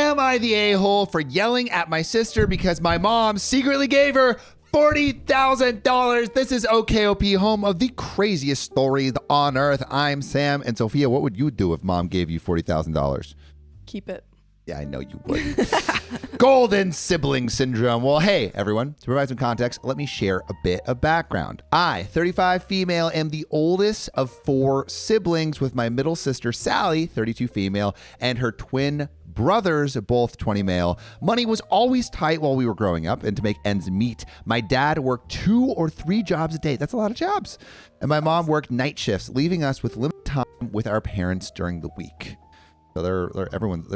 Am I the a-hole for yelling at my sister because my mom secretly gave her $40,000? This is OKOP, home of the craziest stories on earth. I'm Sam. And Sophia, what would you do if mom gave you $40,000? Keep it. Yeah, I know you would. Golden sibling syndrome. Well, hey, everyone. To provide some context, let me share a bit of background. I, 35 female, am the oldest of 4 siblings, with my middle sister, Sally, 32 female, and her twin brothers, both 20 male. Money was always tight while we were growing up, and to make ends meet, my dad worked 2 or 3 jobs a day. That's a lot of jobs. And my mom worked night shifts, leaving us with limited time with our parents during the week. So they're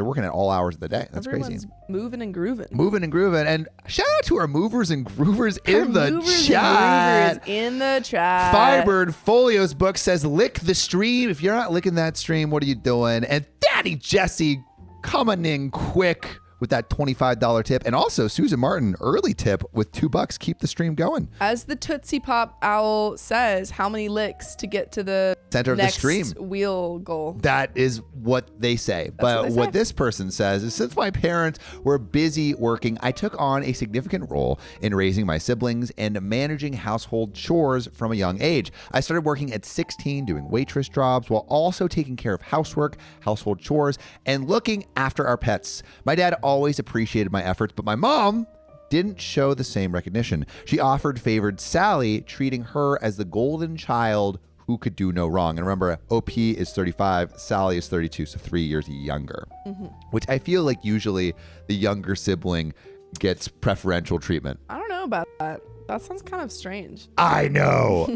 working at all hours of the day. That's Everyone's crazy. Moving and grooving. Moving and grooving. And shout out to our movers and groovers in the movers chat. And groovers in the chat. Firebird Folio's book says, lick the stream. If you're not licking that stream, what are you doing? And Daddy Jesse coming in quick with that $25 tip. And also Susan Martin, early tip with $2. Keep the stream going. As the Tootsie Pop Owl says, how many licks to get to the center of the stream wheel goal? That is what they say. But what this person says is, since my parents were busy working, I took on a significant role in raising my siblings and managing household chores from a young age. I started working at 16, doing waitress jobs while also taking care of housework, household chores, and looking after our pets. My dad always appreciated my efforts, but my mom didn't show the same recognition. She favored Sally, treating her as the golden child who could do no wrong. And remember, OP is 35, Sally is 32, so 3 years younger. Mm-hmm. Which I feel like usually the younger sibling gets preferential treatment. I don't know about that. That sounds kind of strange. I know.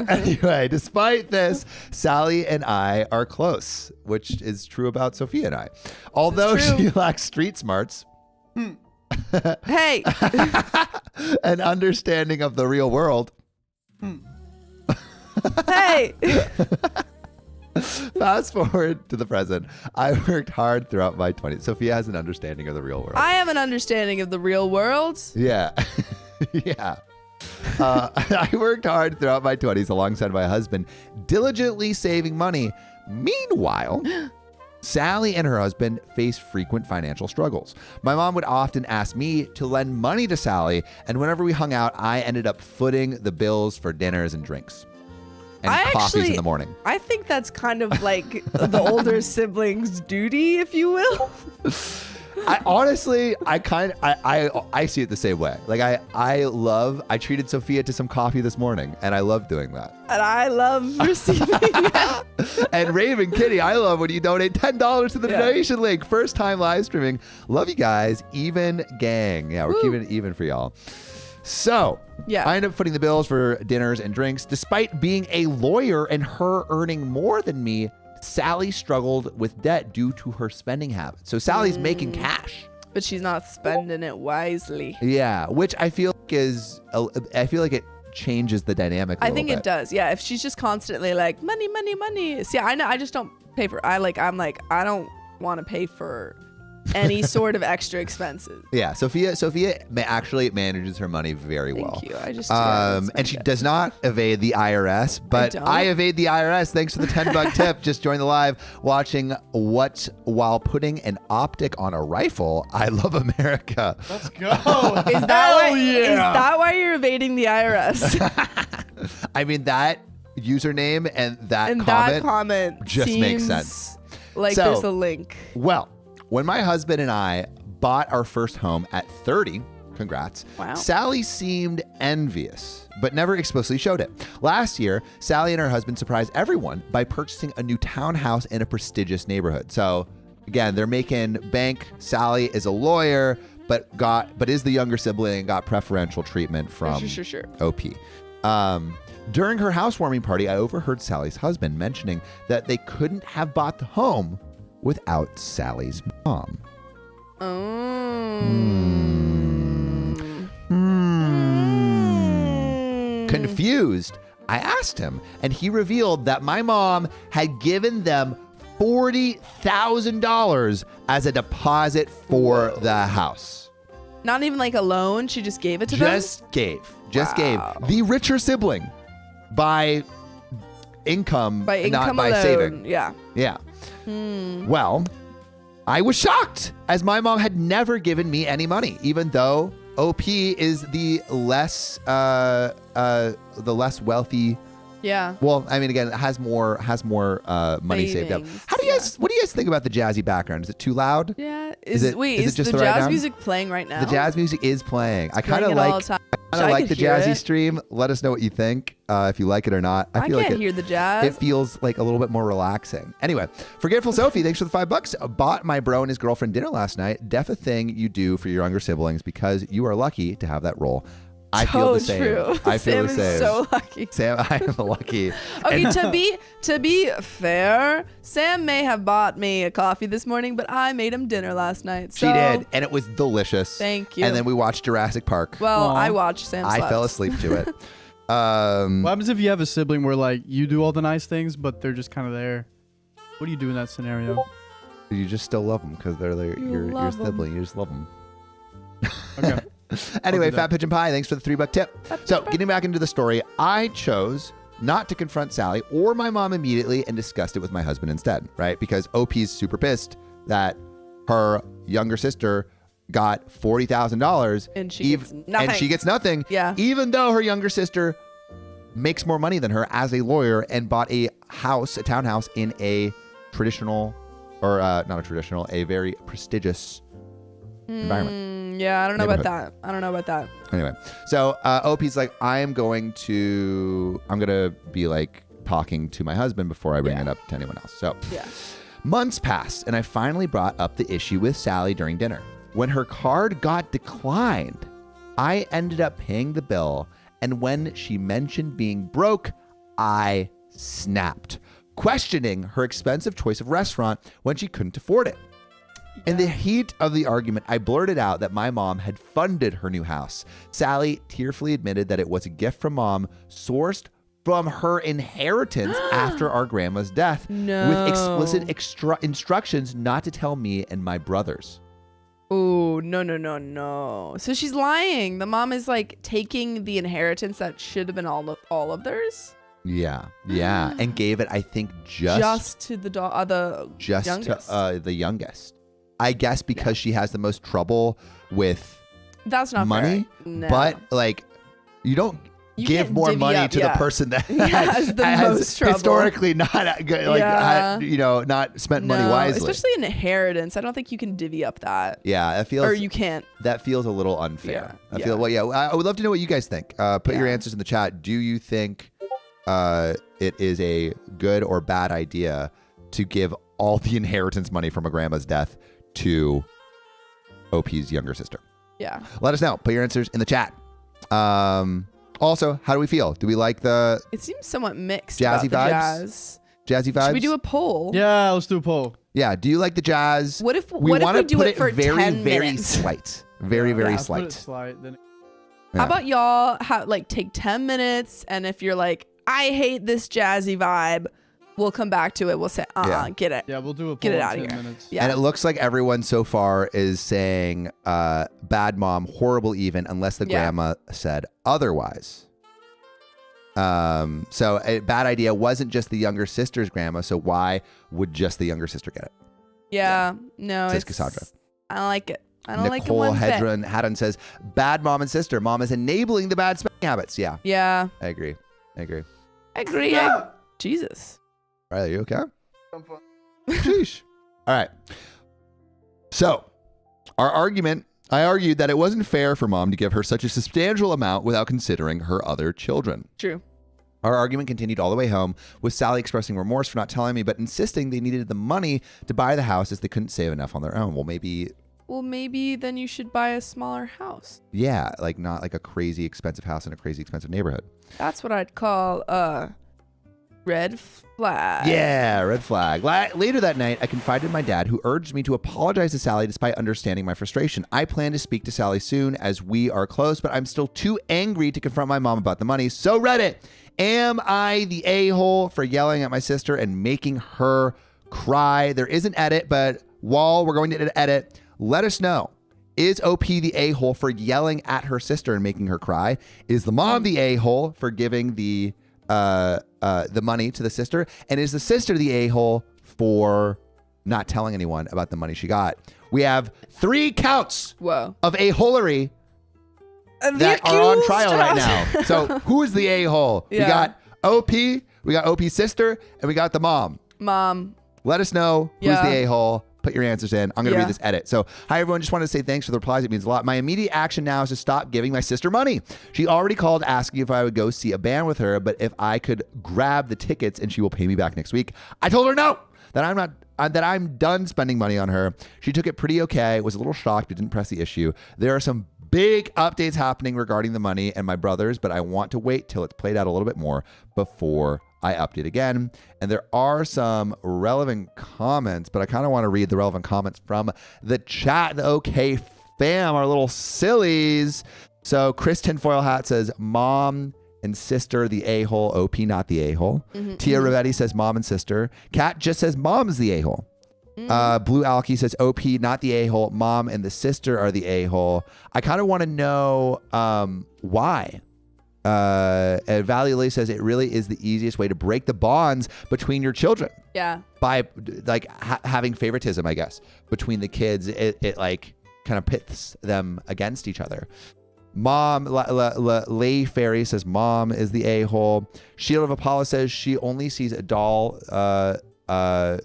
Anyway, despite this, Sally and I are close, which is true about Sophia and I. Although she lacks street smarts. Hey! An understanding of the real world. Hey! Fast forward to the present. I worked hard throughout my 20s. Sophia has an understanding of the real world. I have an understanding of the real world. Yeah. Yeah. I worked hard throughout my 20s alongside my husband, diligently saving money. Meanwhile, Sally and her husband face frequent financial struggles. My mom would often ask me to lend money to Sally, and whenever we hung out, I ended up footing the bills for dinners and drinks. And coffees in the morning. I think that's kind of like the older sibling's duty, if you will. I see it the same way. Like I treated Sophia to some coffee this morning, and I love doing that. And I love receiving it. And Raven Kitty, I love when you donate $10 to the donation link. First time live streaming. Love you guys. Even gang. Yeah, we're keeping it even for y'all. So I ended up footing the bills for dinners and drinks. Despite being a lawyer and her earning more than me, Sally struggled with debt due to her spending habits. So Sally's making cash, but she's not spending it wisely. Yeah, which I feel like it changes the dynamic. I think it does. Yeah, if she's just constantly like money, money, money. See, I know. I just don't pay for. I don't want to pay for any sort of extra expenses. Yeah, Sophia actually manages her money very well. Thank you. I just and she does not evade the IRS, but I evade the IRS thanks to the $10 tip. Just join the live watching what while putting an optic on a rifle. I love America. Let's go. Is that why you're evading the IRS? I mean, that username and that comment just makes sense. Like there's a link. Well, when my husband and I bought our first home at 30, congrats, Sally seemed envious, but never explicitly showed it. Last year, Sally and her husband surprised everyone by purchasing a new townhouse in a prestigious neighborhood. So again, they're making bank. Sally is a lawyer, but is the younger sibling and got preferential treatment from OP. During her housewarming party, I overheard Sally's husband mentioning that they couldn't have bought the home without Sally's mom. Confused, I asked him, and he revealed that my mom had given them $40,000 as a deposit for the house. Not even like a loan. She just gave it to them? Just gave. The richer sibling by income, not by alone. saving. Yeah. Yeah. Well, I was shocked, as my mom had never given me any money, even though OP is the less wealthy. Yeah. Well, I mean, again, it has more money saved up. Savings, What do you guys think about the jazzy background? Is it too loud? Yeah. Is it just the the right jazz down? music playing right now? The jazz music is playing. I kind of Playing it all like the time. I like the could hear jazzy it. stream. Let us know what you think, if you like it or not. I feel can't like hear the jazz. it feels like a little bit more relaxing. Anyway, Forgetful Sophie, thanks for the $5. Bought my bro and his girlfriend dinner last night. Def a thing you do for your younger siblings because you are lucky to have that role. I feel the same. True. I feel Sam the same. is so lucky. Sam, I am lucky. Okay, And- to be fair, Sam may have bought me a coffee this morning, but I made him dinner last night. So she did, and it was delicious. Thank you. And then we watched Jurassic Park. Well, Aw. I watched Sam I slept. fell asleep to it. What happens if you have a sibling where like you do all the nice things, but they're just kind of there? What do you do in that scenario? You just still love them because they're your love 'em. sibling. You just love them. Okay. Anyway, do that. Fat Pigeon Pie, thanks for the $3 tip. So, getting back into the story, I chose not to confront Sally or my mom immediately and discussed it with my husband instead, right? Because OP's super pissed that her younger sister got $40,000 And she gets and nothing. she gets nothing, Yeah. even though her younger sister makes more money than her as a lawyer and bought a townhouse in a traditional, or not a traditional, a very prestigious environment. Yeah, I don't know about Neighborhood. that. I don't know about that. Anyway, so OP's like, I'm going to be like talking to my husband before I bring Yeah. it up to anyone else. So Yeah. months passed, and I finally brought up the issue with Sally during dinner. When her card got declined, I ended up paying the bill, and when she mentioned being broke, I snapped, questioning her expensive choice of restaurant when she couldn't afford it. In the heat of the argument, I blurted out that my mom had funded her new house. Sally tearfully admitted that it was a gift from mom, sourced from her inheritance after our grandma's death, No. with explicit instructions not to tell me and my brothers. Oh, no. So she's lying. The mom is like taking the inheritance that should have been all of theirs. Yeah, and gave it, I think, just to the the youngest. to the youngest. I guess because she has the most trouble with That's not money, fair. No. but like you don't You give can't more divvy money up, to the yeah. person that Has the most trouble. historically not good, like Yeah. not spent money No, wisely. especially an inheritance. I don't think you can divvy up that. Yeah, it feels Or you can't. that feels a little unfair. Yeah, I feel I would love to know what you guys think. Put your answers in the chat. Do you think it is a good or bad idea to give all the inheritance money from a grandma's death to OP's younger sister? Yeah. Let us know. Put your answers in the chat. Also, how do we feel? Do we like the It seems somewhat mixed Jazzy about the vibes? jazz. jazzy vibes? Should we do a poll? Yeah, let's do a poll. Yeah. Do you like the jazz? What if we what if wanna we do put it for very, 10 very minutes? slight. Very, Yeah, very put it slight. slight. Then Yeah. How about y'all take 10 minutes, and if you're like, I hate this jazzy vibe, we'll come back to it. We'll say, Yeah. get it. yeah, we'll do a poll Get it in out of 10 here. minutes. Yeah. And it looks like everyone so far is saying bad mom, horrible even, unless the Yeah. grandma said otherwise. So a bad idea wasn't just the younger sister's grandma. So why would just the younger sister get it? Yeah. No, Says it's Cassandra. I don't like it. I don't like it Nicole one bit. Haddon says bad mom and sister. Mom is enabling the bad spending habits. Yeah, Yeah. I agree. I agree. Jesus. Riley, you okay? Sheesh. All right. So, I argued that it wasn't fair for mom to give her such a substantial amount without considering her other children. True. Our argument continued all the way home, with Sally expressing remorse for not telling me, but insisting they needed the money to buy the house as they couldn't save enough on their own. Well, maybe then you should buy a smaller house. yeah, like not like a crazy expensive house in a crazy expensive neighborhood. That's what I'd call a red flag. Yeah, red flag. Later that night, I confided in my dad, who urged me to apologize to Sally despite understanding my frustration. I plan to speak to Sally soon as we are close, but I'm still too angry to confront my mom about the money. So Reddit, am I the a-hole for yelling at my sister and making her cry? There is an edit, but while we're going to edit, let us know. Is OP the a-hole for yelling at her sister and making her cry? Is the mom the a-hole for giving the money to the sister? And is the sister the a-hole for not telling anyone about the money she got. We have 3 counts Whoa. of a-holery that are on trial right now. So who is the a-hole? Yeah. We got OP, we got OP's sister, and we got the mom. Let us know who's the a-hole. Put your answers in. I'm going to read this edit. So, hi, everyone. Just wanted to say thanks for the replies. It means a lot. My immediate action now is to stop giving my sister money. She already called asking if I would go see a band with her, but if I could grab the tickets and she will pay me back next week. I told her no, that I'm done spending money on her. She took it pretty okay, was a little shocked, but didn't press the issue. There are some big updates happening regarding the money and my brothers, but I want to wait till it's played out a little bit more before I update again. And there are some relevant comments, but I kind of want to read the relevant comments from the chat, the OK fam, our little sillies. So Chris Tinfoil Hat says, mom and sister, the a-hole, OP, not the a-hole. Tia Rivetti says, mom and sister. Kat just says, mom is the a-hole. Blue Alki says, OP, not the a-hole. Mom and the sister are the a-hole. I kind of want to know why. Valley says it really is the easiest way to break the bonds between your children. Yeah. By like having favoritism, I guess, between the kids. It like kind of pits them against each other. Mom, Lay Fairy says mom is the a-hole. Shield of Apollo says she only sees a doll. I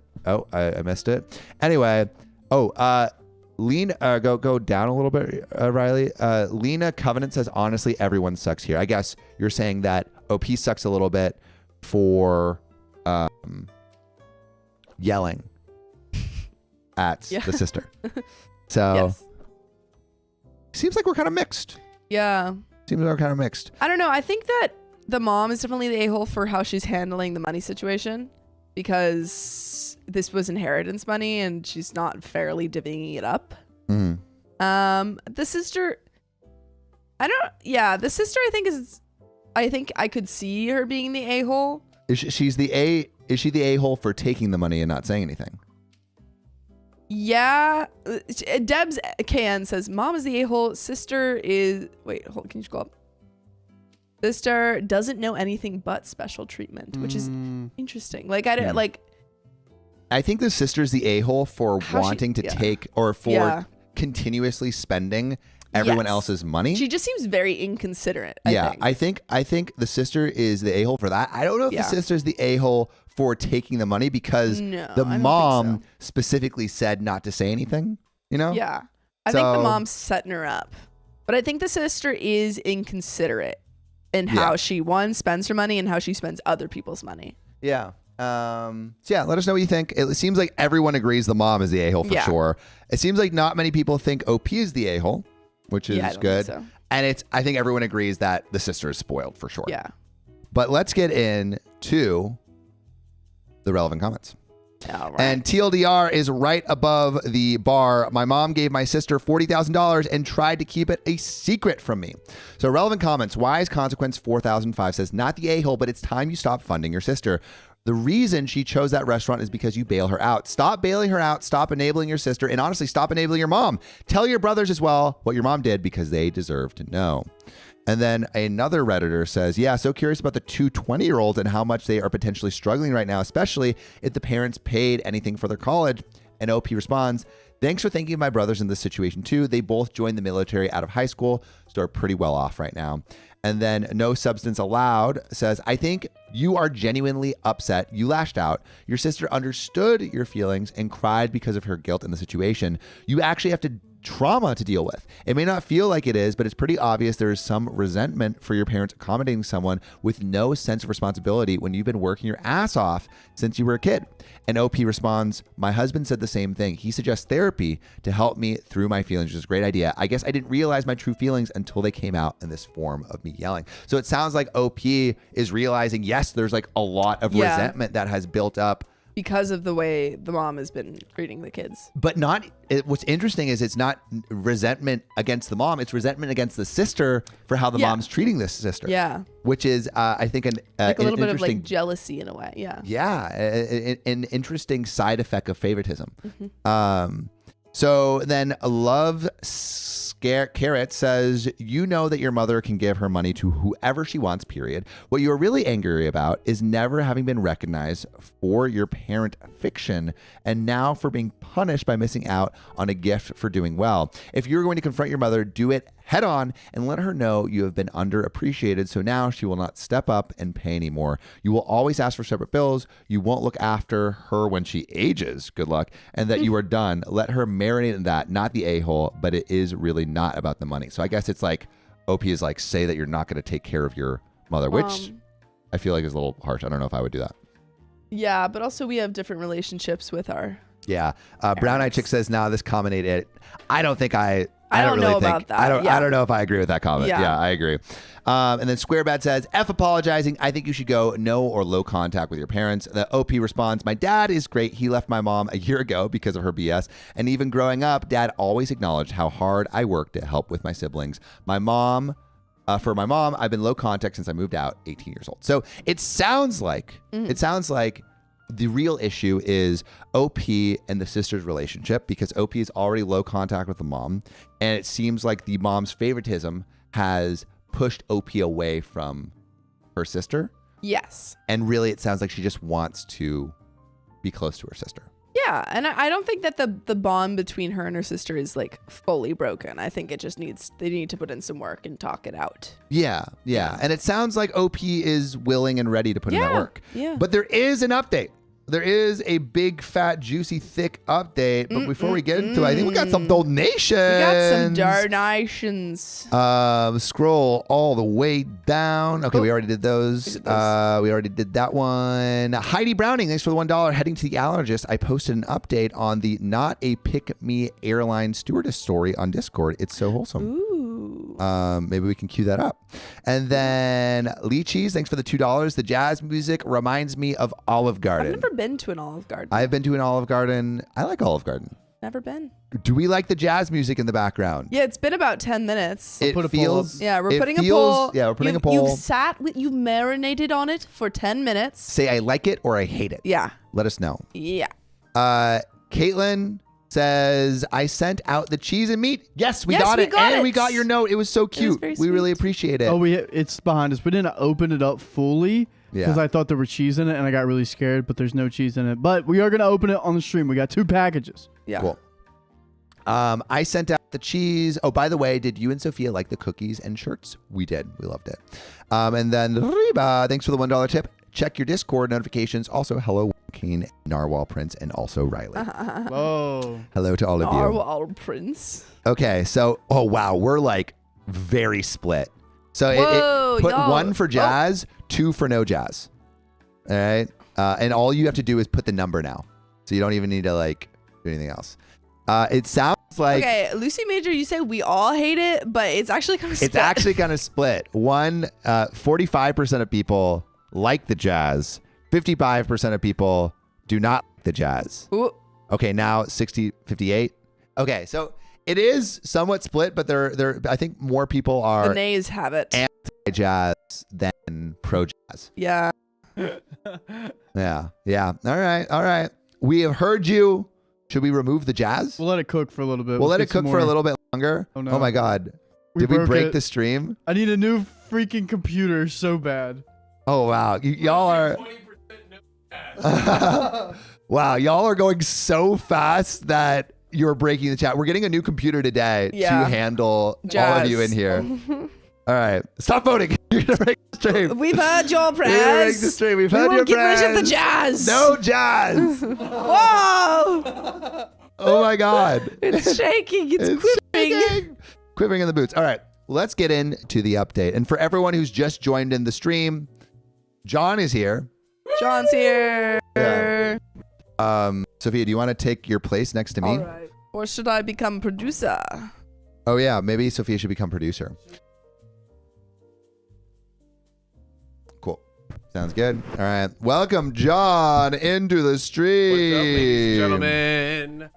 missed it. Anyway. Lena, go down a little bit, Riley. Lena Covenant says, honestly, everyone sucks here. I guess you're saying that OP sucks a little bit for yelling at the sister. So seems like we're kind of mixed. Yeah. Seems like we're kind of mixed. I don't know. I think that the mom is definitely the a-hole for how she's handling the money situation, because this was inheritance money and she's not fairly divvying it up. The sister, the sister I think I could see her being the a-hole. Is she the a-hole for taking the money and not saying anything? Yeah. Debs KN says mom is the a-hole. Sister is, wait, hold, can you scroll up? Sister doesn't know anything but special treatment, which is interesting. Like I think the sister's the a-hole for wanting to take or for continuously spending everyone else's money. She just seems very inconsiderate. I think the sister is the a-hole for that. I don't know if the sister's the a-hole for taking the money because the mom specifically said not to say anything, you know? Yeah. I think the mom's setting her up. But I think the sister is inconsiderate in how she, spends her money and how she spends other people's money. Yeah. Let us know what you think. It seems like everyone agrees the mom is the a-hole for sure. It seems like not many people think OP is the a-hole, which is good. So. And I think everyone agrees that the sister is spoiled for sure. Yeah. But let's get into the relevant comments. All right. And TLDR is right above the bar. My mom gave my sister $40,000 and tried to keep it a secret from me. So relevant comments. Wise Consequence 4005 says, not the a-hole, but it's time you stop funding your sister. The reason she chose that restaurant is because you bail her out. Stop bailing her out. Stop enabling your sister. And honestly, stop enabling your mom. Tell your brothers as well what your mom did because they deserve to know. And then another Redditor says, yeah, so curious about the two 20-year-olds and how much they are potentially struggling right now, especially if the parents paid anything for their college. And OP responds, thanks for thinking of my brothers in this situation too. They both joined the military out of high school, so are pretty well off right now. And then No Substance Allowed says, I think you are genuinely upset. You lashed out. Your sister understood your feelings and cried because of her guilt in the situation. You actually have trauma to deal with. It may not feel like it is, but it's pretty obvious there is some resentment for your parents accommodating someone with no sense of responsibility when you've been working your ass off since you were a kid. And OP responds, my husband said the same thing. He suggests therapy to help me through my feelings, which is a great idea. I guess I didn't realize my true feelings until they came out in this form of me yelling. So it sounds like OP is realizing, yes, there's like a lot of resentment that has built up because of the way the mom has been treating the kids. But what's interesting is it's not resentment against the mom. It's resentment against the sister for how the mom's treating this sister. Yeah. Which is, I think, like a little bit of like jealousy in a way. Yeah. Yeah. An interesting side effect of favoritism. So then Love Carrot says, you know that your mother can give her money to whoever she wants, period. What you are really angry about is never having been recognized for your parent fiction and now for being punished by missing out on a gift for doing well. If you're going to confront your mother, do it head on and let her know you have been underappreciated, so now she will not step up and pay anymore. You will always ask for separate bills. You won't look after her when she ages. Good luck. And that you are done. Let her marinate in that, not the a-hole, but it is really not about the money. So I guess it's like OP is like, say that you're not going to take care of your mother, which I feel like is a little harsh. I don't know if I would do that. Yeah, but also we have different relationships with our Brown Eyed Chick says, "Now this comment ate it." I don't think I don't know really about think that. I don't know if I agree with that comment. Yeah. Yeah, I agree. And then Squarebad says, F apologizing. I think you should go no or low contact with your parents. The OP responds, my dad is great. He left my mom a year ago because of her BS. And even growing up, dad always acknowledged how hard I worked to help with my siblings. For my mom, I've been low contact since I moved out 18 years old. So it sounds like the real issue is OP and the sister's relationship, because OP is already low contact with the mom. And it seems like the mom's favoritism has pushed OP away from her sister. Yes. And really, it sounds like she just wants to be close to her sister. Yeah. And I don't think that the bond between her and her sister is like fully broken. I think it just they need to put in some work and talk it out. Yeah. And it sounds like OP is willing and ready to put in that work. Yeah. But there is an update. There is a big, fat, juicy, thick update. But before we get into it, I think we got some donations. We got some donations. Scroll all the way down. Okay, we already did those. We already did that one. Heidi Browning, thanks for the $1. Heading to the allergist. I posted an update on the Not a Pick Me airline stewardess story on Discord. It's so wholesome. Ooh. Maybe we can cue that up. And then Lee Cheese, thanks for the $2. The jazz music reminds me of Olive Garden. I've never been to an Olive Garden. I've been to an Olive Garden. I like Olive Garden. Never been. Do we like the jazz music in the background? Yeah, it's been about 10 minutes. It feels. Yeah, we're putting a poll. Yeah, we're putting a poll. You've marinated on it for 10 minutes. Say I like it or I hate it. Yeah. Let us know. Yeah. Caitlin says, I sent out the cheese and meat. Yes, we got it. And we got your note. It was so cute. We really appreciate it. Oh, it's behind us. We didn't open it up fully because I thought there was cheese in it and I got really scared, but there's no cheese in it. But we are going to open it on the stream. We got 2 packages. Yeah. Cool. I sent out the cheese. Oh, by the way, did you and Sophia like the cookies and shirts? We did. We loved it. And then Riba, thanks for the $1 tip. Check your Discord notifications. Also, hello, Kane, Narwhal Prince, and also Riley. Whoa. Hello to all of you. Narwhal Prince. Okay, so, oh, wow, we're like very split. So it put 1 for jazz, 2 for no jazz. All right? And all you have to do is put the number now. So you don't even need to like do anything else. It sounds like... Okay, Lucy Major, you say we all hate it, but it's actually kind of split. It's actually kind of split. 45% of people like the jazz. 55% of people do not like the jazz. Ooh. Okay, now 58. Okay, so it is somewhat split, but there I think more people are the nays have it. Anti-jazz than pro-jazz. Yeah. Yeah. All right. We have heard you. Should we remove the jazz? We'll let it cook for a little bit. We'll let it cook for a little bit longer. Oh, no. Oh my God. Did we break the stream? I need a new freaking computer so bad. Oh, wow. Y'all are... Wow, y'all are going so fast that you're breaking the chat. We're getting a new computer today to handle all of you in here. All right. Stop voting. You're going to break the stream. We've heard your prayers. You're going to break the stream. We've heard your prayers. Get rid of the jazz. No jazz. Whoa. Oh, my God. It's shaking. It's quivering. Quivering in the boots. All right. Let's get into the update. And for everyone who's just joined in the stream, John is here. John's here. Yeah. Sophia, do you want to take your place next to me? All right. Or should I become producer? Oh, yeah. Maybe Sophia should become producer. Cool. Sounds good. All right. Welcome, John, into the stream. What's up, ladies and gentlemen?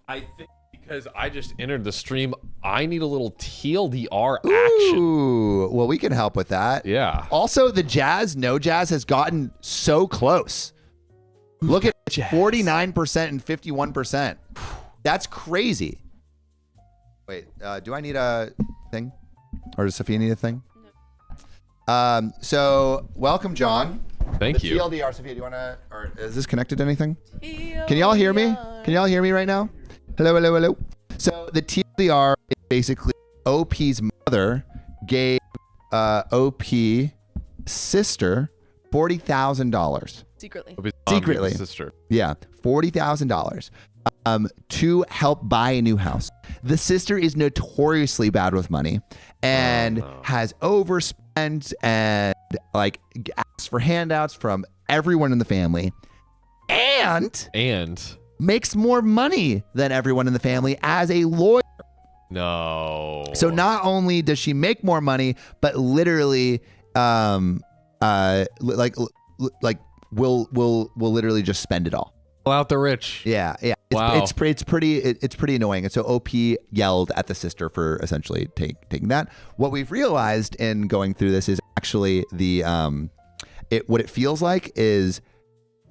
I think because I just entered the stream, I need a little TLDR action. Ooh, well, we can help with that. Yeah. Also, the jazz, no jazz has gotten so close. Look at 49% and 51%. That's crazy. Wait, do I need a thing? Or does Sophia need a thing? No. So, welcome, John. Thank you. TLDR, Sophia, do you want to, or is this connected to anything? Can y'all hear me? Can y'all hear me right now? Hello, hello, hello. So, the TLDR is basically OP's mother gave OP sister $40,000. Secretly. Sister. Yeah, $40,000 to help buy a new house. The sister is notoriously bad with money and has overspent and like asks for handouts from everyone in the family and makes more money than everyone in the family as a lawyer. No. So not only does she make more money, but literally will literally just spend it all. Out the rich. Yeah. Wow. It's pretty annoying. And so OP yelled at the sister for essentially taking that. What we've realized in going through this is actually what it feels like is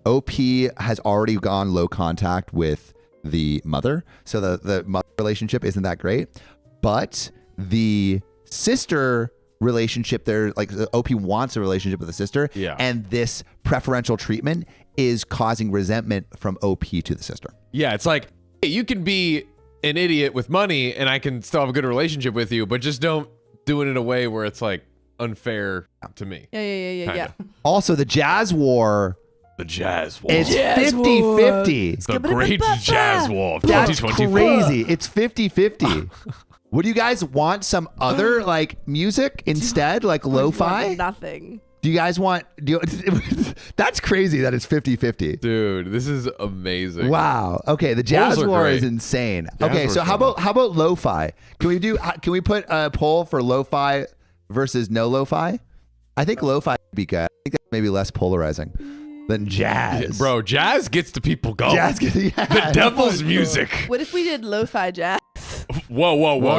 OP has already gone low contact with the mother. So the mother relationship isn't that great, but the sister relationship there, like OP wants a relationship with the sister, and this preferential treatment is causing resentment from OP to the sister. Yeah, it's like, hey, you can be an idiot with money and I can still have a good relationship with you, but just don't do it in a way where it's like unfair to me. Yeah. Also, the jazz war. The jazz war. It's 50-50. The great jazz war of That's 2024. crazy. It's 50-50. Would you guys want some other like music instead, like lo-fi? Nothing. Do you guys want? That's crazy that it's 50-50. Dude, this is amazing. Wow. Okay, the jazz war great. is insane. Jazz Okay, war's so how fun. about lo-fi? Can we put a poll for lo-fi versus no lo-fi? I think lo-fi would be good. I think that's maybe less polarizing than jazz. Yeah, bro, jazz gets the people going. The devil's music. What if we did lo-fi jazz? Whoa.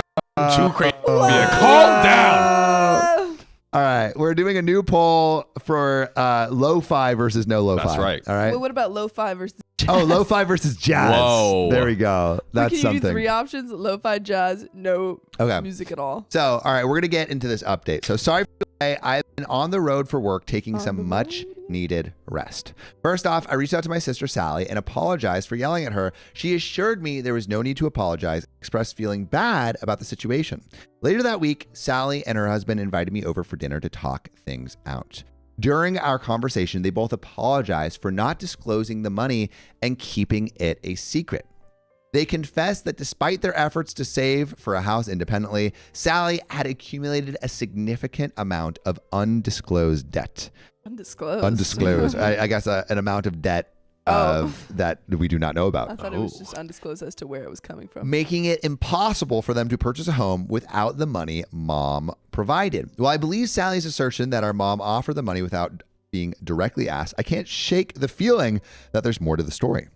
Too crazy. Calm down. All right, we're doing a new poll for lo-fi versus no lo-fi. That's right. All right. Well, what about lo-fi versus jazz? Oh, lo-fi versus jazz. Whoa. There we go. That's Can you something. do 3 options? Lo-fi, jazz, no music at all. So, all right, we're going to get into this update. So, sorry for the delay. I've been on the road for work taking some much needed rest. First off, I reached out to my sister Sally and apologized for yelling at her. She assured me there was no need to apologize, expressed feeling bad about the situation. Later that week, Sally and her husband invited me over for dinner to talk things out. During our conversation, they both apologized for not disclosing the money and keeping it a secret. They confessed that despite their efforts to save for a house independently, Sally had accumulated a significant amount of undisclosed debt. Undisclosed. I guess an amount of debt that we do not know about. I thought it was just undisclosed as to where it was coming from. Making it impossible for them to purchase a home without the money mom provided. Well, I believe Sally's assertion that our mom offered the money without being directly asked, I can't shake the feeling that there's more to the story.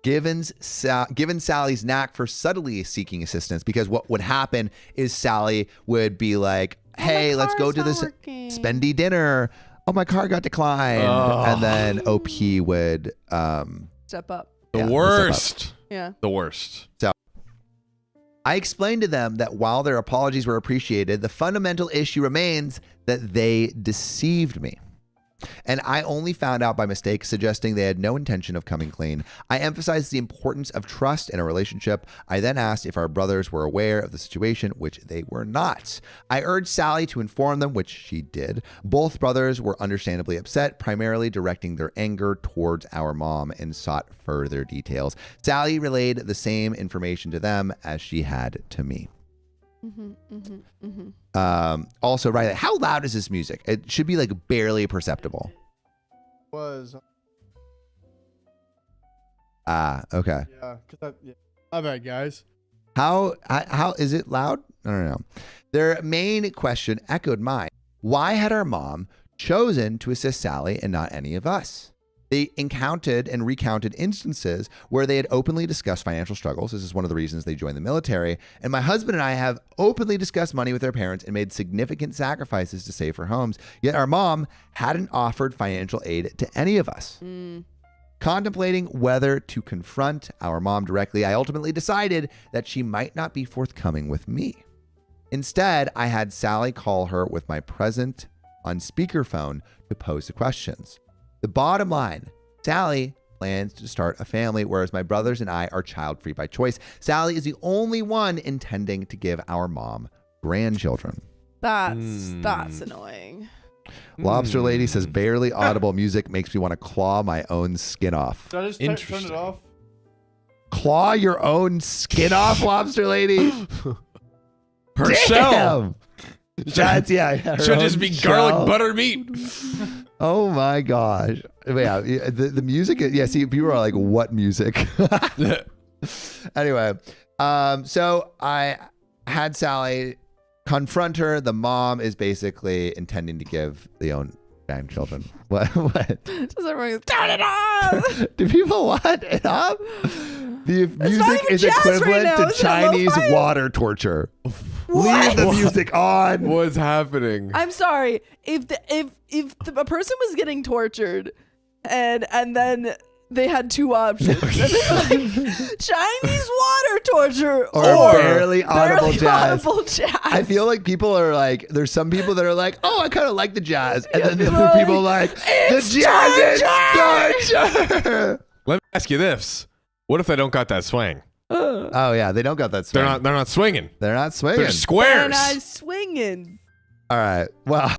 Given Sally's knack for subtly seeking assistance, because what would happen is Sally would be like, hey, let's go to this spendy dinner. Oh, my car got declined. And then OP would step up. The worst. Yeah. The worst. So I explained to them that while their apologies were appreciated, the fundamental issue remains that they deceived me. And I only found out by mistake, suggesting they had no intention of coming clean. I emphasized the importance of trust in a relationship. I then asked if our brothers were aware of the situation, which they were not. I urged Sally to inform them, which she did. Both brothers were understandably upset, primarily directing their anger towards our mom, and sought further details. Sally relayed the same information to them as she had to me. Also, Riley, how loud is this music? It should be like barely perceptible. Was Okay. Yeah, my bad, guys. How is it loud? I don't know. Their main question echoed mine. Why had our mom chosen to assist Sally and not any of us? They encountered and recounted instances where they had openly discussed financial struggles. This is one of the reasons they joined the military. And my husband and I have openly discussed money with their parents and made significant sacrifices to save for homes. Yet our mom hadn't offered financial aid to any of us. Contemplating whether to confront our mom directly, I ultimately decided that she might not be forthcoming with me. Instead, I had Sally call her with my present on speakerphone to pose the questions. The bottom line, Sally plans to start a family, whereas my brothers and I are child-free by choice. Sally is the only one intending to give our mom grandchildren. That's annoying. Lobster Lady says, barely audible music makes me want to claw my own skin off. Did I just turn it off? Claw your own skin off, Lobster Lady? Her shell. That's, yeah. Should just be garlic butter meat. Oh my gosh. Yeah, the music, see, people are like, what music? Anyway, so I had Sally confront her. The mom is basically intending to give the own grandchildren. What? Does everyone turn it off? Do people want it up? The music is equivalent to Chinese water torture. Leave the music on. What's happening? I'm sorry. If a person was getting tortured and then they had two options. Chinese water torture or barely audible jazz. I feel like people are like, there's some people that are like, oh, I kind of like the jazz. And then the other people are like, the jazz is torture. Let me ask you this. What if they don't got that swing? Oh, yeah. They don't got that swing. They're not swinging. They're not swinging. They're squares. They're not swinging. All right. Well,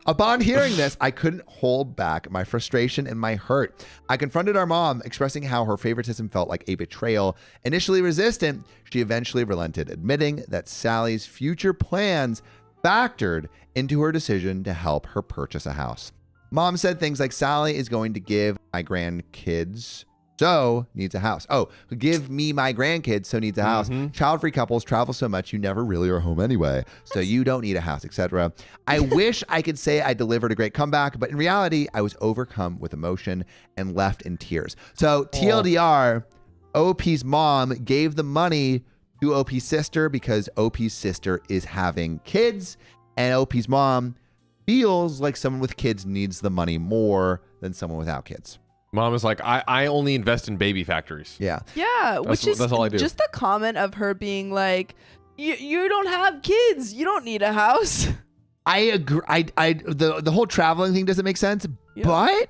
upon hearing this, I couldn't hold back my frustration and my hurt. I confronted our mom, expressing how her favoritism felt like a betrayal. Initially resistant, she eventually relented, admitting that Sally's future plans factored into her decision to help her purchase a house. Mom said things like, Sally is going to give my grandkids, so needs a house. Oh, give me my grandkids, so needs a house. Child-free couples travel so much you never really are home anyway, so you don't need a house, etc. I wish I could say I delivered a great comeback, but in reality, I was overcome with emotion and left in tears. So TLDR, OP's mom gave the money to OP's sister because OP's sister is having kids, and OP's mom feels like someone with kids needs the money more than someone without kids. Mom is like, I only invest in baby factories. Yeah. Yeah, which is that's all I do. Just the comment of her being like, you don't have kids. You don't need a house. I agree. The whole traveling thing doesn't make sense, but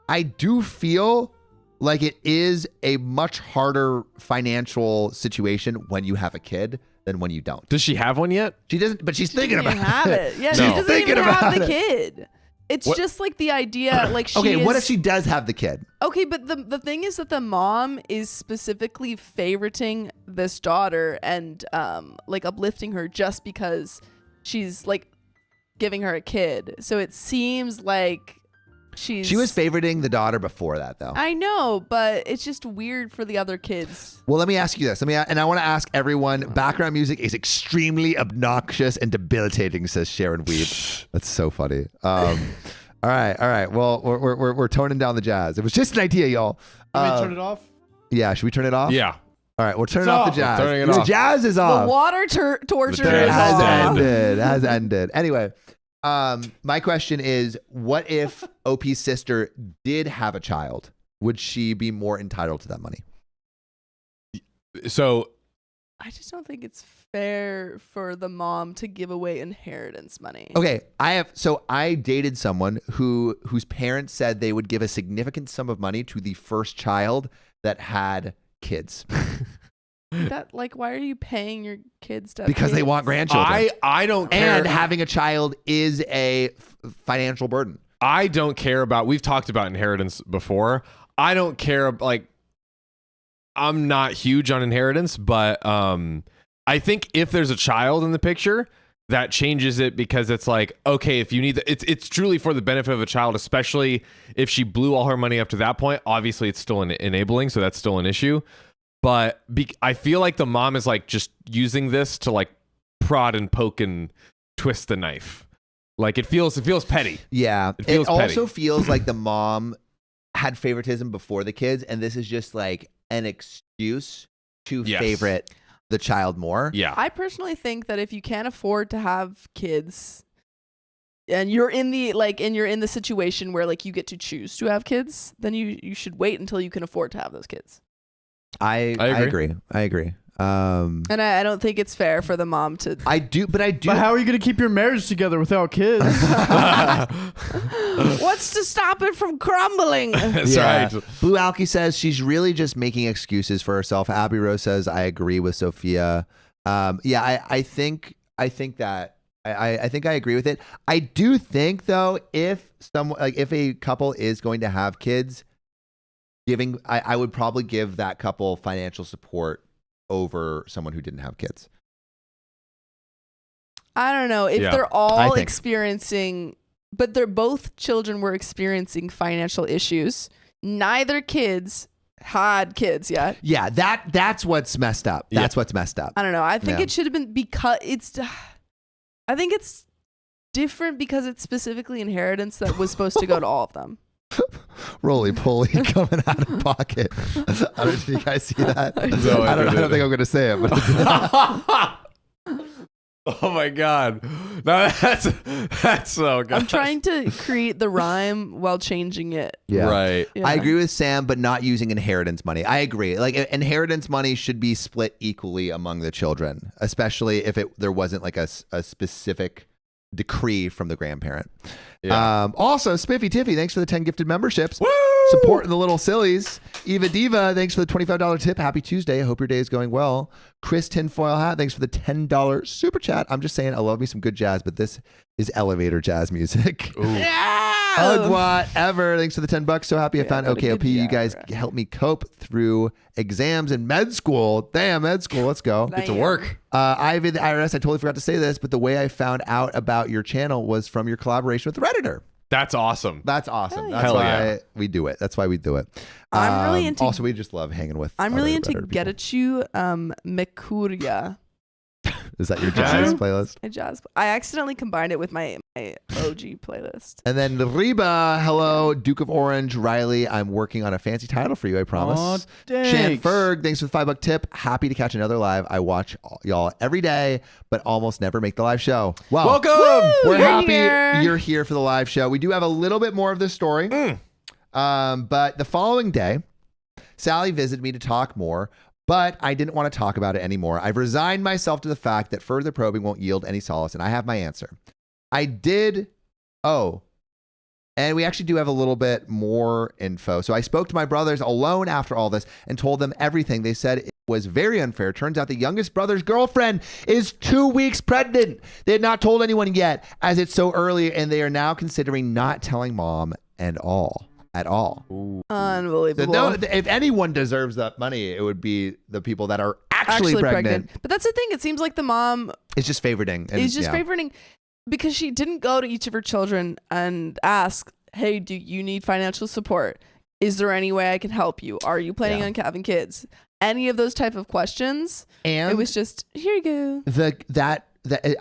I do feel like it is a much harder financial situation when you have a kid than when you don't. Does she have one yet? She doesn't, but she's thinking about it. Yeah, she's she doesn't thinking even about have the it. kid. It's just like the idea, like she Okay, what is- if she does have the kid? Okay, but the thing is that the mom is specifically favoriting this daughter and like uplifting her just because she's like giving her a kid. So it seems like she was favoriting the daughter before that, though. I know, but it's just weird for the other kids. Well, let me ask you this. And I want to ask everyone, background music is extremely obnoxious and debilitating, says Sharon Weeb. That's so funny. All right. Well, we're toning down the jazz. It was just an idea, y'all. Can we turn it off? Yeah, should we turn it off? Yeah. All right, we'll turn off the jazz. Turning it The off. jazz is off. The water torture jazz is has off. ended. Anyway, my question is, what if OP's sister did have a child? Would she be more entitled to that money? So I just don't think it's fair for the mom to give away inheritance money. Okay, I dated someone whose parents said they would give a significant sum of money to the first child that had kids. That why are you paying your kids to have Because they kids? want grandchildren. I don't care. And having a child is a financial burden. I don't care about, we've talked about inheritance before. I don't care, like, I'm not huge on inheritance, but I think if there's a child in the picture, that changes it, because it's like, okay, if you need it's truly for the benefit of a child, especially if she blew all her money up to that point. Obviously, it's still enabling, so that's still an issue. But I feel like the mom is like just using this to like prod and poke and twist the knife. Like it feels petty. Yeah. It feels petty. Also feels like the mom had favoritism before the kids, and this is just like an excuse to favorite the child more. Yeah. I personally think that if you can't afford to have kids, and you're in the situation where like you get to choose to have kids, then you should wait until you can afford to have those kids. I agree. And I don't think it's fair for the mom to. I do. But how are you going to keep your marriage together without kids? What's to stop it from crumbling? That's right. Blue Alky says she's really just making excuses for herself. Abby Rose says I agree with Sophia. I think that I think I agree with it. I do think though, if a couple is going to have kids, I would probably give that couple financial support over someone who didn't have kids. I don't know if they're all experiencing, but both children were experiencing financial issues. Neither kids had kids yet. Yeah, that's what's messed up. That's what's messed up. I don't know. I think it should have been because I think it's different because it's specifically inheritance that was supposed to go to all of them. Roly poly coming out of pocket. I don't know if you guys see that. No, I don't think I'm going to say it, but oh my god, no, that's so good. I'm trying to create the rhyme while changing it. yeah. Right. Yeah. I agree with Sam, but not using inheritance money. I agree. Like inheritance money should be split equally among the children, especially if there wasn't like a specific decree from the grandparent. Yeah. Also, Spiffy Tiffy, thanks for the 10 gifted memberships. Woo! Supporting the little sillies. Eva Diva, thanks for the $25 tip. Happy Tuesday. I hope your day is going well. Chris Tinfoil Hat, thanks for the $10 super chat. I'm just saying, I love me some good jazz, but this is elevator jazz music. Whatever. Thanks for the $10. So happy I found OKOP. You guys helped me cope through exams and med school. Damn, med school. Let's go. Get to work. Ivy, the IRS, I totally forgot to say this, but the way I found out about your channel was from your collaboration with Redditor. That's awesom. That's awesome. Hell That's yeah. why we do it. That's why we do it. I'm really into. Also, we just love hanging with. I'm really into Redditor Getachu Mekuria. Is that your jazz playlist? I accidentally combined it with my OG playlist. And then Reba, hello, Duke of Orange, Riley. I'm working on a fancy title for you, I promise. Aw, Shan thanks. Ferg, thanks for the $5 tip. Happy to catch another live. I watch y'all every day, but almost never make the live show. Well, Welcome. we're You're happy here. you're here for the live show. We do have a little bit more of this story. But the following day, Sally visited me to talk more, but I didn't want to talk about it anymore. I've resigned myself to the fact that further probing won't yield any solace, and I have my answer. And we actually do have a little bit more info. So I spoke to my brothers alone after all this and told them everything. They said it was very unfair. Turns out the youngest brother's girlfriend is 2 weeks pregnant. They had not told anyone yet, as it's so early, and they are now considering not telling mom at all. Unbelievable. So no, if anyone deserves that money, it would be the people that are actually pregnant. But that's the thing. It seems like the mom It's just favoriting. is just favoriting because she didn't go to each of her children and ask, hey, do you need financial support? Is there any way I can help you? Are you planning on having kids? Any of those type of questions. And it was just, here you go. That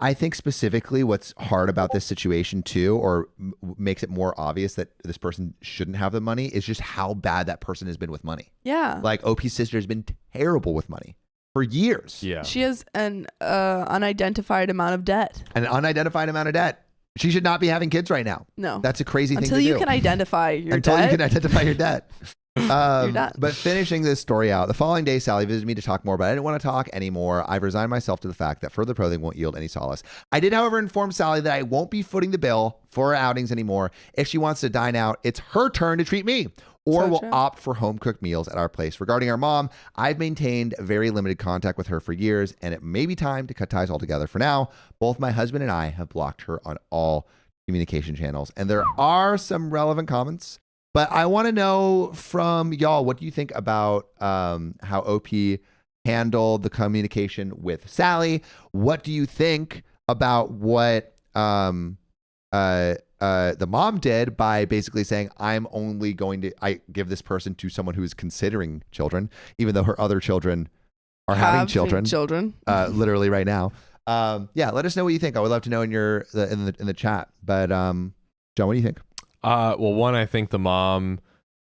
I think specifically what's hard about this situation too, or makes it more obvious that this person shouldn't have the money, is just how bad that person has been with money. Yeah. Like OP's sister has been terrible with money for years. Yeah. She has an unidentified amount of debt. An unidentified amount of debt. She should not be having kids right now. No. That's a crazy thing to do. Until you can identify your Until debt. you can identify your debt. You're done. But finishing this story out, the following day, Sally visited me to talk more, but I didn't want to talk anymore. I've resigned myself to the fact that further probing won't yield any solace. I did, however, inform Sally that I won't be footing the bill for her outings anymore. If she wants to dine out, it's her turn to treat me, or will opt for home-cooked meals at our place. Regarding our mom, I've maintained very limited contact with her for years, and it may be time to cut ties altogether. For now, both my husband and I have blocked her on all communication channels, and there are some relevant comments. But I want to know from y'all, what do you think about how OP handled the communication with Sally? What do you think about what the mom did by basically saying, I'm only going to give this person to someone who is considering children, even though her other children are having children literally right now. Let us know what you think. I would love to know in the chat. But John, what do you think? Well, one, I think the mom,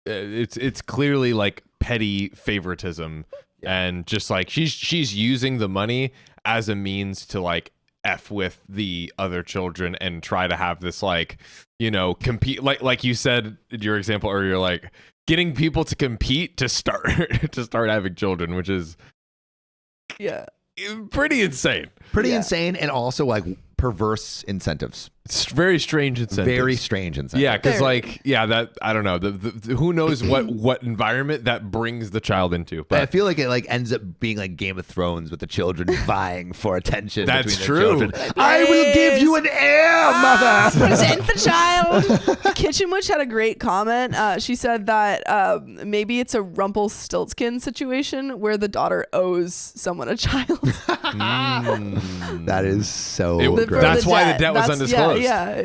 it's clearly like petty favoritism, and just like she's using the money as a means to like F with the other children and try to have this like, compete, like you said in your example earlier, like getting people to compete to start having children, which is pretty insane. Insane, and also like perverse incentives. It's very strange incentives. Very strange incentives. Yeah, because that I don't know. The who knows what environment that brings the child into. But I feel like it like ends up being like Game of Thrones with the children vying for attention. That's between true. The children. I will give you an heir, mother. Present the child. Kitchen Witch had a great comment. She said that maybe it's a Rumpelstiltskin situation where the daughter owes someone a child. That is so gross. That's why the debt was undisclosed. Yeah.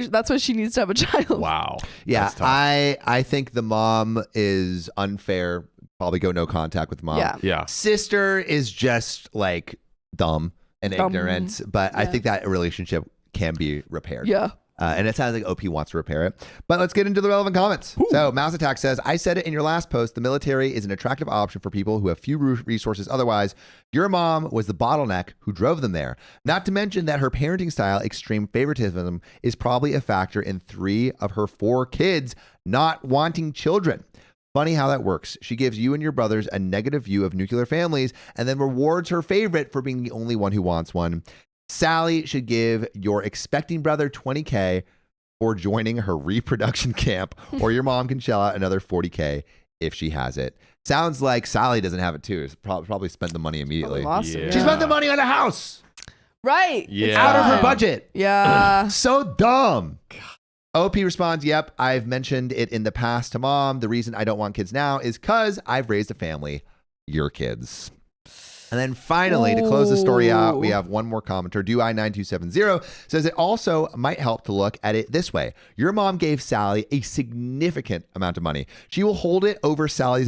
That's why she needs to have a child. Wow. Yeah, I think the mom is unfair. Probably go no contact with mom. Yeah. Sister is just like dumb and ignorant, but I think that relationship can be repaired. Yeah. And it sounds like OP wants to repair it. But let's get into the relevant comments. Ooh. So Mouse Attack says, I said it in your last post, the military is an attractive option for people who have few resources otherwise. Your mom was the bottleneck who drove them there. Not to mention that her parenting style, extreme favoritism, is probably a factor in 3 of her 4 kids not wanting children. Funny how that works. She gives you and your brothers a negative view of nuclear families and then rewards her favorite for being the only one who wants one. Sally should give your expecting brother $20K for joining her reproduction camp, or your mom can shell out another $40K if she has it. Sounds like Sally doesn't have it too. Probably spent the money immediately. Awesome. She spent the money on a house. Right. Yeah. It's Out of her budget. Yeah. So dumb. OP responds, yep, I've mentioned it in the past to mom. The reason I don't want kids now is because I've raised a family. Your kids. And then finally, to close the story out, we have one more commenter. DuI9270 says it also might help to look at it this way. Your mom gave Sally a significant amount of money. She will hold it over Sally's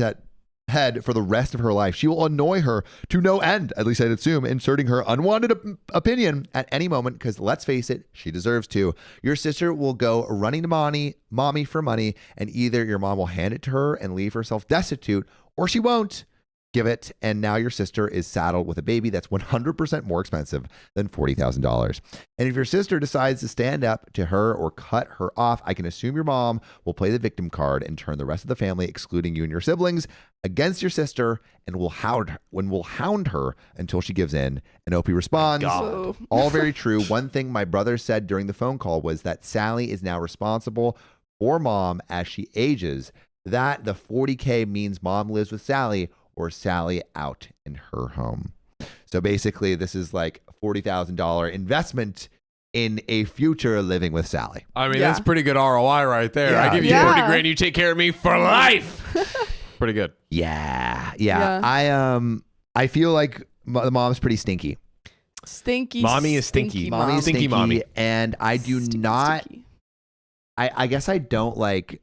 head for the rest of her life. She will annoy her to no end, at least I'd assume, inserting her unwanted opinion at any moment, because let's face it, she deserves to. Your sister will go running to mommy for money, and either your mom will hand it to her and leave herself destitute, or she won't give it, and now your sister is saddled with a baby that's 100% more expensive than $40,000. And if your sister decides to stand up to her or cut her off, I can assume your mom will play the victim card and turn the rest of the family, excluding you and your siblings, against your sister, and will hound her until she gives in. And OP responds, all very true. One thing my brother said during the phone call was that Sally is now responsible for mom as she ages. That the $40K means mom lives with Sally, or Sally out in her home. So basically, this is like $40,000 investment in a future living with Sally. I mean, that's pretty good ROI right there. Yeah. I give you 40 grand, you take care of me for life. Pretty good. Yeah. I feel like the mom's pretty stinky. Stinky. Mommy is stinky. Mommy is stinky. Mommy. And I do not. I guess I don't like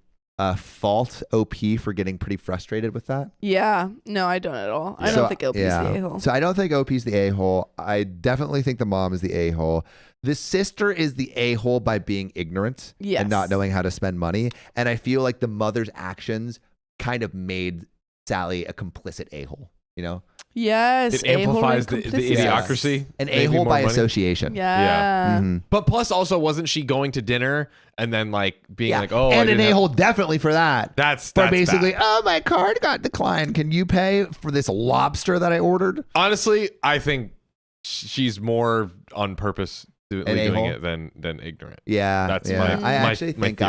fault OP for getting pretty frustrated with that. Yeah. No, I don't at all. I don't think OP's the a-hole. So I don't think OP's the a-hole. I definitely think the mom is the a-hole. The sister is the a-hole by being ignorant and not knowing how to spend money. And I feel like the mother's actions kind of made Sally a complicit a-hole, you know? Yes. It amplifies the idiocracy. An a-hole by association. Yeah. Mm-hmm. But plus also, wasn't she going to dinner and then like being like, oh, and an a-hole definitely for that. That's basically, bad. oh, my card got declined. Can you pay for this lobster that I ordered? Honestly, I think she's more on purpose doing it than ignorant. Yeah. That's I actually think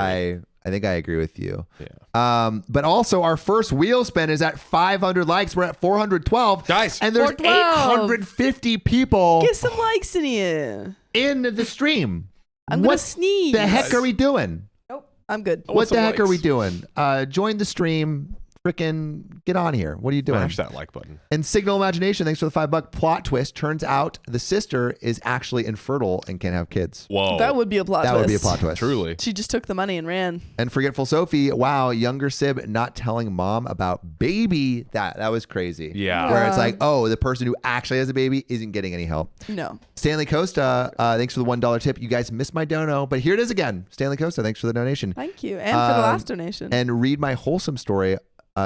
I think I agree with you. Yeah. But also our first wheel spin is at 500 likes. We're at 412. Guys, and there's 850 people. Get some likes in here. In the stream. I'm going to sneeze. What the heck are we doing? Nope. I'm good. What the heck are we doing? Join the stream. Frickin' get on here. What are you doing? Smash that like button. And Signal Imagination, thanks for the $5 plot twist. Turns out the sister is actually infertile and can't have kids. Whoa. That would be a plot twist. That would be a plot twist. Truly. She just took the money and ran. And Forgetful Sophie, wow, younger sib not telling mom about baby. That was crazy. Yeah. Where it's like, oh, the person who actually has a baby isn't getting any help. No. Stanley Costa, thanks for the $1 tip. You guys missed my dono, but here it is again. Stanley Costa, thanks for the donation. Thank you. And for the last donation. And read my wholesome story.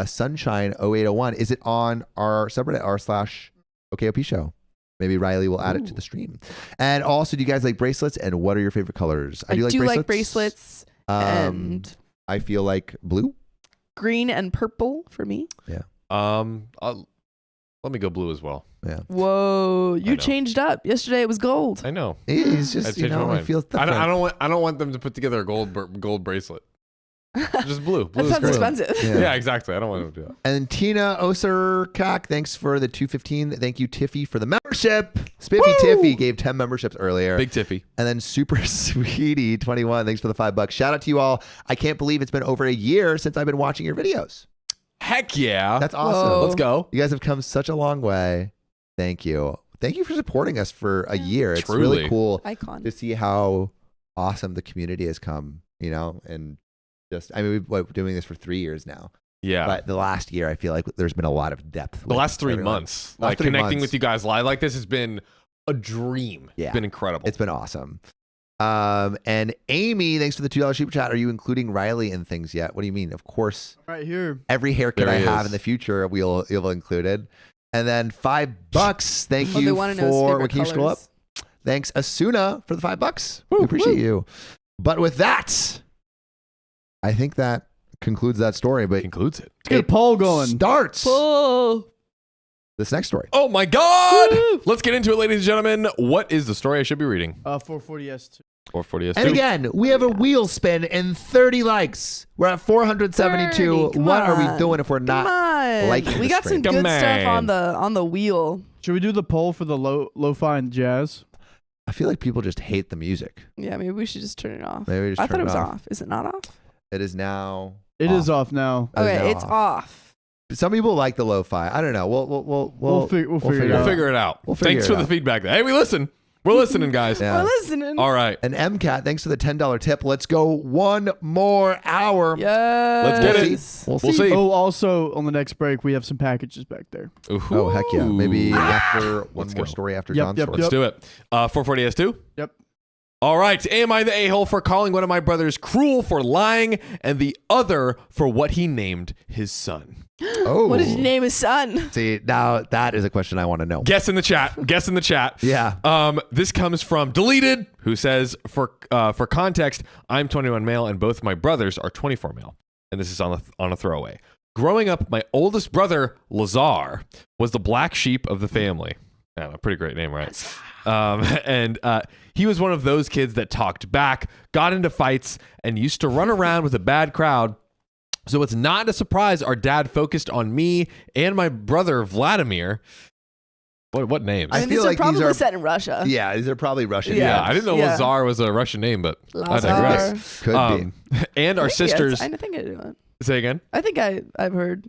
Sunshine 0801. Is it on our subreddit r/OKOP show? Maybe Riley will add it to the stream. And also, do you guys like bracelets? And what are your favorite colors? I do like bracelets. And I feel like blue, green, and purple for me. Yeah. Let me go blue as well. Yeah. Whoa, you changed up. Yesterday it was gold. I know. He's just, it feels different. I don't want them to put together a gold bracelet. Just blue. That sounds expensive. Yeah, exactly. I don't want to do that. And Tina Oserkak, thanks for the 215. Thank you, Tiffy, for the membership. Spiffy Tiffy gave 10 memberships earlier. Big Tiffy. And then Super Sweetie 21, thanks for the $5. Shout out to you all. I can't believe it's been over a year since I've been watching your videos. Heck yeah. That's awesome. Whoa. Let's go. You guys have come such a long way. Thank you. Thank you for supporting us for a year. It's Truly. really cool Icon. to see how awesome the community has come, and just, we've been doing this for 3 years now. Yeah. But the last year, I feel like there's been a lot of depth. The last 3 months, connecting with you guys live like this has been a dream. Yeah. It's been incredible. It's been awesome. And Amy, thanks for the $2 super chat. Are you including Riley in things yet? What do you mean? Of course. Right here. Every haircut I have in the future, you'll included. And then $5. Thank you for. Can you scroll up? Thanks, Asuna, for the $5. We appreciate you. But with that, I think that concludes that story. But concludes it. Get a poll going. Starts Whoa. this next story. Oh my God! Woo! Let's get into it, ladies and gentlemen. What is the story I should be reading? 440S2. 440S2. And again, we have a wheel spin and 30 likes. We're at 472. 30, what are we doing if we're not liking We the got some stream? good stuff on the wheel. Should we do the poll for the lo-fi and jazz? I feel like people just hate the music. Yeah, maybe we should just turn it off. Maybe we just I turn thought it was off. off. Is it not off? It is now. It is off now. Okay, it's off. Some people like the lo-fi. I don't know. We'll figure it out. Thanks for the feedback. Hey, we listen. We're listening, guys. Yeah. We're listening. All right. And MCAT, thanks for the $10 tip. Let's go one more hour. Yes. Let's get it. We'll see. see. Oh, also on the next break, we have some packages back there. Ooh. Oh, heck yeah. Maybe after one Let's more go. story after John's story. Let's do it. 440S2? Yep. All right. Am I the a-hole for calling one of my brothers cruel for lying and the other for what he named his son? Oh. What did you name his son? See, now that is a question I want to know. Guess in the chat. Yeah. This comes from Deleted, who says, for context, I'm 21 male and both my brothers are 24 male. And this is on a throwaway. Growing up, my oldest brother, Lazar, was the black sheep of the family. I don't know, pretty great name, right? And he was one of those kids that talked back, got into fights, and used to run around with a bad crowd. So it's not a surprise our dad focused on me and my brother, Vladimir. What names? I mean, these are probably set in Russia. Yeah, these are probably Russian. Yeah, I didn't know Lazar was a Russian name, but Lazar. I digress. Could be. And our sisters. I think I do it. Say again? I think I've heard.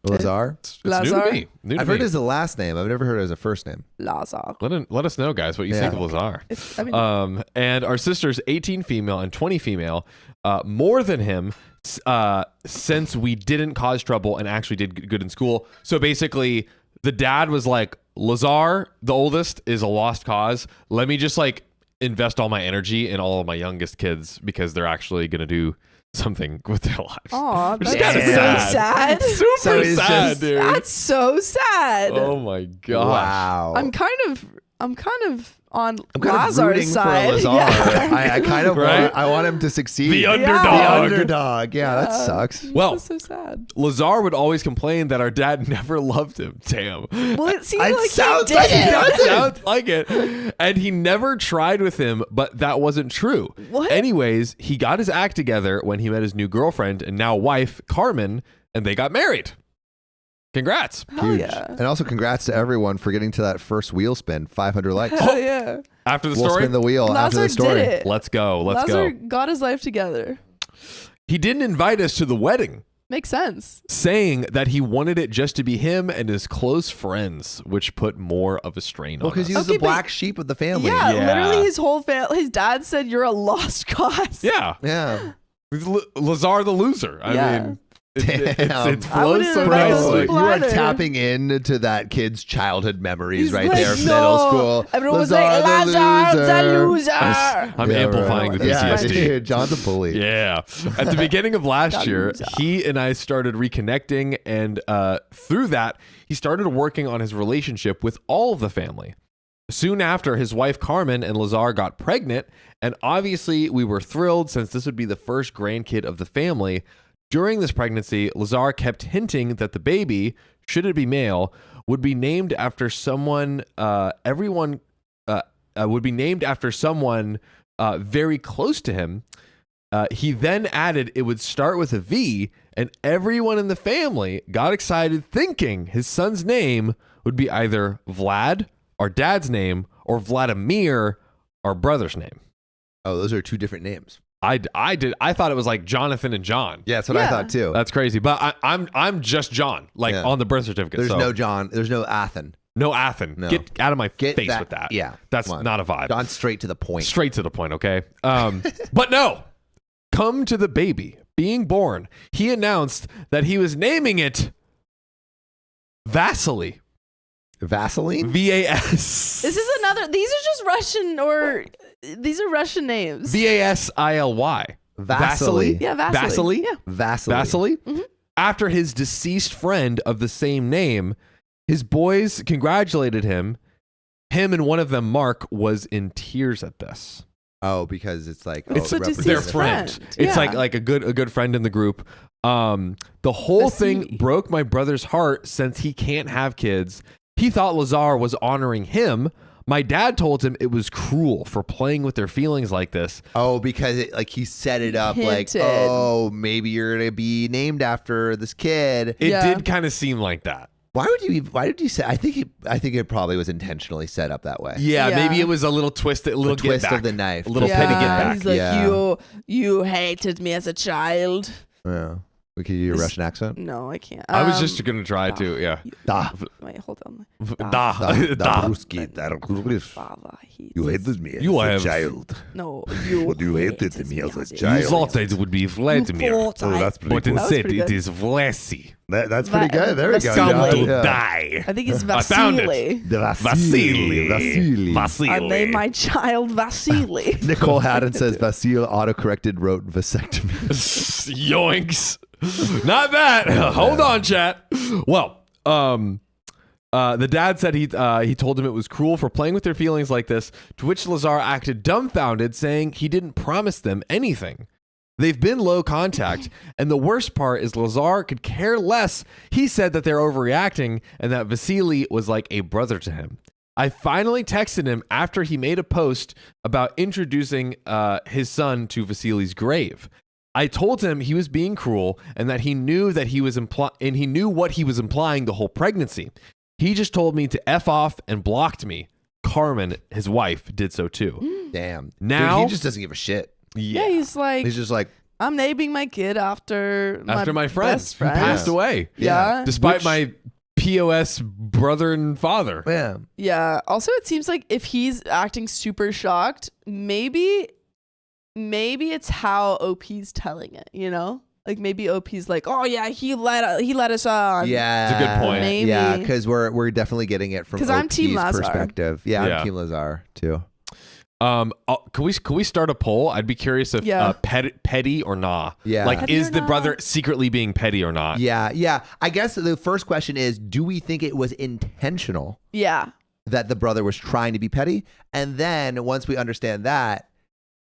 Lazar? It's new to me. I've heard it as a last name. I've never heard it as a first name. Lazar. Let us know, guys, what you think of Lazar. And our sisters, 18 female and 20 female, more than him, since we didn't cause trouble and actually did good in school. So basically, the dad was like, Lazar, the oldest, is a lost cause. Let me just invest all my energy in all of my youngest kids because they're actually going to do something with their lives. Aw, that's kind of so sad. Super sad, dude. That's so sad. Oh my gosh. Wow. I'm kind of on I'm kind of Lazar's rooting side. for Lazar. Yeah. I kind of want him to succeed. The underdog. The underdog. Yeah, that sucks. Well, that's so sad. Lazar would always complain that our dad never loved him. Damn. Well, it seems It like sounds he like did. he does. Sounds like it. And he never tried with him, but that wasn't true. What? Anyways, he got his act together when he met his new girlfriend and now wife, Carmen, and they got married. Congrats. Hell Huge. yeah. And also congrats to everyone for getting to that first wheel spin. 500 likes. Hell yeah. After the We'll story, spin the wheel after Lazar the story. did it. let's go. Lazar got his life together. He didn't invite us to the wedding, Makes sense. saying that he wanted it just to be him and his close friends, which put more of a strain Well, on because us. he was Okay, the but- black sheep of the family. Yeah, Yeah. literally his whole family. His dad said, "You're a lost cause." Yeah. Yeah. Lazar the loser. I Yeah. mean, Damn. it I flows wouldn't so invite those nicely. people You are either. tapping into that kid's childhood memories He's right like, there, no. middle school. Everyone was like, "Lazar, the loser." I'm Yeah, amplifying right. the Yeah, PTSD. dude, John's a bully. Yeah. At the beginning of last That year, loser. he and I started reconnecting, and through that, he started working on his relationship with all of the family. Soon after, his wife Carmen and Lazar got pregnant, and obviously we were thrilled since this would be the first grandkid of the family. During this pregnancy, Lazar kept hinting that the baby, should it be male, would be named after someone very close to him. He then added it would start with a V, and everyone in the family got excited thinking his son's name would be either Vlad, our dad's name, or Vladimir, our brother's name. Oh, those are two different names. I thought it was like Jonathan and John. Yeah, that's what I thought too. That's crazy. But I'm just John, on the birth certificate. There's no John. There's no Athen. No Athen. No. Get out of my face with that. Yeah. That's not a vibe. John's straight to the point. Straight to the point, okay? But no. Come to the baby being born. He announced that he was naming it Vasily. Vaseline? V-A-S. This is another. These are just Russian these are Russian names. V-A-S-I-L-Y. Vasily. Yeah, Vasily. Vasily? Yeah. Vasily. Vasily? Mm-hmm. After his deceased friend of the same name, his boys congratulated him. Him and one of them, Mark, was in tears at this. Oh, because it's like It's a deceased their friend. friend. It's Yeah. like a good friend in the group. The whole thing broke my brother's heart since he can't have kids. He thought Lazar was honoring him. My dad told him it was cruel for playing with their feelings like this. Oh, because he set it up like, Hinted. oh, maybe you're gonna be named after this kid. It Yeah. did kind of seem like that. Why did you say? I think it probably was intentionally set up that way. Yeah, Yeah. maybe it was a little twist, a little twist get back. of the knife. A little Yeah. petty get back. He's like, Yeah. you hated me as a child. Yeah. We could do a Russian accent. No, I can't. I was just going to try to, yeah. Da. Wait, hold on. Da. Da. Father, You hated me You as have- a child. No, you. But you hated me as a You child. thought it would be Vladimir, Oh, that's pretty but cool. instead pretty it good. is Vlasi. That's pretty good. There we go. Come John. to Yeah. die. I think it's I found it. Vasily. Vasily. Vasily. Vasily. I named my child Vasily. Nicole Haddon says Vasil autocorrected wrote vasectomy. Yoinks. Not bad. Hold on, chat. Well, the dad said he told him it was cruel for playing with their feelings like this, to which Lazar acted dumbfounded, saying he didn't promise them anything. They've been low contact, and the worst part is Lazar could care less. He said that they're overreacting and that Vasily was like a brother to him. I finally texted him after he made a post about introducing his son to Vasily's grave. I told him he was being cruel and that he knew what he was implying the whole pregnancy. He just told me to F off and blocked me. Carmen, his wife, did so too. Damn. Now- Dude, he just doesn't give a shit. Yeah, he's like, He's just like, I'm naming my kid after my friend best who friend. passed away. Yeah. Despite my POS brother and father. yeah. Yeah. Also, it seems like if he's acting super shocked, maybe it's how OP's telling it, you know? Like maybe OP's like, oh yeah, he let us on. Yeah. It's a good point. Maybe. Yeah, because we're definitely getting it from 'Cause OP's I'm Team Lazar. perspective. Yeah, Yeah. I'm Team Lazar too. Can we start a poll? I'd be curious if Yeah. petty or nah. Yeah. Like, Petty is or the nah? brother secretly being petty or not? Yeah. I guess the first question is, do we think it was intentional Yeah. that the brother was trying to be petty? And then once we understand that,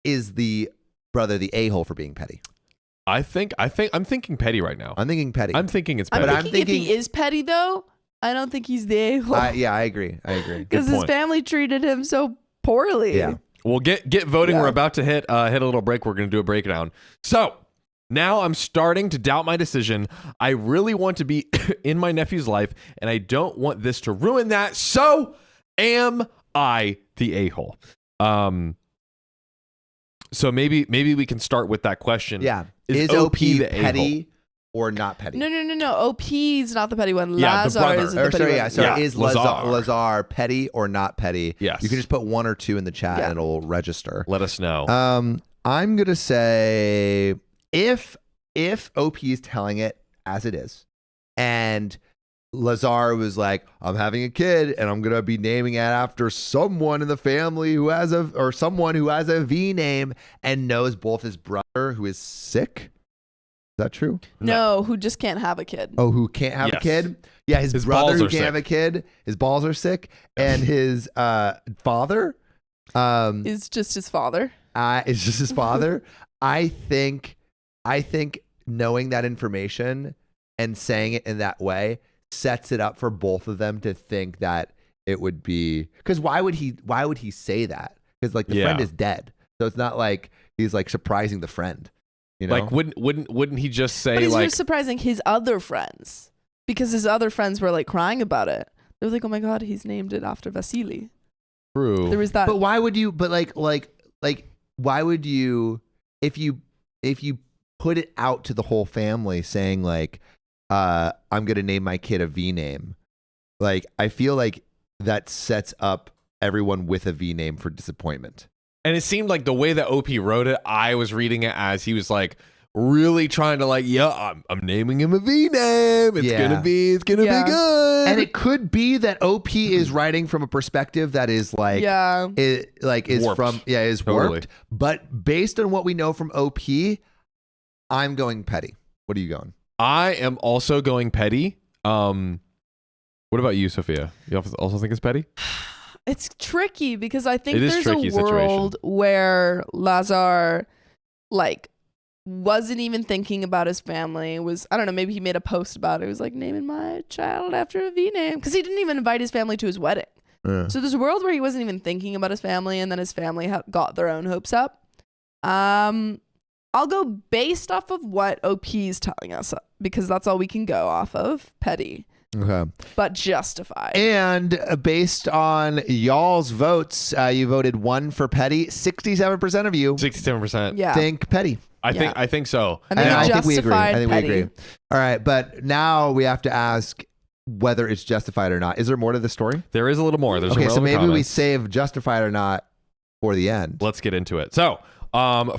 is the brother the a-hole for being petty? I'm thinking petty right now. I'm thinking petty. I'm thinking it's I'm petty. But I'm thinking if he thinking- is petty though, I don't think he's the a-hole. Yeah, I agree. Because his point. family treated him so poorly. Yeah. Well, get voting. Yeah. We're about to hit a little break. We're going to do a breakdown. So now I'm starting to doubt my decision. I really want to be in my nephew's life, and I don't want this to ruin that. So am I the a-hole? So maybe we can start with that question. Yeah. Is Is OP OP the petty or not petty? No. OP's not the petty one. Yeah, the Lazar brother. is the Or, petty sorry, one. yeah, sorry. Yeah, Is Lazar. Lazar petty or not petty? Yes. You can just put 1 or 2 in the chat Yeah. and it'll register. Let us know. I'm gonna say if OP is telling it as it is, and Lazar was like, I'm having a kid and I'm gonna be naming it after someone in the family who has someone who has a V name and knows both his brother who is sick that true? No, who just can't have a kid. Oh, who can't have a kid? Yeah, his brother balls who are can't have a sick. kid. His balls are sick, and his father Is just his father. is just his father. I think knowing that information and saying it in that way sets it up for both of them to think that it would be, because why would he say that? Because like the friend is dead, so it's not like he's like surprising the friend. You know, Like wouldn't he just say But he's like just surprising his other friends, because his other friends were like crying about it. They were like, "Oh my god, he's named it after Vasily." true? There was that. But why would you? But like why would you if you put it out to the whole family saying like I'm gonna name my kid a V name? Like I feel like that sets up everyone with a V name for disappointment. And it seemed like the way that OP wrote it, I was reading it as he was like really trying to like, yeah, I'm naming him a V name. It's gonna be good. And it could be that OP is writing from a perspective that is like is Warped. from is Totally. warped. But based on what we know from OP, I'm going petty. What are you going? I am also going petty. What about you, Sophia? You also think it's petty? It's tricky because I think It is there's tricky a world where Lazar like wasn't even thinking about his family. I don't know, maybe he made a post about it. It was like naming my child after a V name, because he didn't even invite his family to his wedding. So there's a world where he wasn't even thinking about his family, and then his family got their own hopes up. I'll go based off of what OP is telling us, because that's all we can go off of. Petty. Okay. But justified. And based on y'all's votes, you voted 1 for petty. 67% of you 67%. Yeah. think petty. I think so. I think I think we agree. justified I think petty. we agree. All right, but now we have to ask whether it's justified or not. Is there more to the story? There is a little more. There's Okay, some so relevant maybe we comments. save justified or not for the end. Let's get into it. So,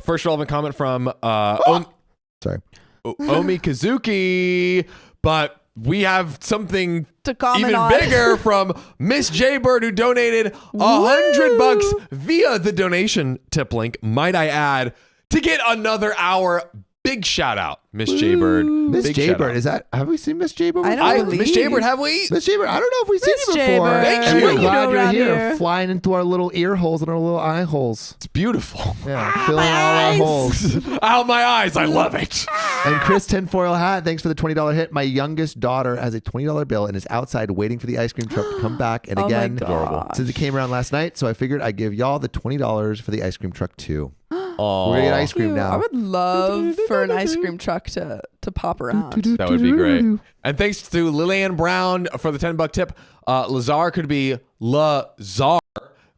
first relevant comment from Sorry. Omi Kazuki, but we have something To comment even on. bigger from Miss Jaybird, who donated $100 via the donation tip link, might I add, to get another hour. Big shout out, Miss Jaybird. Miss Big shout Jaybird, out. have we seen Miss Jaybird I before? don't believe- Miss Jaybird, have we? Miss Jaybird, I don't know if we've seen Miss you before. Jaybird. Thank And you. we're What glad you do you're around here, here? flying into our little ear holes and our little eye holes. It's beautiful. Yeah, filling all our holes. Out my eyes. I love it. And Chris Tinfoil Hat, thanks for the $20 hit. My youngest daughter has a $20 bill and is outside waiting for the ice cream truck to come back. And Oh my again, gosh. since it came around last night, so I figured I'd give y'all the $20 for the ice cream truck too. Oh, We're gonna get ice cream Ew, now. I would love for an ice cream truck to pop around. that would be great. And thanks to Lillian Brown for the $10 tip. Lazar could be Lazar,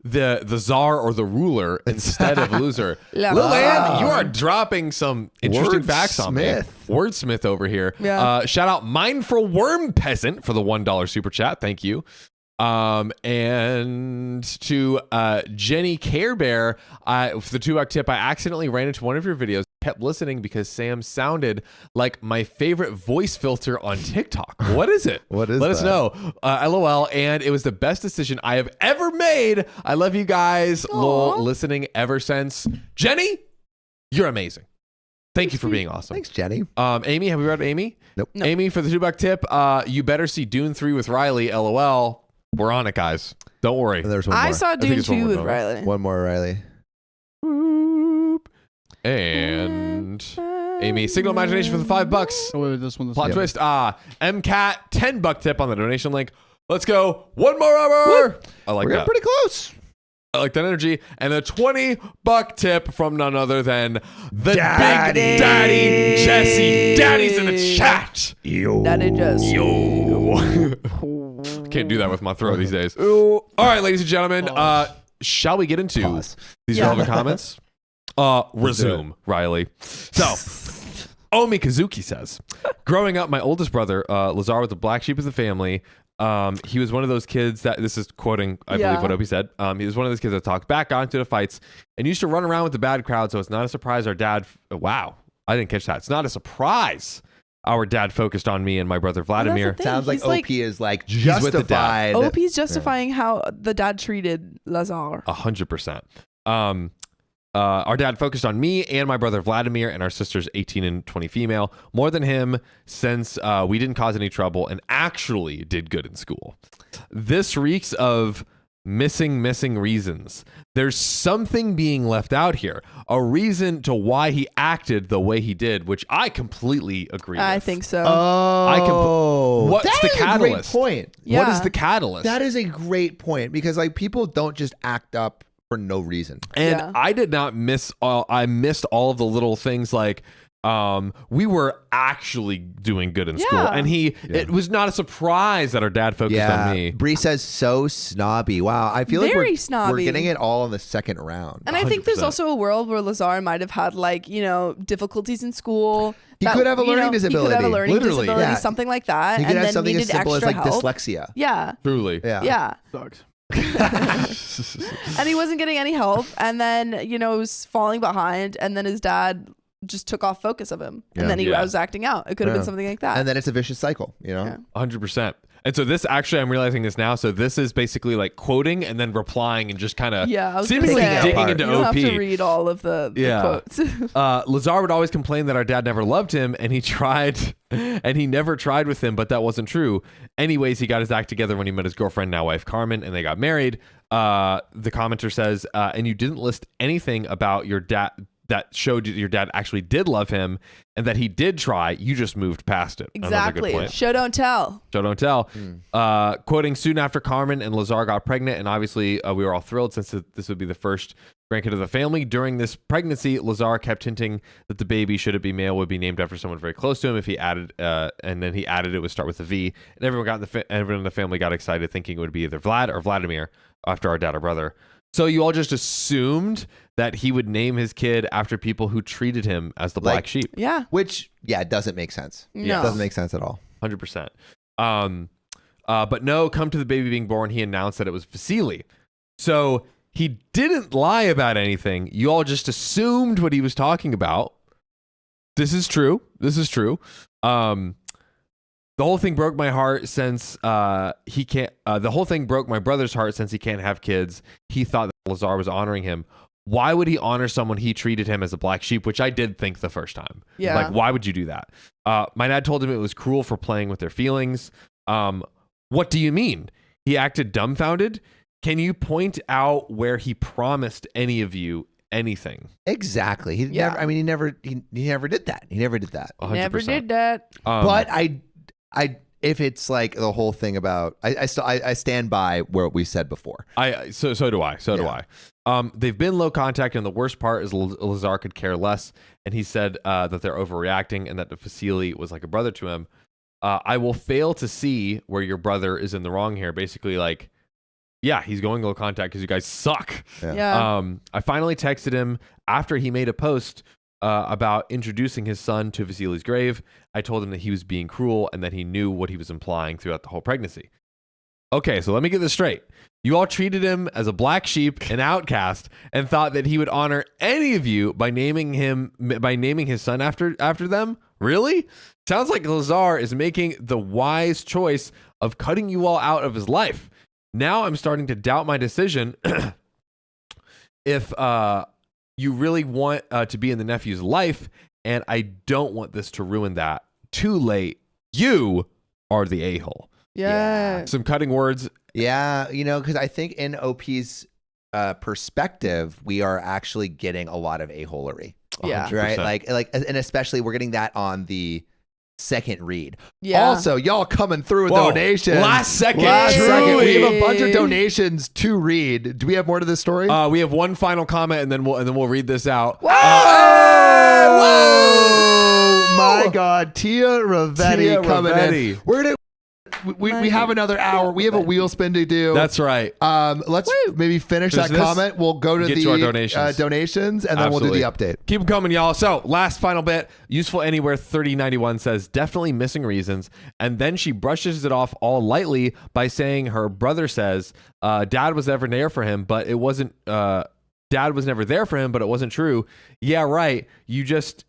the czar or the ruler instead of loser. Lillian, you are dropping some interesting facts on me. Wordsmith over here. Yeah. Shout out Mindful Worm Peasant for the $1 super chat. Thank you. And to Jenny Care Bear, for the $2 tip, I accidentally ran into one of your videos, kept listening because Sam sounded like my favorite voice filter on TikTok. What is it? What is Let us that? know. LOL. And it was the best decision I have ever made. I love you guys. Lol, listening ever since. Jenny, you're amazing. Thank you for being awesome. Thanks, Jenny. Amy, have we read Amy? Nope. Amy, for the $2 tip, you better see Dune 3 with Riley. LOL. We're on it, guys. Don't worry. And there's one more. I saw think Dune it's one 2 more with going. Riley. One more, Riley. And Amy, Signal Imagination for the $5. Oh, wait, this one. Plot twist. MCAT, $10 tip on the donation link. Let's go. One more hour. I like We're getting that. pretty close. I like that energy. And the $20 tip from none other than the Daddy. Big Daddy Jesse. Daddy's in the chat. Yo. Daddy Jesse. Yo. Can't do that with my throat these days. All right, ladies and gentlemen. Shall we get into Pause. these Yeah. relevant comments? Resume, Riley. So, Omi Kazuki says, growing up, my oldest brother, Lazar, was the black sheep of the family. He was one of those kids that, this is quoting, I believe what Opie said. He was one of those kids that talked back, got into the fights, and used to run around with the bad crowd. So it's not a surprise our dad, wow, I didn't catch that. It's not a surprise our dad focused on me and my brother Vladimir. thing. Sounds like He's like- OP is like He's with the dad. justified. OP's justifying how the dad treated Lazar. 100%. Our dad focused on me and my brother Vladimir and our sisters 18 and 20 female more than him since we didn't cause any trouble and actually did good in school. This reeks of missing reasons. There's something being left out here. A reason to why he acted the way he did, which I completely agree with. I think so. What's that the is catalyst? a great point. Yeah. What is the catalyst? That is a great point because like people don't just act up for no reason. And Yeah. I did not miss I missed all of the little things like we were actually doing good in school, Yeah. and it was not a surprise that our dad focused on me. Bree says so snobby. Wow, I feel like Very we're snobby. getting it all in the second round. And I think there's 100%. also a world where Lazar might have had like, difficulties in school. He could have a learning disability. He could have a learning Literally. disability, Yeah. something like that. He could and have then something as needed simple as extra like help. dyslexia. Yeah. Truly. Yeah. Yeah. Sucks. And he wasn't getting any help. And then, was falling behind. And then his dad just took off focus of him. Yeah. And then he Yeah. was acting out. It could have Yeah. been something like that. And then it's a vicious cycle, Yeah. 100%. And so this actually, I'm realizing this now. So this is basically like quoting and then replying and just kind of Yeah, I was gonna seemingly say, digging you into you don't OP. have to read all of the quotes. Lazar would always complain that our dad never loved him and he tried and he never tried with him, but that wasn't true. Anyways, he got his act together when he met his girlfriend, now wife Carmen, and they got married. The commenter says, and you didn't list anything about your dad that showed you that your dad actually did love him and that he did try. You just moved past it. Another good Exactly. point. Show, don't tell. Show, don't tell. Quoting, soon after Carmen and Lazar got pregnant, and obviously we were all thrilled since this would be the first grandkid of the family. During this pregnancy, Lazar kept hinting that the baby, should it be male, would be named after someone very close to him. If he added, and then he added it would start with a V, and everyone in the family got excited, thinking it would be either Vlad or Vladimir after our dad or brother. So you all just assumed that he would name his kid after people who treated him as the black sheep. Yeah. which doesn't make sense. No. It doesn't make sense at all. 100%. But no, come to the baby being born, he announced that it was Vasily. So he didn't lie about anything. You all just assumed what he was talking about. This is true. The whole thing broke my heart since he can't. The whole thing broke my brother's heart since he can't have kids. He thought that Lazar was honoring him. Why would he honor someone he treated him as a black sheep? Which I did think the first time. Yeah. Like, why would you do that? My dad told him it was cruel for playing with their feelings. What do you mean? He acted dumbfounded. Can you point out where he promised any of you anything? Exactly. He Yeah. never. I mean, he never did that. He never did that. 100%. Never did that. But I, if it's like the whole thing about, I stand by what we said before. So do I. They've been low contact, and the worst part is Lazar could care less. And he said that they're overreacting, and that the Vasily was like a brother to him. I will fail to see where your brother is in the wrong here. Basically, like, yeah, he's going low contact because you guys suck. Yeah. I finally texted him after he made a post about introducing his son to Vasily's grave. I told him that he was being cruel and that he knew what he was implying throughout the whole pregnancy. Okay, so let me get this straight. You all treated him as a black sheep, an outcast, and thought that he would honor any of you by naming his son after them? Really? Sounds like Lazar is making the wise choice of cutting you all out of his life. Now I'm starting to doubt my decision. If you really want to be in the nephew's life, and I don't want this to ruin that. Too late. You are the a-hole. Yeah. Some cutting words. Yeah, because I think in OP's perspective, we are actually getting a lot of a-holery. Yeah. 100%. Right? Like, and especially we're getting that on the second read. Yeah. Also, y'all coming through with Whoa. donations. Last second. Last second. We have a Truly. bunch of donations to read. Do we have more to this story? We have one final comment, and then we'll read this out. Whoa! Oh my God, Tia Ravetti Tia coming Ravetti. in. We're gonna we have another hour. We have a wheel spin to do. That's right. Let's maybe finish Does that this comment. We'll go to get the to our donations. donations, and then we'll do the update. Keep them coming, y'all. So, last final bit. Useful Anywhere 3091 says, definitely missing reasons. And then she brushes it off all lightly by saying her brother says, dad was never there for him, but it wasn't, dad was never there for him, but it wasn't true. Yeah, right. You just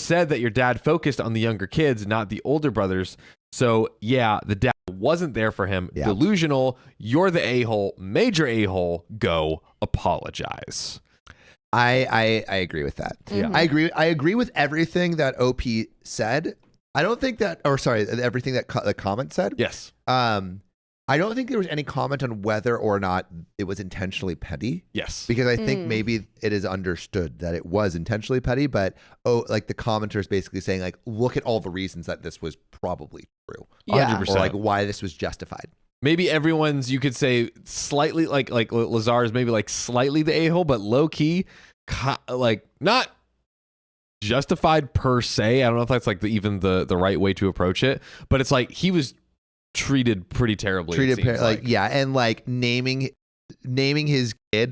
said that your dad focused on the younger kids, not the older brothers. So, yeah, the dad wasn't there for him. Yeah. Delusional. You're the a-hole. Major a-hole. Go apologize. I agree with that. Yeah. I agree with everything that OP said. I don't think that, or sorry, everything that the comment said. Yes. I don't think there was any comment on whether or not it was intentionally petty. Yes. Because I think maybe it is understood that it was intentionally petty, but like the commenters basically saying like, look at all the reasons that this was probably true. Yeah. 100%. Or like why this was justified. Maybe everyone's, you could say, slightly like Lazar is maybe like slightly the a-hole, but low key, like not justified per se. I don't know if that's like even the right way to approach it, but it's like he was treated pretty terribly. Yeah, and like naming his kid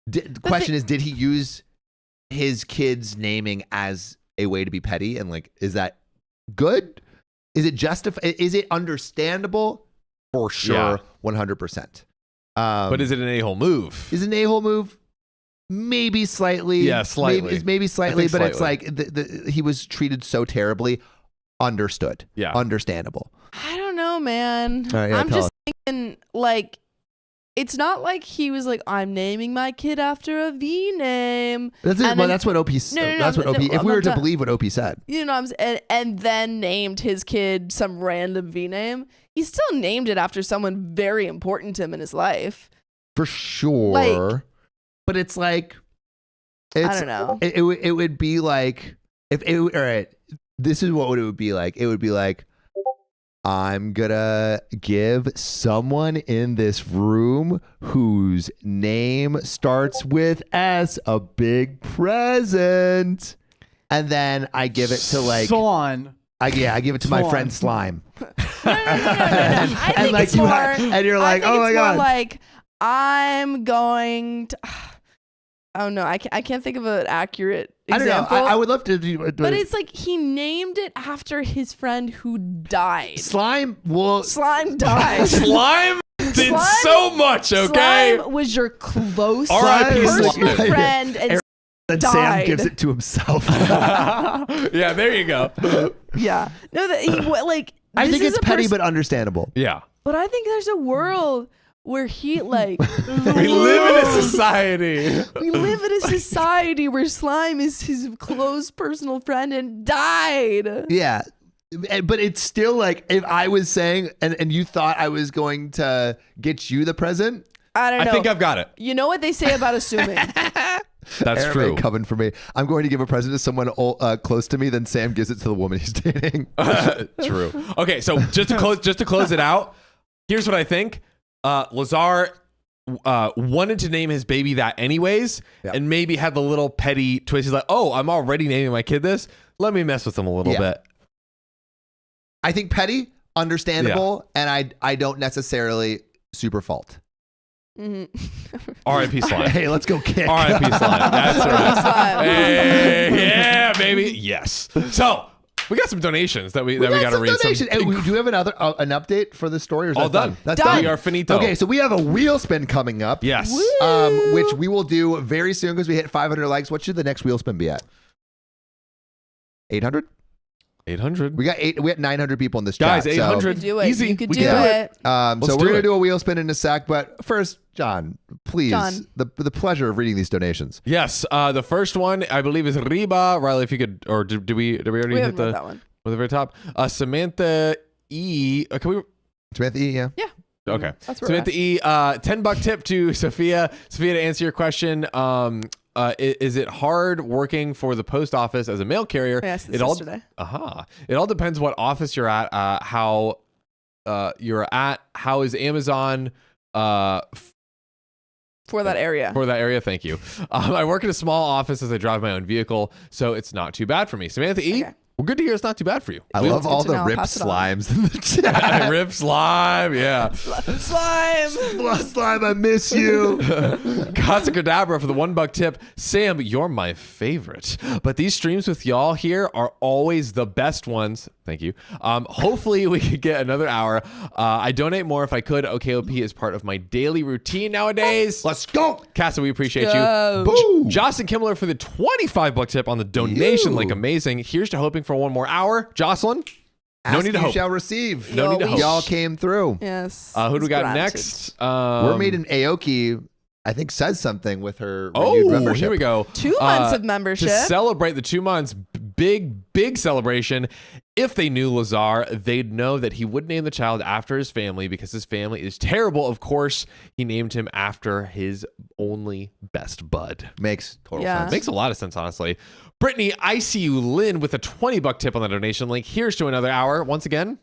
the question is, did he use his kid's naming as a way to be petty? And like, is that good? Is it justified? Is it understandable? For sure, 100%. But is it an a-hole move? Is it an a-hole move? Maybe slightly. Yeah, slightly. Maybe slightly, but slightly. it's like he was treated so terribly. Understood. Yeah. Understandable. I don't know, man. All right, yeah, I'm tell just thinking, like, it's not like he was like, I'm naming my kid after a V name. That's it. And Well, then- that's what OP. That's what OP. no, If I'm we were not to done. believe what OP said, You know what I'm saying? And then named his kid some random V name. He still named it after someone very important to him in his life. for sure. Like- but it's like, I don't know. It would be like if it. All right. This is what it would be like. It would be like, I'm gonna give someone in this room whose name starts with S a big present, and then I give it to like Salon. I give it to my Slime. friend Slime. No. I think like it's you more. and you're like, I think oh my it's more god. like I'm going to. Oh no, I can't think of an accurate I don't know. example. I would love to do. But it's like he named it after his friend who died. Slime. Well, Slime died. Slime did Slime- so much, okay? Slime was your close R.I.P. personal Slime. friend, and and Sam died. gives it to himself. Yeah, there you go. yeah, no, that he like. I this think is it's a petty but understandable. Yeah. But I think there's a world where he like. We live in a society. We live in a society where Slime is his close personal friend and died. Yeah. But it's still like if I was saying and you thought I was going to get you the present. I don't know. I think I've got it. You know what they say about assuming. That's Aaron true. May coming for me. I'm going to give a present to someone close to me. Then Sam gives it to the woman he's dating. True. Okay, so just to close it out, here's what I think. Lazar wanted to name his baby that anyways, and maybe had the little petty twist. He's like, "Oh, I'm already naming my kid this. Let me mess with him a little bit." I think petty, understandable, and I don't necessarily super fault. R.I.P. Slime. Hey, let's go kick. R.I.P. Slime. That's right. Slime. Hey, yeah, baby. Yes. So we got some donations that we got to read. Donation. Hey, do you have another an update for the story? Or is All that done. That's Done. done. We are finito. Okay, so we have a wheel spin coming up. Yes. Which we will do very soon because we hit 500 likes. What should the next wheel spin be at? 800? 800. We got 900 people in this Guys, chat. 800. You could do it. Easy. You could We do can it. So Let's we're do going to it. do a wheel spin in a sec. But first, John, please, John. the pleasure of reading these donations. Yes. The first one I believe is Riba. Riley, if you could, or did we already We hit haven't read that one. the very top? Samantha E. Can we? Samantha E, yeah. Okay. That's where Samantha E. $10 tip to Sophia. Sophia, to answer your question, is it hard working for the post office as a mail carrier? I asked this It all yesterday. It all depends what office you're at. How you're at. How is Amazon? For that area. For that area, thank you. I work in a small office as I drive my own vehicle, so it's not too bad for me. Samantha E. Okay. Well, good to hear it's not too bad for you. I love all to the know. rip Pass it on. slimes in the chat. Rip slime, yeah. Slime. Slime, I miss you. Casa Cadabra for the $1 tip. Sam, you're my favorite. But these streams with y'all here are always the best ones. Thank you. Hopefully we could get another hour. I donate more if I could. OKOP is part of my daily routine nowadays. Let's go. Casa, we appreciate Go. Boom. Jocelyn Kimmler for the $25 tip on the donation link. Amazing. Here's to hoping for one more hour. Jocelyn. Ask, No need to you hope. shall receive. No need to hope. Y'all came through. Yes. Who do we It's got gratitude. next? Mermaid and Aoki, I think, says something with her renewed Oh, membership. here we go. 2 months of membership. To celebrate the 2 months, big celebration. If they knew Lazar, they'd know that he would name the child after his family because his family is terrible. Of course, he named him after his only best bud. Makes total Yeah. sense. Makes a lot of sense, honestly. Brittany, I see you, Lynn, with a $20 tip on the donation link. Here's to another hour. Once again,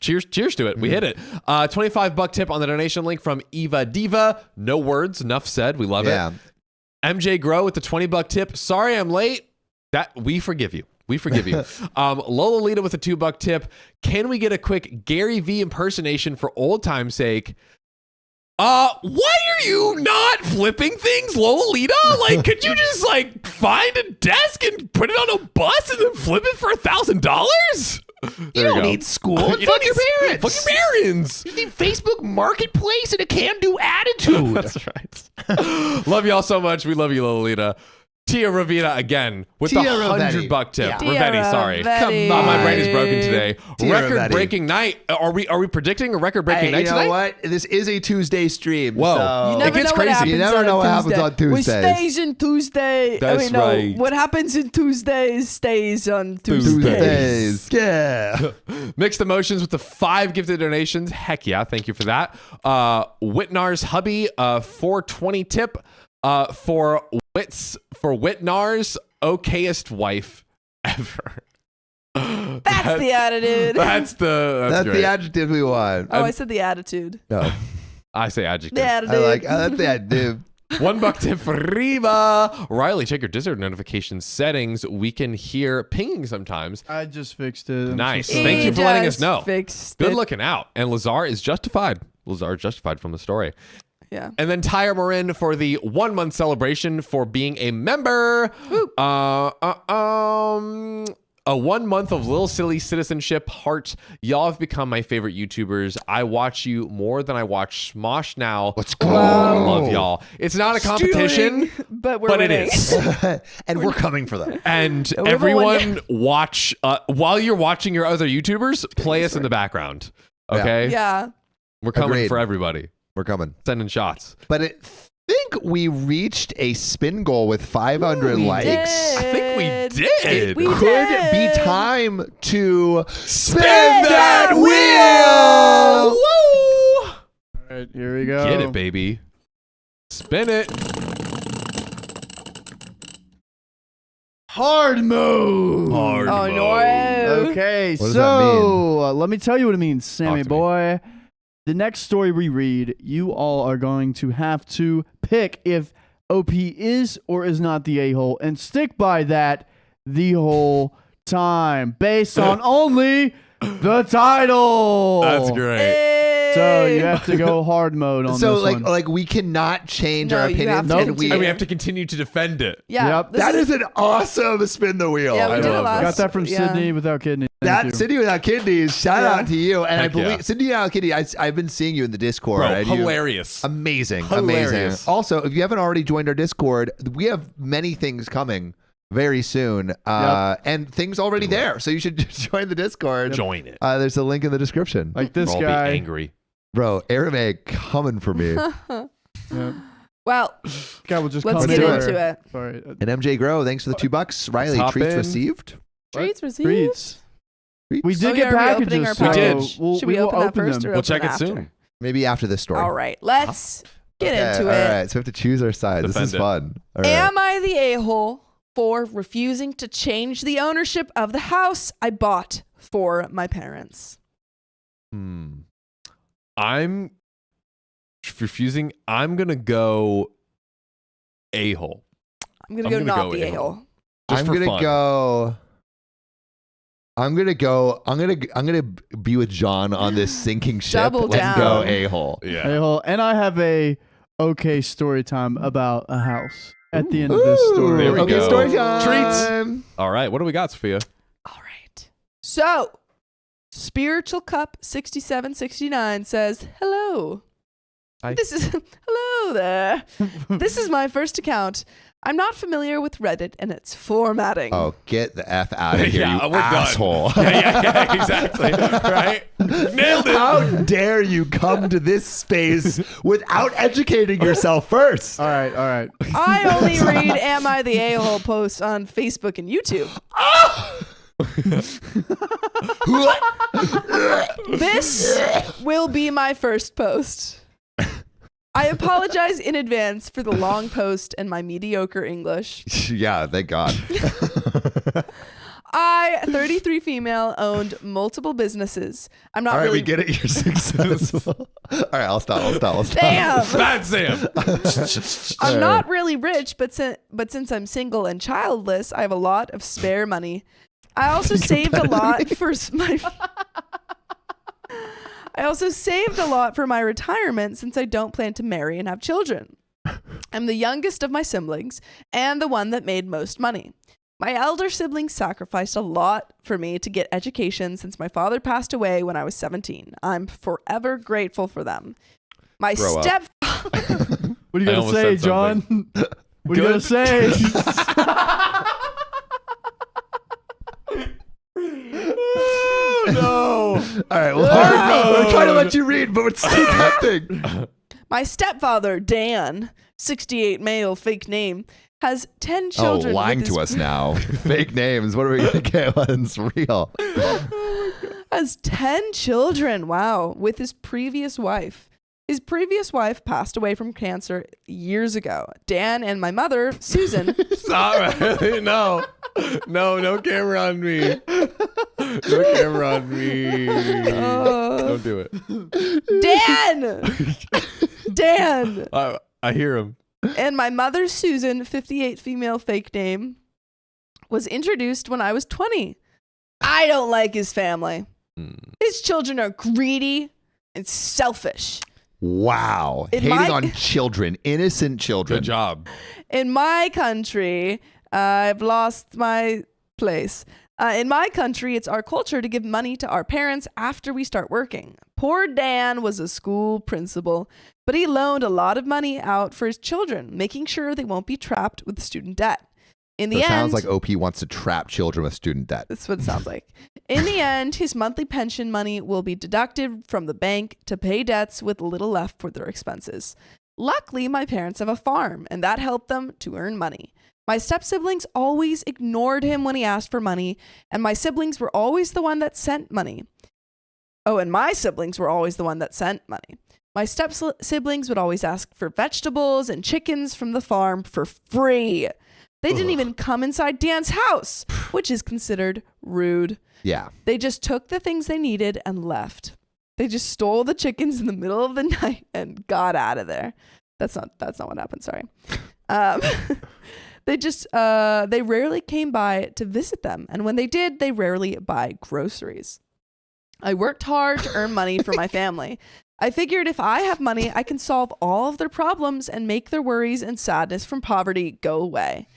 cheers to it. We hit it. $25 tip on the donation link from Eva Diva. No words, enough said. We love Yeah. it. MJ Grow with the $20 tip. Sorry I'm late. That we forgive you. We forgive you. Lola Lita with a $2 tip. Can we get a quick Gary V impersonation for old time's sake? Why are you not flipping things, Lola Lita? Like, could you just like find a desk and put it on a bus and then flip it for $1,000? You don't need school. You Fuck don't your need- parents. Fuck your parents. You need Facebook Marketplace and a can-do attitude. That's right. Love y'all so much. We love you, Lolita. Tia Ravina again with the Tia Ravetti. $100 tip. Yeah. Tia Ravetti, sorry. Ravetti. Come on. My brain is broken today. Tia Record-breaking night. Are we predicting a record-breaking Hey, night you know tonight? what? This is a Tuesday stream. Whoa. So You never gets know crazy. what happens You never on know a what happens Tuesday. on What Tuesdays. stays in Tuesday. That's no. right. What happens in Tuesdays stays on Tuesdays. Tuesdays. Yeah. Mixed emotions with the 5 gifted donations. Heck yeah. Thank you for that. Whitnar's hubby, 420 tip for Whitnar's okayest wife ever. That's the attitude. That's That's great. the adjective we want. Oh, I said the attitude. No, I say adjective. The attitude. I like that, dude. $1 tip for Riva. Riley, check your Discord notification settings. We can hear pinging sometimes. I just fixed it. I'm Nice. so sorry. Thank you for letting us just know. Fixed Good it. looking out. And Lazar is justified. Lazar is justified from the story. Yeah. And then Tyre Marin for the 1 month celebration for being a member. A 1 month of Lil Silly citizenship heart. Y'all have become my favorite YouTubers. I watch you more than I watch Smosh now. Let's go. Love y'all. It's not a competition, Stealing, but we're but winning. it is. And we're coming for them. And We have a everyone watch while you're watching your other YouTubers, play us in the background. Okay? Yeah. We're coming Agreed. for everybody. We're coming. Sending shots. But I think we reached a spin goal with 500 We likes. did. I think we did. We Could did. be time to spin that wheel. Woo! All right, here we go. Get it, baby. Spin it. Hard mode. Hard Oh, mode. no. Okay, What does so that mean? let me tell you what it means, Sammy Talk to me. boy. The next story we read, you all are going to have to pick if OP is or is not the a-hole and stick by that the whole time based on only the title. That's great. So you have to go hard mode on So this one. like we cannot change No, our you have opinions, to and continue. And we have to continue to defend it. Yeah. Yep. this that is an awesome spin the wheel. Yeah, we I did it love last. Got that from yeah. Sydney without kidney. Thank That you. Sydney Without Kidneys, shout Yeah. out to you. And I Heck believe yeah. Sydney Without Kidney, I've been seeing you in the Discord. Bro, and you- hilarious. Amazing. Hilarious. Amazing. Also, if you haven't already joined our Discord, we have many things coming very soon. And things already there. So you should just join the Discord. Join it. There's a link in the description. Like this Or I'll guy. be angry. Bro, Arame coming for me. Yeah. Well, Guy will just let's come get in. into it. Sorry. And MJ Grow, thanks for the $2. Riley, hop treats in. received. Treats received. Treats. We did Oh, get yeah, are we opening packages. our so packages? We'll, Should we will open that open first them. or We'll open check it after? soon. Maybe after this story. All right, let's get Okay, into all it. right, so we have to choose our side. Defend This is it. fun. All right. Am I the a-hole for refusing to change the ownership of the house I bought for my parents? I'm refusing. I'm going to go a-hole. I'm gonna I'm go gonna not go the a-hole. a-hole. Just I'm for gonna fun. go. I'm gonna be with John on this sinking ship Double and down. go a-hole. Yeah. Hey-hole. And I have a okay story time about a house at the end of this story. There we okay, go. story time. Treats. All right. What do we got, Sophia? All right. So, Spiritual Cup 6769 says, "Hello. Hi. This is hello there. This is my first account. I'm not familiar with Reddit and its formatting. Oh, get the F out of here, Yeah, you we're done. asshole. Yeah, exactly. Right? Nailed it. How dare you come to this space without educating yourself first? All right. I only read Am I the A-hole posts on Facebook and YouTube. This will be my first post. I apologize in advance for the long post and my mediocre English. Yeah, thank God. I, 33 female, owned multiple businesses. I'm not All right, really. we get it. You're successful. All right, I'll stop. Damn. Bad Sam. I'm not really rich, but since I'm single and childless, I have a lot of spare money. I also saved a lot for my retirement since I don't plan to marry and have children. I'm the youngest of my siblings and the one that made most money. My elder siblings sacrificed a lot for me to get education since my father passed away when I was 17. I'm forever grateful for them. My Grow up. stepfather. What are you I gonna almost say, said John? What are you gonna say? No. All right, well, we're trying to let you read, but it's still that thing. My stepfather, Dan, 68 male, fake name, has 10 children. Lying with to his us now. Fake names. What are we going to get when it's real? Has 10 children, wow, with his previous wife. His previous wife passed away from cancer years ago. Dan and my mother, Susan. Stop. No. No camera on me. No camera on me. Don't do it. Dan! I hear him. And my mother, Susan, 58 female, fake name, was introduced when I was 20. I don't like his family. His children are greedy and selfish. Wow. In Hating my- on children, innocent children. Good job. In my country, I've lost my place. In my country, it's our culture to give money to our parents after we start working. Poor Dan was a school principal, but he loaned a lot of money out for his children, making sure they won't be trapped with student debt. In the So it end, sounds like OP wants to trap children with student debt. that's what it sounds like. In the end, his monthly pension money will be deducted from the bank to pay debts with little left for their expenses. Luckily, my parents have a farm, and that helped them to earn money. My step-siblings always ignored him when he asked for money, and my siblings were always the one that sent money. Oh, and my siblings were always the one that sent money. My step-siblings would always ask for vegetables and chickens from the farm for free. They didn't even come inside Dan's house, which is considered rude. Yeah. They just took the things they needed and left. They just stole the chickens in the middle of the night and got out of there. That's not what happened. Sorry. They rarely came by to visit them. And when they did, they rarely buy groceries. I worked hard to earn money for my family. I figured if I have money, I can solve all of their problems and make their worries and sadness from poverty go away.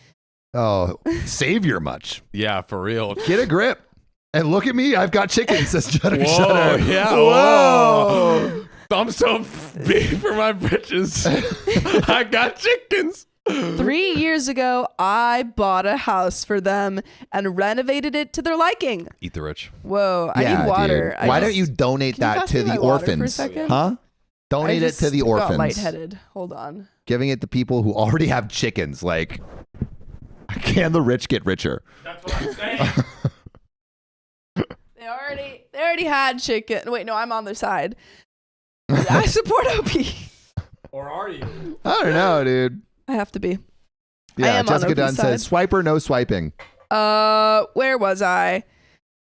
Oh, savior much. Yeah, for real. Get a grip. And look at me. I've got chickens, says Judder Whoa, Shudder. yeah. Whoa. I'm so big for my britches. I got chickens. 3 years ago, I bought a house for them and renovated it to their liking. Eat the rich. Whoa, I Yeah, need water. dude. Why don't you donate Can you that pass to me the my water for a orphans? second? Huh? Donate it to the Got orphans. lightheaded. Hold on. Giving it to people who already have chickens. Like, can the rich get richer? That's what I'm saying. They already had chicken. Wait, no, I'm on their side. I support OP. Or are you? I don't know, dude. I have to be. I Yeah, am on Jessica OP's Dunn says, side. swipe or no swiping. Where was I?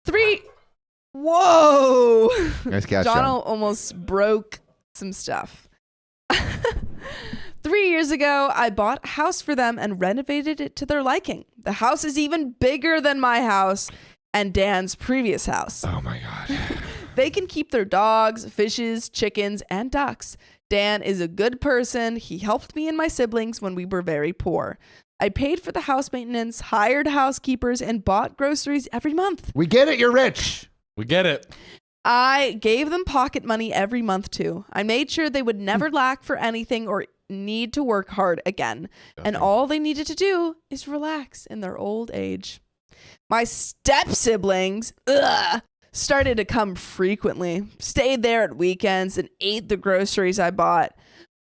3. Whoa. Nice catch, John John. almost broke some stuff. 3 years ago, I bought a house for them and renovated it to their liking. The house is even bigger than my house and Dan's previous house. Oh, my God. They can keep their dogs, fishes, chickens, and ducks. Dan is a good person. He helped me and my siblings when we were very poor. I paid for the house maintenance, hired housekeepers, and bought groceries every month. We get it. You're rich. We get it. I gave them pocket money every month too. I made sure they would never lack for anything or need to work hard again. And all they needed to do is relax in their old age. My step siblings started to come frequently, stayed there at weekends, and ate the groceries I bought.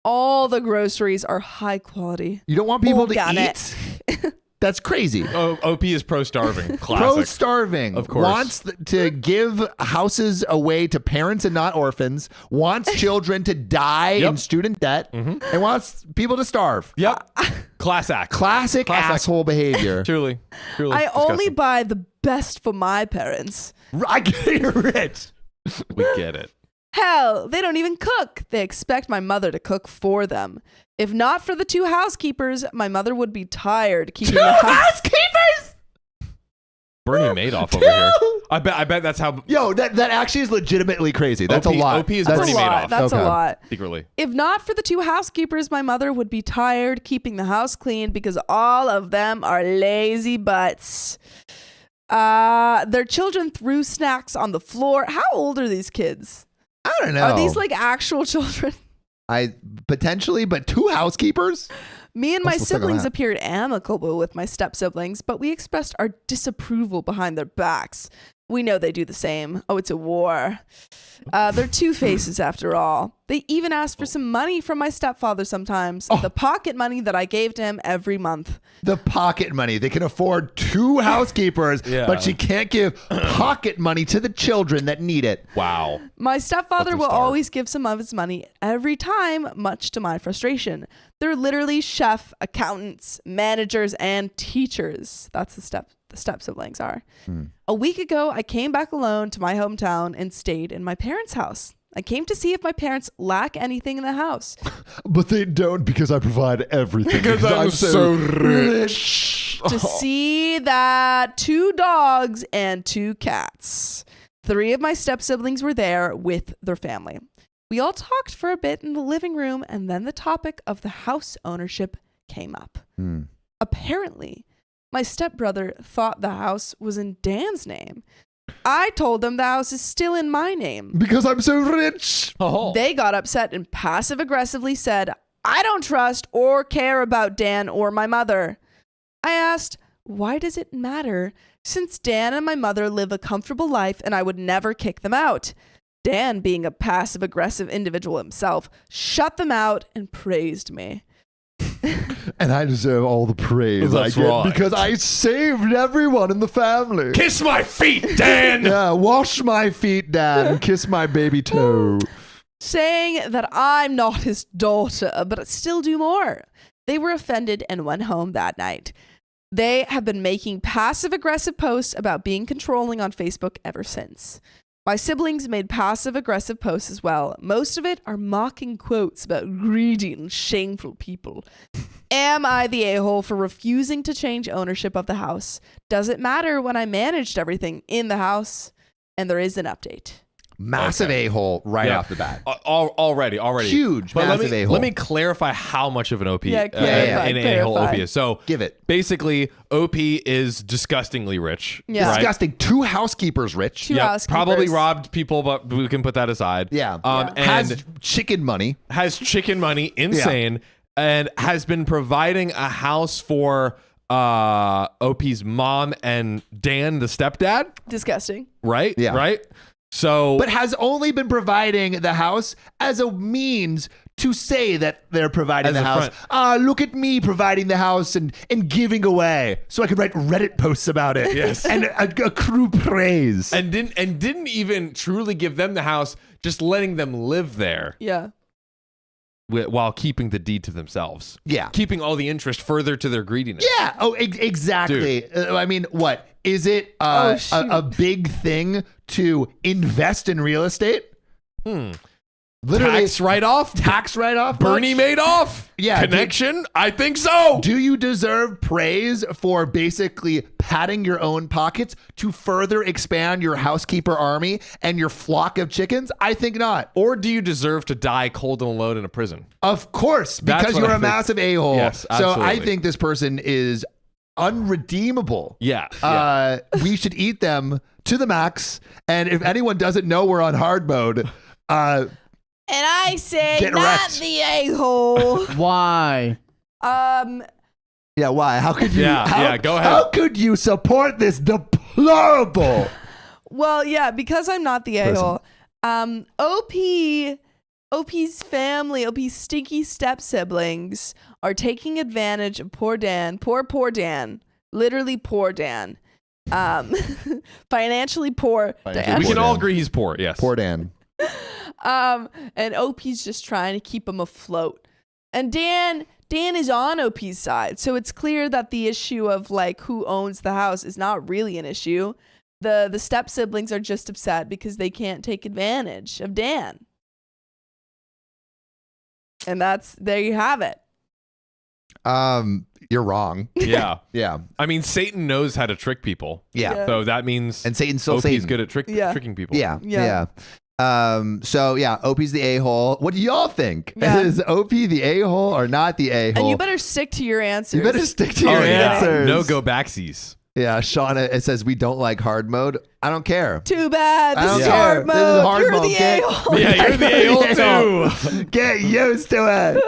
All the groceries are high quality. You don't want people organic. to eat? That's crazy. OP is pro-starving. Classic. Pro-starving. Of course. Wants to give houses away to parents and not orphans. Wants children to die in student debt. And wants people to starve. Yep. Class act. Classic asshole behavior. Truly. I only buy the best for my parents. I get you're rich. We get it. Hell, they don't even cook. They expect my mother to cook for them. If not for the 2 housekeepers, my mother would be tired keeping the Housekeepers! Bernie Madoff over here. I bet that's how. Yo, that actually is legitimately crazy. That's OP, a lot. OP is That's Bernie a lot. Madoff. That's Okay. a lot. Secretly. If not for the 2 housekeepers, my mother would be tired keeping the house clean because all of them are lazy butts. Their children threw snacks on the floor. How old are these kids? I don't know. Are these like actual children? I potentially, but 2 housekeepers? Me and my Let's look at siblings that. appeared amicable with my step siblings, but we expressed our disapproval behind their backs. We know they do the same. Oh, it's a war. They're 2 faces after all. They even asked for some money from my stepfather sometimes. The pocket money that I gave to him every month. The pocket money. They can afford 2 housekeepers, Yeah. but she can't give pocket money to the children that need it. Wow. My stepfather Let them will starve. always give some of his money every time, much to my frustration. They're literally chef, accountants, managers, and teachers. That's the step siblings are. A week ago, I came back alone to my hometown and stayed in my parents' house. I came to see if my parents lack anything in the house. But they don't because I provide everything. Because I'm so rich. To see that 2 dogs and 2 cats. 3 of my step siblings were there with their family. We all talked for a bit in the living room, and then the topic of the house ownership came up. Apparently, my stepbrother thought the house was in Dan's name. I told them the house is still in my name. Because I'm so rich. Oh. They got upset and passive aggressively said, I don't trust or care about Dan or my mother. I asked, why does it matter since Dan and my mother live a comfortable life and I would never kick them out? Dan, being a passive aggressive individual himself, shut them out and praised me. And I deserve all the praise That's I get right. because I saved everyone in the family. Kiss my feet, Dan. Yeah, wash my feet, Dad, and kiss my baby toe. Saying that I'm not his daughter, but still do more. They were offended and went home that night. They have been making passive-aggressive posts about being controlling on Facebook ever since. My siblings made passive-aggressive posts as well. Most of it are mocking quotes about greedy and shameful people. Am I the a-hole for refusing to change ownership of the house? Does it matter when I managed everything in the house? And there is an update. Massive a-hole right off the bat. Already. Huge, But massive a-hole. let me clarify how much of an OP Yeah, an a-hole OP is. So Give it. basically, OP is disgustingly rich. Yeah. Right? Disgusting. 2 housekeepers rich. 2 Yep, housekeepers. probably robbed people, but we can put that aside. Yeah. And Has chicken money. has chicken money, insane, and has been providing a house for OP's mom and Dan, the stepdad. Disgusting. Right? Yeah. Right? So, But has only been providing the house as a means to say that they're providing As the a house. Look at me providing the house and giving away so I could write Reddit posts about it. Yes. And accrue praise. and didn't even truly give them the house, just letting them live there Yeah. while keeping the deed to themselves. Yeah. Keeping all the interest further to their greediness. Yeah. Oh, exactly. I mean, what? Is it Oh, shoot. a big thing to invest in real estate? Literally, Tax write-off? tax write-off? Bernie Madoff? Yeah, Connection? I think so. Do you deserve praise for basically padding your own pockets to further expand your housekeeper army and your flock of chickens? I think not. Or do you deserve to die cold and alone in a prison? Of course, That's because what you're I a think. massive a-hole. Yes, so I absolutely. think this person is unredeemable. Yeah. We should eat them to the max. And if anyone doesn't know we're on hard mode, And I say Get not wrecked. the a-hole. Why? Yeah, why? How could you? Yeah, go ahead. How could you support this deplorable? Well, yeah, because I'm not the a-hole. OP's family, OP's stinky step siblings are taking advantage of poor Dan, poor Dan, literally poor Dan, financially poor Dan. We Poor can all Dan. agree he's poor. Yes. Poor Dan. And OP's just trying to keep him afloat. And Dan is on OP's side, so it's clear that the issue of like who owns the house is not really an issue. The step siblings are just upset because they can't take advantage of Dan. And there you have it. You're wrong. Yeah. Yeah. I mean, Satan knows how to trick people. Yeah. So that means And Satan's still OP's Satan. good at tricking people. Yeah. Yeah. So yeah, OP's the a-hole. What do y'all think? Yeah. Is OP the a-hole or not the a-hole? And you better stick to your answers. You better stick to Oh, your yeah. answers. No go backsies. Yeah, Shauna, it says we don't like hard mode. I don't care. Too bad. I This don't is care. hard This is mode. hard You're mode. the a-hole. Yeah, you're the a-hole too. Get used to it.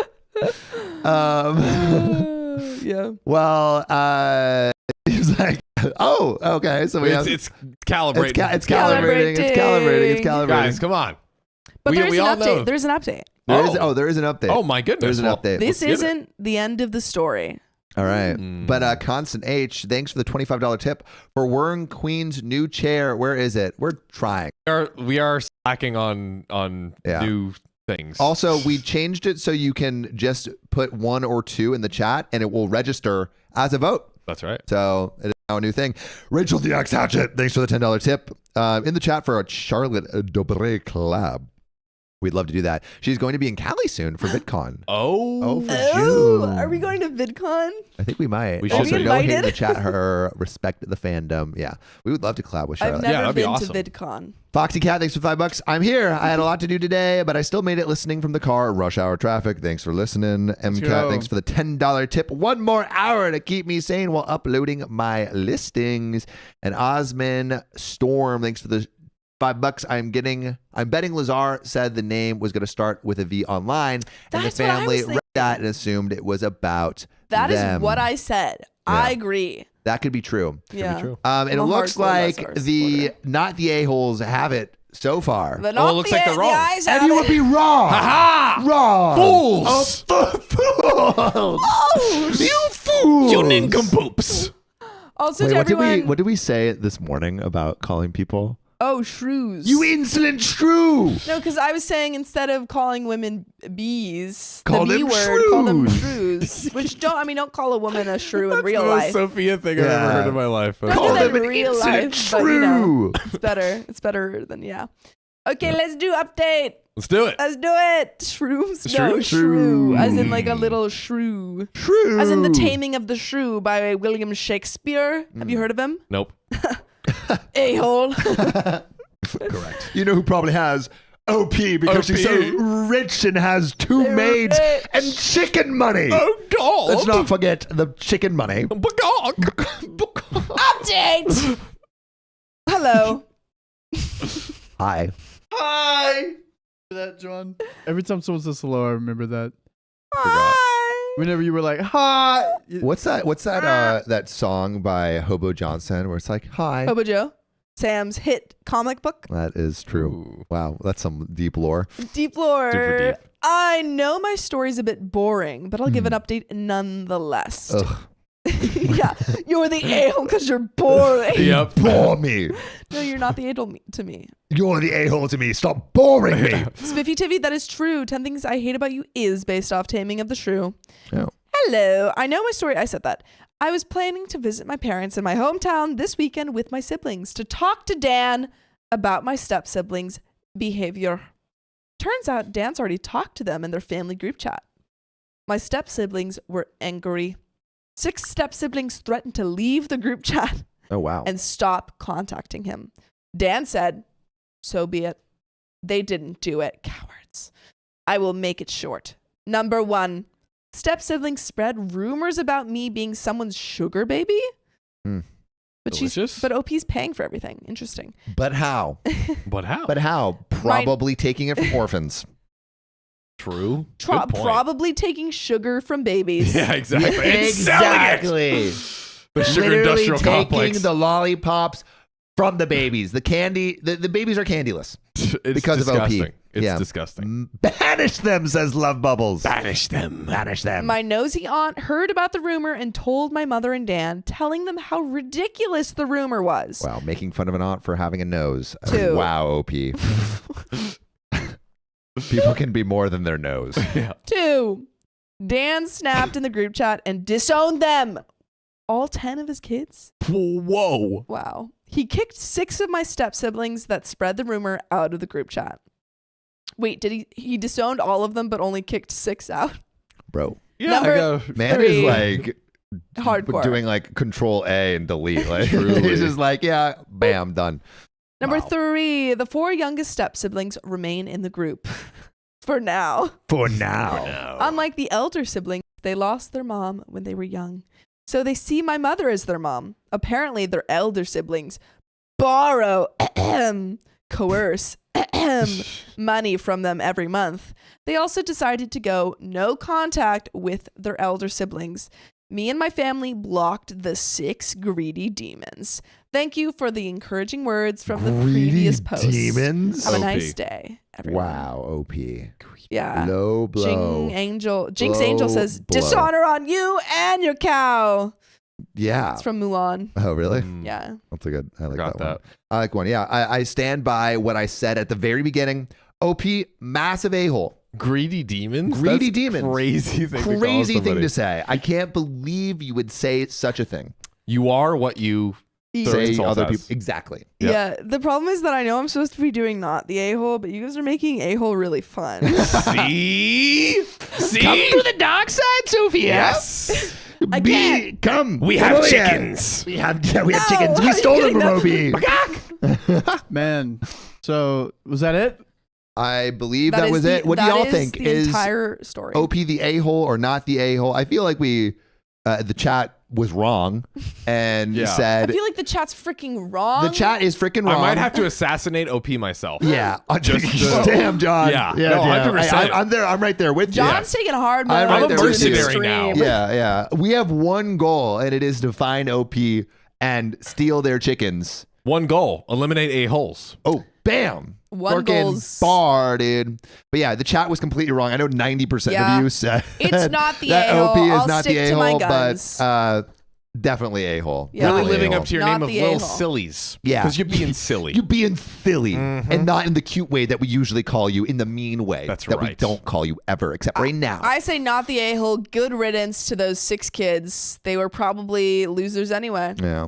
Yeah. Well, he's like, oh, okay. So we have It's calibrating. it's calibrating. It's calibrating. It's calibrating. Guys, come on. But We there's all an update. know. There's an update. There is an update. Oh my goodness. There's an Well, update. This let's get it. isn't the end of the story. All right. Mm. But Constant H, thanks for the $25 tip for Whirring Queen's new chair. Where is it? We're trying. We are slacking on Yeah. new things. Also, we changed it so you can just put 1 or 2 in the chat and it will register as a vote. That's right. So it is now a new thing. Rachel the Axe Hatchet, thanks for the $10 tip. In the chat for a Charlotte Dobre collab. We'd love to do that. She's going to be in Cali soon for VidCon. Oh. For Oh, June. are we going to VidCon? I think we might. We also, should. Are we no hate in invited? the chat. Her respect the fandom. Yeah, we would love to collab with Charlotte. I've never that'd be been awesome. to VidCon. Foxy Cat, thanks for $5. I'm here. I had a lot to do today, but I still made it listening from the car. Rush hour traffic. Thanks for listening. MCat, go. thanks for the $10 tip. 1 more hour to keep me sane while uploading my listings. And Osman Storm, thanks for the $5. I'm betting Lazar said the name was going to start with a V online, and That's the what I family was read that and assumed it was about That is them. what I said. I agree. That could be true. Yeah. true. And it I'm a looks hardcore like Lazar the supporter. not the a-holes have it so far. But Oh, not it looks the, like they're the wrong. eyes And have you would it. be wrong. Ha Wrong. Fools. Fools. Oh, You fools. You nincompoops. Also, Wait, to what everyone. did we say this morning about calling people? Oh, shrews. You insolent shrew. No, because I was saying instead of calling women bees, Call the B them word, call them shrews. shrews. Which don't call a woman a shrew in That's real the most life. Sophia thing I've Yeah. ever heard in my life. Don't Call do that them in an real insolent life, but you know, shrew. it's better. It's better than yeah. Okay, let's do update. Let's do it. Let's do it. Shrooms? No, Shrew? shrew. As in like a little shrew. Shrew. As in The Taming of the Shrew by William Shakespeare. Have you heard of him? Nope. A-hole. Correct. You know who probably has OP because she's so OP. rich and has 2 They're maids rich. and chicken money. Oh God. Let's not forget the chicken money. Update. Hello. Hi. Hi. That, John. Every time someone says hello, I remember that. Hi. Whenever you were like, hi. What's that? That song by Hobo Johnson where it's like, hi. Hobo Joe. Sam's hit comic book. That is true. Ooh. Wow, that's some deep lore. Deep lore. Super deep. I know my story's a bit boring, but I'll give an update nonetheless. Ugh. Yeah, you're the a-hole because you're boring. Yep. Bore me. No, you're not the a-hole to me. You're the a-hole to me. Stop boring me. Spiffy Tivy, that is true. 10 Things I Hate About You is based off Taming of the Shrew. Oh. Hello. I know my story. I said that. I was planning to visit my parents in my hometown this weekend with my siblings to talk to Dan about my step-siblings' behavior. Turns out Dan's already talked to them in their family group chat. My step-siblings were angry. 6 step-siblings threatened to leave the group chat Oh, wow. and stop contacting him. Dan said, so be it. They didn't do it, cowards. I will make it short. Number 1, step-siblings spread rumors about me being someone's sugar baby. Hmm. Delicious. But OP's paying for everything. Interesting. But how? But how? But how? Probably taking it from orphans. True. Good point. Probably taking sugar from babies. Yeah, exactly. And Exactly. the sugar Literally industrial taking complex. the lollipops from the babies. The candy, the babies are candyless. It's because of OP. disgusting. It's Yeah. disgusting. Banish them, says Love Bubbles. Banish them. Banish them. My nosy aunt heard about the rumor and told my mother and Dan, telling them how ridiculous the rumor was. Wow, making fun of an aunt for having a nose. Two. Wow, OP. People can be more than their nose. Yeah. 2. Dan snapped in the group chat and disowned them. All 10 of his kids? Whoa. Wow. He kicked 6 of my step siblings that spread the rumor out of the group chat. Wait, did he disowned all of them but only kicked 6 out? Bro. Yeah, Number Man 3. is like Hardcore. doing like control A and delete. Like Truly. he's just like, yeah, bam, done. Number Wow. 3, the 4 youngest step siblings remain in the group. For now. For now. Unlike the elder siblings, they lost their mom when they were young. So they see my mother as their mom. Apparently, their elder siblings borrow, coerce money from them every month. They also decided to go no contact with their elder siblings. Me and my family blocked the 6 greedy demons. Thank you for the encouraging words from the previous post. Demons? Have a OP. nice day, everyone. Wow, OP. Yeah. Low blow. Jinx Angel says, blow. dishonor on you and your cow. Yeah. It's from Mulan. Oh, really? Yeah. That's a good. I like Got that one. that. I like one. Yeah. I stand by what I said at the very beginning. OP, massive a-hole. Greedy demons? Greedy That's demons. Crazy thing to call Crazy thing somebody. to say. I can't believe you would say such a thing. You are what you throw Say insult other as. people. Exactly. Yep. Yeah. The problem is that I know I'm supposed to be doing not the a-hole, but you guys are making a-hole really fun. See? See? Come to the dark side, Sophia. Yes. I can't. Come. We Come have over here. chickens. We have No, chickens. how We are you stole them getting from that? OP. Man. So was that it? I believe that is was it. What do that y'all is think? The entire story. OP the a-hole or not the a-hole? I feel like the chat was wrong and Yeah. I said feel like the chat's freaking wrong. the chat is freaking wrong. I might have to assassinate OP myself. Yeah. Just to- Damn, John. Yeah. No, damn. 100%. I'm there. I'm right there with you. John's taking hard mode. I'm right to there the with you. mercenary now. extreme. Yeah. We have one goal, and it is to find OP and steal their chickens. One goal: eliminate a-holes. Oh, bam. One Fucking goal's- bar, dude. But yeah, the chat was completely wrong. I know 90% Yeah. of you said It's not the that a-hole. OP is I'll not stick the to my a-hole, guns. but definitely a-hole. Yeah. Really Definitely living a-hole. up to your Not name of the little a-hole. sillies. Yeah. Because you're being silly. You're being silly and not in the cute way that we usually call you, in the mean way. That's that we right. don't call you ever, except right now. I say not the a-hole. Good riddance to those 6 kids. They were probably losers anyway. Yeah.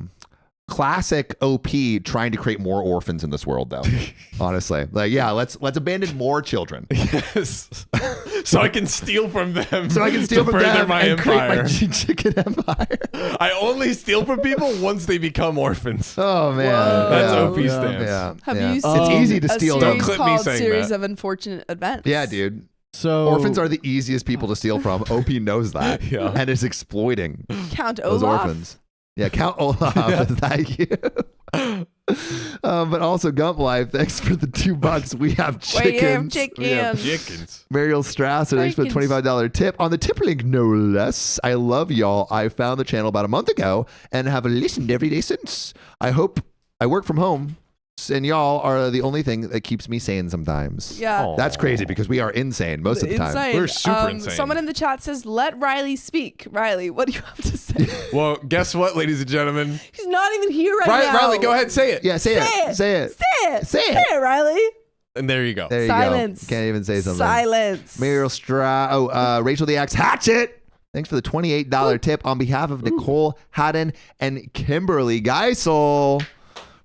Classic OP trying to create more orphans in this world, though. Honestly, like, yeah, let's abandon more children Yes. So I can steal from them. so I can steal to from further them my and create my empire. chicken empire. I only steal from people once they become orphans. Oh man, Whoa. That's yeah. OP Yeah. stance. Yeah. Have yeah. you It's seen easy to a steal series them. clip me called saying Series that. of Unfortunate Events? Yeah, dude. So Orphans are the easiest people to steal from. OP knows that, Yeah. and is exploiting Count those Olaf. orphans. Yeah, Count Olaf. Is that you? But also Gump Life. Thanks for the $2. We have chickens. Wait, We have chickens. chickens. Mariel Strasser, thanks for the Chickens. $25 tip on the tip link, no less. I love y'all. I found the channel about a month ago and have listened every day since. I hope I work from home, and y'all are the only thing that keeps me sane sometimes. Yeah. Aw. That's crazy because we are insane most of the time. Insane. We're super insane. Someone in the chat says, let Riley speak. Riley, what do you have to say? Well, guess what, ladies and gentlemen? He's not even here right now. Riley, go ahead, say it. Yeah, say it. Say it. Say it. Say it. Say it, Riley. And there you go. There you Silence. go. Can't even say something. Silence. Mariel Rachel the Axe Hatchet. Thanks for the $28 tip on behalf of Nicole Haddon and Kimberly Geisel.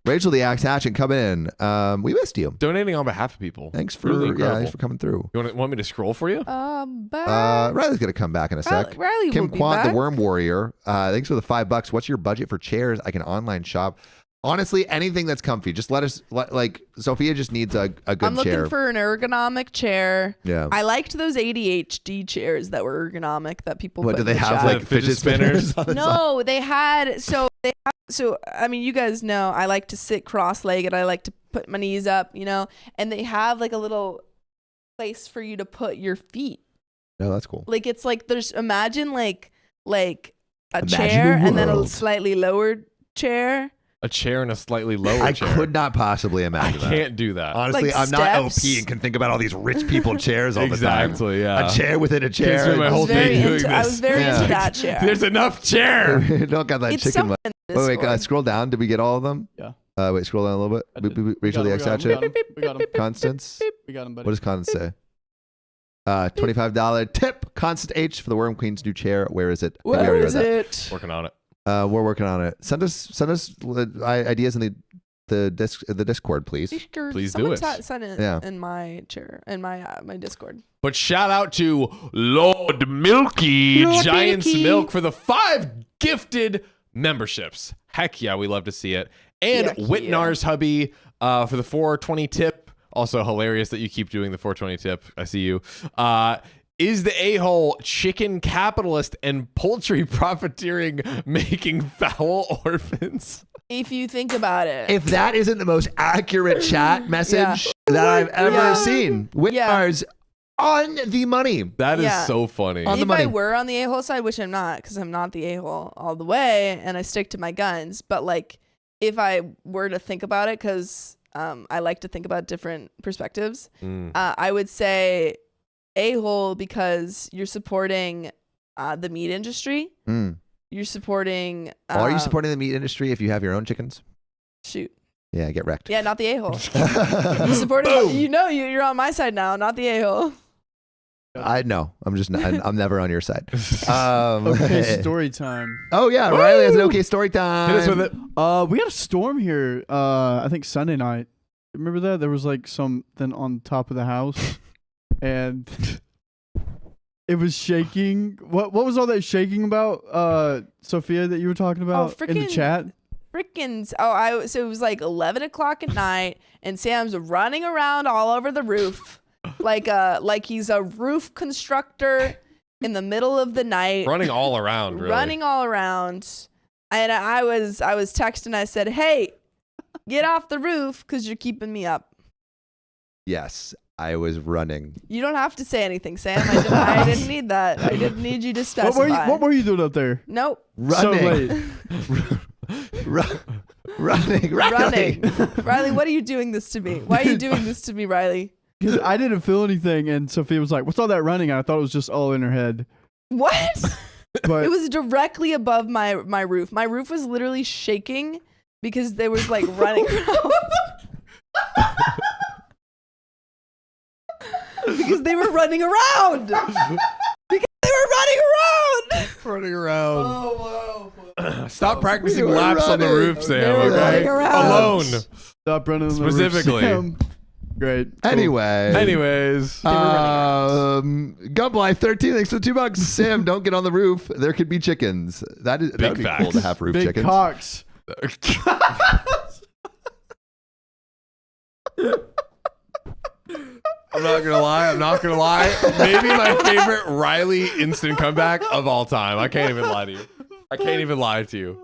Rachel the Axe Hatchet coming in. We missed you. Donating on behalf of people. Thanks for Really incredible. thanks for coming through. You want me to scroll for you? Riley's gonna come back in a sec. Riley Kim will be Quant, back. the Worm Warrior. Thanks for the $5. What's your budget for chairs? I can online shop. Honestly, anything that's comfy. Just let us like Sophia just needs a good I'm looking chair. for an ergonomic chair. Yeah. I liked those ADHD chairs that were ergonomic that people What put do in they the have? chat. Like Fidget fidget spinners? spinners? on the side? No, they had so I mean you guys know I like to sit cross-legged. I like to put my knees up, and they have like a little place for you to put your feet. No, that's cool. Like it's like there's imagine like a Imagine chair the and then a world. slightly lowered chair. A chair and a slightly lower I chair. could not possibly I imagine that. can't do that. Honestly, Like I'm not steps. OP and can think about all these rich people chairs all the time. Exactly, yeah. A chair within a chair. spend my I whole was day very doing into, I this. was very Yeah. into that chair. There's enough chair. Don't got that It's chicken. somewhere in the Wait, Discord. scroll down. Did we get all of them? Yeah. Wait, scroll down a little bit. I did. Rachel the X Hatchet. We got him. Constance. We got him, buddy. What does Constance say? $25 tip. Constant H for the Worm Queen's new chair. Where is it? I think we Where already is read that. it? Working on it. We're working on it. Send us ideas in the Discord, please. Discord. Please do Someone it. Send it Yeah. in my chair, in my Discord. But shout out to Lord Milky Lord Giants Milky. Milk for the 5 gifted memberships. Heck yeah, we love to see it. And Heck yeah. Whitnar's hubby for the 420 tip. Also hilarious that you keep doing the 420 tip. I see you. Is the a-hole chicken capitalist and poultry profiteering making foul orphans? If you think about it, If that isn't the most accurate chat message that I've ever Yeah. seen, Whitmar's on the money. That is Yeah. so funny. On the if money. I were on the a-hole side, which I'm not, because I'm not the a-hole all the way, and I stick to my guns. But like, if I were to think about it, because I like to think about different perspectives, I would say a-hole because you're supporting the meat industry. Mm. You're supporting. Are you supporting the meat industry if you have your own chickens? Shoot. Yeah, get wrecked. Yeah, not the a-hole. You're supporting. You know, you're on my side now, not the a-hole. I know. I'm just not, I'm never on your side. Okay, story time. Oh yeah, Riley has an okay story time. Hit us with it. We had a storm here. I think Sunday night. Remember that there was like something on top of the house, and it was shaking. What was all that shaking about, Sophia? That you were talking about in the frickin' chat. So it was like 11 o'clock at night, and Sam's running around all over the roof, like he's a roof constructor in the middle of the night, Running all around, really. running all around. And I was texting. I said, "Hey, get off the roof because you're keeping me up." Yes, I was running. You don't have to say anything, Sam. I didn't need that. I didn't need you to specify. What were you doing up there? Nope. So Running. late. Running. Riley, what are you doing this to me? Why are you doing this to me, Riley? Because I didn't feel anything, and Sophia was like, "What's all that running?" And I thought it was just all in her head. What? But It was directly above my roof. My roof was literally shaking because there was like running around. Because they were running around. Because they were running around. Running around. Oh, wow. Stop practicing We were laps on the running. roof, Sam. They were Okay? running around. Alone. stop running on the roof, Specifically. Sam. Great. Cool. Anyway. Anyways. Gublife 13 thanks for $2. Sam, don't get on the roof. There could be chickens. That would be facts. cool to have roof Big chickens. cocks. I'm not gonna lie. Maybe my favorite Riley instant comeback of all time. I can't even lie to you.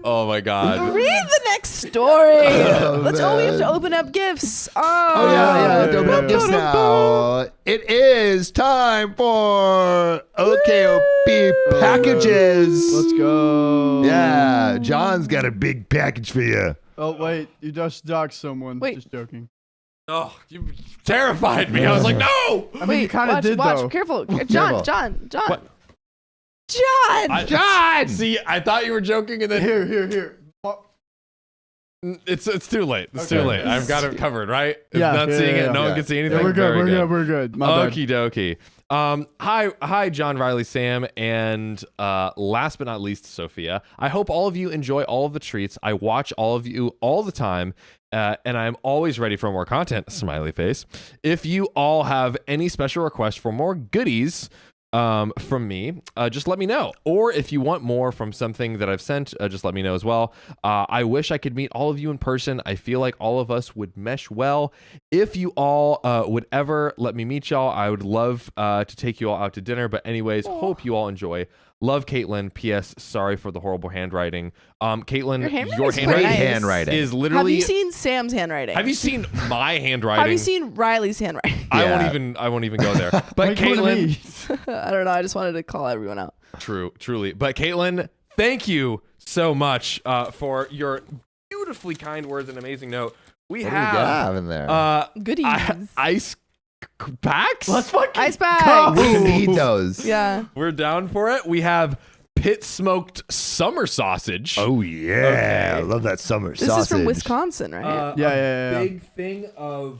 Oh my god. Read the next story. Oh, We have man. to open up gifts. Oh yeah. yeah, Don't yeah, open up gifts now. It is time for OKOP packages. Let's go. Yeah, John's got a big package for you. Oh wait, you just doxed someone. Wait. Just joking. Oh, you terrified me. I was like, no. I mean, you Wait, kind of watch, did watch. though. Careful. Careful. John. What? John. John. See, I thought you were joking, and then Here. it's too late. It's too Okay. late. I've got it covered, right? If Yeah, not seeing it, no yeah. one can see anything. Yeah, we're good. Very We're good. My bad. Okie dokie. Hi, John, Riley, Sam, and last but not least, Sophia. I hope all of you enjoy all of the treats. I watch all of you all the time, and I'm always ready for more content. Smiley face. If you all have any special requests for more goodies from me, just let me know. Or if you want more from something that I've sent, just let me know as well. I wish I could meet all of you in person. I feel like all of us would mesh well. If you all would ever let me meet y'all, I would love to take you all out to dinner. But anyways, hope you all enjoy. Love, Caitlin. P.S. Sorry for the horrible handwriting. Caitlin, Your handwriting's your quite Great nice. handwriting. is Have literally. you seen Sam's handwriting? Have you seen my handwriting? Have you seen Riley's handwriting? I Yeah. won't even go there. Why But you coming to Caitlin, me? I don't know. I just wanted to call everyone out. truly. But Caitlin, thank you so much for your beautifully kind words and amazing note. We What do we have in there? Goodies. Ice packs. Let's fucking Ice bags. We need those. Yeah. We're down for it. We have pit smoked summer sausage. Oh yeah, Okay. I love that summer This sausage. is from Wisconsin, right? Yeah, a yeah. Big thing of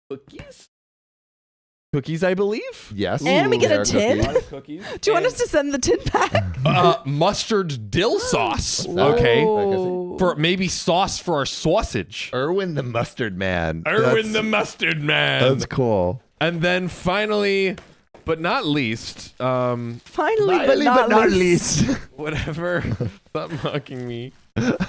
cookies. Cookies, I believe. Yes. And we get a There are tin? A cookies. lot of cookies. Do you want And, us to send the tin back? mustard dill sauce? Okay. Whoa. For maybe sauce for our sausage. Erwin the Mustard Man. Erwin the Mustard Man. That's cool. And then finally, but not least, Finally, Finally, but not least. whatever. Stop mocking me. Stop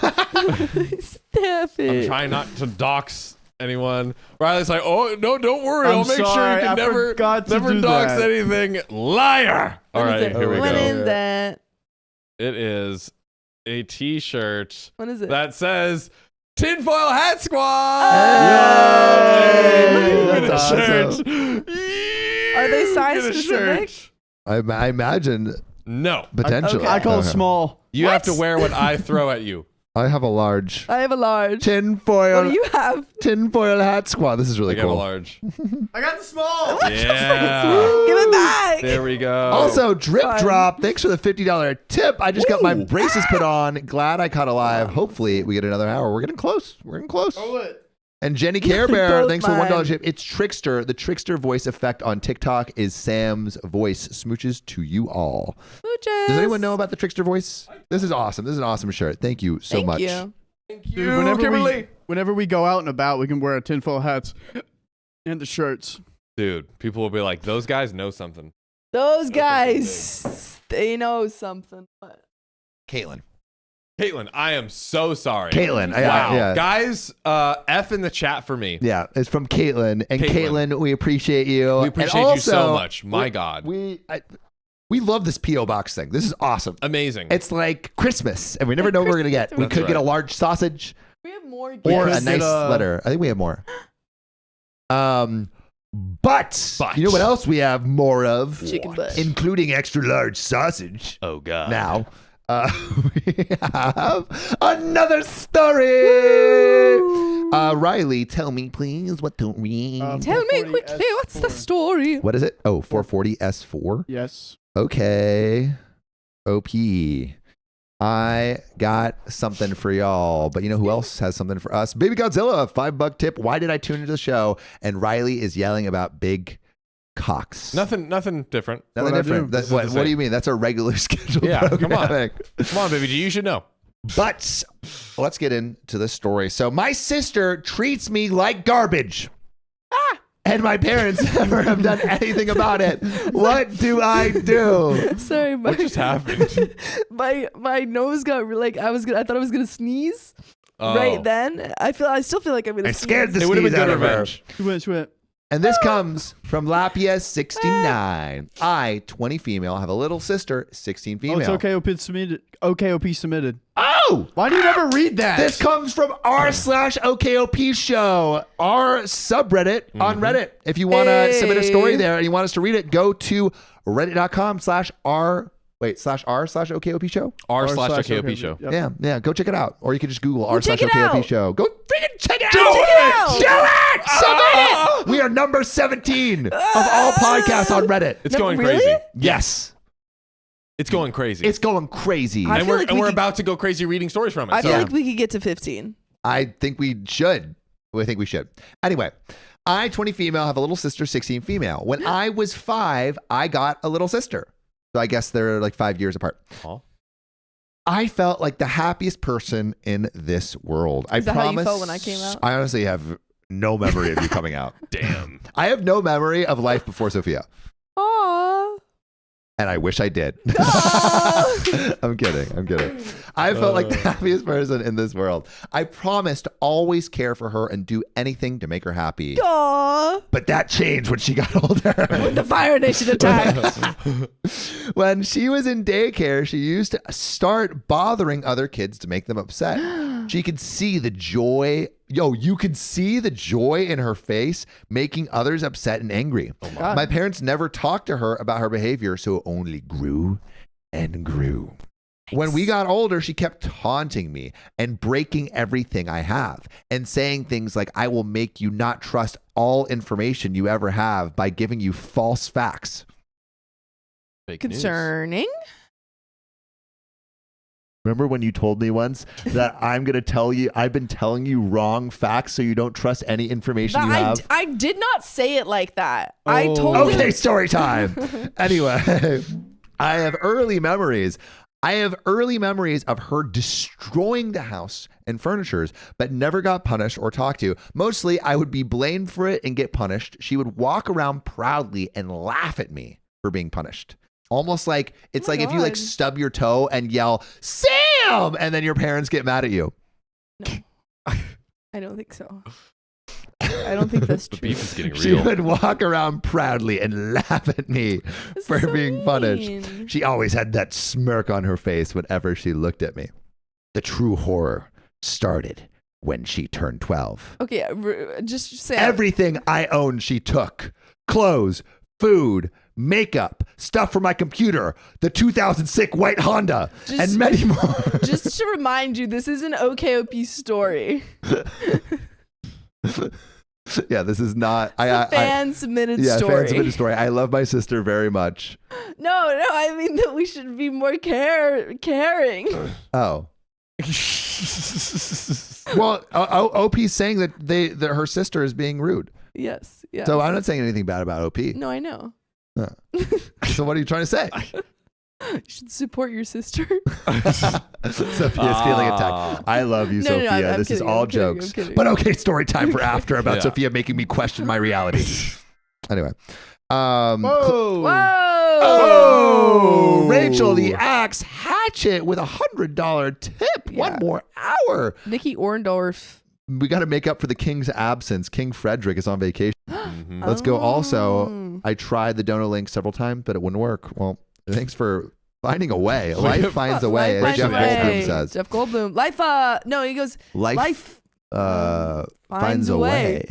I'm it. trying not to dox anyone. Riley's like, oh no, don't worry. I'm I'll make sure sorry, you can I never forgot to do dox that. anything. Liar. All What is right, it? here we What go. is that? It is a T-shirt What is it? that says Tinfoil Hat Squad. Hey! You get a That's shirt. awesome. Are they You size get a specific? shirt. I imagine No. potentially. I call it Okay. small. You have to What? wear what I throw at you. I have a large I have a large. tinfoil. What do you have? Tinfoil hat squad. This is I really got a cool. large. I got the small. Yeah. Give it back. There we go. Also, Drip Fun. Drop, thanks for the $50 tip. I just got my Ooh. braces put on. Glad I caught alive. Hopefully, we get another hour. We're getting close. We're getting close. And Jenny Care Bear, Both thanks for mine. $1 chip. It's Trickster. The Trickster voice effect on TikTok is Sam's voice. Smooches to you all. Smooches. Does anyone know about the Trickster voice? This is awesome. This is an awesome shirt. Thank you so Thank much. you. Thank Dude, you, whenever Kimberly. we go out and about, we can wear our tinfoil hats and the shirts. Dude, people will be like, those guys know something. Those That's guys, they know something. Caitlin. Caitlin, I am so sorry. Caitlin. Wow. Yeah. Guys, F in the chat for me. Yeah, it's from Caitlin. And Caitlin. Caitlin, we appreciate you. We And appreciate you so also, much. My God. We love this P.O. Box thing. This is awesome. Amazing. It's like Christmas, and we never know what we're going to get. We That's could get a right. large sausage We have more or gifts. a nice get a- letter. I think we have more. But you know what else we have more of? Chicken butt. Including extra large sausage. oh, God. Now, we have another story. Riley, tell me, please, what to read. Tell me 440 quickly, what's the S4. story? What is it? Oh, 440 S4. Yes. Okay. OP. I got something for y'all, but you know who else has something for us? Baby Godzilla, $5 tip. Why did I tune into the show? And Riley is yelling about big cocks. Nothing different. Nothing What I different. do. That's This is what the do same. you mean? That's a regular schedule. Yeah, come on. programming. Come on, baby G, you should know. But let's get into the story. So my sister treats me like garbage. And my parents never have done anything about it. What do I do? Sorry, What just happened? my nose got like I thought I was gonna sneeze Oh. right then. I still feel like I'm gonna. I scared the sneeze. It would have been sneeze out good of her. revenge. She went. And this comes from Lapia69. I, 20 female, have a little sister, 16 female. Oh, it's okay. OP submitted. OKOP submitted. Oh! Why do you never read that? This comes from r/OKOP show, our subreddit on Reddit. If you want to submit a story there and you want us to read it, go to reddit.com/r/r/OKOP show. R/OKOP show. Yep. Yeah, go check it out. Or you can just Google check it r/OKOP out. show. Go freaking check it out. Check it out. Do it! Submit it! We are number 17 of all podcasts on Reddit. It's No, going really? crazy. Yes. It's going crazy. It's going crazy. I and feel we're, like and we we're could- about to go crazy reading stories from it. I so. feel like we could get to 15. I think we should. I think we should. Anyway, I, 20 female, have a little sister, 16 female. When I was 5, I got a little sister. So I guess they're like 5 years apart. Aw. I felt like the happiest person in this world. I Is that how you promise. felt when I came out? I honestly have no memory of you coming out. Damn. I have no memory of life before Sophia. Aww. And I wish I did. I'm kidding. I felt like the happiest person in this world. I promised to always care for her and do anything to make her happy. Aww. But that changed when she got older. The Fire Nation attacked. When she was in daycare, she used to start bothering other kids to make them upset. She could see the joy you could see the joy in her face, making others upset and angry. God. My parents never talked to her about her behavior, so it only grew and grew. When we got older, she kept taunting me and breaking everything I have and saying things like, I will make you not trust all information you ever have by giving you false facts. Fake news. Concerning. Remember when you told me once that I've been telling you wrong facts so you don't trust any information you have? I did not say it like that. I told Okay, him. story time. Anyway, I have early memories of her destroying the house and furnitures, but never got punished or talked to. Mostly, I would be blamed for it and get punished. She would walk around proudly and laugh at me for being punished. Almost like it's like if you like stub your toe and yell, Sam, and then your parents get mad at you. No, I don't think so. I don't think that's The true. beef is getting She real. would walk around proudly and laugh at me This for is so being punished. mean. She always had that smirk on her face whenever she looked at me. The true horror started when she turned 12. Okay, just say Everything I owned, she took. Clothes, food, makeup, stuff for my computer, the 2006 white Honda, and many more. Just to remind you, this is an OKOP story. Yeah, this is not. It's a fan submitted yeah, story. fan submitted story. I love my sister very much. No, I mean that we should be more caring. Oh. Well, OP's saying that her sister is being rude. Yes. So I'm not saying anything bad about OP. No, I know. So what are you trying to say? You should support your sister. Sophia's feeling attacked. I love you, No, Sophia. I'm This is kidding, all I'm kidding, jokes. I'm kidding. But okay, story time for after about Yeah. Sophia making me question my reality. Anyway. Whoa. Whoa! Oh, Rachel, the axe hatchet with $100 tip. Yeah. One more hour. Nikki Orndorff. We got to make up for the king's absence. King Frederick is on vacation. Mhm. Let's go. Also, Oh. I tried the donor link several times, but it wouldn't work. Well, thanks for finding a way. Life finds a way, Life as Jeff finds a Goldblum way. says. Jeff Goldblum. Life, no, he goes, Life finds finds a way.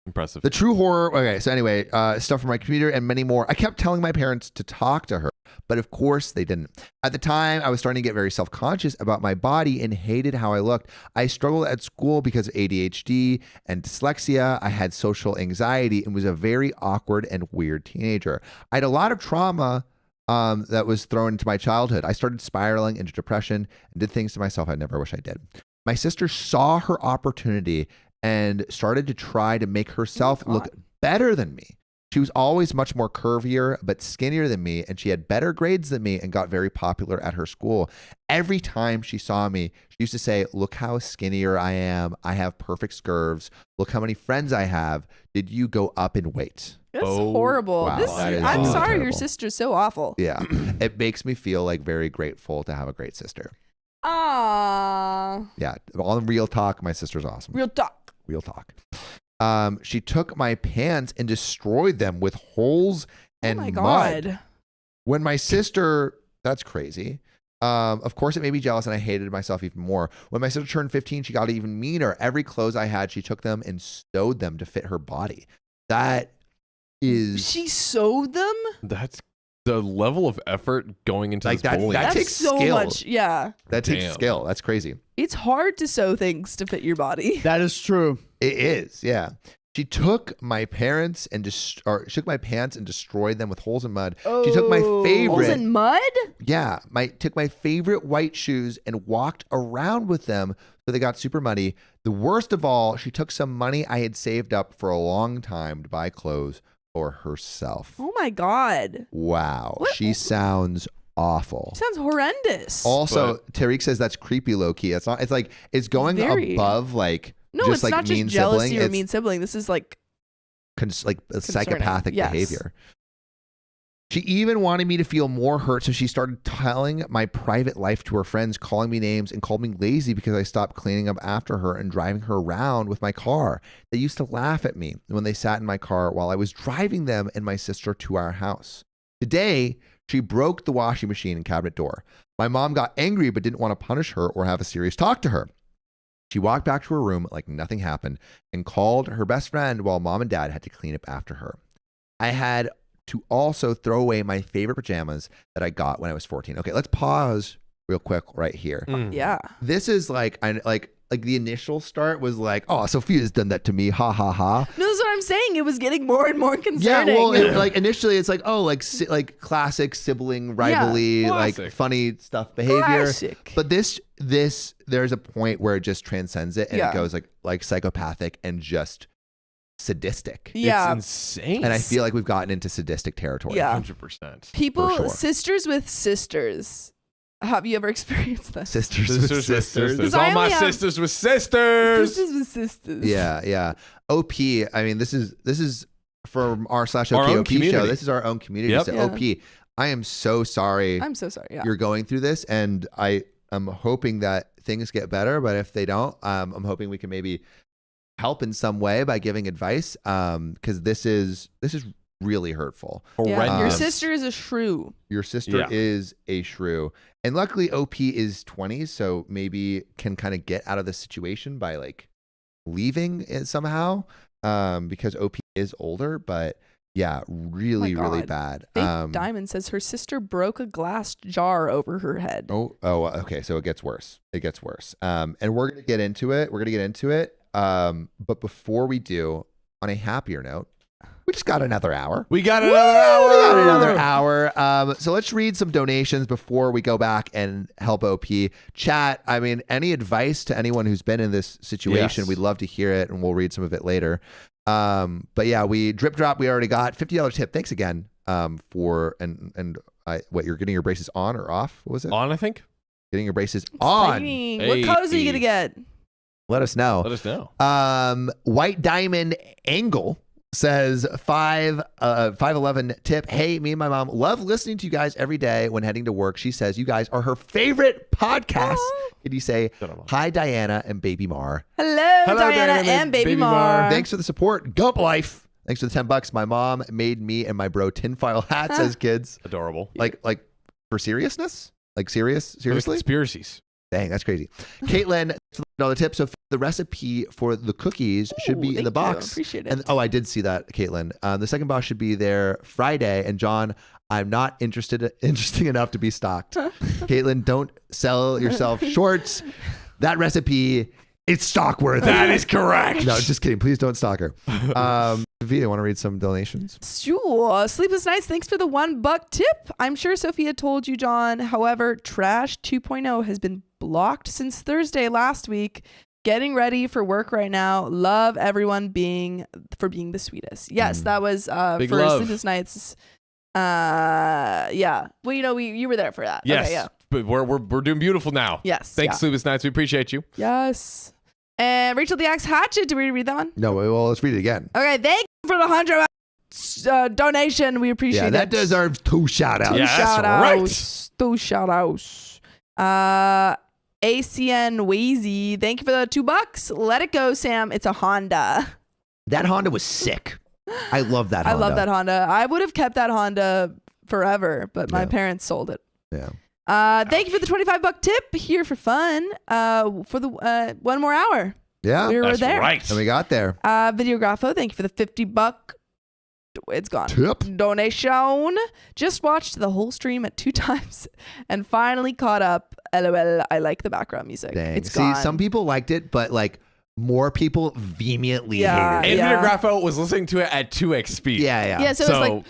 Impressive. The true horror. Okay, so anyway, stuff from my computer and many more. I kept telling my parents to talk to her, but of course they didn't. At the time, I was starting to get very self-conscious about my body and hated how I looked. I struggled at school because of ADHD and dyslexia. I had social anxiety and was a very awkward and weird teenager. I had a lot of trauma that was thrown into my childhood. I started spiraling into depression and did things to myself I never wish I did. My sister saw her opportunity and started to try to make herself look better than me. She was always much more curvier, but skinnier than me, and she had better grades than me and got very popular at her school. Every time she saw me, she used to say, look how skinnier I am. I have perfect curves. Look how many friends I have. Did you go up in weight? That's Oh, horrible. wow, that is I'm sorry your terrible. sister's so awful. Yeah. It makes me feel like very grateful to have a great sister. Ah, Yeah. On real talk, my sister's awesome. real talk. Real talk. She took my pants and destroyed them with holes and Oh my mud. God. When my sister, that's crazy. Of course, it made me jealous and I hated myself even more. When my sister turned 15, she got even meaner. Every clothes I had, she took them and sewed them to fit her body. That is She sewed them? That's the level of effort going into Like this that- bullying. that That's takes so skill. much. Yeah. that takes Damn. skill. That's crazy. It's hard to sew things to fit your body. That is true. It is, yeah. She took my parents and took my pants and destroyed them with holes and mud. She took my Holes favorite, in mud? yeah, took my favorite white shoes and walked around with them so they got super muddy. The worst of all, she took some money I had saved up for a long time to buy clothes for herself. Oh my God. Wow, What? she sounds awful. Sounds horrendous. Also, Tariq says that's creepy low key. It's not. It's like it's going Very. above like no, just it's like not mean just jealousy sibling. or It's mean sibling. This is like, like a psychopathic Yes. behavior. She even wanted me to feel more hurt, so she started telling my private life to her friends, calling me names, and called me lazy because I stopped cleaning up after her and driving her around with my car. They used to laugh at me when they sat in my car while I was driving them and my sister to our house. Today, she broke the washing machine and cabinet door. My mom got angry but didn't want to punish her or have a serious talk to her. She walked back to her room like nothing happened and called her best friend while mom and dad had to clean up after her. I had to also throw away my favorite pajamas that I got when I was 14. Okay, let's pause real quick right here. Yeah. This is like the initial start was like, oh, Sophia's done that to me, ha ha ha. No, that's what I'm saying. It was getting more and more Yeah, concerning. well, like initially it's like, oh, like classic sibling rivalry, like classic. funny stuff behavior. Classic. But this there's a point where it just transcends it and Yeah. it goes like psychopathic and just sadistic. Yeah. It's insane. And I feel like we've gotten into sadistic territory. Yeah. 100%. People, for sure. sisters with sisters. Have you ever experienced this? Sisters with Sisters with sisters. sisters. I All my only have- sisters with sisters. Sisters with sisters. Yeah. OP. I mean, this is from our /OP Our own OP show. community. This is our own community. Yep. So Yeah. OP, I am so sorry I'm so sorry. Yeah. you're going through this, and I am hoping that things get better. But if they don't, I'm hoping we can maybe help in some way by giving advice. Because this is really hurtful. Yeah. Your Horrendous. sister is a shrew. Your sister Yeah. is a shrew, and luckily OP is 20, so maybe can kind of get out of the situation by like leaving it somehow. Because OP is older, but yeah, really God. bad. Fake Diamond says her sister broke a glass jar over her head. Oh, okay. So it gets worse. And we're gonna get into it. But before we do, on a happier note, we just got another hour. We got another hour. So let's read some donations before we go back and help OP. Chat, I mean, any advice to anyone who's been in this situation, Yes. we'd love to hear it, and we'll read some of it later. But yeah, we drip drop. We already got $50 tip. Thanks again for what you're getting your braces on or off? What was it? On, I think. Getting your braces on. Exciting. Hey. What colors are you gonna get? Let us know. Let us know. White Diamond Angle says 5'11" tip. Hey, me and my mom love listening to you guys every day when heading to work. She says you guys are her favorite podcast. Aw. Can you say hi, Diana and Baby Mar? Hello, Diana and Baby Mar. Thanks for the support. Gump life. Thanks for the $10. My mom made me and my bro tinfoil hats as kids. Adorable. Like for seriousness? Like seriously? Conspiracies. Dang, that's crazy. Caitlin, another tip. So the recipe for the cookies should be in the thank you. box. Appreciate it. And I did see that, Caitlin. The second box should be there Friday. And John, I'm not interesting enough to be stocked. Caitlin, don't sell yourself shorts. That recipe, it's stock worthy. That is correct. No, just kidding. Please don't stock her. Sophia, want to read some donations? Sure. Sleepless Nights, thanks for the $1 tip. I'm sure Sophia told you, John. However, Trash 2.0 has been blocked since Thursday last week. Getting ready for work right now. Love everyone being the sweetest. Yes, that was Big for love. Sleepless Nights. Yeah. Well, you were there for that. Yes. Okay, yeah. But we're doing beautiful now. Yes. Thanks, yeah. Sleepless Nights. We appreciate you. Yes. And Rachel the Axe Hatchet. Did we read that one? No, well, let's read it again. Okay. Thank you for the $100 donation. We appreciate Yeah, it. that deserves 2 shout outs. Yeah, that's right. 2 shout outs. ACN Wazy, thank you for the $2. Let it go, Sam. It's a Honda. That Honda was sick. I love that I Honda. love that Honda. I would have kept that Honda forever, but my Yeah. parents sold it. Yeah. Thank you for the $25 tip here for fun. For the 1 more hour. Yeah. We were That's there. right. And we got there. Videographo, thank you for the $50. It's gone. Tip. Donation. Just watched the whole stream at 2 times and finally caught up. LOL. I like the background music. Dang. It's See, gone. some people liked it, but like more people vehemently Yeah. hated it. And Yeah. Videographo was listening to it at 2x speed. Yeah. Yeah, so, it's like.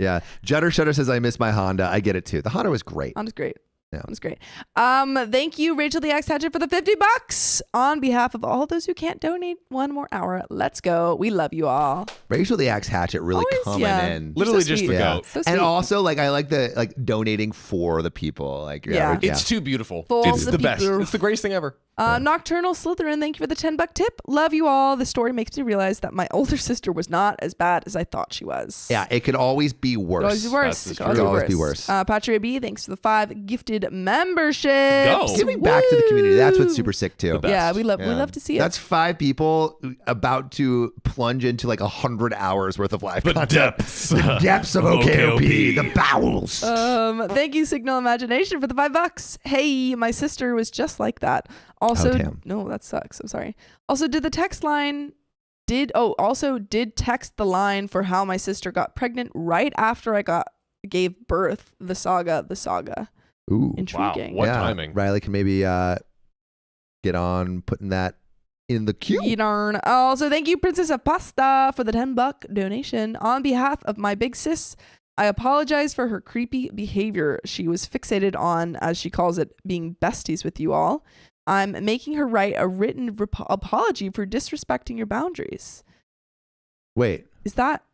Yeah. Judder Shutter says, I miss my Honda. I get it too. The Honda was great. Honda's great. Yeah. Honda's great. Thank you, Rachel the Axe Hatchet, for the $50 on behalf of all those who can't donate 1 more hour. Let's go. We love you all. Rachel the Axe Hatchet really Always, coming yeah. in. Literally So just sweet. the Yeah. goat. So And sweet. also, like, I like the donating for the people. Like, Yeah. It's too beautiful. For It's the the best. people. It's the greatest thing ever. Nocturnal Slytherin, thank you for the $10 tip. Love you all. The story makes me realize that my older sister was not as bad as I thought she was. Yeah, it could always be worse. It could always be worse. That's It true. could Always be worse. Patria B, thanks for the 5 gifted memberships. Go. Giving back to the community. That's what's super sick too. The best. Yeah, we love Yeah. to see it. That's 5 people about to plunge into like 100 hours worth of live The content. depths. The depths of OKOP. OKOP. The bowels. Thank you, Signal Imagination, for the $5. Hey, my sister was just like that. Also, damn. no, that sucks. I'm sorry. Also, did text the line for how my sister got pregnant right after I gave birth. The saga. Ooh. Intriguing. Wow, what timing? Riley can maybe get on putting that in the queue. You darn. Also, thank you, Princess of Pasta, for the $10 donation. On behalf of my big sis, I apologize for her creepy behavior. She was fixated on, as she calls it, being besties with you all. I'm making her write a written apology for disrespecting your boundaries. Wait, Is that?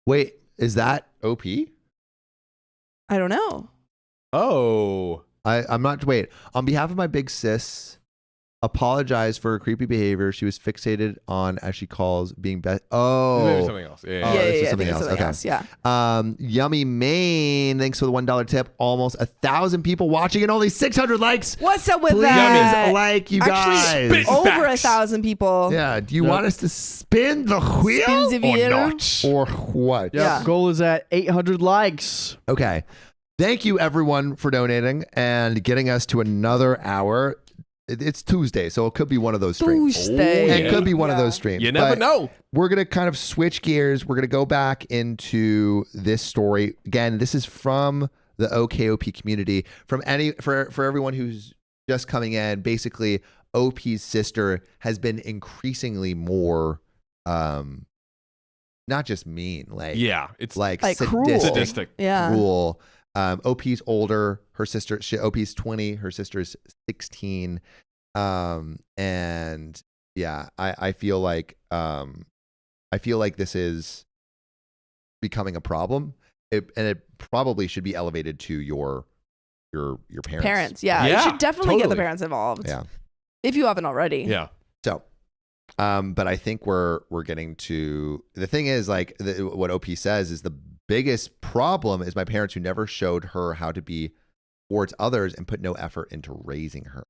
is that OP? I don't know. Oh. I'm not. Wait, on behalf of my big sis, apologize for her creepy behavior. She was fixated on, as she calls, being Maybe Oh. something else. Yeah. Oh, yeah, this is I something think it's else. something Okay. else. Yeah. Yummy Maine, thanks for the $1 tip. Almost 1,000 people watching and only 600 likes. What's up with Please that? like you Actually, guys. spit Over facts. 1,000 people. Yeah. Do you want us to spin the wheel Spin the Or wheel. not. or what? Yep, Yeah. goal is at 800 likes. Okay. Thank you everyone for donating and getting us to another hour. It's Tuesday, so it could be one of those streams. Tuesday. Oh, It yeah. could be one of Yeah. those streams. You never but know. We're going to kind of switch gears. We're going to go back into this story. Again, this is from the OKOP community. For everyone who's just coming in, basically OP's sister has been increasingly more not just mean, Yeah. It's Like sadistic, cruel. sadistic. Yeah. cruel. OP's older. Her sister, OP's 20. Her sister's 16. And yeah, I feel like this is becoming a problem. And it probably should be elevated to your parents. Parents. Yeah. Yeah, You should definitely get the totally. parents involved. Yeah. If you haven't already. Yeah. So, but I think we're getting to the thing is like what OP says is the biggest problem is my parents who never showed her how to be towards others and put no effort into raising her.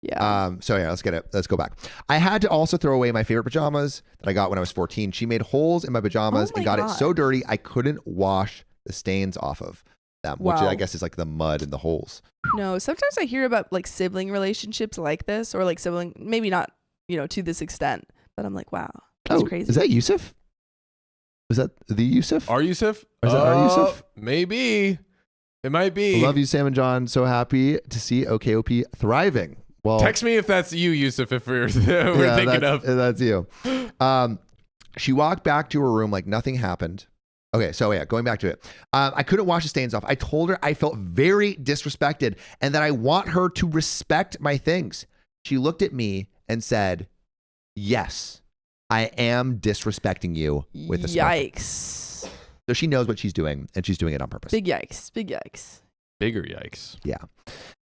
Yeah. So yeah, let's go back. I had to also throw away my favorite pajamas that I got when I was 14. She made holes in my pajamas Oh my and got God. it so dirty I couldn't wash the stains off of them, which Wow. I guess is like the mud and the holes. No, sometimes I hear about like sibling relationships like this, or like sibling, maybe not, to this extent, but I'm like, wow, that's crazy. Is that Yusuf? Was that the Yusuf? Are Yusuf? Is that our Yusuf? Maybe. It might be. I love you, Sam and John. So happy to see OKOP thriving. Well, Text me if that's you, Yusuf, if we're thinking that's you. She walked back to her room like nothing happened. Okay, so yeah, going back to it. I couldn't wash the stains off. I told her I felt very disrespected and that I want her to respect my things. She looked at me and said, yes, I am disrespecting you with a smirk. Yikes. So she knows what she's doing and she's doing it on purpose. Big yikes. Big yikes. Bigger yikes. Yeah.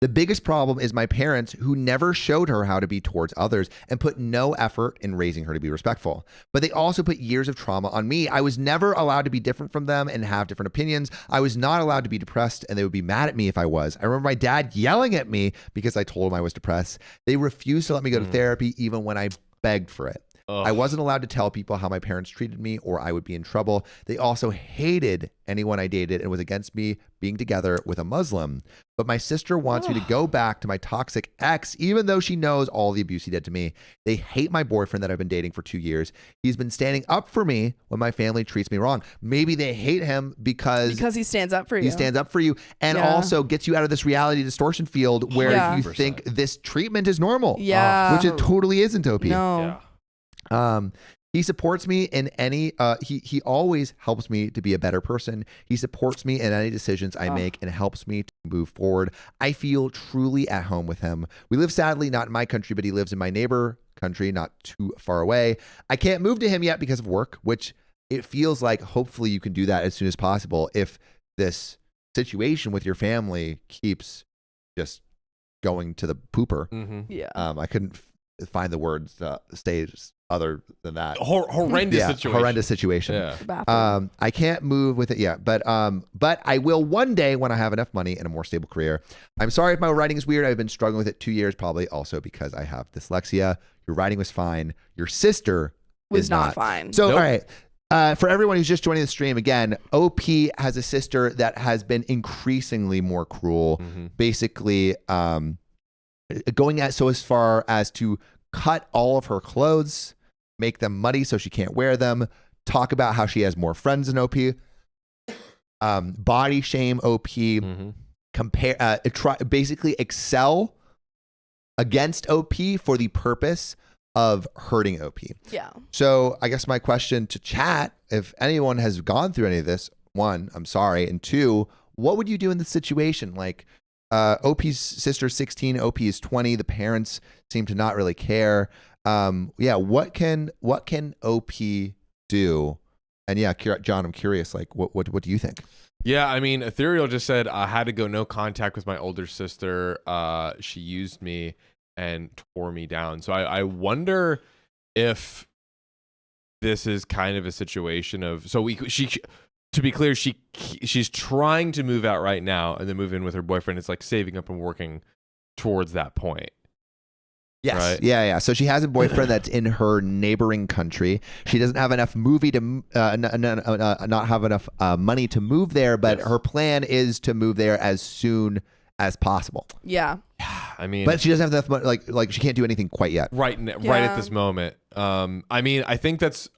The biggest problem is my parents who never showed her how to be towards others and put no effort in raising her to be respectful. But they also put years of trauma on me. I was never allowed to be different from them and have different opinions. I was not allowed to be depressed and they would be mad at me if I was. I remember my dad yelling at me because I told him I was depressed. They refused to let me go to therapy even when I begged for it. Ugh. I wasn't allowed to tell people how my parents treated me or I would be in trouble. They also hated anyone I dated and was against me being together with a Muslim. But my sister wants me to go back to my toxic ex, even though she knows all the abuse he did to me. They hate my boyfriend that I've been dating for 2 years. He's been standing up for me when my family treats me wrong. Maybe they hate him because He stands up for you. he stands up for you and Yeah. also gets you out of this reality distortion field where Yeah. you think this treatment is normal. Yeah. Which it totally isn't, OP. No. Yeah. He supports me in any he always helps me to be a better person. He supports me in any decisions I make and helps me to move forward. I feel truly at home with him. We live sadly not in my country, but he lives in my neighbor country, not too far away. I can't move to him yet because of work, which it feels like hopefully you can do that as soon as possible if this situation with your family keeps just going to the pooper. Yeah. I couldn't find the words to say other than that. Horrendous situation. Horrendous situation. Yeah. I can't move with it yet, but I will one day when I have enough money and a more stable career. I'm sorry if my writing is weird. I've been struggling with it 2 years, probably also because I have dyslexia. Your writing was fine. Your sister was not fine. So, all right. For everyone who's just joining the stream, again, OP has a sister that has been increasingly more cruel, basically going so as far as to cut all of her clothes, make them muddy so she can't wear them, talk about how she has more friends than OP, body shame OP, basically excel against OP for the purpose of hurting OP. Yeah. So I guess my question to chat, if anyone has gone through any of this, one, I'm sorry, and two, what would you do in this situation? Like OP's sister's 16, OP is 20. The parents seem to not really care. What can OP do? And yeah, John, I'm curious. Like, what do you think? Yeah, I mean, Ethereal just said I had to go no contact with my older sister. She used me and tore me down. So I wonder if this is kind of a situation of she to be clear, she's trying to move out right now and then move in with her boyfriend. It's like saving up and working towards that point. Yes. Right? Yeah. So she has a boyfriend that's in her neighboring country. She doesn't have enough not have enough money to move there, but her plan is to move there as soon as possible. Yeah. I mean, but she doesn't have enough money. Like she can't do anything quite yet. Right at this moment. I mean, I think that's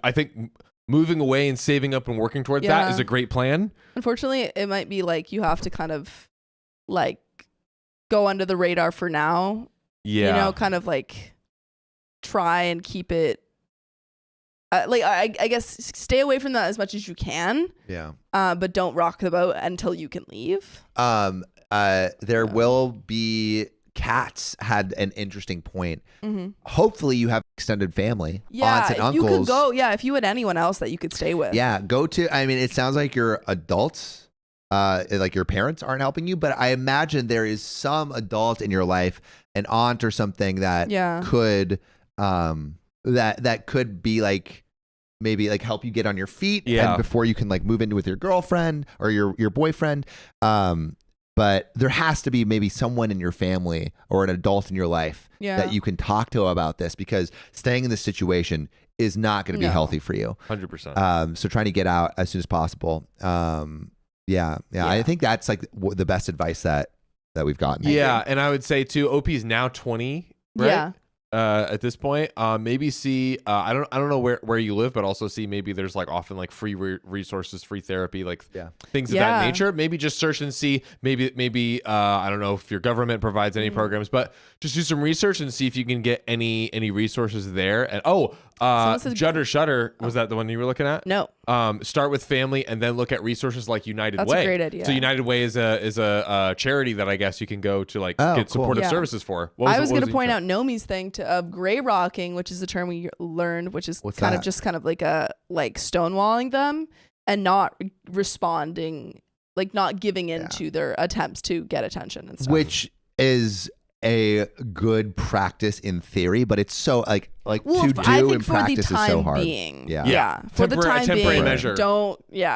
I think moving away and saving up and working towards that is a great plan. Unfortunately, it might be like you have to kind of like go under the radar for now. Yeah. You know, kind of like try and keep it I guess stay away from that as much as you can. Yeah. But don't rock the boat until you can leave. There will be Cats had an interesting point. Hopefully you have extended family, aunts and uncles. You could go, if you had anyone else that you could stay with. Yeah, go to, I mean, it sounds like your adults, like your parents aren't helping you, but I imagine there is some adult in your life, an aunt or something that could, that could be like, maybe like help you get on your feet and before you can like move in with your girlfriend or your boyfriend. But there has to be maybe someone in your family or an adult in your life that you can talk to about this, because staying in this situation is not going to be healthy for you. 100%. So trying to get out as soon as possible. I think that's like the best advice that we've gotten. Yeah. And I would say too, OP is now 20, right? Yeah. At this point, maybe see, I don't know where you live, but also see maybe there's like often like free resources, free therapy, like things of that nature. Maybe just search and see, maybe I don't know if your government provides any programs, but just do some research and see if you can get any resources there. And Judder Shutter, was that the one you were looking at? No. Start with family and then look at resources like United Way. That's a great idea. So United Way is a charity that I guess you can go to like get supportive services for. I was going to point out Nomi's thing of gray rocking, which is a term we learned, which is kind of like a stonewalling them and not responding, like not giving in to their attempts to get attention and stuff. Which is a good practice in theory, but it's so to do in practice is so hard. For the time being, measure.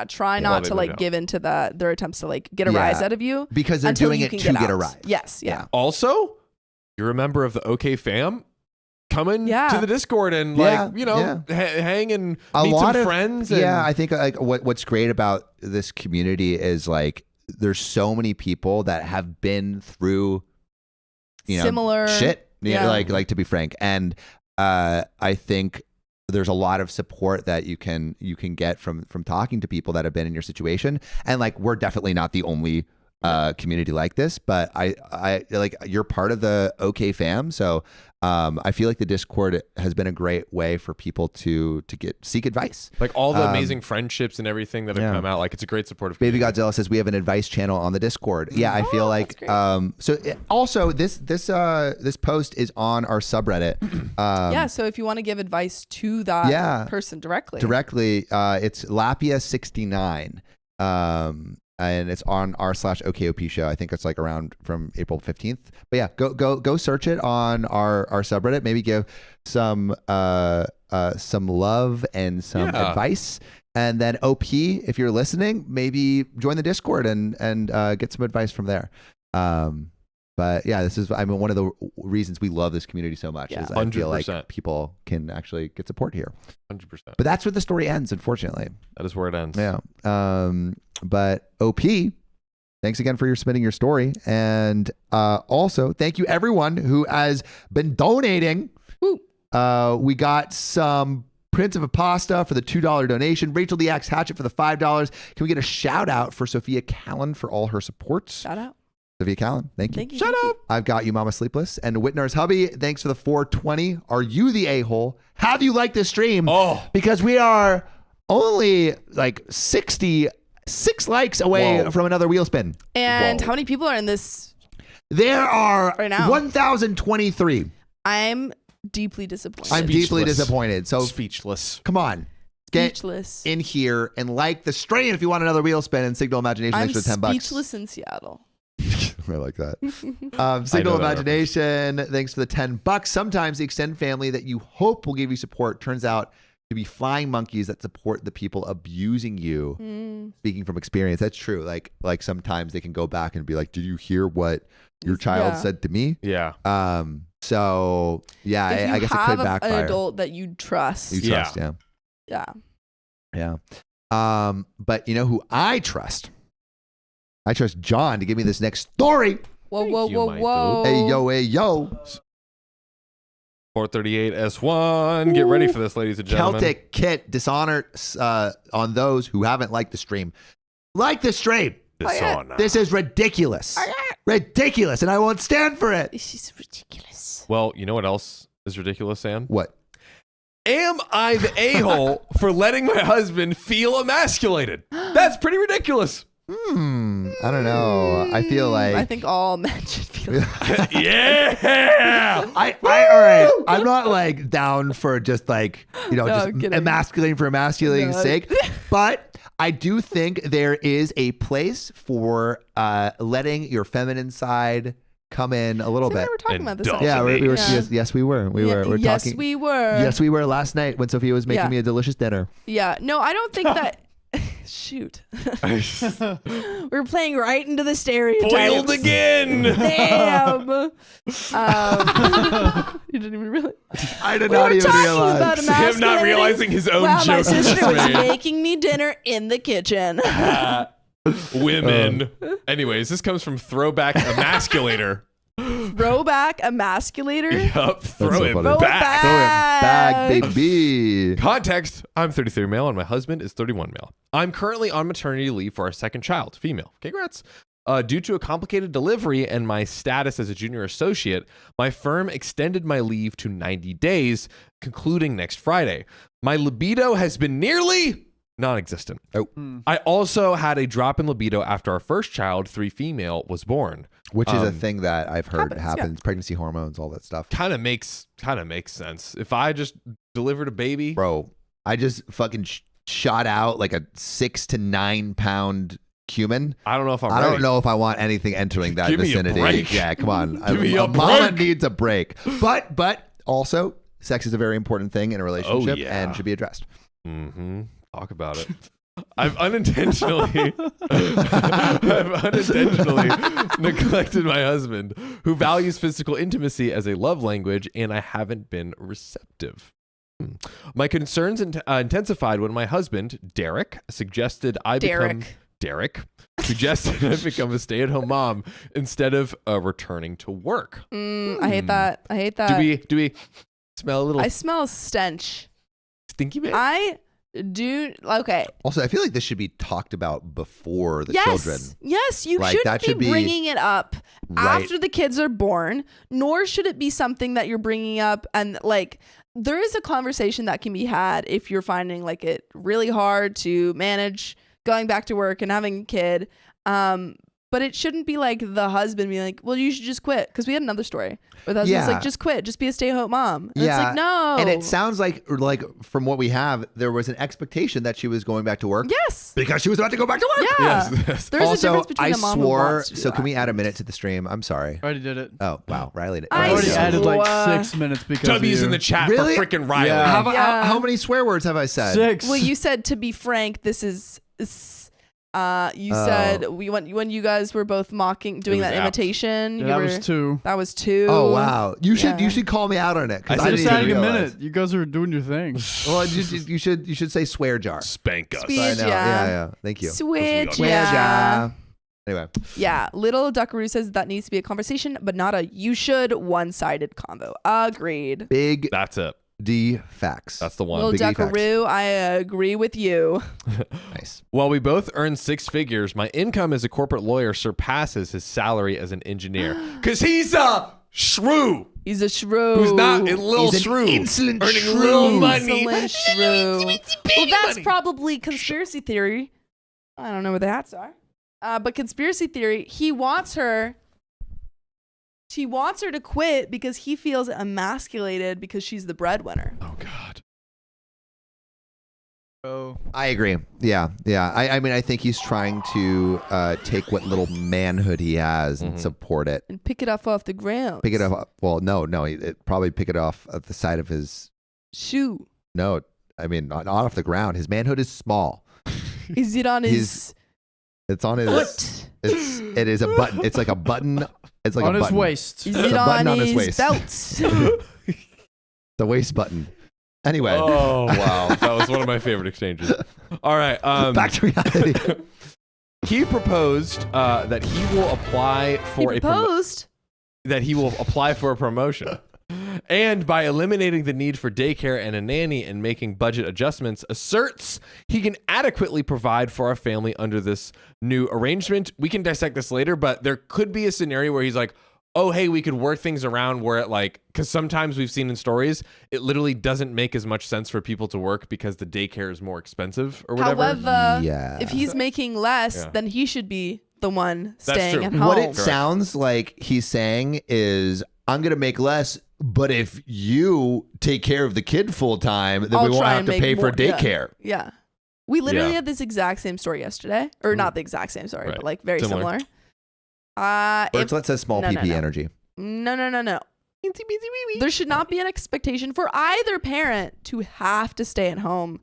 Try not to like give into their attempts to like get a rise out of you, because they're doing it to get a rise. Yes. Also, you're a member of the OK fam. Coming to the Discord and hang and meet some friends. I think like what's great about this community is like there's so many people that have been through similar shit, like to be frank, and I think there's a lot of support that you can get from talking to people that have been in your situation, and like we're definitely not the only community like this, but I like you're part of the OK fam, so I feel like the Discord has been a great way for people to seek advice. Like all the amazing friendships and everything that have come out. Like it's a great supportive community. Baby Godzilla says we have an advice channel on the Discord. Yeah, I feel like also this post is on our subreddit. So if you want to give advice to that person directly, it's Lapia69. and it's on r/OKOP show. I think it's like around from April 15th. But yeah, go search it on our subreddit. Maybe give some love and some advice. And then OP, if you're listening, maybe join the Discord and get some advice from there. But yeah, this is one of the reasons we love this community so much. Is I feel like people can actually get support here. 100%. But that's where the story ends, unfortunately. That is where it ends. Yeah. But OP, thanks again for submitting your story. And also, thank you everyone who has been donating. Woo. We got some Prince of a Pasta for the $2 donation. Rachel the Axe Hatchet for the $5. Can we get a shout out for Sophia Callan for all her support? Shout out. Sophia Callan, thank you. Shut up. I've got you, Mama Sleepless. And Whitner's hubby, thanks for the 420. Are you the a-hole? Have you liked this stream? Oh. Because we are only like 66 likes away from another wheel spin. And how many people are in this? There are right now 1,023. I'm deeply disappointed. I'm deeply disappointed. So speechless. Come on. Get speechless in here and like the stream if you want another wheel spin and Signal Imagination I'm extra $10. speechless in Seattle. I like that. Signal Imagination, thanks for the $10. Sometimes the extended family that you hope will give you support turns out to be flying monkeys that support the people abusing you. Speaking from experience, that's true. Like sometimes they can go back and be like, "Did you hear what your child said to me?" Yeah. So yeah, I guess it could backfire. If you have an adult that you trust. Yeah. But you know who I trust? I trust John to give me this next story. Whoa. Hey, yo. 438 S1. Get ready for this, ladies and gentlemen. Celtic Kit dishonor on those who haven't liked the stream. Like the stream. Dishonor. This is ridiculous. Ridiculous, and I won't stand for it. This is ridiculous. Well, you know what else is ridiculous, Sam? What? Am I the a-hole for letting my husband feel emasculated? That's pretty ridiculous. I don't know. I feel like I think all men should feel yeah. All right. I'm not like down for just like, just kidding. emasculating for emasculating's sake, but I do think there is a place for letting your feminine side come in a little bit. We were talking about this. Yeah, we were. Yeah. Yes, we were. We were yes, talking. we were. Yes, we were last night when Sophia was making me a delicious dinner. Yeah. No, I don't think that. Shoot. We're playing right into the stereotypes. Foiled again. Damn. You didn't even realize. I did not even realize. Him not realizing his own joke. My sister was making me dinner in the kitchen. Women. Anyways, this comes from Throwback Emasculator. Throwback emasculator? Yup. Throw it funny. back. Throw it back, baby. Context: I'm 33 male and my husband is 31 male. I'm currently on maternity leave for our second child, female. Congrats. Due to a complicated delivery and my status as a junior associate, my firm extended my leave to 90 days, concluding next Friday. My libido has been nearly non-existent. I also had a drop in libido after our first child, 3 female, was born. Which is a thing that I've heard happens. Yeah. Pregnancy hormones, all that stuff. Kind of makes sense. If I just delivered a baby, Bro, I just fucking shot out like a 6 to 9 pound cumin. I don't know if I don't know if I want anything entering that Give me a vicinity. break. Yeah, come on. Give me a mama break. needs a break. But also, sex is a very important thing in a relationship and should be addressed. Mm-hmm. Talk about it. I've unintentionally neglected my husband, who values physical intimacy as a love language, and I haven't been receptive. My concerns intensified when my husband, Derek, suggested I become a stay-at-home mom instead of returning to work. I hate that. Do we smell a little? I smell stench. Stinky bit? Okay. Also, I feel like this should be talked about before the children. Yes, you Like, that shouldn't be bringing it up Right. after the kids are born, nor should it be something that you're bringing up. And like, there is a conversation that can be had if you're finding like it really hard to manage going back to work and having a kid. But But it shouldn't be like the husband being like, well, you should just quit. Because we had another story where the husband's like, just quit. Just be a stay-at-home mom. And it's like, no. And it sounds like from what we have, there was an expectation that she was going back to work. Yes. Because she was about to go back to work. Yeah. Yes. There's a difference Also, between I a mom who swore. wants to do So can that. we add a minute to the stream? I'm sorry. I already did it. Oh, wow. Riley did. I I already swore. added like 6 minutes because W's of in you. the chat Really? for freaking Riley. Yeah. How many swear words have I said? 6. Well, you said, to be frank, this is... you said when you guys were both doing was that apt. imitation. Yeah, you that were, was 2. That was 2. Oh wow! You should Yeah. call me out on it. 'Cause I I said didn't Just even adding a realize. minute. You guys are doing your thing. Well, you should say swear jar. Spank us. Speed. I know. Yeah. Yeah. Thank you. Switch. Swear Yeah. jar. Anyway, Yeah. Little Duckaroo says that needs to be a conversation, but not a you should one-sided convo. Agreed. big That's it. D facts. That's the one. Little Big D facts. Duckaroo, I agree with you. Nice. While we both earn 6 figures, my income as a corporate lawyer surpasses his salary as an engineer. Because he's a shrew. He's a shrew. Who's not a little He's an shrew. insolent earning shrew. little money. Insolent shrew. Well, that's money. probably conspiracy theory. I don't know what the hats are. But conspiracy theory, he wants her to quit because he feels emasculated because she's the breadwinner. Oh, God. Oh. I agree. Yeah. I mean, I think he's trying to take what little manhood he has and support it. And pick it up off the ground. Pick it up. Well, no. Probably pick it off at the side of his. Shoe. No, I mean not off the ground. His manhood is small. Is it on his It's on his foot? It is a button. It's like a button. It's like On a his button. waist. Is It's it a button on on his his waist. belt? The waist button. Anyway, Oh, wow. That was one of my favorite exchanges. All right. back to reality. He proposed that he will apply He for proposed. that he will apply for a promotion. And by eliminating the need for daycare and a nanny and making budget adjustments, asserts he can adequately provide for our family under this new arrangement. We can dissect this later, but there could be a scenario where he's like, oh, hey, we could work things around where it like, because sometimes we've seen in stories, it literally doesn't make as much sense for people to work because the daycare is more expensive or whatever. However, Yeah. if he's making less, Yeah. then he should be the one That's staying true. at home. What it Correct. sounds like he's saying is, I'm going to make less, but if you take care of the kid full time, then I'll we won't try have and to make pay for more. Yeah. daycare. Yeah. We literally Yeah. had this exact same story yesterday. Or not the exact same story, Right. but like very Similar. similar. Let's say small No, no, PP no. energy. No. There should not be an expectation for either parent to have to stay at home.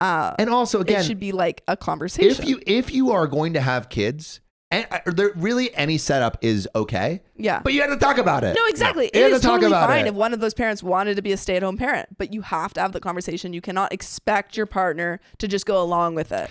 And also, It again, should be like a conversation. if you are going to have kids, and there really any setup is okay, yeah. but you have to talk about it. No, exactly. You It have is to talk totally about fine it. if one of those parents wanted to be a stay-at-home parent, but you have to have the conversation. You cannot expect your partner to just go along with it.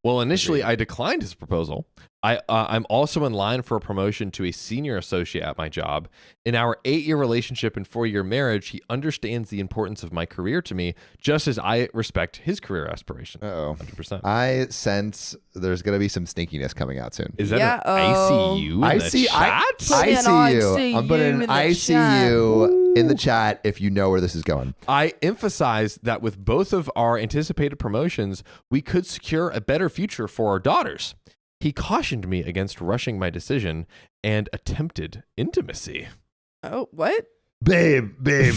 Well, initially, I declined his proposal. I'm also in line for a promotion to a senior associate at my job. In our 8-year relationship and 4-year marriage, he understands the importance of my career to me, just as I respect his career aspirations. Uh-oh. 100%. I sense there's going to be some stinkiness coming out soon. Is that Yeah, an ICU in I the see. chat? Put an ICU I'm putting in an the ICU in the chat if you know where this is going. I emphasize that with both of our anticipated promotions, we could secure a better future for our daughters. He cautioned me against rushing my decision and attempted intimacy. Oh, what? Babe. Babe.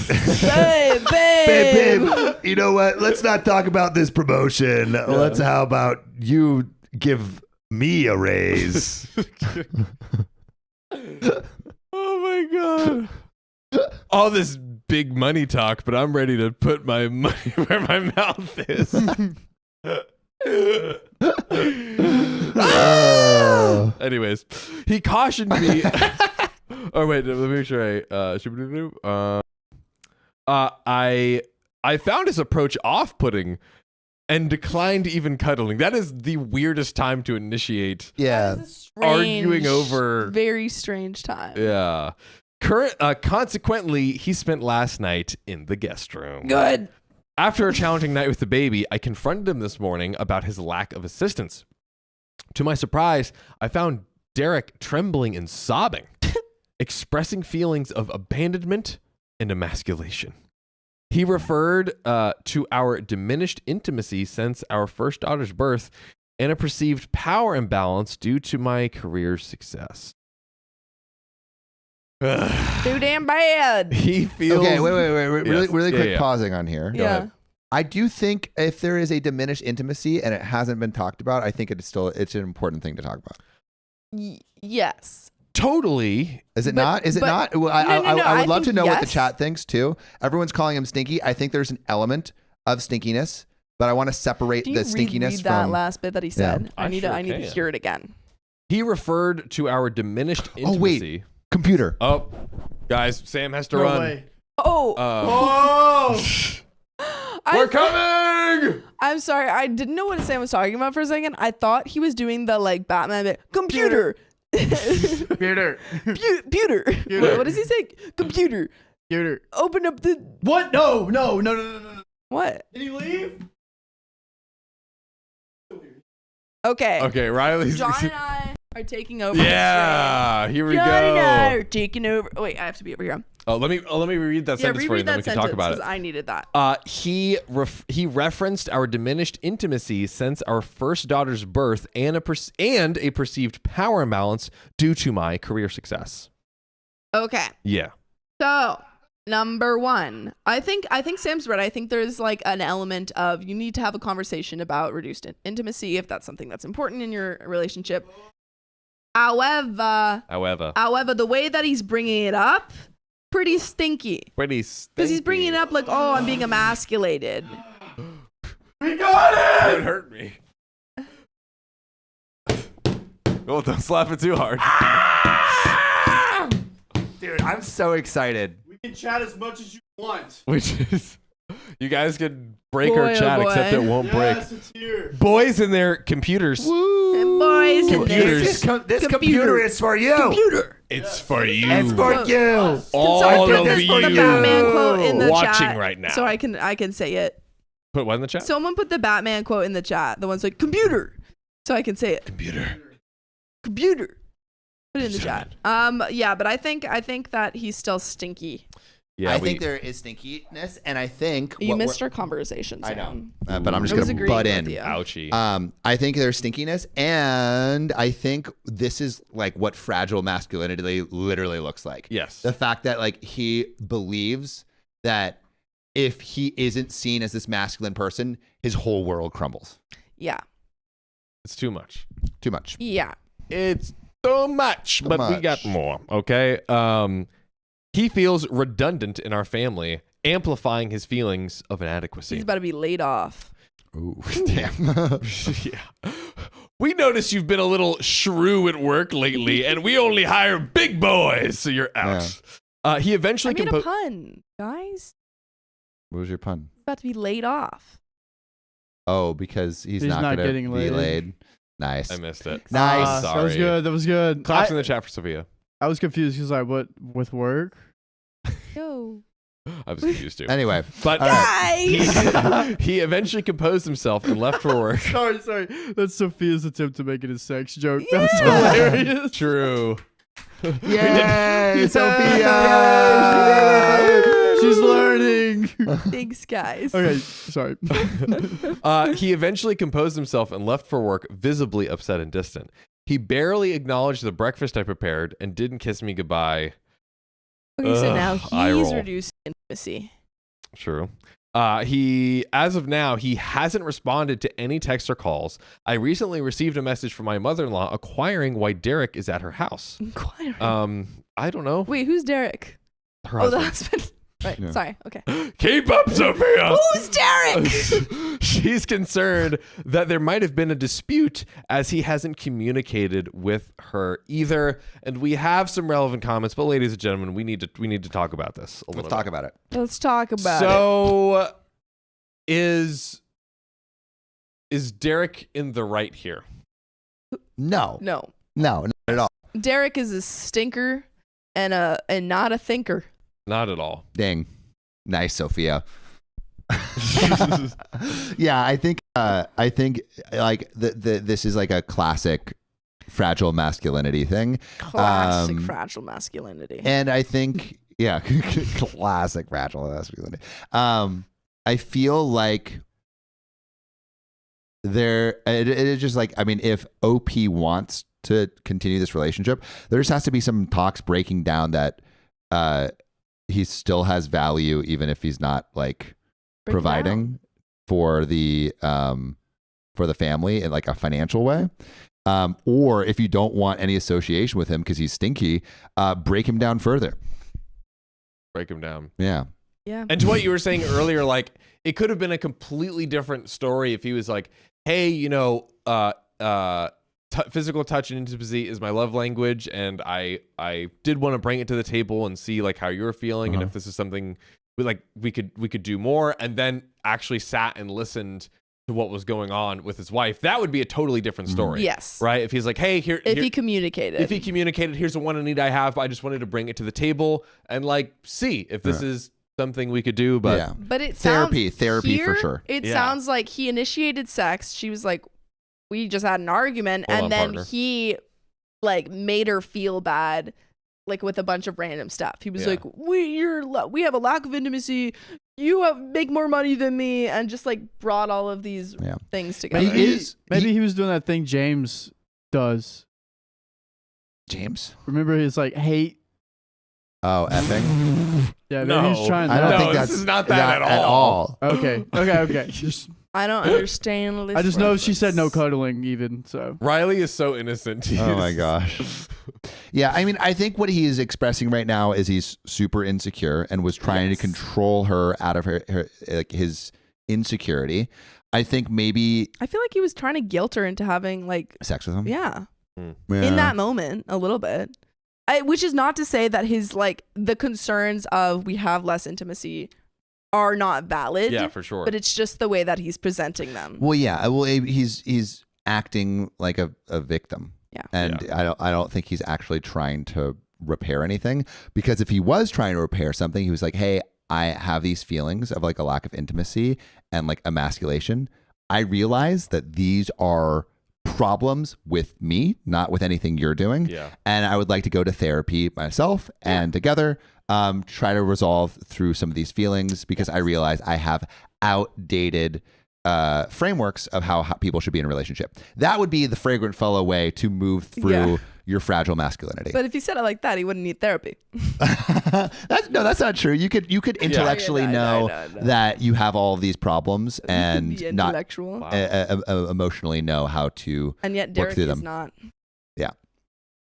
Babe, you know what? Let's not talk about this promotion. How about you give me a raise? Oh my God. All this big money talk, but I'm ready to put my money where my mouth is. Anyways, he cautioned me. Oh wait, let me make sure I found his approach off-putting and declined even cuddling. That is the weirdest time to initiate. Yeah. That is a strange, Arguing over- very strange time. Yeah. Consequently, he spent last night in the guest room. Good. After a challenging night with the baby, I confronted him this morning about his lack of assistance. To my surprise, I found Derek trembling and sobbing, expressing feelings of abandonment and emasculation. He referred to our diminished intimacy since our first daughter's birth and a perceived power imbalance due to my career success. Too damn bad. He feels Okay, wait. Really Yeah, quick yeah. pausing on here. Yeah. ahead. I do think if there is a diminished intimacy and it hasn't been talked about, I think it's an important thing to talk about. Yes. totally. Is it But- not? Is it but- not? Well, I I would love think to know what the yes. chat thinks too. Everyone's calling him stinky. I think there's an element of stinkiness, but I want to separate Do you the stinkiness reread that from. last bit that he said? I I need sure to can. hear it again. He referred to our diminished Oh, wait. intimacy. Computer. Oh, guys, Sam has to No run. way. Oh, We're coming. I'm sorry. I didn't know what Sam was talking about for a second. I thought he was doing the like Batman bit. Computer. Computer. Computer. Wait, what does he say? Computer. Computer. Open up the What? No. what? Did he leave? Okay. Okay, Riley's. John and I are taking over. Yeah, here we John and I go. are taking over. Oh, wait, I have to be over here. Oh, let me read that Yeah, sentence for you, reread then we that can sentence talk about it. I needed that. He referenced our diminished intimacy since our first daughter's birth and a perceived power imbalance due to my career success. Okay. Yeah. So, number one, I think Sam's right. I think there's like an element of you need to have a conversation about reduced intimacy if that's something that's important in your relationship. However, the way that he's bringing it up, pretty stinky. Because he's bringing it up like, oh, I'm being emasculated. We got it. It hurt me. Oh, don't slap it too hard. Dude, I'm so excited. We can chat as much as you want. Which is, you guys could break Boy, our oh chat, boy. except it won't break. Yes, it's here. Boys in their computers. And boys and Computers. This computer is for you. computer. It's for you. It's for you. All Can someone of put you the Batman quote in the watching chat right now. so I can say it. Put what in the chat? Someone put the Batman quote in the chat. The one's like computer, so I can say it. Computer. Computer. Put it in the Shut chat. Yeah, but I think that he's still stinky. Yeah, I think there is stinkiness, and I think You what missed we're- our conversation, I Sam. know, but I'm just I was gonna agreeing butt with in. you. Ouchie. I think there's stinkiness, and I think this is like what fragile masculinity literally looks like. Yes. The fact that like he believes that if he isn't seen as this masculine person, his whole world crumbles. Yeah. It's too much. Too much. Yeah. It's too much, but we got much. more. Okay. He feels redundant in our family, amplifying his feelings of inadequacy. He's about to be laid off. Ooh, damn. Yeah. We notice you've been a little shrew at work lately, and we only hire big boys, so you're out. He I eventually made a composed. pun, guys. What was your pun? He's about to be laid off. Oh, because he's He's not not gonna getting be laid. laid. Nice. I missed it. Nice. That was Sorry. good. That was good. Claps in the chat for Sophia. I was confused because like, what with work? Yo. I was confused too. Anyway, But all right. Guys! he eventually composed himself and left for work. sorry. That's Sophia's attempt to make it a sex joke. That was hilarious. True. Yay, Sophia! She's learning. Thanks, guys. Okay, sorry. He eventually composed himself and left for work, visibly upset and distant. He barely acknowledged the breakfast I prepared and didn't kiss me goodbye. Okay, so now eye he's roll. reducing intimacy. True. As of now, he hasn't responded to any texts or calls. I recently received a message from my mother-in-law inquiring why Derek is at her house. Inquiring. I don't know. Wait, who's Derek? Her Oh, the husband. husband. Right. Yeah. Sorry. Okay. Keep up, Sophia. Who's Derek? She's concerned that there might have been a dispute as he hasn't communicated with her either. And we have some relevant comments, but ladies and gentlemen, we need to talk about this a little Let's talk about it. Let's talk about it. So is Derek in the right here? No, No. not at all. Derek is a stinker and not a thinker. Not at all. Dang. Nice, Sophia. Yeah, I think like this is like a classic fragile masculinity thing. Classic fragile masculinity. And I think, yeah, classic fragile masculinity. I feel like it is just like, I mean, if OP wants to continue this relationship, there just has to be some talks breaking down that he still has value, even if he's not like providing for the family in like a financial way. Or if you don't want any association with him because he's stinky, break him down further. Break him down. Yeah. Yeah. And to what you were saying earlier, like it could have been a completely different story if he was like, hey, you know, physical touch and intimacy is my love language, and I did want to bring it to the table and see like how you're feeling, and if this is something we could do more, and then actually sat and listened to what was going on with his wife. That would be a totally different story. Yes. Right? If he's like, hey, if he communicated. Here's the one I need I have. I just wanted to bring it to the table and like see if this is something we could do. But but it therapy here, for sure. It sounds like he initiated sex. She was like, we just had an argument, and then he like made her feel bad, like with a bunch of random stuff. He was like, we have a lack of intimacy. You make more money than me, and just like brought all of these things together. Maybe he was doing that thing James does. James? Remember his like hate. Oh, effing. Yeah, maybe he's trying. I don't think this is not that at all. Okay. Just I don't understand. This I just know she reference. said no cuddling even. So Riley is so innocent. Oh my gosh. Yeah, I mean, I think what he is expressing right now is he's super insecure and was trying to control her out of her like his insecurity. I think maybe I feel like he was trying to guilt her into having like sex with him. Yeah. In that moment, a little bit. Which is not to say that his like the concerns of we have less intimacy are not valid. Yeah, for sure. But it's just the way that he's presenting them. Well, yeah. Well, he's acting like a victim. Yeah. And I don't think he's actually trying to repair anything, because if he was trying to repair something, he was like, hey, I have these feelings of like a lack of intimacy and like emasculation. I realize that these are problems with me, not with anything you're doing. Yeah. And I would like to go to therapy myself and together try to resolve through some of these feelings, because I realize I have outdated frameworks of how people should be in a relationship. That would be the fragrant fellow way to move through your fragile masculinity. But if he said it like that, he wouldn't need therapy. That's not true. You could intellectually know that you have all of these problems and be not intellectual. emotionally know how to And yet work Derek through is them. not. Yeah.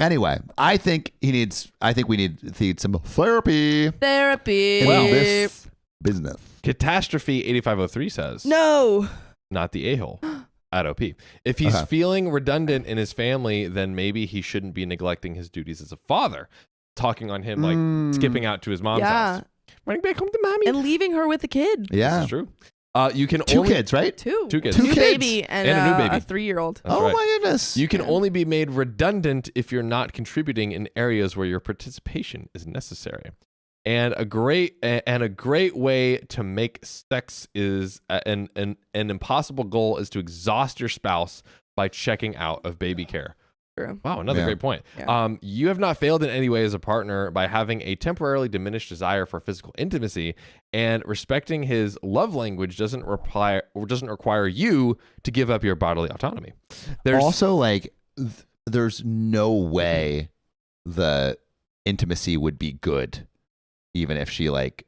Anyway, I think we need some therapy. Therapy. In this business. Catastrophe 8503 says, No. not the a-hole at OP. If he's feeling redundant in his family, then maybe he shouldn't be neglecting his duties as a father. Talking on him like skipping out to his mom's house. Running back home to mommy. And leaving her with a kid. Yeah. This is true. You can Two only, kids, right? Two kids. Two New kids. baby and a new baby. a 3-year-old. That's Oh right. my goodness. You can only be made redundant if you're not contributing in areas where your participation is necessary. And a great way to make sex is an impossible goal is to exhaust your spouse by checking out of baby care. True. Wow, another great point. Yeah. You have not failed in any way as a partner by having a temporarily diminished desire for physical intimacy, and respecting his love language doesn't require you to give up your bodily autonomy. There's also like there's no way the intimacy would be good, even if she like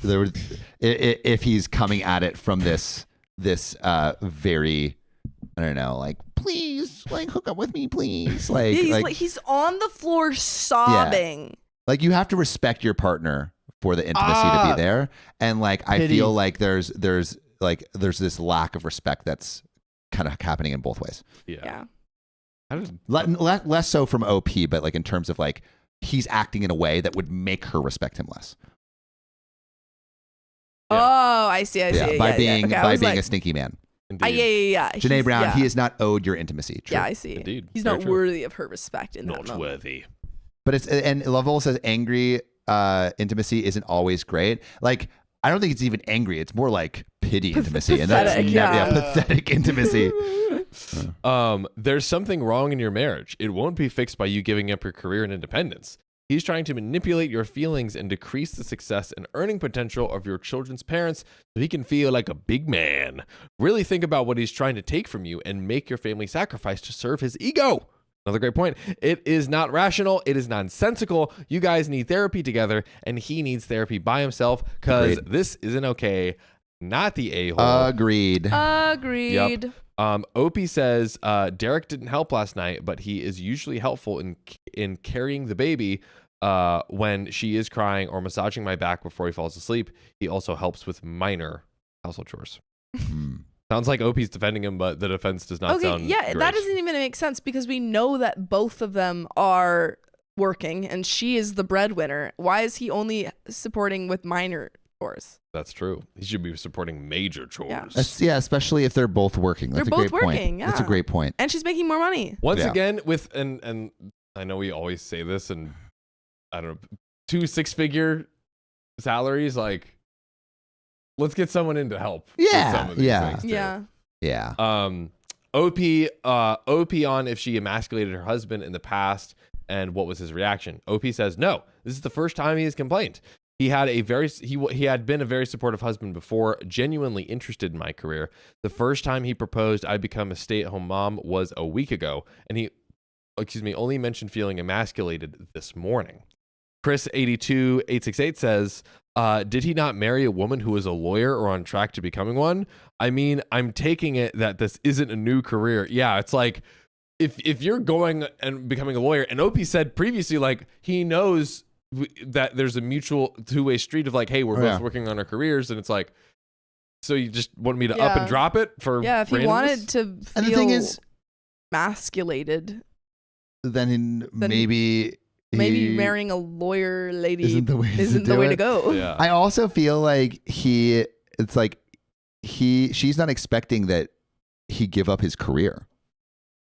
there was if he's coming at it from this very, I don't know, like, please, like, hook up with me, please. Like, he's on the floor sobbing. Yeah. Like, you have to respect your partner for the intimacy to be there. And like, I feel like there's this lack of respect that's kind of happening in both ways. Yeah. Less so from OP, but like in terms of like, he's acting in a way that would make her respect him less. Oh, I see. By being a stinky man. Yeah. Janae Brown, he is not owed your intimacy. True. Yeah, I see. Indeed. He's not worthy of her respect in that moment. Not worthy. But and Lovell says angry intimacy isn't always great. Like, I don't think it's even angry. It's more like pity intimacy. And that's pathetic intimacy. There's something wrong in your marriage. It won't be fixed by you giving up your career and independence. He's trying to manipulate your feelings and decrease the success and earning potential of your children's parents so he can feel like a big man. Really think about what he's trying to take from you and make your family sacrifice to serve his ego. Another great point. It is not rational. It is nonsensical. You guys need therapy together, and he needs therapy by himself because this isn't okay. Not the a-hole. Agreed. Agreed. Yep. Opie says Derek didn't help last night, but he is usually helpful in carrying the baby when she is crying or massaging my back before he falls asleep. He also helps with minor household chores. Sounds like Opie's defending him, but the defense does not sound great. That doesn't even make sense because we know that both of them are working and she is the breadwinner. Why is he only supporting with minor chores? That's true. He should be supporting major chores. Yeah, especially if they're both working. That's they're a both great working, point. yeah. That's a great point. And she's making more money. Once again, with and I know we always say this, and I don't know, 2 6-figure salaries, like let's get someone in to help. Yeah, with some of these things too. Yeah. OP on if she emasculated her husband in the past and what was his reaction. OP says no. This is the first time he has complained. He had he had been a very supportive husband before, genuinely interested in my career. The first time he proposed I'd become a stay-at-home mom was a week ago, and he only mentioned feeling emasculated this morning. Chris82868 says, did he not marry a woman who was a lawyer or on track to becoming one? I mean, I'm taking it that this isn't a new career. Yeah, it's like if you're going and becoming a lawyer, and Opie said previously, like he knows that there's a mutual two-way street of like, hey, we're both working on our careers, and it's like, so you just want me to up and drop it for if he randomness? Wanted to feel And the thing is, emasculated, then maybe marrying a lawyer lady isn't the way to go. Yeah. I also feel like she's not expecting that he give up his career.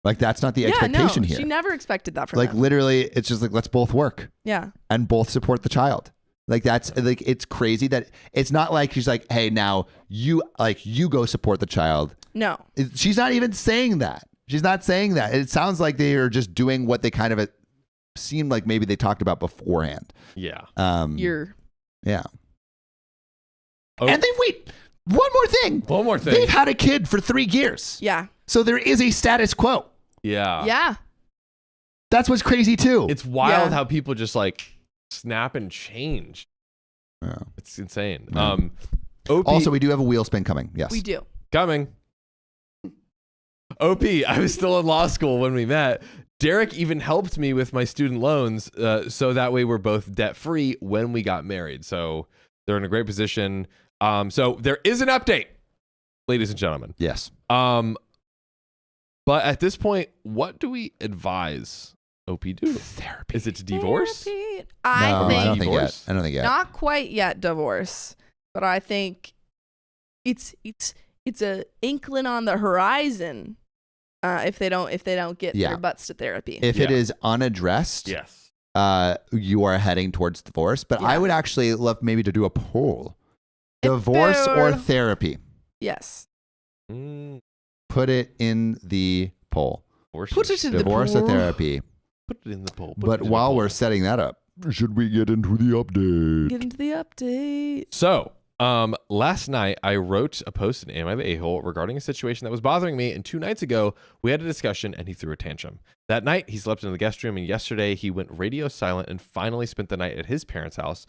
Like that's not the expectation here. She never expected that from like him. literally, it's just like let's both work. Yeah. And both support the child. Like that's like it's crazy that it's not like she's like, hey, now you go support the child. No. She's not even saying that. She's not saying that. It sounds like they are just doing what they kind of seemed like maybe they talked about beforehand. Yeah. Yeah. Oh. And then wait, one more thing. They've had a kid for 3 years. Yeah. So there is a status quo. Yeah. Yeah. That's what's crazy too. It's wild how people just like snap and change. Yeah. It's insane. Yeah. OP Also, we do have a wheel spin coming. Yes. We do. coming. OP, I was still in law school when we met. Derek even helped me with my student loans, so that way we're both debt free when we got married. So they're in a great position. So there is an update, ladies and gentlemen. Yes. But at this point, what do we advise OP do? Therapy. Is it divorce? Therapy. I don't think divorce? yet. I don't think yet. Not quite yet divorce, but I think it's a inkling on the horizon. If they don't get their butts to therapy. If it is unaddressed, Yes. You are heading towards divorce. But I would actually love maybe to do a poll: divorce poll. or therapy. Yes. Put it in the poll. Put it in the Divorce or poll. therapy. Put it in the poll. But while we're setting that up, should we get into the update? Get into the update. So, last night I wrote a post in Am I the A-Hole regarding a situation that was bothering me, and 2 nights ago we had a discussion and he threw a tantrum. That night he slept in the guest room, and yesterday he went radio silent and finally spent the night at his parents' house.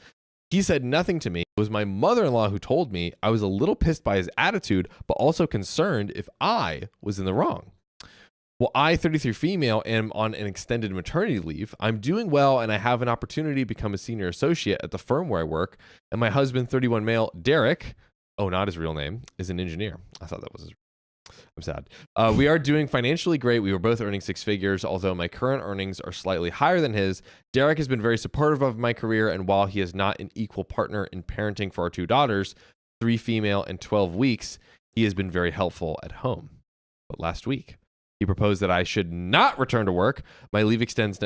He said nothing to me. It was my mother-in-law who told me. I was a little pissed by his attitude, but also concerned if I was in the wrong. Well, I, 33 female, am on an extended maternity leave. I'm doing well, and I have an opportunity to become a senior associate at the firm where I work. And my husband, 31 male, Derek, not his real name, is an engineer. I thought that was his. I'm sad. We are doing financially great. We were both earning 6 figures, although my current earnings are slightly higher than his. Derek has been very supportive of my career, and while he is not an equal partner in parenting for our 2 daughters, 3 female and 12 weeks, he has been very helpful at home. But last week, he proposed that I should not return to work. My leave ends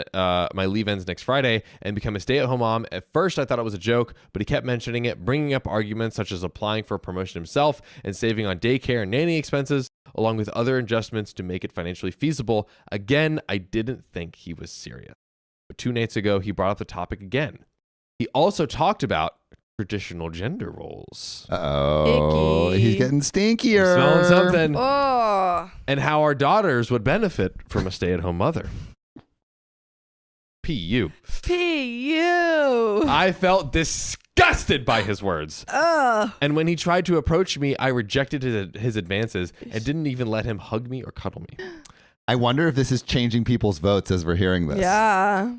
next Friday and become a stay-at-home mom. At first, I thought it was a joke, but he kept mentioning it, bringing up arguments such as applying for a promotion himself and saving on daycare and nanny expenses, along with other adjustments to make it financially feasible. Again, I didn't think he was serious. But but 2 nights ago, he brought up the topic again. He also talked about traditional gender roles. Oh, Icky. he's getting stinkier. Smelling something. Oh. And how our daughters would benefit from a stay-at-home mother. P.U. P.U. I felt disgusted by his words. Ugh. And when he tried to approach me, I rejected his advances and didn't even let him hug me or cuddle me. I wonder if this is changing people's votes as we're hearing this. Yeah.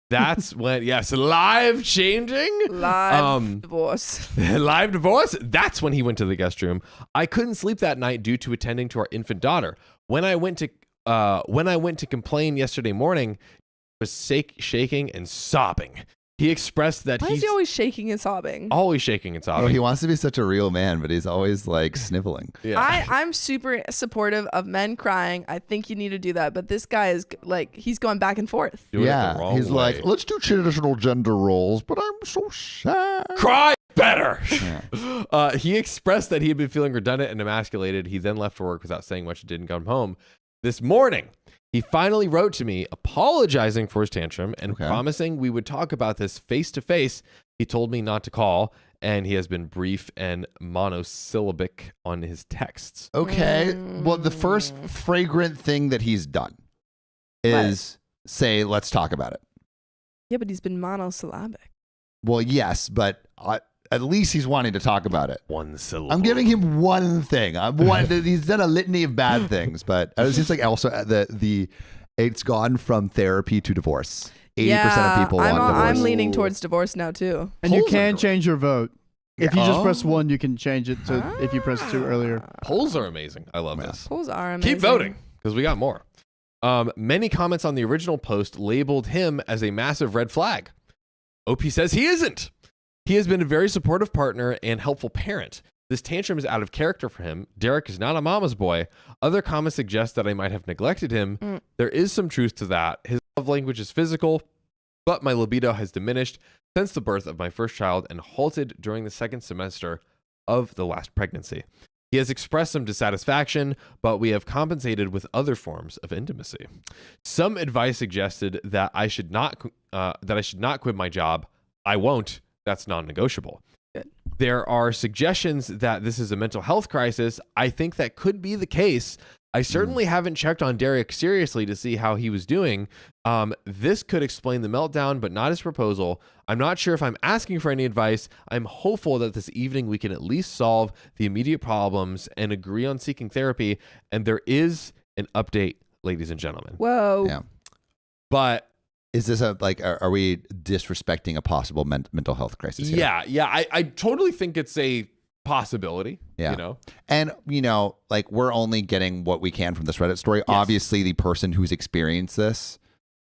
That's when, yes, live changing. Live divorce. Live divorce. That's when he went to the guest room. I couldn't sleep that night due to attending to our infant daughter. When I went to complain yesterday morning, he was shaking and sobbing. He expressed that Why is he always shaking and sobbing? always shaking and sobbing. Oh, he wants to be such a real man, but he's always like sniveling. Yeah. I'm super supportive of men crying. I think you need to do that. But this guy is like, he's going back and forth. Doing it the Yeah, wrong he's way. like, let's do traditional gender roles, but I'm so sad. Cry better. Yeah. He expressed that he had been feeling redundant and emasculated. He then left for work without saying much and didn't come home. This morning, he finally wrote to me apologizing for his tantrum and promising we would talk about this face to face. He told me not to call, and he has been brief and monosyllabic on his texts. Okay. Well, the first fragrant thing that he's done is say, let's talk about it. Yeah, but he's been monosyllabic. Well, yes, but at least he's wanting to talk about it. One syllable. I'm giving him one thing. He's done a litany of bad things, but it seems like also it's gone from therapy to divorce. 80% of people want divorce. I'm leaning towards divorce now too. And you Polls are can great. change your vote. If you just Oh. press 1, you can change it to if you press 2 earlier. Polls are amazing. I love this. Polls are amazing. Keep voting because we got more. Many comments on the original post labeled him as a massive red flag. OP says he isn't. He has been a very supportive partner and helpful parent. This tantrum is out of character for him. Derek is not a mama's boy. Other comments suggest that I might have neglected him. There is some truth to that. His love language is physical, but my libido has diminished since the birth of my first child and halted during the second semester of the last pregnancy. He has expressed some dissatisfaction, but we have compensated with other forms of intimacy. Some advice suggested that I should not quit my job. I won't. That's non-negotiable. Good. There are suggestions that this is a mental health crisis. I think that could be the case. I certainly haven't checked on Derek seriously to see how he was doing. This could explain the meltdown, but not his proposal. I'm not sure if I'm asking for any advice. I'm hopeful that this evening we can at least solve the immediate problems and agree on seeking therapy. And there is an update, ladies and gentlemen. Whoa. Yeah. But Is this are we disrespecting a possible mental health crisis here? yeah, I totally think it's a possibility. Yeah. You know? And, like we're only getting what we can from this Reddit story. Obviously, the person who's experienced this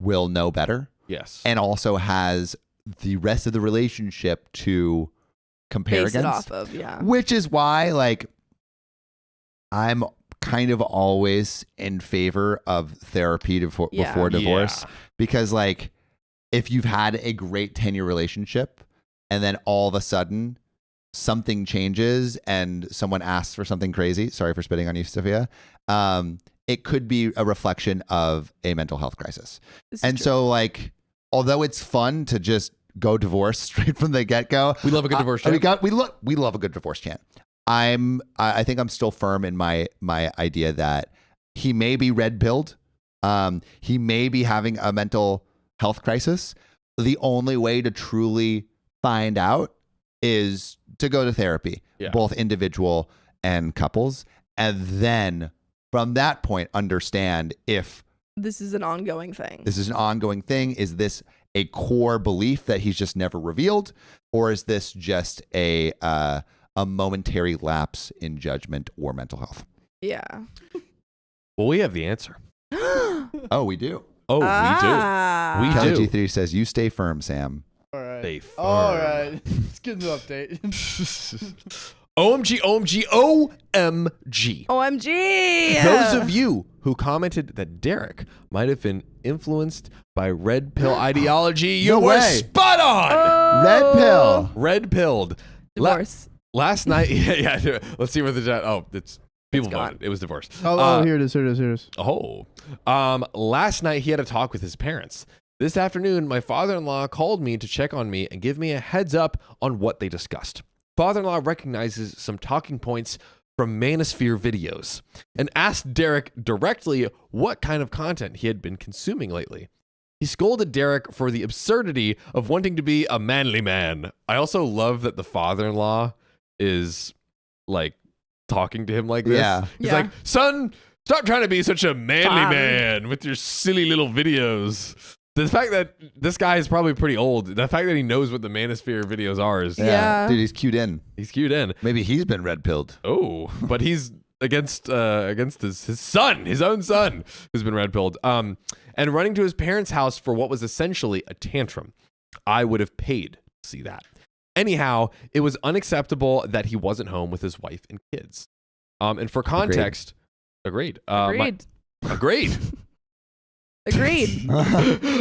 will know better Yes. and also has the rest of the relationship to compare Base it against. off of, yeah. Which is why, like, I'm kind of always in favor of therapy before divorce. Yeah. Because, like, if you've had a great 10-year relationship and then all of a sudden something changes and someone asks for something crazy, sorry for spitting on you, Sophia, it could be a reflection of a mental health crisis. This is And true. so, like, although it's fun to just go divorce straight from the get-go, We love a good divorce chant. we love a good divorce chant. I think I'm still firm in my idea that he may be red-pilled. He may be having a mental health crisis. The only way to truly find out is to go to therapy, both individual and couples, and then from that point understand if this is an ongoing thing. this is an ongoing thing. Is this a core belief that he's just never revealed, or is this just a momentary lapse in judgment or mental health? Yeah. Well, we have the answer. Oh, we do. Oh, we Kelly do. G3 says, "You stay firm, Sam." All right. Stay firm. All right. Let's get an update. OMG, OMG, OMG. OMG. Those of you who commented that Derek might have been influenced by red pill ideology, you No were way. spot on. Oh. Red pill. Red pilled. Divorce. Last night, yeah. Let's see where the it's people gone. voted. It was divorce. Oh, here it is. Here it is. Here it is. Last night he had a talk with his parents. This afternoon, my father-in-law called me to check on me and give me a heads up on what they discussed. Father-in-law recognizes some talking points from Manosphere videos and asked Derek directly what kind of content he had been consuming lately. He scolded Derek for the absurdity of wanting to be a manly man. I also love that the father-in-law is like talking to him like this. Yeah. He's Yeah. like, son, stop trying to be such a manly Fine. man with your silly little videos. The fact that this guy is probably pretty old, the fact that he knows what the Manosphere videos are is Yeah. Dude, he's cued in. he's cued in. Maybe he's been red pilled. Oh, but he's against his son, his own son, who's been red pilled. And running to his parents' house for what was essentially a tantrum. I would have paid to see that. Anyhow, it was unacceptable that he wasn't home with his wife and kids. And for context, agreed. Agreed. Agreed. Agreed.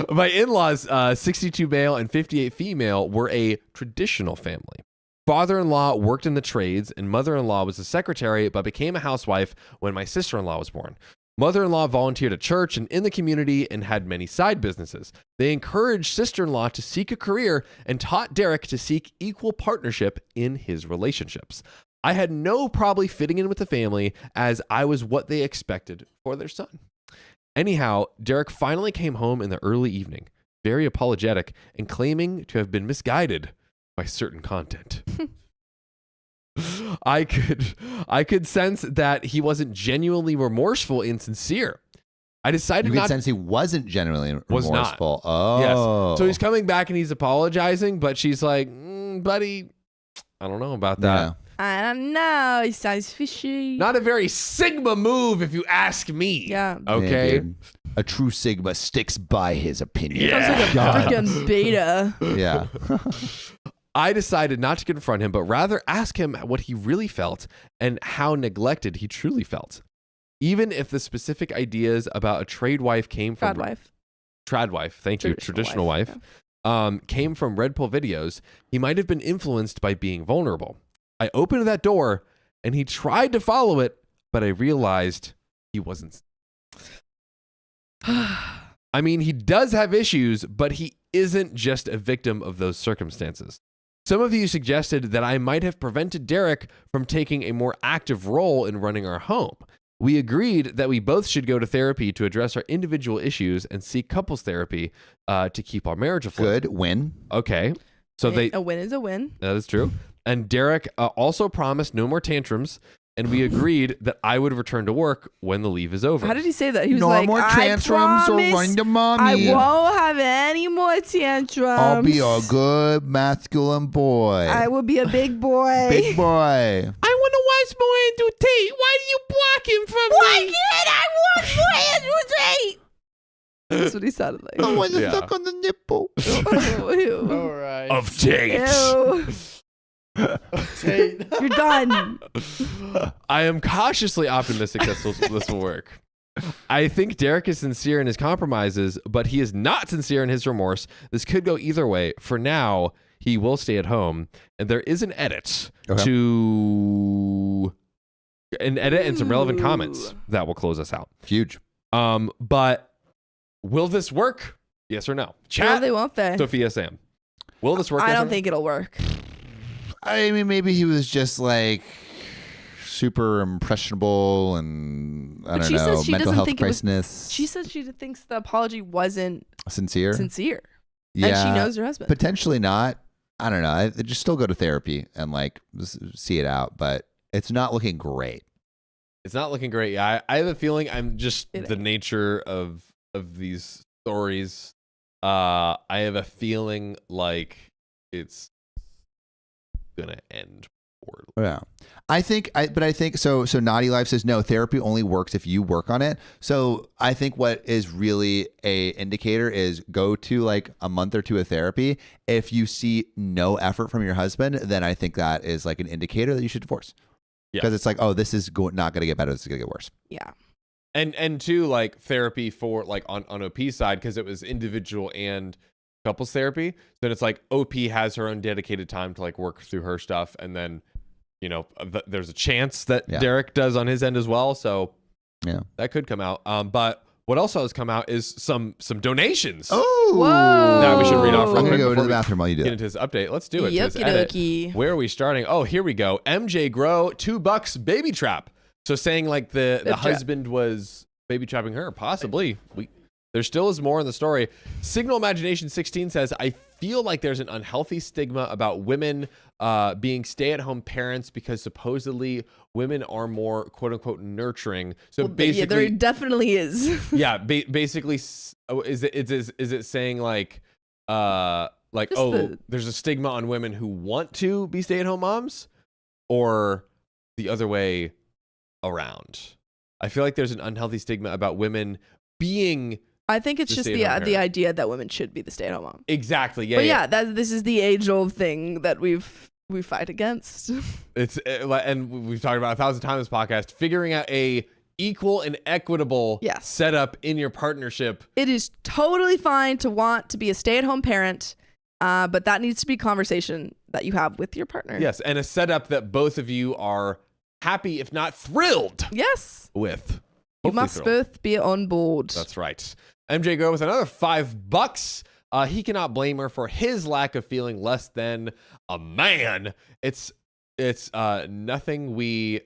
My in-laws, 62 male and 58 female, were a traditional family. Father-in-law worked in the trades, and mother-in-law was a secretary, but became a housewife when my sister-in-law was born. Mother-in-law volunteered at church and in the community and had many side businesses. They encouraged sister-in-law to seek a career and taught Derek to seek equal partnership in his relationships. I had no problem fitting in with the family as I was what they expected for their son. Anyhow, Derek finally came home in the early evening, very apologetic and claiming to have been misguided by certain content. I could sense that he wasn't genuinely remorseful and sincere. I decided You could not sense he wasn't genuinely Was not. remorseful. Oh. Yes. So he's coming back and he's apologizing, but she's like, buddy, I don't know about that. Yeah. I don't know. He sounds fishy. Not a very Sigma move, if you ask me. Yeah. Okay. Yeah, dude. A true Sigma sticks by his opinion. Sounds like a freaking beta. Yeah. I decided not to confront him, but rather ask him what he really felt and how neglected he truly felt. Even if the specific ideas about a trade wife came from trad wife, thank you, traditional wife, came from Red Pill videos, he might have been influenced by being vulnerable. I opened that door and he tried to follow it, but I realized he wasn't. I mean, he does have issues, but he isn't just a victim of those circumstances. Some of you suggested that I might have prevented Derek from taking a more active role in running our home. We agreed that we both should go to therapy to address our individual issues and seek couples therapy to keep our marriage afloat. Good win. Okay. So A win is a win. that is true. And Derek also promised no more tantrums, and we agreed that I would return to work when the leave is over. How did he say that? He was No like, more tantrums or run to mommy. I won't have any more tantrums. I'll be a good masculine boy. I will be a big boy. Big boy. I want to watch more Andrew Tate. Why do you block him from Why me? can't I watch more Andrew Tate? That's what he sounded like. I want to Yeah. suck on the nipple. Ew. All right. Of Tate. Ew. Tate. You're done. I am cautiously optimistic this will work. I think Derek is sincere in his compromises, but he is not sincere in his remorse. This could go either way. For now, he will stay at home, and there is an edit and some relevant comments that will close us out. Huge. But will this work? Yes or no? Will Chat. they, won't they? Sophia Sam. Will this work? I yes or don't no? think it'll work. I mean, maybe he was just like super impressionable and I But don't she know, says she mental doesn't health think it was- crisis. She says she thinks the apology wasn't Sincere. sincere. Yeah. And she knows her husband. Potentially not. I don't know. I just still go to therapy and like see it out, but it's not looking great. It's not looking great. Yeah, I have a feeling I'm just It the ain't. nature of these stories. I have a feeling like it's gonna end poorly. Yeah. I think so Naughty Life says no, therapy only works if you work on it. So I think what is really a indicator is go to like a month or two of therapy. If you see no effort from your husband, then I think that is like an indicator that you should divorce. Yeah. Because it's like, oh, this is not going to get better. This is going to get worse. Yeah. And two, like therapy for like on OP side, because it was individual and couples therapy. Then it's like OP has her own dedicated time to like work through her stuff, and then there's a chance that Yeah. Derek does on his end as well. So Yeah. that could come out. But what also has come out is some donations. Oh, Whoa. That we should read off real I'm gonna quick go to before the we bathroom while you do get it. into this update. Let's do it. To this Yokie edit. dokie. Where are we starting? Oh, here we go. MJ Grow, $2 baby trap. So saying like the trap. husband was baby trapping her, possibly. There still is more in the story. Signal Imagination 16 says, I feel like there's an unhealthy stigma about women being stay-at-home parents because supposedly women are more quote-unquote nurturing. So basically, yeah, there definitely is. yeah, basically, is it saying like there's a stigma on women who want to be stay-at-home moms, or the other way around? I feel like there's an unhealthy stigma about women being. I think it's The just stay-at-home the parent. idea that women should be the stay-at-home mom. Exactly. Yeah. But yeah, this is the age-old thing that we fight against. It's and we've talked about 1,000 times in this podcast. Figuring out a equal and equitable Yes. setup in your partnership. It is totally fine to want to be a stay-at-home parent, but that needs to be a conversation that you have with your partner. Yes, and a setup that both of you are happy, if not thrilled, Yes. with. You Hopefully must thrilled. both be on board. That's right. MJ Go with another $5. He cannot blame her for his lack of feeling less than a man. It's nothing we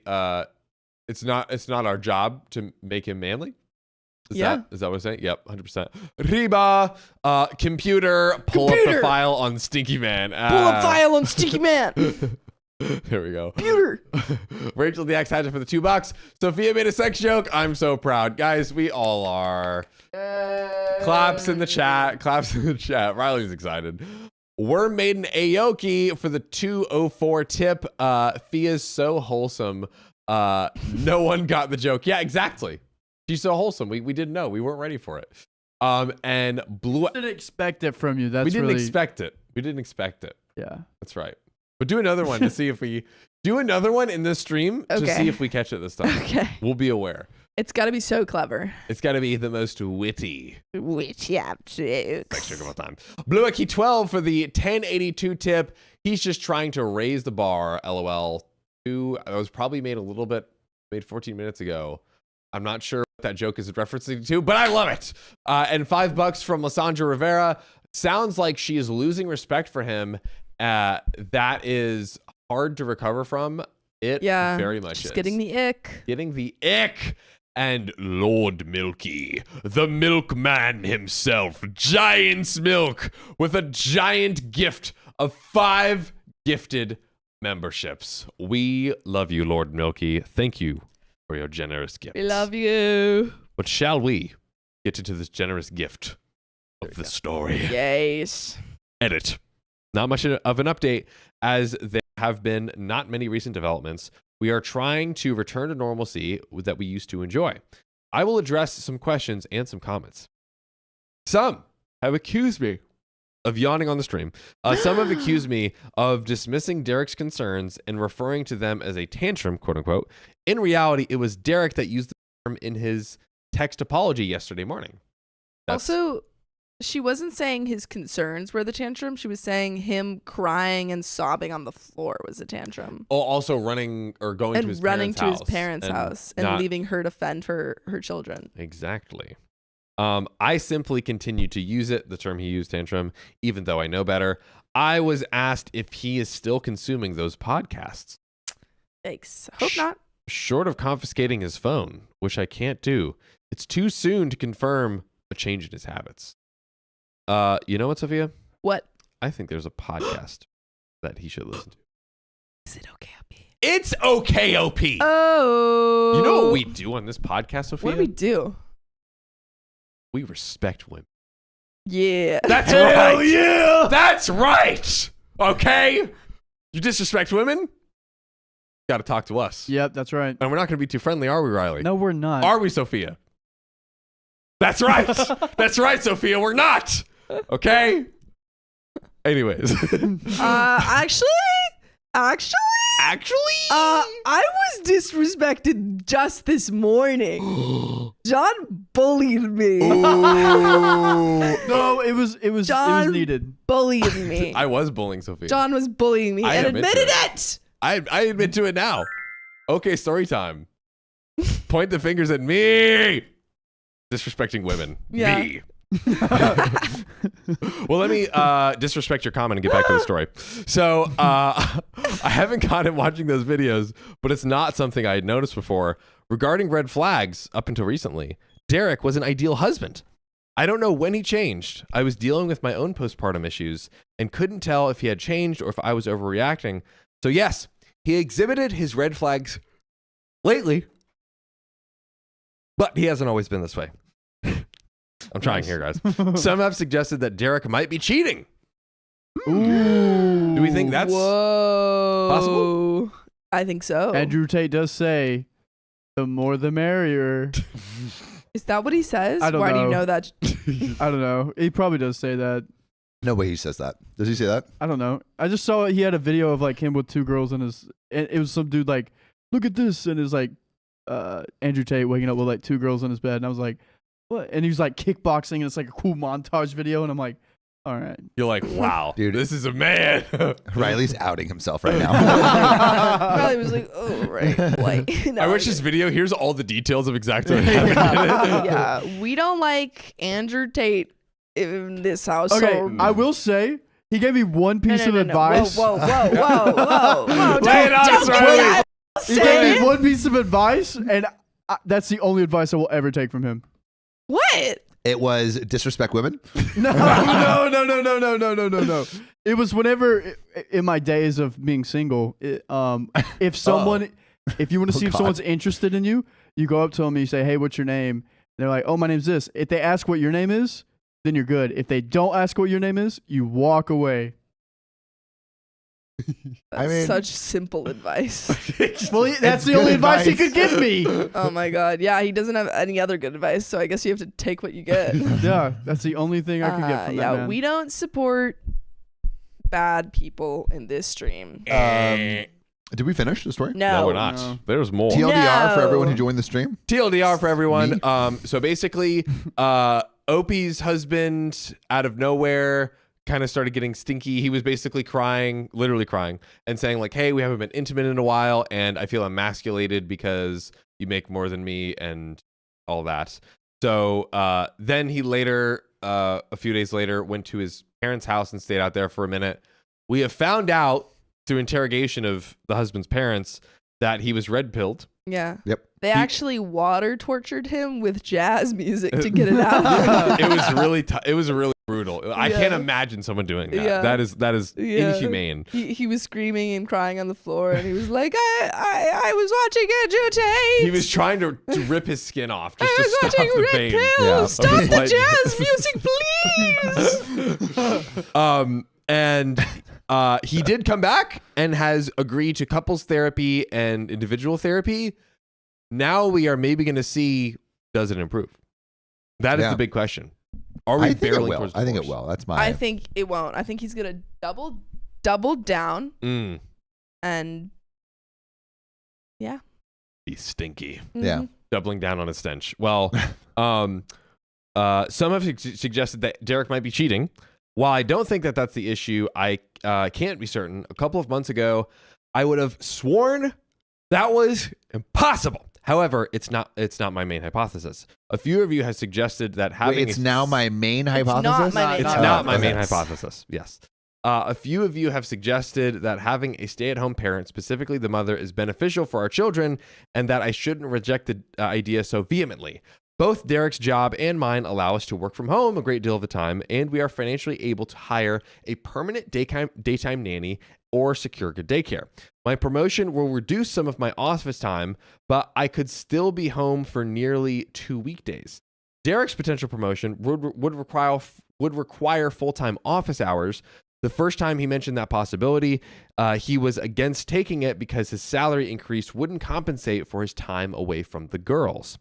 it's not our job to make him manly. Is that what I'm saying? Yep, 100%. Reba, computer, pull up the Computer. file on Stinky Man. Pull up file on Sticky Man. There we go. Computer. Rachel DX had it for the $2. Sophia made a sex joke. I'm so proud. Guys, we all are. Claps in the chat. Claps in the chat. Riley's excited. Worm Maiden Aoki for the 204 tip. Fia's so wholesome. No one got the joke. Yeah, exactly. She's so wholesome. We didn't know. We weren't ready for it. And Blue. I didn't expect it from you. That's We didn't really, expect it. We didn't expect it. Yeah. That's right. But do another one to see if we do another one in this stream to Okay. see if we catch it this time. Okay. We'll be aware. It's got to be so clever. It's got to be the most witty Which jokes. sex joke of all time. Blue Key 12 for the 1082 tip. He's just trying to raise the bar. LOL. That was probably made 14 minutes ago. I'm not sure what that joke is referencing to, but I love it. And $5 from Lysandra Rivera. Sounds like she is losing respect for him. That is hard to recover from. It very much just is. getting the ick. Getting the ick. And Lord Milky, the milkman himself, Giant's Milk, with a giant gift of 5 gifted memberships. We love you, Lord Milky. Thank you for your generous gift. We love you. But shall we get into this generous gift of the story? Yes. Edit. Not much of an update, as there have been not many recent developments. We are trying to return to normalcy that we used to enjoy. I will address some questions and some comments. Some have accused me of yawning on the stream. Some have accused me of dismissing Derek's concerns and referring to them as a tantrum, quote unquote. In reality, it was Derek that used the term in his text apology yesterday morning. Also, she wasn't saying his concerns were the tantrum. She was saying him crying and sobbing on the floor was a tantrum. Oh, also running or going And to his running parents' to his house parents' house and not- leaving her to fend for her children. Exactly. I simply continue to use it, the term he used, tantrum, even though I know better. I was asked if he is still consuming those podcasts. Yikes. Hope not. Short of confiscating his phone, which I can't do, it's too soon to confirm a change in his habits. You know what, Sophia? What? I think there's a podcast that he should listen to. Is it okay, OP? It's okay, OP. Oh. You know what we do on this podcast, Sophia? What do we do? We respect women. Yeah. That's right. Yeah. That's right. Okay. You disrespect women? Got to talk to us. Yep, that's right. And we're not going to be too friendly, are we, Riley? No, we're not. Are we, Sophia? That's right. That's right, Sophia. We're not. Okay. Anyways. Actually, I was disrespected just this morning. John bullied me. No, it was John needed. bullied me. I was bullying Sophia. John was bullying me I and admit admitted to it. I admit to it now. Okay, story time. Point the fingers at me. Disrespecting women. Yeah. Me. Well, let me disrespect your comment and get back to the story. So I haven't gotten watching those videos, but it's not something I had noticed before. Regarding red flags, up until recently, Derek was an ideal husband. I don't know when he changed. I was dealing with my own postpartum issues and couldn't tell if he had changed or if I was overreacting. So yes, he exhibited his red flags lately, but he hasn't always been this way. I'm trying here, guys. Some have suggested that Derek might be cheating. Ooh. Do we think that's Whoa. possible? I think so. Andrew Tate does say, the more the merrier. Is that what he says? I don't Why do you know. know that? I don't know. He probably does say that. No way he says that. Does he say that? I don't know. I just saw he had a video of like him with two girls in his. It was some dude like, look at this, and it's like Andrew Tate waking up with like two girls in his bed, and I was like, what? And he was like kickboxing, and it's like a cool montage video, and I'm like, all right. You're like, wow, Dude. this is a man. Riley's outing himself right now. Riley was like, oh, right. Like, I wish this video, here's all the details of exactly what happened. Yeah, we don't like Andrew Tate in this house. Okay, so I will say he gave me one piece of advice. Whoa. Don't, Lay it on us, don't Riley. do that. He Say gave it. me one piece of advice, and that's the only advice I will ever take from him. What? It was disrespect women. No. It was whenever in my days of being single, if someone, if you want to see if God. someone's interested in you, you go up to them and you say, hey, what's your name? And they're like, oh, my name's this. If they ask what your name is, then you're good. If they don't ask what your name is, you walk away. That's mean- such simple advice. Well, that's It's the good only advice he advice. could give me. Oh my god. Yeah, he doesn't have any other good advice, so I guess you have to take what you get. Yeah, that's the only thing I could get from that man. we don't support bad people in this stream. Did we finish the story? No. No, we're not. No. There's more. TLDR for No. everyone who joined the stream. TLDR for everyone. Me? So basically, Opie's husband out of nowhere kind of started getting stinky. He was basically crying, literally crying, and saying like, hey, we haven't been intimate in a while, and I feel emasculated because you make more than me and all that. So then he later, a few days later, went to his parents' house and stayed out there for a minute. We have found out through interrogation of the husband's parents that he was red-pilled. Yeah. Yep. They actually water tortured him with jazz music to get it out. It was really it was really brutal. I can't Yeah. imagine someone doing that. Yeah. That is Yeah. inhumane. He was screaming and crying on the floor, and he was like, I was watching Andrew Tate. He was trying to rip his skin off just I to was stop watching the Red pain. Pill. Yeah. Stop Of his the leg. jazz music, please. And he did come back and has agreed to couples therapy and individual therapy. Now we are maybe going to see, does it improve? That is Yeah. the big question. Are we I think it barreling will. towards I think it divorce? will. That's my. I think it won't. I think he's gonna double down Mm. and He's stinky. Yeah. Doubling down on his stench. Well, some have suggested that Derek might be cheating. While I don't think that that's the issue, I can't be certain. A couple of months ago, I would have sworn that was impossible. However, it's not my main hypothesis. A few of you have suggested that having Wait, it's now my main hypothesis. not my main It's hypothesis. not my main Hypothesis. hypothesis. Yes. A few of you have suggested that having a stay-at-home parent, specifically the mother, is beneficial for our children, and that I shouldn't reject the idea so vehemently. Both Derek's job and mine allow us to work from home a great deal of the time, and we are financially able to hire a permanent daytime nanny or secure good daycare. My promotion will reduce some of my office time, but I could still be home for nearly 2 weekdays. Derek's potential promotion would require full-time office hours. The first time he mentioned that possibility, he was against taking it because his salary increase wouldn't compensate for his time away from the girls.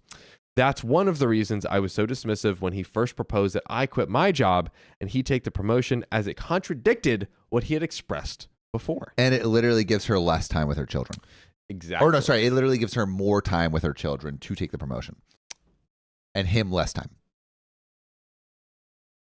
That's one of the reasons I was so dismissive when he first proposed that I quit my job and he take the promotion, as it contradicted what he had expressed before. And it literally gives her less time with her children. Exactly. Or no, sorry, it literally gives her more time with her children to take the promotion, and him less time.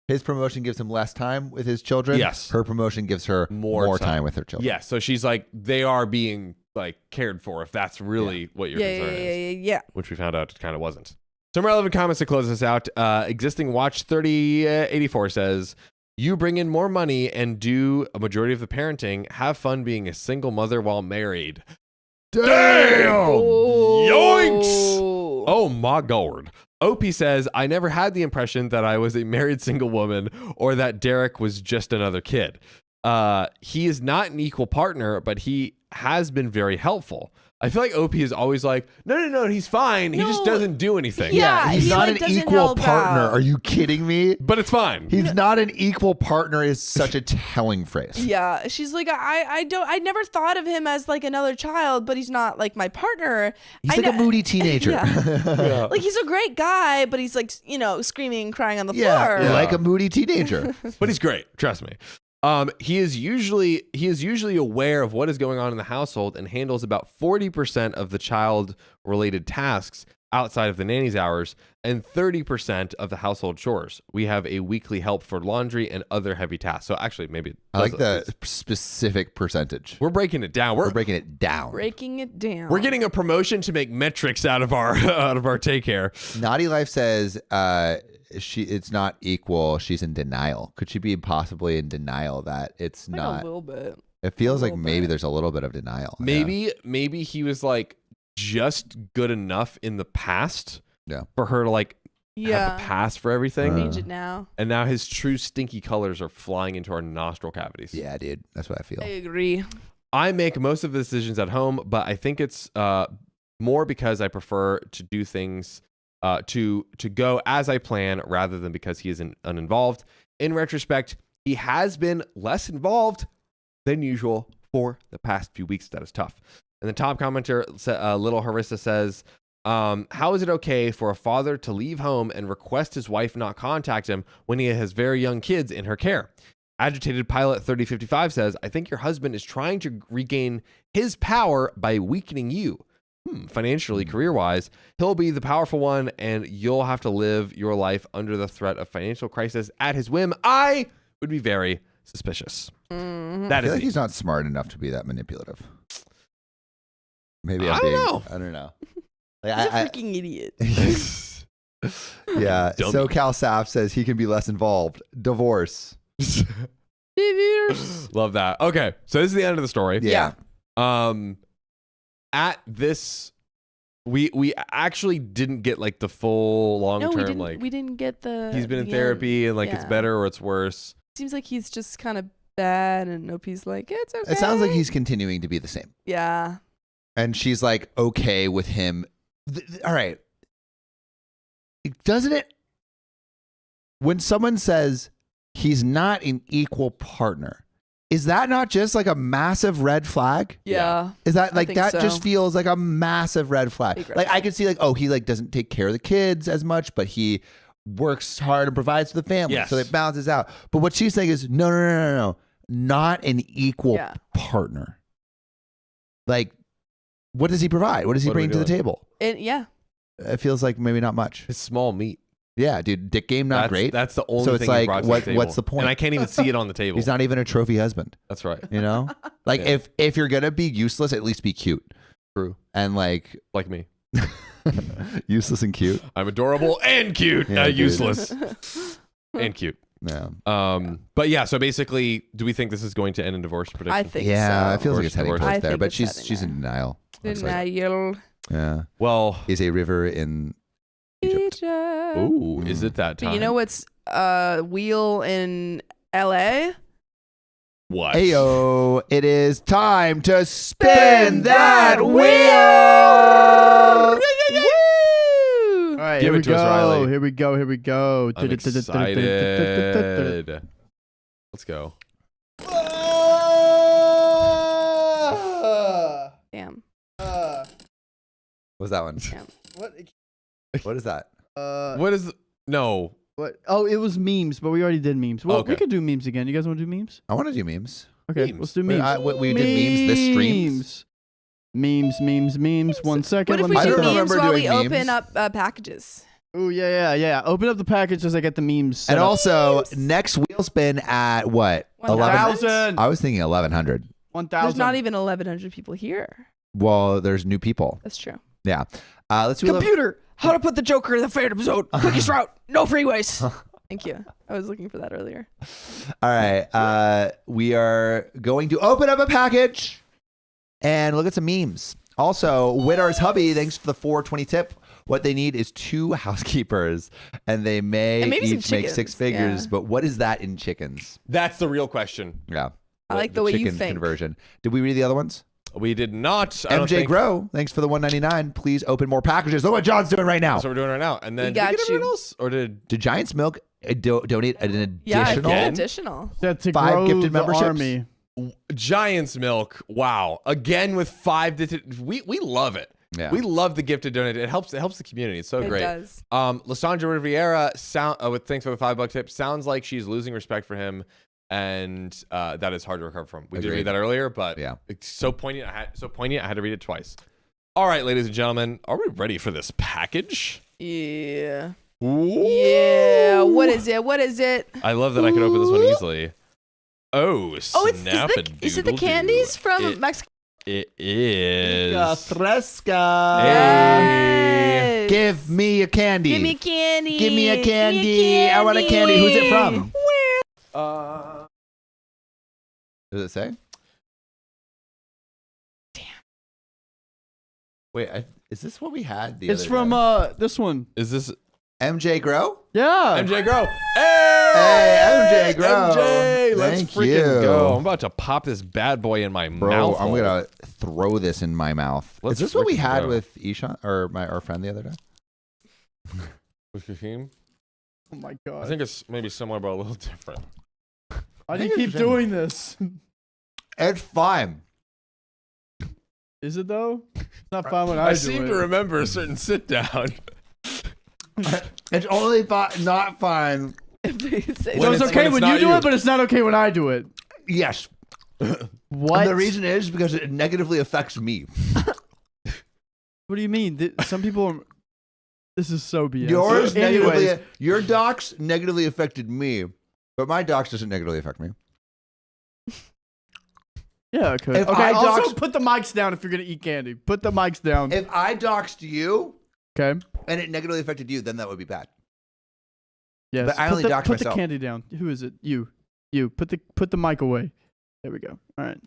His promotion gives him less time with his children. Yes. Her promotion gives her more time with her children. Yeah, so she's like, they are being like cared for, if that's really what your concern is. Yeah. Which we found out it kind of wasn't. Some relevant comments to close this out. Existing Watch 3084 says, you bring in more money and do a majority of the parenting. Have fun being a single mother while married. Damn! Yoinks! Oh my God. OP says, I never had the impression that I was a married single woman or that Derek was just another kid. He is not an equal partner, but he has been very helpful. I feel like OP is always like, no, he's fine. He just doesn't do anything. Yeah, he's he, not like, an doesn't equal help partner. out. Are you kidding me? But it's fine. He's not an equal partner is such a telling phrase. Yeah, she's like, I never thought of him as like another child, but he's not like my partner. He's like a moody teenager. Yeah. Like he's a great guy, but he's like, screaming and crying on the floor. Like a moody teenager. But he's great. Trust me. He is usually aware of what is going on in the household and handles about 40% of the child-related tasks outside of the nanny's hours and 30% of the household chores. We have a weekly help for laundry and other heavy tasks. So actually, maybe I like the specific percentage. We're breaking it down. We're breaking it down. Breaking it down. We're getting a promotion to make metrics out of our take care. Naughty Life says it's not equal. She's in denial. Could she be possibly in denial that it's like not? a little bit. It feels like little maybe bit. there's a little bit of denial. Maybe he was like just good enough in the past for her to like have a pass for everything. Change it now. And now his true stinky colors are flying into our nostril cavities. Yeah, dude. That's what I feel. I agree. I make most of the decisions at home, but I think it's more because I prefer to do things to go as I plan rather than because he is uninvolved. In retrospect, he has been less involved than usual for the past few weeks. That is tough. And the top commenter, Little Harissa, says, how is it okay for a father to leave home and request his wife not contact him when he has very young kids in her care? Agitated Pilot 3055 says, I think your husband is trying to regain his power by weakening you. Financially, career-wise, he'll be the powerful one, and you'll have to live your life under the threat of financial crisis at his whim. I would be very suspicious. Mm-hmm. That I feel is like he's not smart enough to be that manipulative. Maybe I don't know. Like, He's a freaking idiot. Yeah. Dummy. SoCal Saf says he can be less involved. Divorce. Love that. Okay, so this is the end of the story. Yeah. At this, we actually didn't get like the full long term. We didn't get the. He's been in therapy and like it's better or it's worse. Seems like he's just kind of bad, and OP's like, it's okay. It sounds like he's continuing to be the same. Yeah. And she's like okay with him. All right. Doesn't it? When someone says he's not an equal partner, is that not just like a massive red flag? Yeah. Is that like think that so. just feels like a massive red flag? Big red Like I flag. can see like, oh, he like doesn't take care of the kids as much, but he works hard and provides for the family. Yes. So it balances out. But what she's saying is no. Not an equal Yeah. partner. Like, what does he provide? What does he What are we bring to the doing? table? Yeah. It feels like maybe not much. His small meat. Yeah, dude, dick game not great. That's the only So it's thing like, he brought to what- the table. what's the point? And I can't even see it on the table. He's not even a trophy husband. That's right. You know, like Yeah. if you're gonna be useless, at least be cute. True. And like Like me. useless and cute. I'm adorable and cute. Yeah, dude. Useless and cute. Yeah. But yeah, so basically, do we think this is going to end in divorce prediction? I think Yeah, so. it feels like it's heading Divorce. towards I there, think but it's she's heading in denial. Looks like. Denial. Yeah, Well, is a river in Egypt. ooh, is it that But time? you know what's wheel in LA? what? Ayo, it is time to spin that wheel. Woo! All right, Give here we it to us, go. Riley. Here we go. Here we go. I'm excited. Let's go. Damn. What's that one? What? What is that? What is? No. What? Oh, it was memes, but we already did memes. Well, Okay. we could do memes again. You guys want to do memes? I want to do memes. Okay, Memes. let's do Wait, memes. we did memes this stream. Memes. 1 second. What if 1 we I do don't second. memes remember while we doing open memes. up packages? Oh yeah. Open up the package as I get the memes. set And up. also, Memes. next wheel spin at what? 1,000? 1,000. I was thinking 1,100. 1,000. There's not even 1,100 people here. Well, there's new people. That's true. Yeah. Let's do Computer, how to put the Joker in the Phantom Zone. Quickest route, no freeways. Thank you. I was looking for that earlier. All right. We are going to open up a package and look at some memes. Also, Widdar's hubby, thanks for the 420 tip. What they need is 2 housekeepers, and they may each make 6 figures. But what is that in chickens? That's the real question. Yeah. I like the way you chicken think. Conversion. Did we read the other ones? We did not. I don't MJ think- Grow, thanks for the $1.99. Please open more packages. Look what John's doing right now. That's what we're doing right now. And then We got did we get everyone you. else? Or did Did Giants Milk donate an additional Yeah, Again? additional. That's to 5 grow gifted the memberships? army. Giants Milk? Wow. Again with 5 we love it. Yeah. We love the gifted donate. It helps the community. It's so It great. does. Lysandra Riviera with thanks for the $5 tip. Sounds like she's losing respect for him, and that is hard to recover from. We did Agreed. read that earlier, but Yeah. it's so poignant. I had to read it twice. All right, ladies and gentlemen, are we ready for this package? Yeah. Ooh. Yeah. What is it? What is it? I love that I can open this one easily. Oh, Oh, is it the snap-a-doodle-doo. candies from Mexico? It is. Fresca. Hey. Yes. Give me a candy. Give me candy. Give me a candy. I want a candy. Who's it from? Does it say? Damn. Wait, is this what we had the It's other from day? this one. Is this MJ Grow? Yeah. MJ Grow? Hey, MJ Grow. MJ, let's Thank freaking you. go. I'm about to pop this bad boy in my Bro, mouth. I'm going to throw this in my mouth. Let's is this what we freaking had go. with Ishan or our friend the other day? With your team? Oh my I god. think it's maybe similar, but a little different. Why do I you think keep it's doing this? It's fine. Is it though? It's not fun when I do seem it. to remember a certain sit down. It's only not fine. So When it's it's- okay when when it's you not do you. it, but it's not okay when I do it. Yes. What? And the reason is because it negatively affects me. What do you mean? Some people are... This is so BS. Yours Anyways, negatively, your docs negatively affected me, but my docs doesn't negatively affect me. yeah, it could. If Okay, I also dox- put the mics down if you're going to eat candy. Put the mics down. If I doxed you Okay. and it negatively affected you, then that would be bad. Yes. But I Put only the, doxed Put the myself. candy down. Who is it? You. Put the mic away. There we go. All right.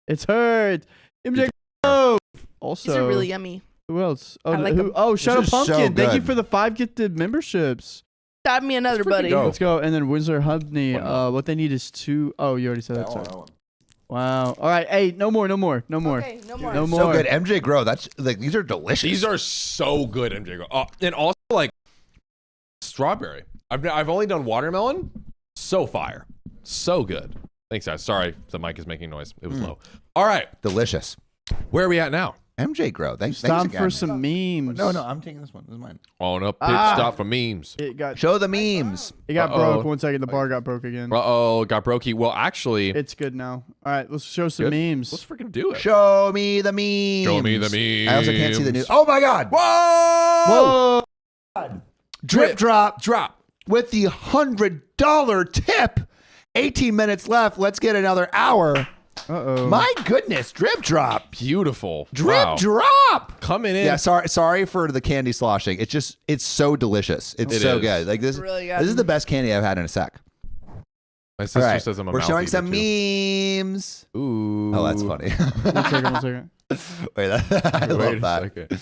It's her. MJ. Oh. Also, These are really yummy. who else? Oh, I like who? 'em. Oh, Shadow is so Pumpkin. Thank you good. for the 5 gifted memberships. Stab me another, Let's freaking buddy. go. Let's go. And then Windsor Hubney. One more. What they need is 2. Oh, you already said that. Sorry. Wow. All right. Hey, no more. Okay, no more. No more. So good. MJ Grow. That's like these are delicious. These are so good, MJ Grow. And also like strawberry. I've only done watermelon. So fire. So good. Thanks, guys. Sorry, the mic is making noise. It was low. All right, delicious. where are we at now? MJ Grow. Thanks. It's Thanks time again. for some memes. No, I'm taking this one. This is mine. On up, pit Ah. stop for memes. It got Show the memes. broke. Uh-oh. 1 second. The bar got broke again. Uh-oh, got brokey. Well, actually, It's good now. All right. Let's show some Good. memes. let's freaking do it. Show me the memes. Show me the memes. I also can't see the news. Oh my God. Whoa! Drip drop Drop. with the $100 tip. 18 minutes left. Let's get another hour. Uh-oh. My goodness. Drip drop. Beautiful. Drip Wow. drop. Coming in. Yeah, sorry for the candy sloshing. It's so delicious. It's It so is. good. Like this Really good. This is the best candy I've had in a sec. My sister All right. says I'm a We're mouth showing eater, some too. memes. Ooh. Oh, that's funny. 1 second. 1 second. Wait, I Wait love a that. second.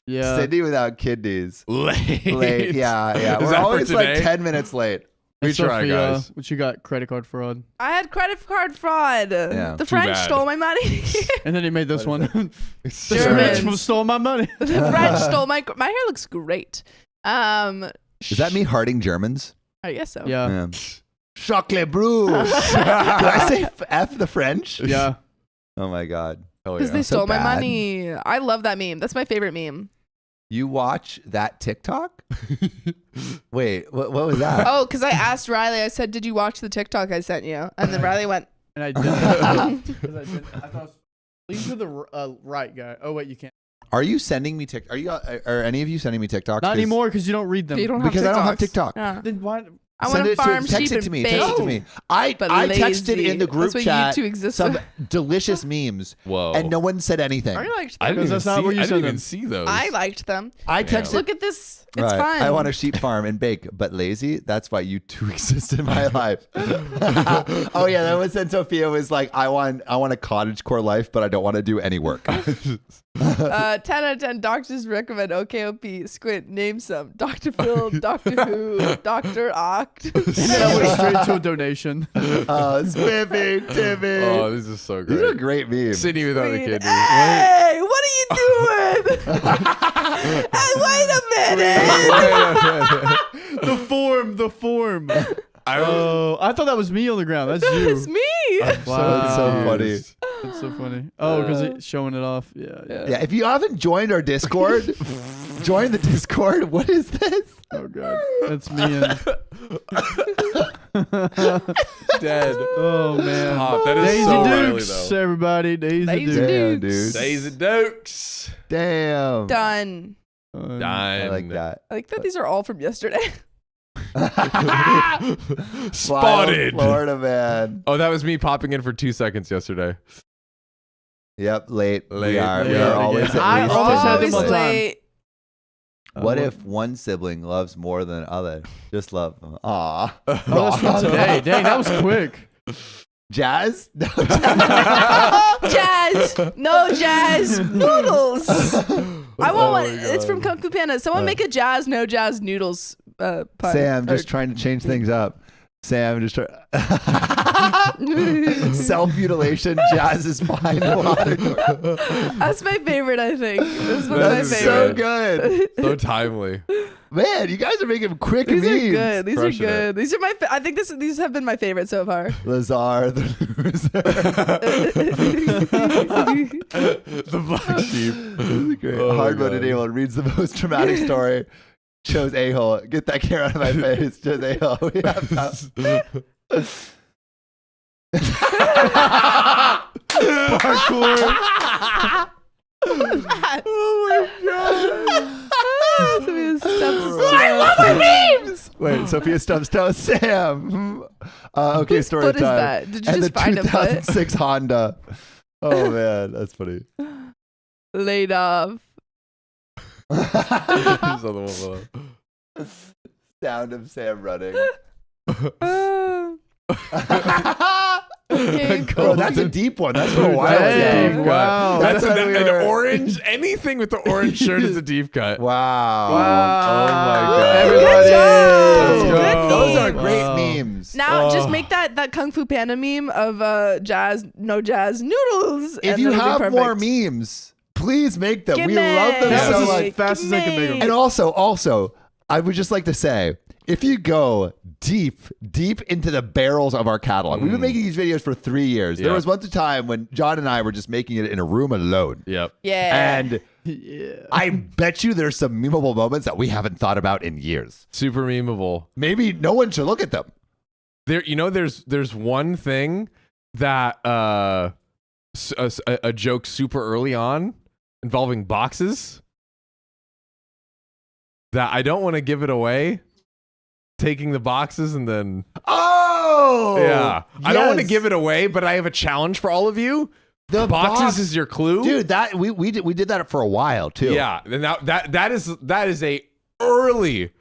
Yeah. Sydney without kidneys. Late. Late. Yeah. Is We're that for always like today? 10 minutes late. We And try, Sophia, guys. What you got? Credit card fraud. I had credit card fraud. Yeah. The Too French bad. stole my money. And then he made this one. the Germans. French stole my money. The French stole my hair looks great. Is that me hearting Germans? I guess so. Yeah. Chocolat bleu. Did I say F the French? Yeah. Oh my God. Hell Because yeah. they So stole my bad. money. I love that meme. That's my favorite meme. You watch that TikTok? Wait, what was that? Oh, because I asked Riley, I said, did you watch the TikTok I sent you? And then Riley went, And I didn't. 'Cause I didn't. I thought. Lean to the right guy. Oh wait, you can't. Are you sending me are any of you sending me TikToks? Not anymore because you don't read them. you don't have Because I don't have TikToks. TikTok. Yeah. Then why? I want to farm text sheep it and to me. bake. Text it to me. I But texted lazy. in the group That's what chat you two exist some with. delicious memes. Whoa. And no one said anything. I liked I them. didn't even that's not see, where you I send didn't even them. see those. I liked them. I texted. Look at this. It's Right. fun. I want a sheep farm and bake, but lazy. That's why you two exist in my life. Oh yeah, that was when Sophia was like, I want a cottagecore life, but I don't want to do any work. 10 out of 10 doctors recommend OKOP. Squint, name some. Dr. Phil, Doctor Who, Dr. Oct. And then I went straight to a donation. Spiffy, Timmy. Oh, this is so These are great. great memes. Sydney without the kid. Hey, what are you doing? Hey, wait a minute. The form. I thought that was me on the ground. That's you. It's me. Wow. That's so funny. That's so funny. Oh, because it's showing it off. Yeah. Yeah, if you haven't joined our Discord, join the Discord. What is this? Oh god, that's me. And Dead. oh man. Stop. That is Daisy so Riley, Dukes, though. everybody. Daisy Daisy Dukes. Damn, Dukes. dude. Daisy Dukes. Damn. Done. Done. I like that. I like that these are all from yesterday. Spotted. Wild Florida man. Oh, that was me popping in for 2 seconds yesterday. Yep, late. We Late. are. We Late are always again. at I least always had 10 them on minutes. time. late. What if one sibling loves more than other? Just love them. Aw. Oh, that's from today. Dang, that was quick. Jazz? No, Jazz. No jazz noodles. I want one. It's from Kung Fu Panda. Someone make a jazz, no jazz noodles pun. Sam, Or- just trying to change things up. Sam, just try. Self-mutilation. Jazz is fine. That's my favorite, I think. This one's my That's favorite. so good. So timely. Man, you guys are making quick These are memes. good. These are Crushing good. These are my. I think these have been my favorite so far. Lazar, the loser. The black sheep. This is great. Oh, Hard mode God. enabled reads the most dramatic story. Chose a-hole. Get that carrot out of my face. Chose a-hole. We have Parkour. Wait, Sophia Stubbs toes Sam. Okay, Whose story foot is time. that? Did you And just the find a foot? 2006 Honda. Oh man, that's funny. Laid off. There's other one below. Sound of Sam running. Okay. Bro, that's a deep one. That's from a while Dang, ago. wow. That's when an we were- orange. Anything with the orange shirt is a deep cut. Wow. Wow. Oh my God. Everybody. Good job. Let's Good go. Those are memes. great Wow. memes. Now, just Oh. make that Kung Fu Panda meme of jazz, no jazz noodles. If and you it'll be have more perfect. memes, please make them. Give We me. love them Fast so as, much. fast as I can make them. And also, I would just like to say, if you go deep into the barrels of our catalog, we've been making these videos for 3 years. There Yeah. was once a time when John and I were just making it in a room alone. Yep. Yeah. And Yeah. I bet you there's some memeable moments that we haven't thought about in years. Super memeable. Maybe no one should look at them. There, there's one thing that a joke super early on involving boxes that I don't want to give it away. Taking the boxes and then Oh! yeah, I don't want to yes. give it away, but I have a challenge for all of you. The Boxes box- is your clue, Dude, that we did that for a while too. Yeah, and that is a early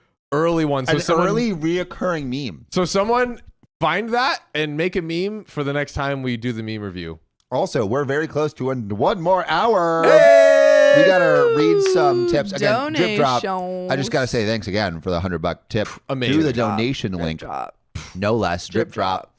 one. So An early reoccurring meme. So someone find that and make a meme for the next time we do the meme review. Also, we're very close to one more hour. Hey! We gotta read some tips again. Drip drop. Donations. I just gotta say thanks again for the $100 tip. Amazing. Do the Drop. donation Drip link. drop. No less. Drip drop.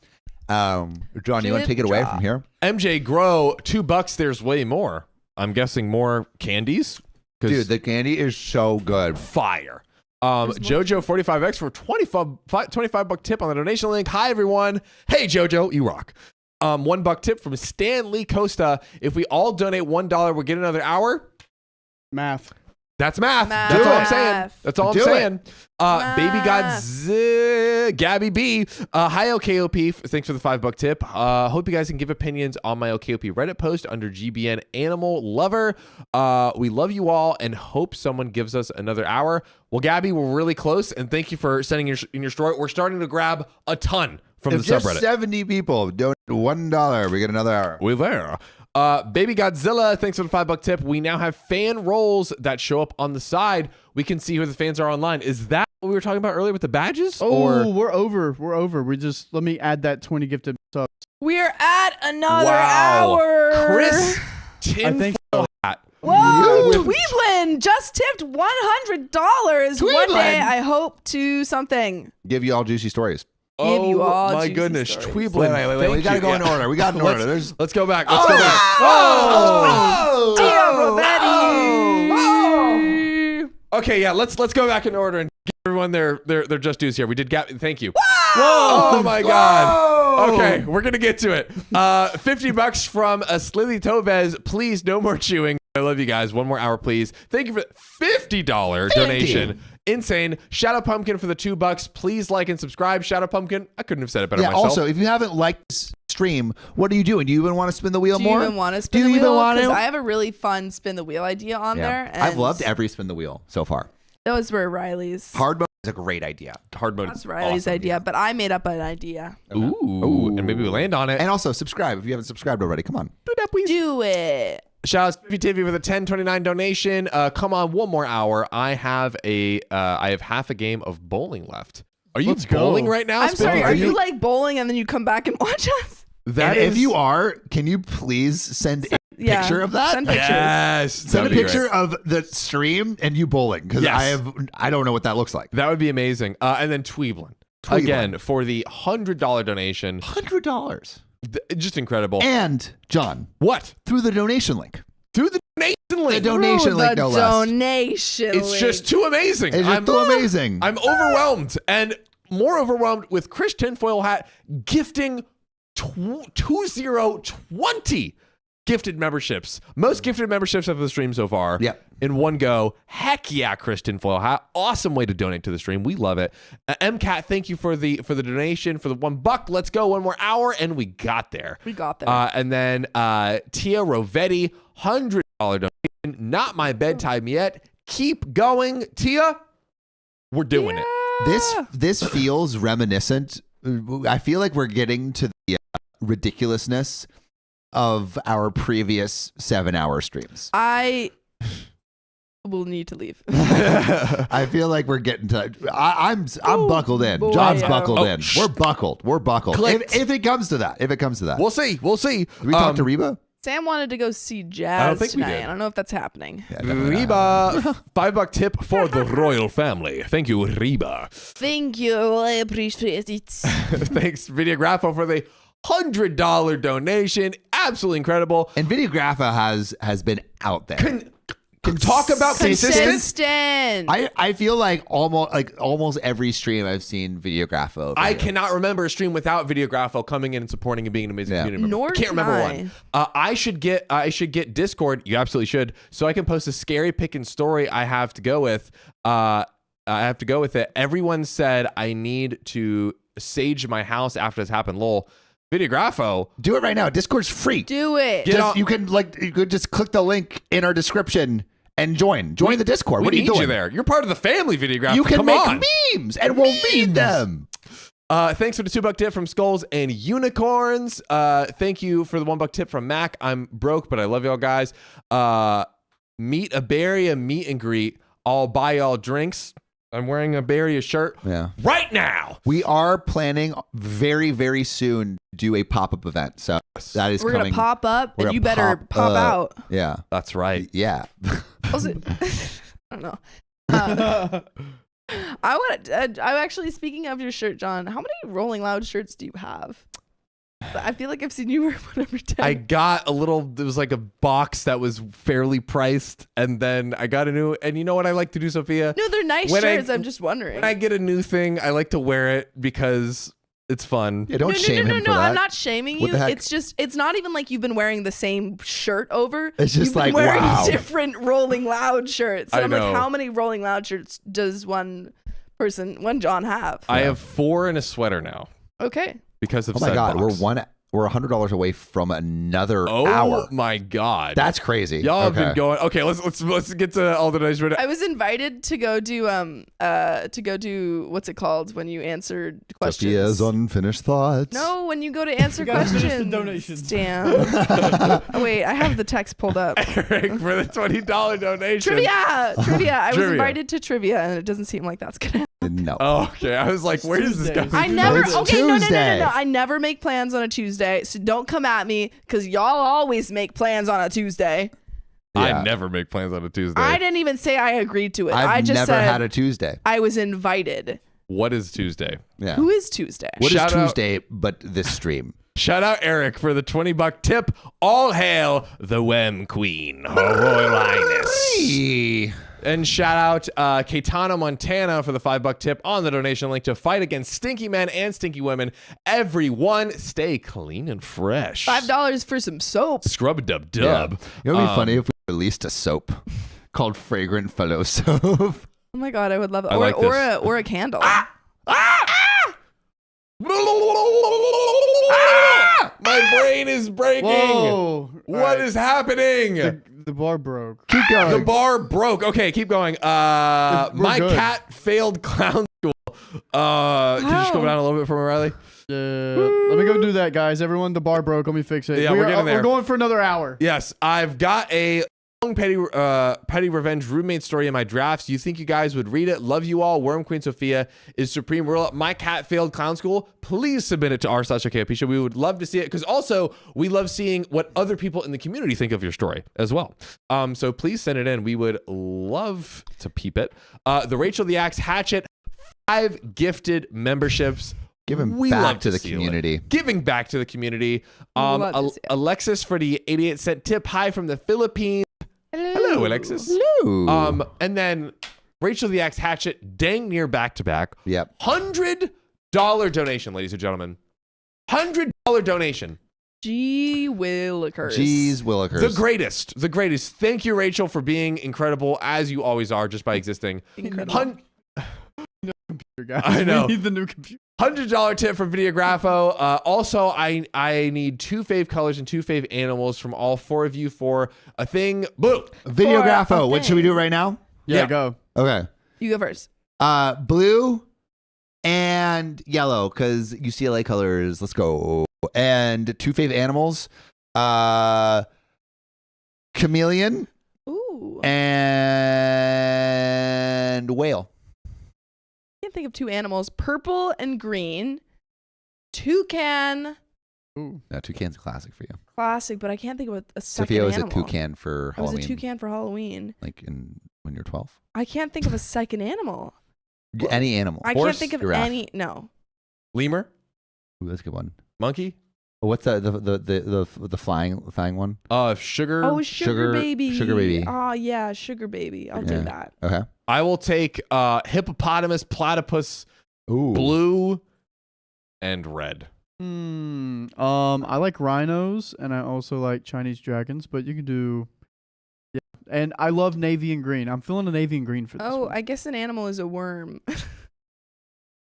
John, you want to Drip take it away drop. from here? MJ Grow, $2. There's way more. I'm guessing more candies. 'Cause Dude, the candy is so good. fire. Jojo 45X for $25 tip on the donation link. Hi everyone. Hey Jojo, you rock. $1 tip from Stan Lee Costa. If we all donate $1, we'll get another hour. Math. That's math. Math. That's all I'm Do it. saying. That's all I'm Do it. saying. Baby Math. Gabby B. Hi, OKOP. Thanks for the $5 tip. Hope you guys can give opinions on my OKOP Reddit post under GBN Animal Lover. We love you all and hope someone gives us another hour. Well, Gabby, we're really close, and thank you for sending in your story. We're starting to grab a ton from If the just subreddit. 70 people donate $1, we get another hour. We're there. Baby Godzilla, thanks for the $5 tip. We now have fan roles that show up on the side. We can see who the fans are online. Is that what we were talking about earlier with the badges? Oh, we're over. We're over. Let me add that 20 gifted subs. We're at another Wow. hour. Chris I think Tinfoil Hat. Whoa, Yeah. Tweedland just tipped $100. One Tweedland. day I hope to something. Give you all juicy stories. Give you all my juicy goodness. stories. Tweedland. Wait. We got to go in order. We got an order. Let's go back. Let's go back. Oh! Dear Robetti. Okay, yeah, let's go back in order and give everyone their just dues here. We did thank you. Whoa! Oh my God. Okay, we're gonna get to it. $50 from a Slithy Tovez. Please, no more chewing. I love you guys. One more hour, please. Thank you for the $50 donation. Insane. Shadow Pumpkin for the $2. Please like and subscribe. Shadow Pumpkin. I couldn't have said it better myself. Also, if you haven't liked this stream, what are you doing? Do you even want to spin the wheel Do more? you even want to spin Do the you even wheel? want Because to? I have a really fun spin the wheel idea on there. And I've loved every spin the wheel so far. Those were Riley's. Hard mode is a great idea. Hard mode. That's is Riley's awesome. idea, but I made up an idea. Ooh, and maybe we land on it. And also subscribe if you haven't subscribed already. Come on. Do that, please. Do it. Shout out to TV with a $10.29 donation. Come on, one more hour. I have half a game of bowling left. Are you Let's go. bowling right now? I'm sorry, Are are you- you like bowling and then you come back and watch us? That And is, if you are, can you please send a Yeah, picture of that? send pictures. yes, Send a that'd be picture great. of the stream and you bowling because Yes. I don't know what that looks like. That would be amazing. And then Tweeblin. Again, for the $100 donation. $100. Just incredible. And John, What? through the donation link. Through the donation link. The donation Through link, the no less. donation It's link. just too amazing. It's just too amazing. I'm overwhelmed. And more overwhelmed with Chris Tinfoil Hat gifting 2020 gifted memberships. Most gifted memberships of the stream so far. Yep. In one go. Heck yeah, Chris Tinfoil Hat. Awesome way to donate to the stream. We love it. MCAT, thank you for the donation for the $1. Let's go. One more hour, and we got there. We got there. And then Tia Rovetti, $100 donation. Not my bedtime yet. Keep going, Tia. We're doing it. This feels reminiscent. I feel like we're getting to the ridiculousness of our previous 7-hour streams. I will need to leave. I feel like we're getting to. I'm buckled in. boy. John's buckled Oh, in. We're buckled. We're buckled. Clicked. If it comes to that. We'll see. We'll see. Did we talk to Reba? Sam wanted to go see I don't Jazz think we tonight. did. I don't know if that's happening. Yeah, definitely not. Reba, $5 tip for the royal family. Thank you, Reba. Thank you. I appreciate it. Thanks, Videographo, for the $100 donation. Absolutely incredible. And Videographa has been out there. Talk about consistent. Consistent. I feel like almost every stream I've seen Videographo. I cannot remember a stream without Videographo coming in and supporting and being an amazing community member. Nor I can't can remember I. one. I should get Discord. You absolutely should, so I can post a scary pick and story. I have to go with. I have to go with it. Everyone said I need to sage my house after this happened. Lol. Videographo. Do it right now. Discord's free. Do it. Get on- You could just click the link in our description and join the Discord. What are you need doing? you there? You're part of the family, Videographo. You can Come make on. memes and we'll read them. Thanks for the $2 tip from Skulls and Unicorns. Thank you for the $1 tip from Mac. I'm broke, but I love y'all guys. Meet a Beria meet and greet. I'll buy y'all drinks. I'm wearing a Beria shirt Yeah. right now. We are planning very, very soon to do a pop-up event. So that is We're coming. gonna pop up, We're and gonna you better pop up. out. Yeah. That's right. Yeah. Also, I don't know. I want. I'm actually speaking of your shirt, John. How many Rolling Loud shirts do you have? I feel like I've seen you wear one every day. I got a little, it was like a box that was fairly priced. And then I got a new, and you know what I like to do, Sophia? No, they're nice When shirts. I'm just wondering. When I get a new thing, I like to wear it because It's fun. Yeah, don't shame him for that. I'm not shaming What you. the heck? It's just, it's not even like you've been wearing the same shirt over. It's just you've been like, wearing wow. different Rolling Loud shirts. And I I'm know. like, how many Rolling Loud shirts does one John have? I have 4 in a sweater now Okay. because of Oh my said God, box. we're $100 away from another Oh hour. my God. That's crazy. Y'all have Okay. been going. Okay, let's get to all the donations. I was invited to go do what's it called when you answered questions? Sophia's unfinished thoughts. No, when you go to answer gotta finish the questions. donations. Damn. Oh wait, I have the text pulled up. Eric for the $20 donation. Trivia. I was Trivia. invited to trivia, and it doesn't seem like that's gonna happen. No. Oh, okay. I was like, where does this Tuesday. guy? I never. It's Okay, no. Tuesday. I never make plans on a Tuesday, so don't come at me because y'all always make plans on a Tuesday. Yeah. I never make plans on a Tuesday. I didn't even say I agreed to it. I I've just never said had a Tuesday. I was invited. What is Tuesday? Yeah. Who is Tuesday? What is Shout out- Tuesday but this stream? Shout out Eric for the $20 tip. All hail the Wem Queen, Her Royal Highness. Hey. And shout out Caetano Montana for the $5 tip on the donation link to fight against stinky men and stinky women. Everyone stay clean and fresh. $5 for some soap. Scrub dub Yeah. dub. It would be funny if we released a soap called Fragrant Fellow Soap. Oh my god, I would love that. I like this. Or a candle. My brain is breaking. Whoa. What is happening? The bar broke. Keep going. The bar broke. Okay, keep going. We're My good. cat failed clown school. Could you just go How? down a little bit for me, Riley? Let me go do that, guys. Everyone, the bar broke. Let me fix it. Yeah, we're getting there. We're going for another hour. Yes, I've got a long petty revenge roommate story in my drafts. You think you guys would read it? Love you all. Worm Queen Sophia is supreme ruler. My cat failed clown school. Please submit it to r/OKOP. We would love to see it because also we love seeing what other people in the community think of your story as well. So please send it in. We would love to peep it. The Rachel the Axe Hatchet, 5 gifted memberships. Giving We back love to the see it. community. Giving back to the community. Love to see it. Alexis for the 88-cent tip. Hi from the Philippines. Hello, Alexis. Hello. And then Rachel the Axe Hatchet, dang near back to back. Yep. $100 donation, ladies and gentlemen. $100 donation. Gee willikers. Jeez Willikers. The greatest. Thank you, Rachel, for being incredible as you always are, just by existing. Incredible. Guys. I know. We need the new computer. $100 tip from Videographo. Also, I need 2 fave colors and 2 fave animals from all 4 of you for a thing. Blue. Videographo. What should we do right now? Yeah, Yeah. go. Okay. You go first. Blue and yellow because UCLA colors. Let's go. And 2 fave animals. Chameleon Ooh. and whale. I can't think of 2 animals. Purple and green. Toucan. Ooh. No, toucan's a classic for you. Classic, but I can't think of a second Sophia was animal. a toucan for I was Halloween. a toucan for Halloween. Like when you're 12. I can't think of a second animal. Any animal. I Horse, can't think of giraffe. any. No. Lemur. Ooh, that's a good one. Monkey. What's the flying one? Sugar. Oh, sugar baby. Sugar baby. Oh, yeah, sugar baby. I'll Yeah. take that. Okay. I will take hippopotamus, platypus, Ooh. blue, and red. I like rhinos and I also like Chinese dragons, but you can do and I love navy and green. I'm feeling a navy and green for this. Oh, one. I guess an animal is a worm.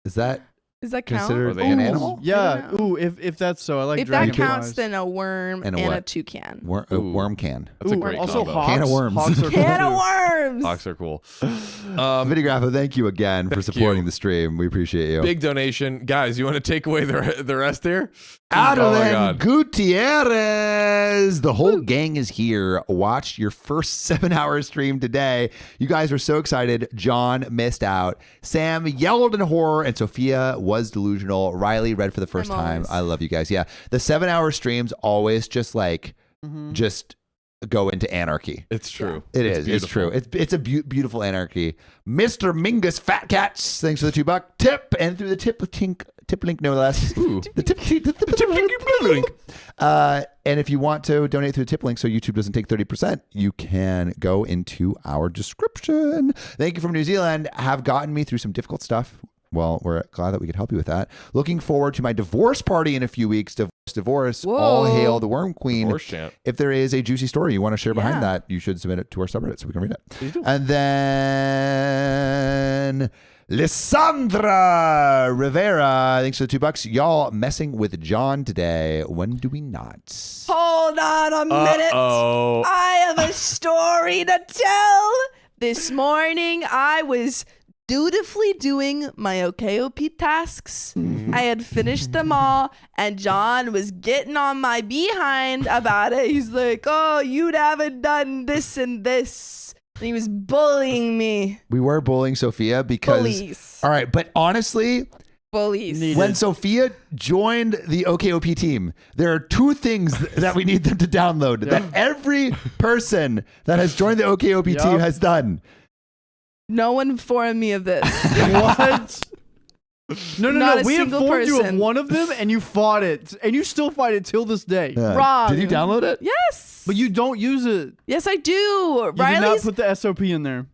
Is that Does that count? considered Are they an an Ooh, animal? Yeah. I don't Ooh, if that's so, I like If that dragonflies. counts, then a worm And and, a a what? toucan. Ooh. Worm can. That's a Ooh, great also combo. hawks. Can of worms. Hawks are Can cool of too. worms. Hawks are cool. Videographo, thank you again for Thank supporting you. the stream. We appreciate you. Big donation. Guys, you want to take away the rest here? Oh my Adeline God. Gutierrez. The whole gang is here. Watched your first 7-hour stream today. You guys were so excited. John missed out. Sam yelled in horror, and Sophia was delusional. Riley read for the first I'm time. always. I love you guys. Yeah. The 7-hour streams always just just go into anarchy. It's true. It is. It's beautiful. true. It's a beautiful anarchy. Mr. Mingus Fat Cats, thanks for the $2 tip and through the tip link no less. Ooh. The tip link. And if you want to donate through the tip link so YouTube doesn't take 30%, you can go into our description. Thank you from New Zealand. Have gotten me through some difficult stuff. Well, we're glad that we could help you with that. Looking forward to my divorce party in a few weeks. Divorce. Whoa. All hail the Worm Queen. Divorce chant. If there is a juicy story you want to share behind Yeah. that, you should submit it to our subreddit so we can read it. Please do. And then Lissandra Rivera, thanks for the $2. Y'all messing with John today. When do we not? Hold on a minute. Oh. I have a story to tell. This morning, I was dutifully doing my OKOP tasks. I had finished them all, and John was getting on my behind about it. He's like, oh, you haven't done this and this. And he was bullying me. We were bullying Sophia because... Bullies. All right, but honestly... Bullies. When Sophia joined the OKOP team, there are 2 things that we need them to download that every person that has joined the OKOP team has done. No one informed me of this. What? No. Not a We single informed you of person. one of them, and you fought it, and you still fight it till this day. Wrong. Did you download it? Yes. But you don't use it. Yes, I do. You did not Riley's put the SOP in there.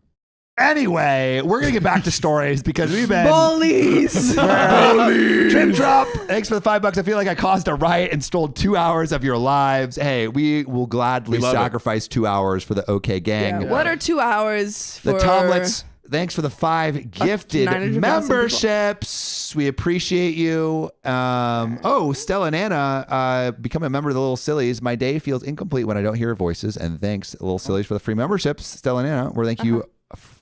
Anyway, we're going to get back to stories because we've been... bullies. Trim drop. Thanks for the $5. I feel like I caused a riot and stole 2 hours of your lives. Hey, we will gladly We love sacrifice 2 hours for the OK Gang. Yeah, what are 2 hours for... The Tomlets, thanks for the 5 gifted 900,000 memberships. We appreciate you. Stella and Anna, become a member of the Little Sillies. My day feels incomplete when I don't hear your voices. And thanks, Little Sillies, for the free memberships. Stella and Anna, we're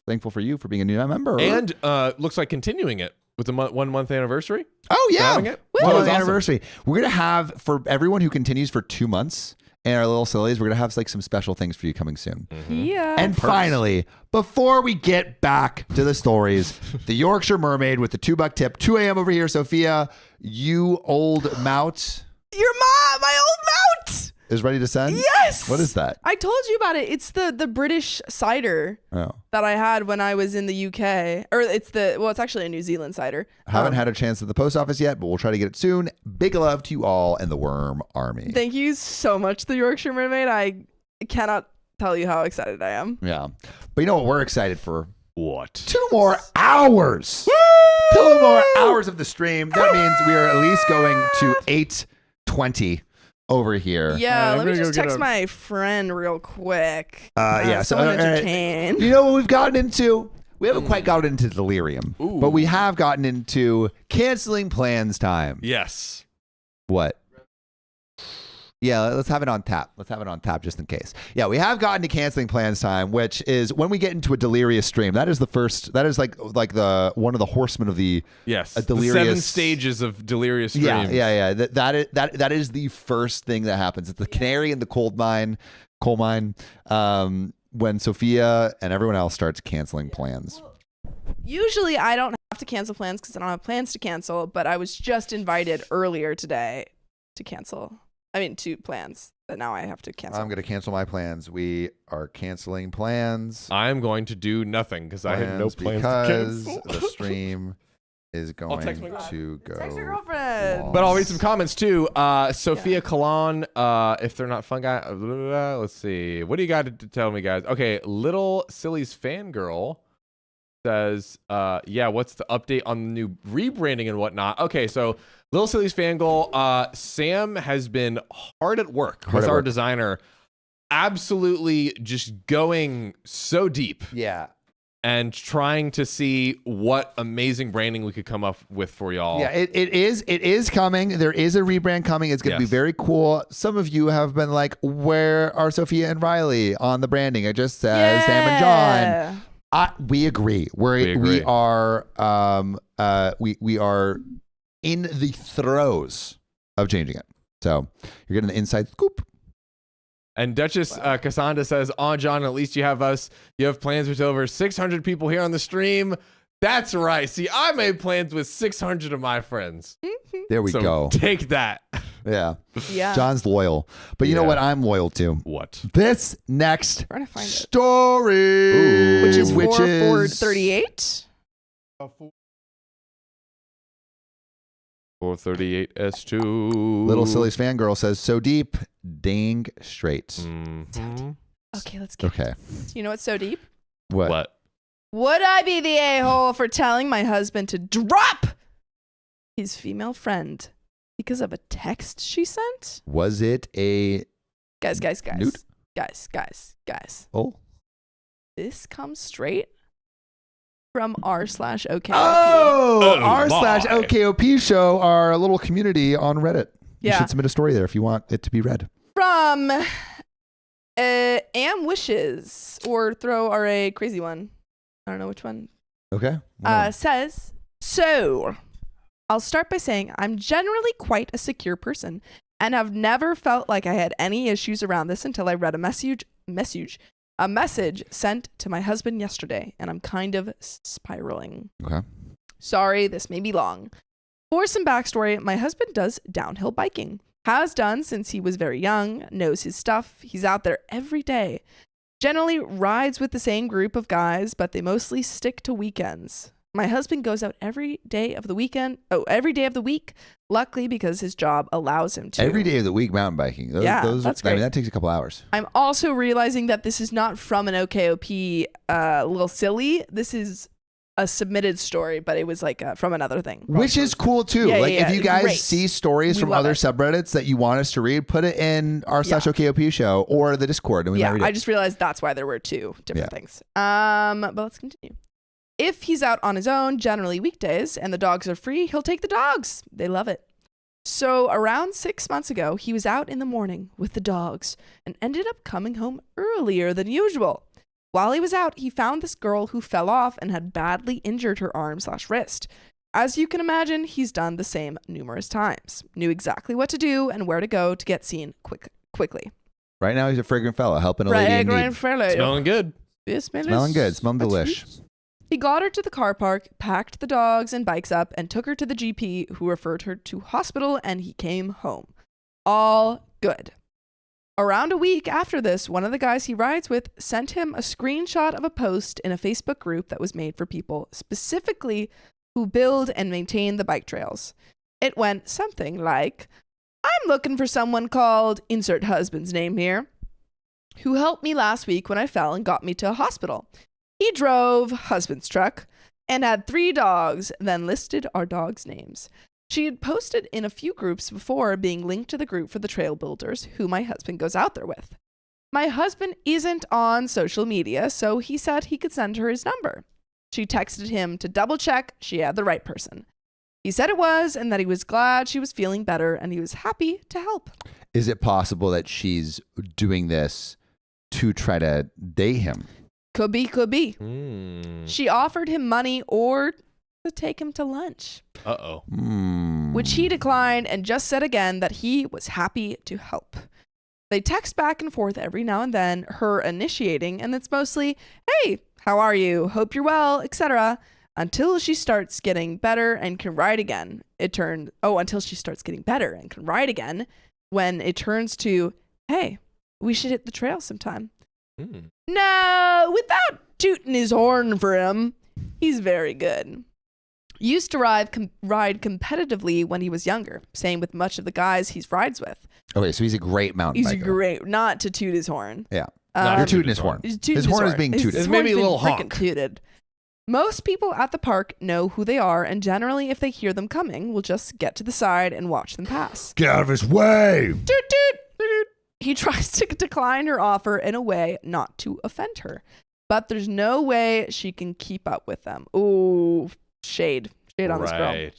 thankful for you for being a new member. And looks like continuing it with the 1 month anniversary. Oh, yeah. Having it? 1 That was month awesome. anniversary. We're going to have, for everyone who continues for 2 months, and our Little Sillies, we're going to have like some special things for you coming soon. Yeah. And finally, before we get back to the stories, the Yorkshire Mermaid with the $2 tip, 2 a.m. over here, Sophia, you old mout Your mom, my old mout. is ready to send? Yes. What is that? I told you about it. It's the British cider Oh. that I had when I was in the UK. Or it's actually a New Zealand cider. Haven't had a chance at the post office yet, but we'll try to get it soon. Big love to you all and the Worm Army. Thank you so much, the Yorkshire Mermaid. I cannot tell you how excited I am. Yeah. But you know what we're excited for? What? 2 more hours. 2 more hours of the stream. That means we are at least going to 8:20 over here. Yeah, I'm let me gonna go just get text a- my friend real quick. Yeah. So Someone entertain. you know what we've gotten into? We haven't quite gotten into delirium, but we have gotten into canceling plans time. Yes. What? Yeah, let's have it on tap. Let's have it on tap just in case. Yeah, we have gotten to canceling plans time, which is when we get into a delirious stream. That is the first. That is like the one of the horsemen of the Yes. a The delirious 7 stages of delirious streams. Yeah. That is the first thing that happens. It's the canary in the coal mine. When Sophia and everyone else starts canceling plans. Usually I don't have to cancel plans because I don't have plans to cancel, but I was just invited earlier today to cancel. 2 plans that now I have to cancel. I'm going to cancel my plans. We are canceling plans. I'm going to do nothing because I had no plans because to cancel. the stream is going text my to go. Text your girlfriend. But I'll read some comments too. Sophia Kalan, if they're not fun guy, let's see. What do you got to tell me, guys? Okay, Little Silly's fangirl says, what's the update on the new rebranding and whatnot? Okay, so Little Silly's fangirl, Sam has been hard at work with our designer, absolutely just going so deep. Yeah. And trying to see what amazing branding we could come up with for y'all. Yeah, it is coming. There is a rebrand coming. It's going to be very cool. Some of you have been like, where are Sophia and Riley on the branding? It just says Sam and John. We agree. We are in the throes of changing it. So you're getting the inside scoop. And Duchess Cassandra says, John, at least you have us. You have plans with over 600 people here on the stream. That's right. See, I made plans with 600 of my friends. There we go. Take that. Yeah. Yeah. John's loyal. But you know what I'm loyal to? What? This next Trying to find it. story. Which is 4438. 438 S2. Little Silly's fangirl says, so deep, dang straight. Mhm. Okay, let's get Okay. it. You know what's so deep? What? What? Would I be the a-hole for telling my husband to drop his female friend because of a text she sent? Was it a Guys. Nude? Guys. oh? This comes straight from r/OK. Oh, Oh, r/OKOP show, our little community on Reddit. You Yeah. should submit a story there if you want it to be read. From Am Wishes, or throw RA crazy one. I don't know which one. Okay. Says, so I'll start by saying I'm generally quite a secure person and have never felt like I had any issues around this until I read a message sent to my husband yesterday, and I'm kind of spiraling. Okay. Sorry, this may be long. For some backstory, my husband does downhill biking. Has done since he was very young, knows his stuff. He's out there every day. Generally rides with the same group of guys, but they mostly stick to weekends. My husband goes out every day of the week, luckily because his job allows him to. Every day of the week mountain biking. That's great. That takes a couple hours. I'm also realizing that this is not from an OKOP little silly. This is a submitted story, but it was like from another thing. Which is cool too. Yeah, like yeah, if you guys great. see stories We from love other it. subreddits that you want us to read, put it in r/OKOP show or the Discord and we might read it. I just realized that's why there were two different things. But let's continue. If he's out on his own, generally weekdays, and the dogs are free, he'll take the dogs. They love it. So around 6 months ago, he was out in the morning with the dogs and ended up coming home earlier than usual. While he was out, he found this girl who fell off and had badly injured her arm/wrist. As you can imagine, he's done the same numerous times. Knew exactly what to do and where to go to get seen quickly. Right now he's a fragrant fella helping a lady in need. Smelling good. Smelling good. Smelling delish. He got her to the car park, packed the dogs and bikes up, and took her to the GP, who referred her to hospital, and he came home. All good. Around a week after this, one of the guys he rides with sent him a screenshot of a post in a Facebook group that was made for people specifically who build and maintain the bike trails. It went something like, I'm looking for someone called, insert husband's name here, who helped me last week when I fell and got me to a hospital. He drove husband's truck and had 3 dogs, then listed our dogs' names. She had posted in a few groups before being linked to the group for the trail builders who my husband goes out there with. My husband isn't on social media, so he said he could send her his number. She texted him to double check she had the right person. He said it was, and that he was glad she was feeling better, and he was happy to help. Is it possible that she's doing this to try to date him? Could be. She offered him money or to take him to lunch, which he declined and just said again that he was happy to help. They text back and forth every now and then, her initiating, and it's mostly, hey, how are you? Hope you're well, etc. Until she starts getting better and can ride again. Until she starts getting better and can ride again, when it turns to, hey, we should hit the trail sometime. No, without tooting his horn for him, he's very good. Used to ride competitively when he was younger. Same with much of the guys he rides with. Okay, so he's a great mountain biker. He's great, not to toot his horn. Yeah. Not You're tooting his horn. His horn is being tooted. His maybe a horn's little been honk. frickin' tooted. Most people at the park know who they are, and generally, if they hear them coming, will just get to the side and watch them pass. Get out of his way! Toot, toot, toot. He tries to decline her offer in a way not to offend her, but there's no way she can keep up with them. Ooh, shade on this girl.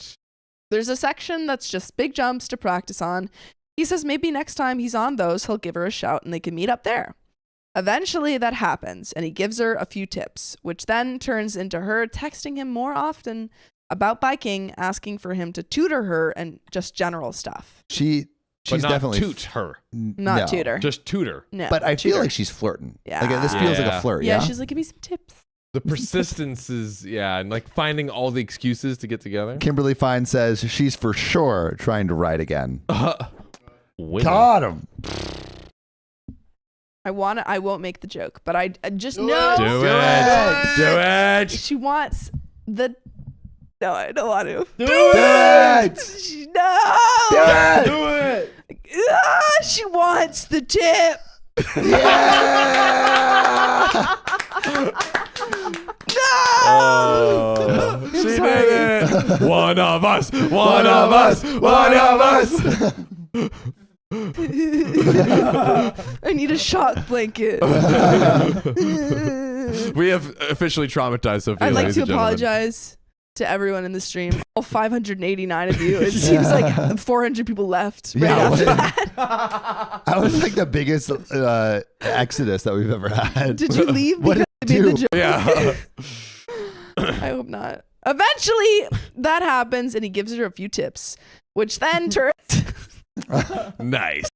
There's a section that's just big jumps to practice on. He says maybe next time he's on those, he'll give her a shout and they can meet up there. Eventually that happens, and he gives her a few tips, which then turns into her texting him more often about biking, asking for him to tutor her and just general stuff. She's but not definitely toot her. Not tutor. Just tutor. No, But I feel tutor. like she's flirting. Yeah. Like this feels like a flirt. Yeah, Yeah. she's like, give me some tips. The persistence is, and like finding all the excuses to get together. Kimberly Fine says she's for sure trying to ride again. Winning. Got him. I won't make the joke, but I just know. Do it. She wants the. No, I don't want to. Do it. No. Do it. She wants the tip. Yeah. No. She did it. One of us. One of us. One of us. I need a shock blanket. We have officially traumatized Sophia. I'd like ladies to and gentlemen. apologize to everyone in the stream. All 589 of you. It seems like 400 people left. Right after that. That was like the biggest exodus that we've ever had. Did you leave What because did I you made the do? joke? Yeah. I hope not. Eventually, that happens, and he gives her a few tips, which then turns Nice.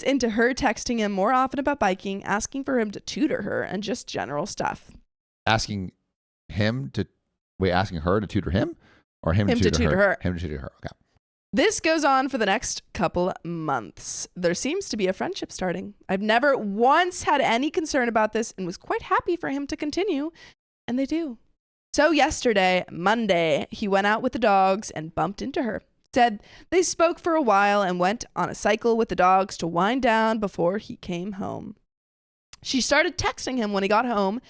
into her texting him more often about biking, asking for him to tutor her, and just general stuff. Asking her to tutor him, or him Him to to tutor tutor her. Him to tutor her. Okay. This goes on for the next couple months. There seems to be a friendship starting. I've never once had any concern about this and was quite happy for him to continue, and they do. So yesterday, Monday, he went out with the dogs and bumped into her. Said they spoke for a while and went on a cycle with the dogs to wind down before he came home. She started texting him when he got home,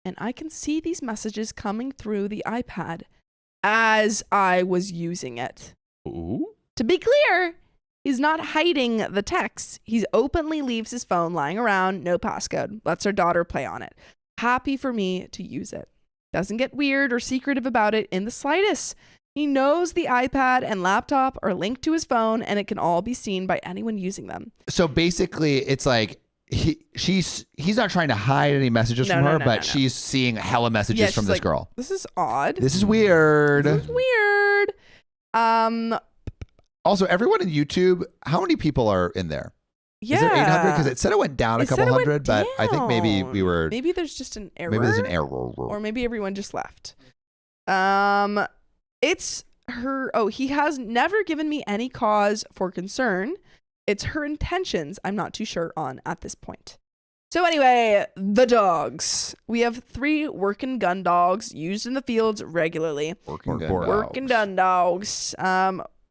and I can see these messages coming through the iPad as I was using it. Ooh. To be clear, he's not hiding the texts. He openly leaves his phone lying around, no passcode, lets her daughter play on it. Happy for me to use it. Doesn't get weird or secretive about it in the slightest. He knows the iPad and laptop are linked to his phone, and it can all be seen by anyone using them. So basically, it's like he's not trying to hide any messages from her, but she's seeing hella messages from she's this like, girl. This is odd. This is weird. This is weird. Also, everyone in YouTube, how many people are in there? Yeah. Is it 800? Because it said it went down a couple hundred, but I think maybe down. we were. Maybe there's just an error. Maybe there's an error. Or maybe everyone just left. It's her. Oh, he has never given me any cause for concern. It's her intentions I'm not too sure on at this point. So anyway, the dogs. We have 3 working gun dogs used in the fields regularly. Working Gun dogs.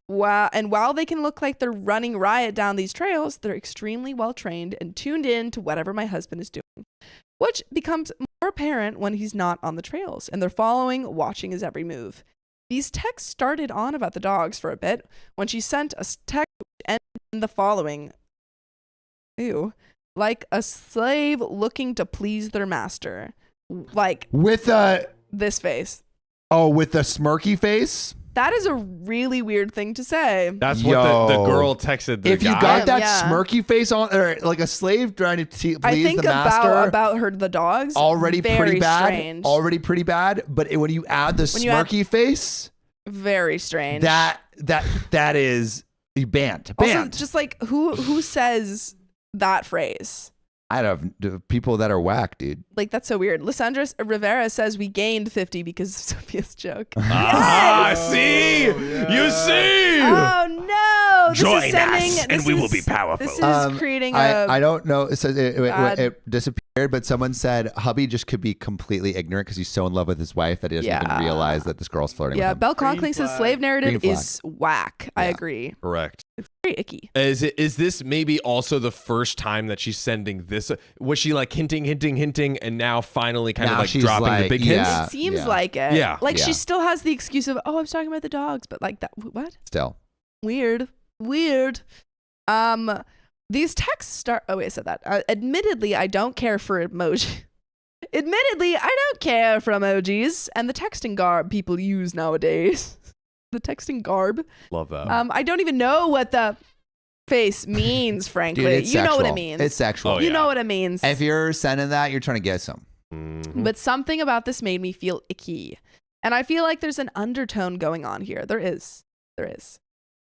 While they can look like they're running riot down these trails, they're extremely well trained and tuned in to whatever my husband is doing, which becomes more apparent when he's not on the trails and they're following, watching his every move. These texts started on about the dogs for a bit when she sent a text and the following. Ew. Like a slave looking to please their master. Like with this face. Oh, with the smirky face? That is a really weird thing to say. That's what the girl texted the If you guy. got that smirky face on, or like a slave trying to please I think the master, about her, the dogs. already very pretty bad. Strange. Already pretty bad. But when you add the smirky face, very strange. that is banned. Also, just like who says that phrase? I don't know, people that are whack, dude. Like, that's so weird. Lissandra Rivera says we gained 50 because of Sophia's joke. See? You see? Oh, no. This Join is sending, us, and we will be powerful. This is creating a... I don't know. It says bad- it disappeared, but someone said hubby just could be completely ignorant because he's so in love with his wife that he doesn't even realize that this girl's flirting with him. Belle Conkling says slave narrative is whack. I Yeah. agree. Correct. It's very icky. Is this maybe also the first time that she's sending this? Was she like hinting, and now finally kind of like she's dropping like, the big yeah. hints? It seems like it. Yeah. Like Yeah. she still has the excuse of, oh, I was talking about the dogs, but like that, what? Still. Weird. These texts start. Oh wait, I said that. Admittedly, I don't care for emoji. Admittedly, I don't care for emojis and the texting garb people use nowadays. The texting garb. Love that. I don't even know what the face means. Frankly, Dude, it's you know what it sexual. means. It's sexual. Oh, You yeah. know what it means. If you're sending that, you're trying to get some. Mhm. But something about this made me feel icky. And I feel like there's an undertone going on here. There is.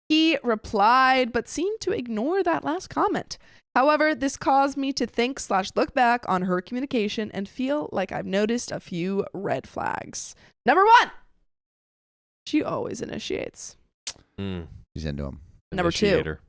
He replied, but seemed to ignore that last comment. However, this caused me to think / look back on her communication and feel like I've noticed a few red flags. Number 1, she always initiates. Mm. She's into him. Number 2, Initiator.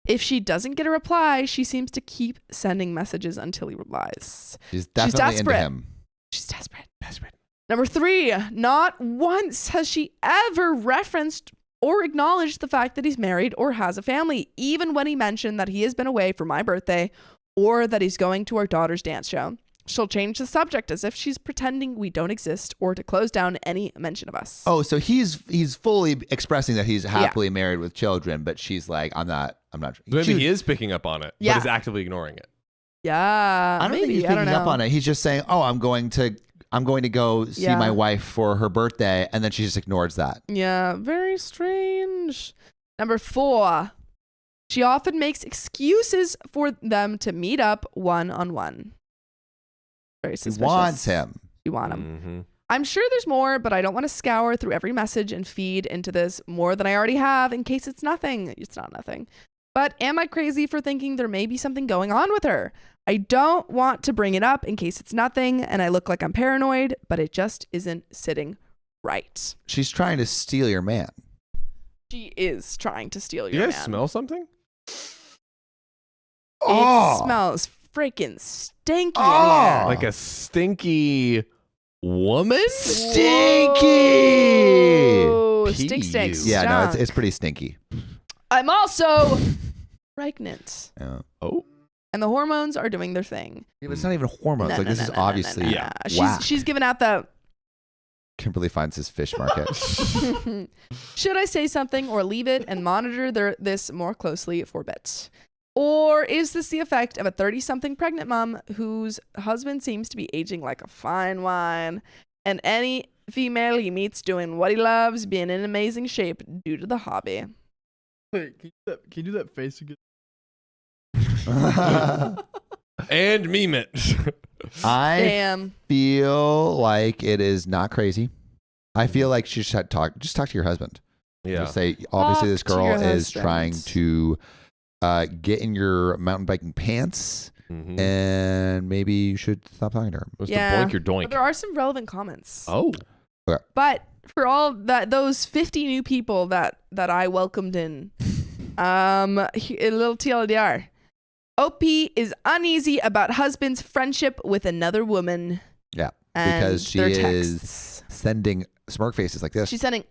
if she doesn't get a reply, she seems to keep sending messages until he replies. She's definitely into desperate. him. She's desperate. Number 3, not once has she ever referenced or acknowledged the fact that he's married or has a family, even when he mentioned that he has been away for my birthday or that he's going to our daughter's dance show. She'll change the subject as if she's pretending we don't exist or to close down any mention of us. Oh, so he's fully expressing that he's happily married with children, but she's like, I'm not. Maybe he is picking up on it, Yeah. but is actively ignoring it. Yeah. I don't think he's picking up on it. He's just saying, oh, I'm going to go see my wife for her birthday, and then she just ignores that. Yeah, very strange. Number 4, she often makes excuses for them to meet up one-on-one. Very She suspicious. wants him. You want him. Mm-hmm. I'm sure there's more, but I don't want to scour through every message and feed into this more than I already have in case it's nothing. It's not nothing. But am I crazy for thinking there may be something going on with her? I don't want to bring it up in case it's nothing and I look like I'm paranoid, but it just isn't sitting right. She's trying to steal your man. She is trying to steal You your guys man. smell something? It smells freaking stinky in Oh. here. Like a stinky woman? Stinky. Whoa, P stink stinks. U. Yeah, no, Junk. it's pretty stinky. I'm also pregnant. Yeah. Oh. And the hormones are doing their thing. Yeah, but it's not even hormones. This is obviously Yeah. whack. She's giving out the Kimberly finds his fish market. should I say something or leave it and monitor this more closely for bits? Or is this the effect of a 30-something pregnant mom whose husband seems to be aging like a fine wine and any female he meets doing what he loves, being in amazing shape due to the hobby? Wait, can you do that face again? And meme it. I Damn. feel like it is not crazy. I feel like she should talk to your husband. Yeah. Just say, obviously, this Talk to girl your is husband. trying to get in your mountain biking pants, Mm-hmm. and maybe you should stop talking to her. What's Yeah. the boink your But doink? there are some relevant comments. Oh. But for all those 50 new people that I welcomed in, a little TLDR. OP is uneasy about husband's friendship with another woman. Yeah, And because she their is texts. sending smirk faces like this. She's sending.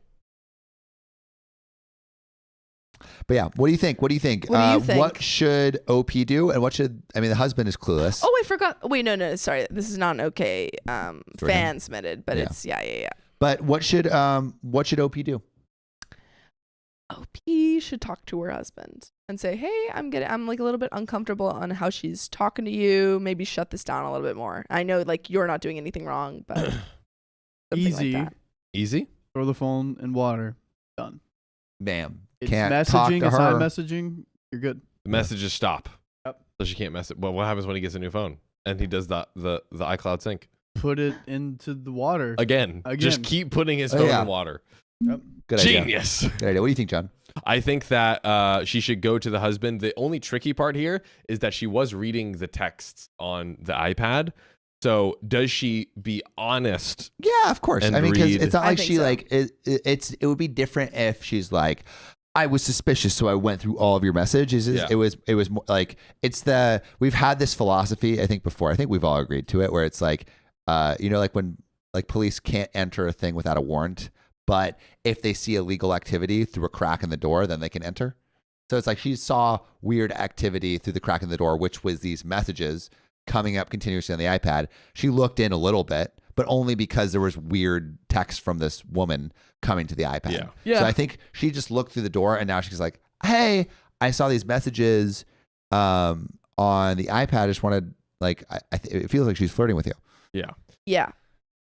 But yeah, what do you think? What do you think? What do you think? What should OP do, and the husband is clueless. Oh, I forgot. Wait, no. Sorry, this is not an okay. Fan submitted, but Yeah. it's yeah. But what should OP do? OP should talk to her husband and say, "Hey, I'm like a little bit uncomfortable on how she's talking to you. Maybe shut this down a little bit more. I know like you're not doing anything wrong, but something Easy. Like that. Easy? Throw the phone in water. Done. Ma'am, It's can't talk messaging. to It's her. not messaging. You're good. The messages stop. Yep. So she can't mess it. Well, what happens when he gets a new phone and he does the iCloud sync? Put it into the water. Again. Just Again. keep putting his Oh, phone yeah. in water. Good idea. Genius. Good idea. What do you think, John? I think that she should go to the husband. The only tricky part here is that she was reading the texts on the iPad. So does she be honest? Yeah, of course. And I mean, because read. it's not I like think she so. like it would be different if she's like, I was suspicious, so I went through all of your messages. Yeah. It was more like we've had this philosophy I think before. I think we've all agreed to it, where it's like, like when like police can't enter a thing without a warrant, but if they see illegal activity through a crack in the door, then they can enter. So it's like she saw weird activity through the crack in the door, which was these messages coming up continuously on the iPad. She looked in a little bit, but only because there was weird text from this woman coming to the iPad. Yeah. Yeah. So I think she just looked through the door, and now she's like, hey, I saw these messages on the iPad. I just wanted, like, it feels like she's flirting with you. Yeah,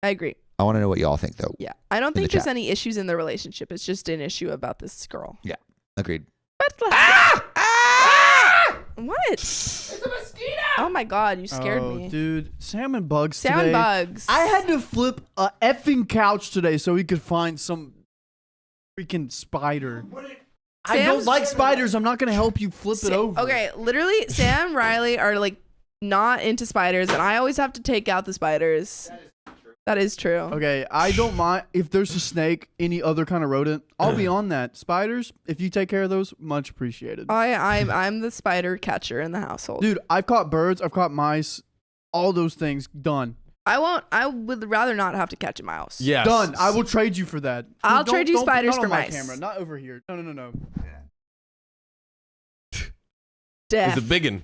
I agree. I want to know what y'all think, though. Yeah, I don't the think there's chat. any issues in the relationship. It's just an issue about this girl. Agreed. But let's what? It's a mosquito! Oh my god, you scared me. Dude, salmon bugs Salmon today. bugs. I had to flip a effing couch today so we could find some freaking spider. I don't Sam's- like spiders. I'm not gonna help you flip it over. Okay, literally, Sam and Riley are like not into spiders, and I always have to take out the spiders. That is true. Okay, I don't mind if there's a snake, any other kind of rodent. I'll be on that. Spiders, if you take care of those, much appreciated. I'm the spider catcher in the household. Dude, I've caught birds, I've caught mice, all those things. Done. I would rather not have to catch a mouse. Yes. Done. I will trade you for that. I'll Don't- trade you don't- spiders not for on my mice. camera. Not over here. No. Death. It's a biggin.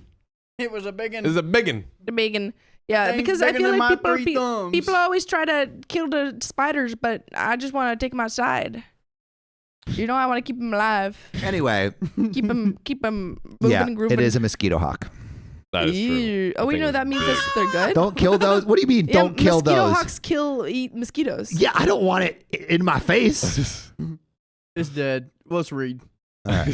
It was a big It's a biggin. The bacon. Yeah, Thing's because I bigger feel than like my 3 thumbs. people always try to kill the spiders, but I just want to take them outside. You know, I want to keep them alive. Anyway, Keep them moving yeah, and grooving. it is a mosquito hawk. That is true. Ew. Oh, I wait, think no, it's that means big. they're good? Don't kill those. What do you mean? Yeah, Don't kill mosquito those. hawks eat mosquitoes. Yeah, I don't want it in my face. It's dead. Let's read. All right.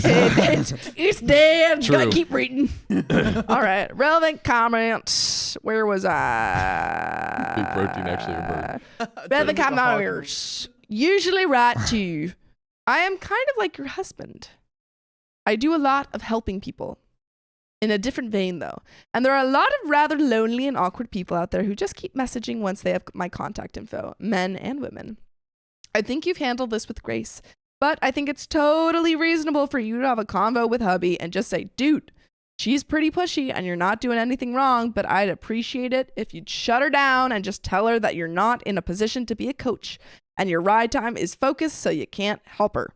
It's dead. True. Gotta keep reading. All right. Relevant comments. Where was I? Big protein, actually, a Relevant comments. Usually write to. I am kind of like your husband. I do a lot of helping people. In a different vein, though. And there are a lot of rather lonely and awkward people out there who just keep messaging once they have my contact info, men and women. I think you've handled this with grace, but I think it's totally reasonable for you to have a convo with hubby and just say, dude, she's pretty pushy and you're not doing anything wrong, but I'd appreciate it if you'd shut her down and just tell her that you're not in a position to be a coach and your ride time is focused so you can't help her.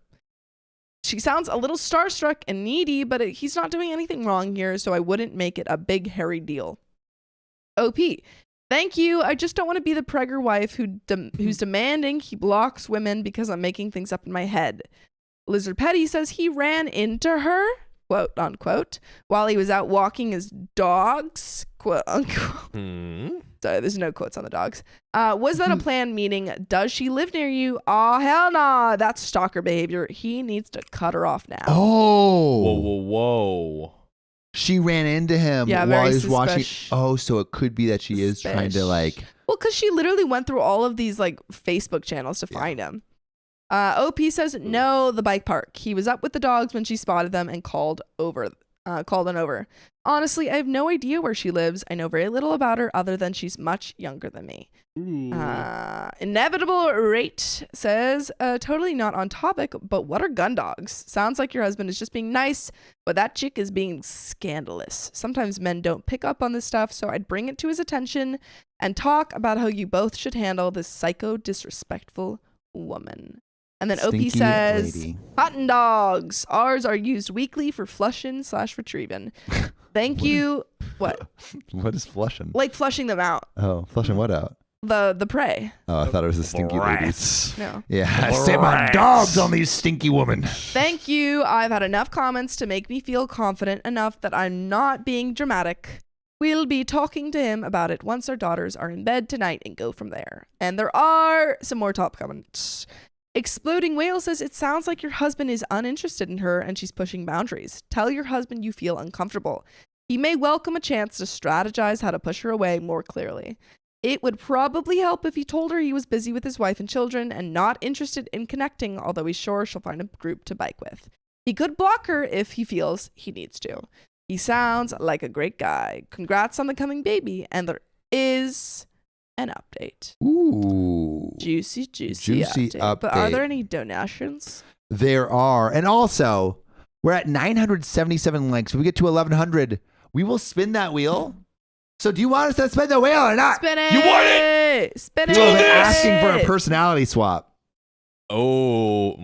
She sounds a little starstruck and needy, but he's not doing anything wrong here, so I wouldn't make it a big, hairy deal. OP, thank you. I just don't want to be the pregger wife who's demanding he blocks women because I'm making things up in my head. Lizard Petty says he ran into her, quote unquote, while he was out walking his dogs, quote unquote. Sorry, there's no quotes on the dogs. Was that a plan? Meaning, does she live near you? Oh, hell nah. That's stalker behavior. He needs to cut her off now. Oh. Whoa. She ran into him Yeah, while very he was watching. suspicious. Oh, so it could be that she is trying to like. Well, because she literally went through all of these like Facebook channels to find him. OP says no, the bike park. He was up with the dogs when she spotted them and called on over. Honestly, I have no idea where she lives. I know very little about her other than she's much younger than me. Inevitable Rate says, totally not on topic, but what are gun dogs? Sounds like your husband is just being nice, but that chick is being scandalous. Sometimes men don't pick up on this stuff, so I'd bring it to his attention and talk about how you both should handle this psycho disrespectful woman. And then OP Stinky says, lady. cotton dogs. Ours are used weekly for flushing/retrieving. Thank you. What? What is flushing? Like flushing them out. Oh, flushing what out? The prey. Oh, I thought it was the stinky ladies. Rats. No. Yeah, I set my dogs on these stinky women. Thank you. I've had enough comments to make me feel confident enough that I'm not being dramatic. We'll be talking to him about it once our daughters are in bed tonight and go from there. And there are some more top comments. Exploding Whale says, it sounds like your husband is uninterested in her and she's pushing boundaries. Tell your husband you feel uncomfortable. He may welcome a chance to strategize how to push her away more clearly. It would probably help if he told her he was busy with his wife and children and not interested in connecting, although he's sure she'll find a group to bike with. He could block her if he feels he needs to. He sounds like a great guy. Congrats on the coming baby. And there is an update. Ooh. Juicy update. But are there any donations? There are. And also, we're at 977 likes. If we get to 1,100, we will spin that wheel. So do you want us to spin the wheel or not? Spin it! You want it? Spin People have it! been asking for a personality swap. Oh,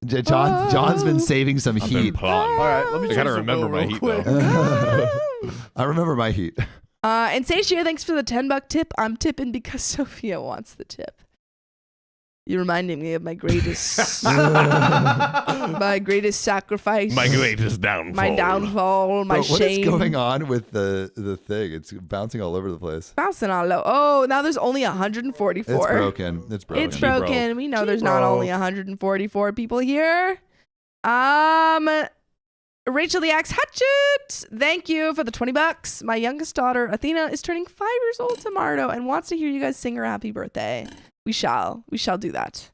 John's been saving some I've been heat. plotting. All right, let me I gotta change the remember wheel my real heat quick. though. I remember my heat. And Sashia, thanks for the $10 tip. I'm tipping because Sophia wants the tip. You're reminding me of my greatest, my greatest sacrifice, My greatest downfall. my downfall, my Bro, shame. what is going on with the thing? It's bouncing all over the place. Bouncing all low. Oh, now there's only 144. It's broken. It's broken. It's broken. We know there's not only 144 people here. Rachel the Axe Hatchet, thank you for the $20. My youngest daughter, Athena, is turning 5 years old tomorrow and wants to hear you guys sing her happy birthday. We shall do that.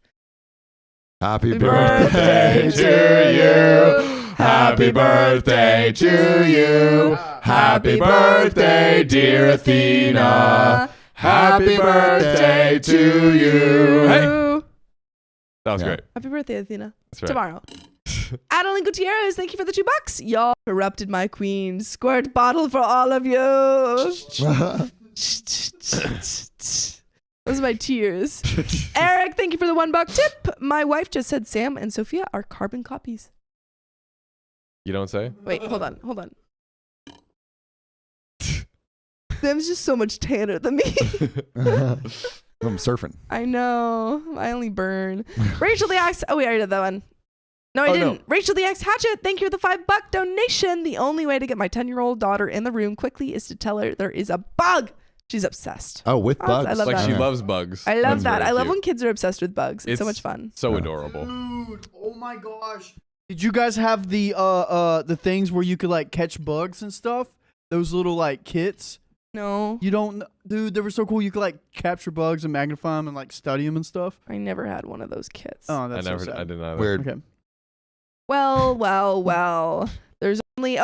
Happy birthday to you. Happy birthday to you. Happy birthday, dear Athena. Happy birthday to you. Hey. That was Yeah. great. Happy birthday, Athena. That's right. Tomorrow. Adeline Gutierrez, thank you for the $2. Y'all corrupted my queen. Squirt bottle for all of you. Those are my tears. Eric, thank you for the $1 tip. My wife just said Sam and Sophia are carbon copies. You don't say? Wait, hold on. Sam's just so much tanner than me. I'm surfing. I know. I only burn. Rachel the Axe. Oh, we already did that one. No, I didn't. No. Rachel the Axe Hatchet, thank you for the $5 donation. The only way to get my 10-year-old daughter in the room quickly is to tell her there is a bug. She's obsessed. Oh, with bugs. I love like that. She loves bugs. I love that. I love when kids are obsessed with bugs. It's so much fun. So adorable. Dude, oh my gosh. Did you guys have the things where you could like catch bugs and stuff? Those little like kits? No. You don't, dude, they were so cool. You could like capture bugs and magnify them and like study them and stuff. I never had one of those kits. Oh, that's so sad. I did not. Weird. Okay. Well. There's only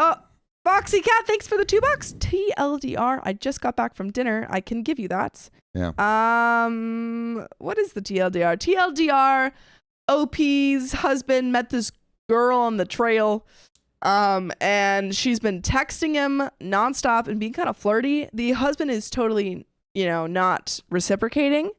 Foxy Cat, thanks for the $2. TLDR. I just got back from dinner. I can give you that. Yeah. What is the TLDR? TLDR. OP's husband met this girl on the trail. And she's been texting him nonstop and being kind of flirty. The husband is totally, not reciprocating.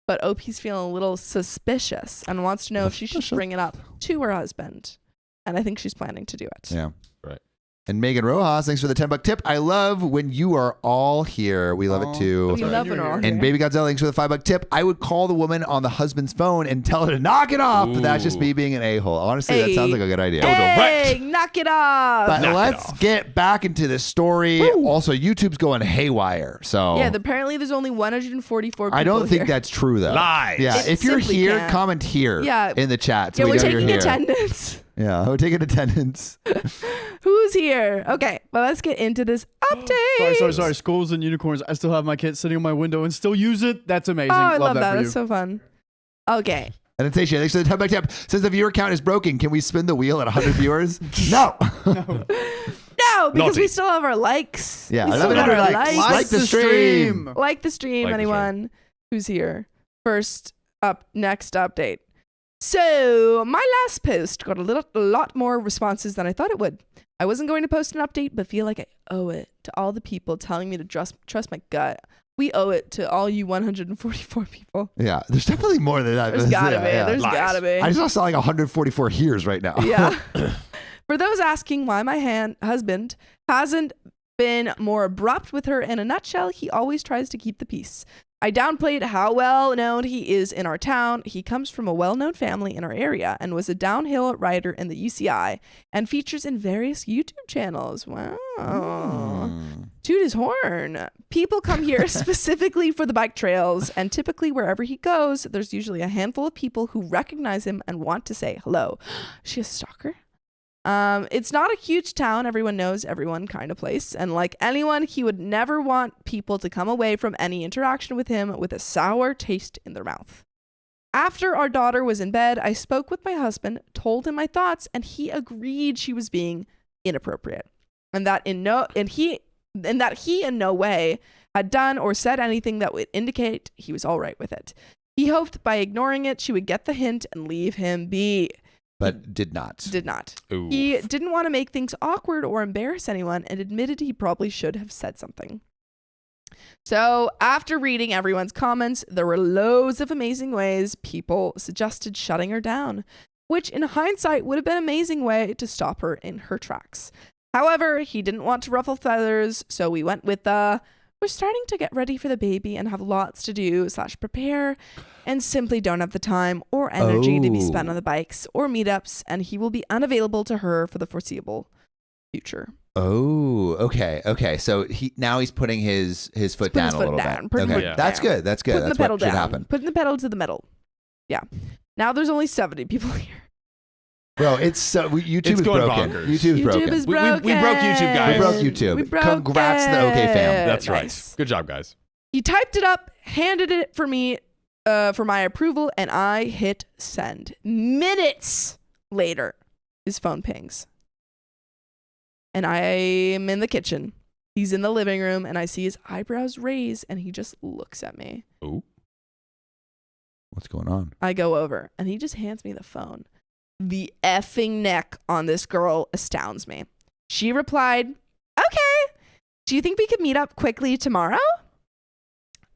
But OP's feeling a little suspicious and wants to know if she should bring it up to her husband. And I think she's planning to do it. Yeah. Right. And Megan Rojas, thanks for the $10 tip. I love when you are all here. We love it too. We love when we're all here. And Baby Godzilla, thanks for the $5 tip. I would call the woman on the husband's phone and tell her to knock it off. But that's just me being an a-hole. Honestly, that sounds like a good idea. Hey, knock it off. But let's get back into this story. Woo. Also, YouTube's going haywire. So yeah, apparently there's only 144 people I don't think here. that's true, though. Lies. Yeah, It if you're here, can't. comment here in the chat. So yeah, we we're know you're taking here. attendance. Yeah, we're taking attendance. Who's here? Okay, well, let's get into this update. Sorry. Skulls and unicorns. I still have my kit sitting on my window and still use it. That's amazing. Oh, I love that. For That's you. so fun. Okay. And Anastasia, thanks for the $10 tip. Says the viewer count is broken. Can we spin the wheel at 100 viewers? No. No, because we still have our likes. Yeah, we still got our likes. Like the stream. Like the stream, anyone who's here. Next update. So, my last post got a lot more responses than I thought it would. I wasn't going to post an update, but feel like I owe it to all the people telling me to trust my gut. We owe it to all you 144 people. Yeah, there's definitely more than that. There's gotta be. Yeah. There's gotta be. I just saw like 144 here's right now. Yeah. For those asking why my husband hasn't been more abrupt with her, in a nutshell, he always tries to keep the peace. I downplayed how well known he is in our town. He comes from a well-known family in our area and was a downhill rider in the UCI and features in various YouTube channels. Wow. Toot his horn. People come here specifically for the bike trails, and typically wherever he goes, there's usually a handful of people who recognize him and want to say hello. Is she a stalker? It's not a huge town. Everyone knows everyone kind of place. And like anyone, he would never want people to come away from any interaction with him with a sour taste in their mouth. After our daughter was in bed, I spoke with my husband, told him my thoughts, and he agreed she was being inappropriate. And that he in no way had done or said anything that would indicate he was all right with it. He hoped by ignoring it, she would get the hint and leave him be. But did not. Ooh. He didn't want to make things awkward or embarrass anyone and admitted he probably should have said something. So after reading everyone's comments, there were loads of amazing ways people suggested shutting her down, which in hindsight would have been an amazing way to stop her in her tracks. However, he didn't want to ruffle feathers, so we went with we're starting to get ready for the baby and have lots to do / prepare and simply don't have the time or energy to be spent on the bikes or meetups, and he will be unavailable to her for the foreseeable future. Oh, okay. So he's putting his foot down a little bit. Okay, that's good. That's good. That's what should happen. Putting the pedal to the metal. Yeah. Now there's only 70 people here. Bro, YouTube It's is going broken. bonkers. YouTube broken. is broken. We broke YouTube, guys. We broke YouTube. We broke Congrats to the OK fam. That's Nice. right. Good job, guys. He typed it up, handed it for me for my approval, and I hit send. Minutes later, his phone pings. And I am in the kitchen. He's in the living room, and I see his eyebrows raise, and he just looks at me. Ooh. What's going on? I go over, and he just hands me the phone. The effing neck on this girl astounds me. She replied, "Okay, do you think we could meet up quickly tomorrow?"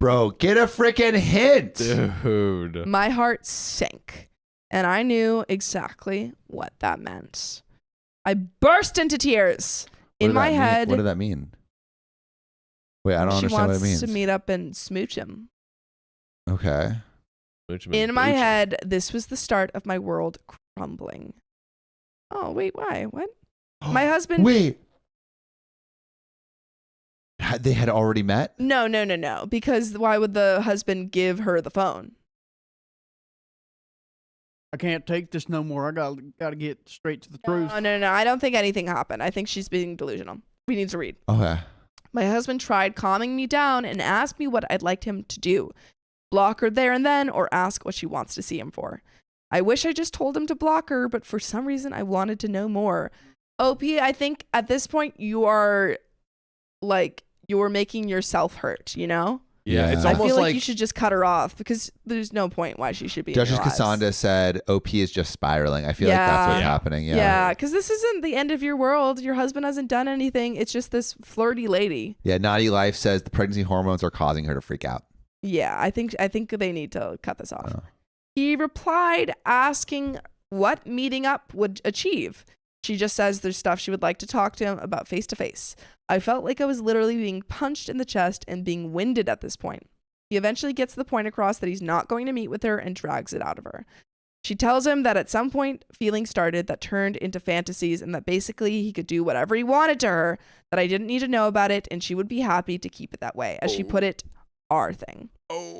Bro, get a freaking hint. Dude. My heart sank, and I knew exactly what that meant. I burst into tears. In my head, What did that mean? Wait, I don't She understand what it wants means. to meet up and smooch him. Okay. In my head, this was the start of my world crumbling. Oh, wait, why? What? My husband... Wait. They had already met? No. Because why would the husband give her the phone? I can't take this no more. I gotta get straight to the truth. No. I don't think anything happened. I think she's being delusional. We need to read. Okay. My husband tried calming me down and asked me what I'd like him to do. Block her there and then, or ask what she wants to see him for. I wish I just told him to block her, but for some reason I wanted to know more. OP, I think at this point you're making yourself hurt, you know? Yeah, it's I I almost feel like like you should just cut her off because there's no point why she should be in Duchess your lives. Cassandra said OP is just spiraling. I feel like that's what's Yeah. happening. Yeah, because this isn't the end of your world. Your husband hasn't done anything. It's just this flirty lady. Yeah, Naughty Life says the pregnancy hormones are causing her to freak out. Yeah, I think they need to cut this off. Oh. He replied asking what meeting up would achieve. She just says there's stuff she would like to talk to him about face to face. I felt like I was literally being punched in the chest and being winded at this point. He eventually gets the point across that he's not going to meet with her and drags it out of her. She tells him that at some point feelings started that turned into fantasies and that basically he could do whatever he wanted to her, that I didn't need to know about it and she would be happy to keep it that way. As she put it, our thing.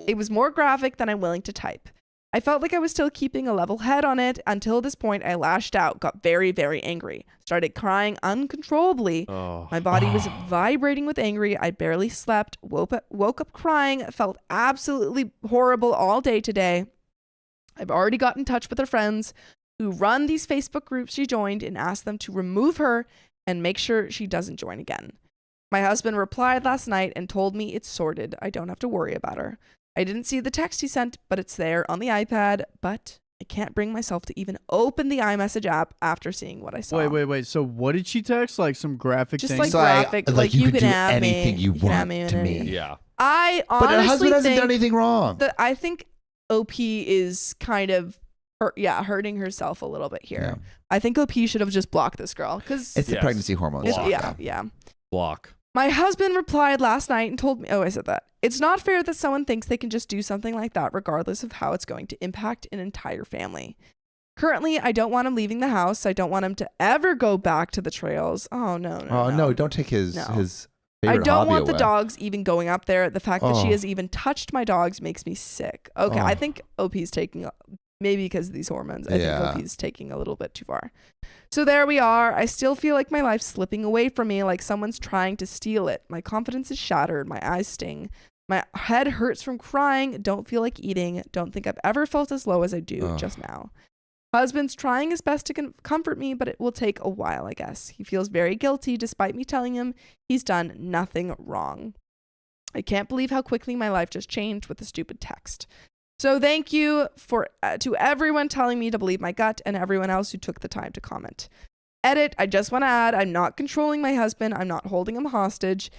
It was more graphic than I'm willing to type. I felt like I was still keeping a level head on it until this point I lashed out, got very, very angry, started crying uncontrollably. My body was vibrating with anger. I barely slept, woke up crying, felt absolutely horrible all day today. I've already got in touch with her friends who run these Facebook groups she joined and asked them to remove her and make sure she doesn't join again. My husband replied last night and told me it's sorted. I don't have to worry about her. I didn't see the text he sent, but it's there on the iPad. But I can't bring myself to even open the iMessage app after seeing what I saw. Wait. So what did she text? Like some graphic Just thing? like It's like- graphic, like you could do have anything me. you can have want me to and me. yeah. I But her honestly husband hasn't think done anything wrong. that I think OP is kind of hurting herself a little bit here. Yeah. I think OP should have just blocked this girl because It's the Yes. pregnancy hormones. yeah. Block. My husband replied last night and told me, I said that. It's not fair that someone thinks they can just do something like that regardless of how it's going to impact an entire family. Currently, I don't want him leaving the house. I don't want him to ever go back to the trails. Oh, no. Oh no! Don't take his No. his I favorite don't hobby want the away. dogs even going up there. The fact that she Oh. has even touched my dogs makes me sick. Okay, Oh. I think OP's taking, maybe because of these hormones, I Yeah. think OP's taking a little bit too far. So there we are. I still feel like my life's slipping away from me, like someone's trying to steal it. My confidence is shattered. My eyes sting. My head hurts from crying. Don't feel like eating. Don't think I've ever felt as low as I do Ugh. just now. Husband's trying his best to comfort me, but it will take a while, I guess. He feels very guilty despite me telling him he's done nothing wrong. I can't believe how quickly my life just changed with the stupid text. So thank you to everyone telling me to believe my gut and everyone else who took the time to comment. Edit, I just want to add, I'm not controlling my husband. I'm not holding him hostage.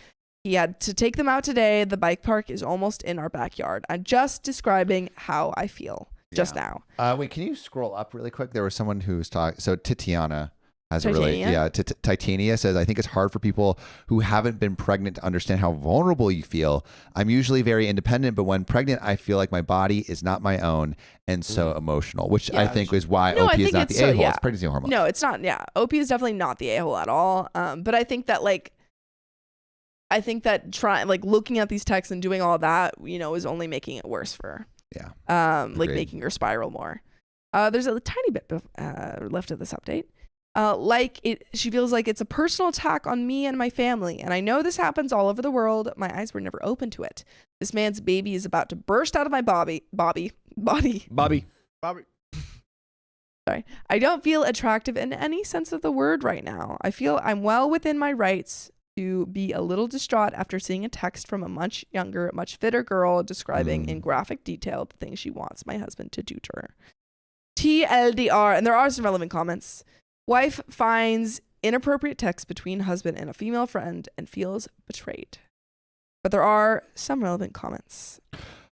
He had to take them out today. The bike park is almost in our backyard. I'm just describing how I feel just now. Wait, can you scroll up really quick? There was someone who was talking. So Titiana has a really, Titania? Titania says, I think it's hard for people who haven't been pregnant to understand how vulnerable you feel. I'm usually very independent, but when pregnant, I feel like my body is not my own and so emotional, which I Yeah. think is why No, I OP is think not it's the so- a-hole. yeah. It's pregnancy hormones. No, it's not. Yeah. OP is definitely not the a-hole at all. But I think that looking at these texts and doing all that, is only making it worse for her. Yeah. Like Agreed. making her spiral more. There's a tiny bit left of this update. She feels like it's a personal attack on me and my family, and I know this happens all over the world. My eyes were never open to it. This man's baby is about to burst out of my body. Bobby. Sorry. I don't feel attractive in any sense of the word right now. I feel I'm well within my rights to be a little distraught after seeing a text from a much younger, much fitter girl describing in graphic detail the things she wants my husband to do to her. TLDR, and there are some relevant comments. Wife finds inappropriate text between husband and a female friend and feels betrayed. But there are some relevant comments.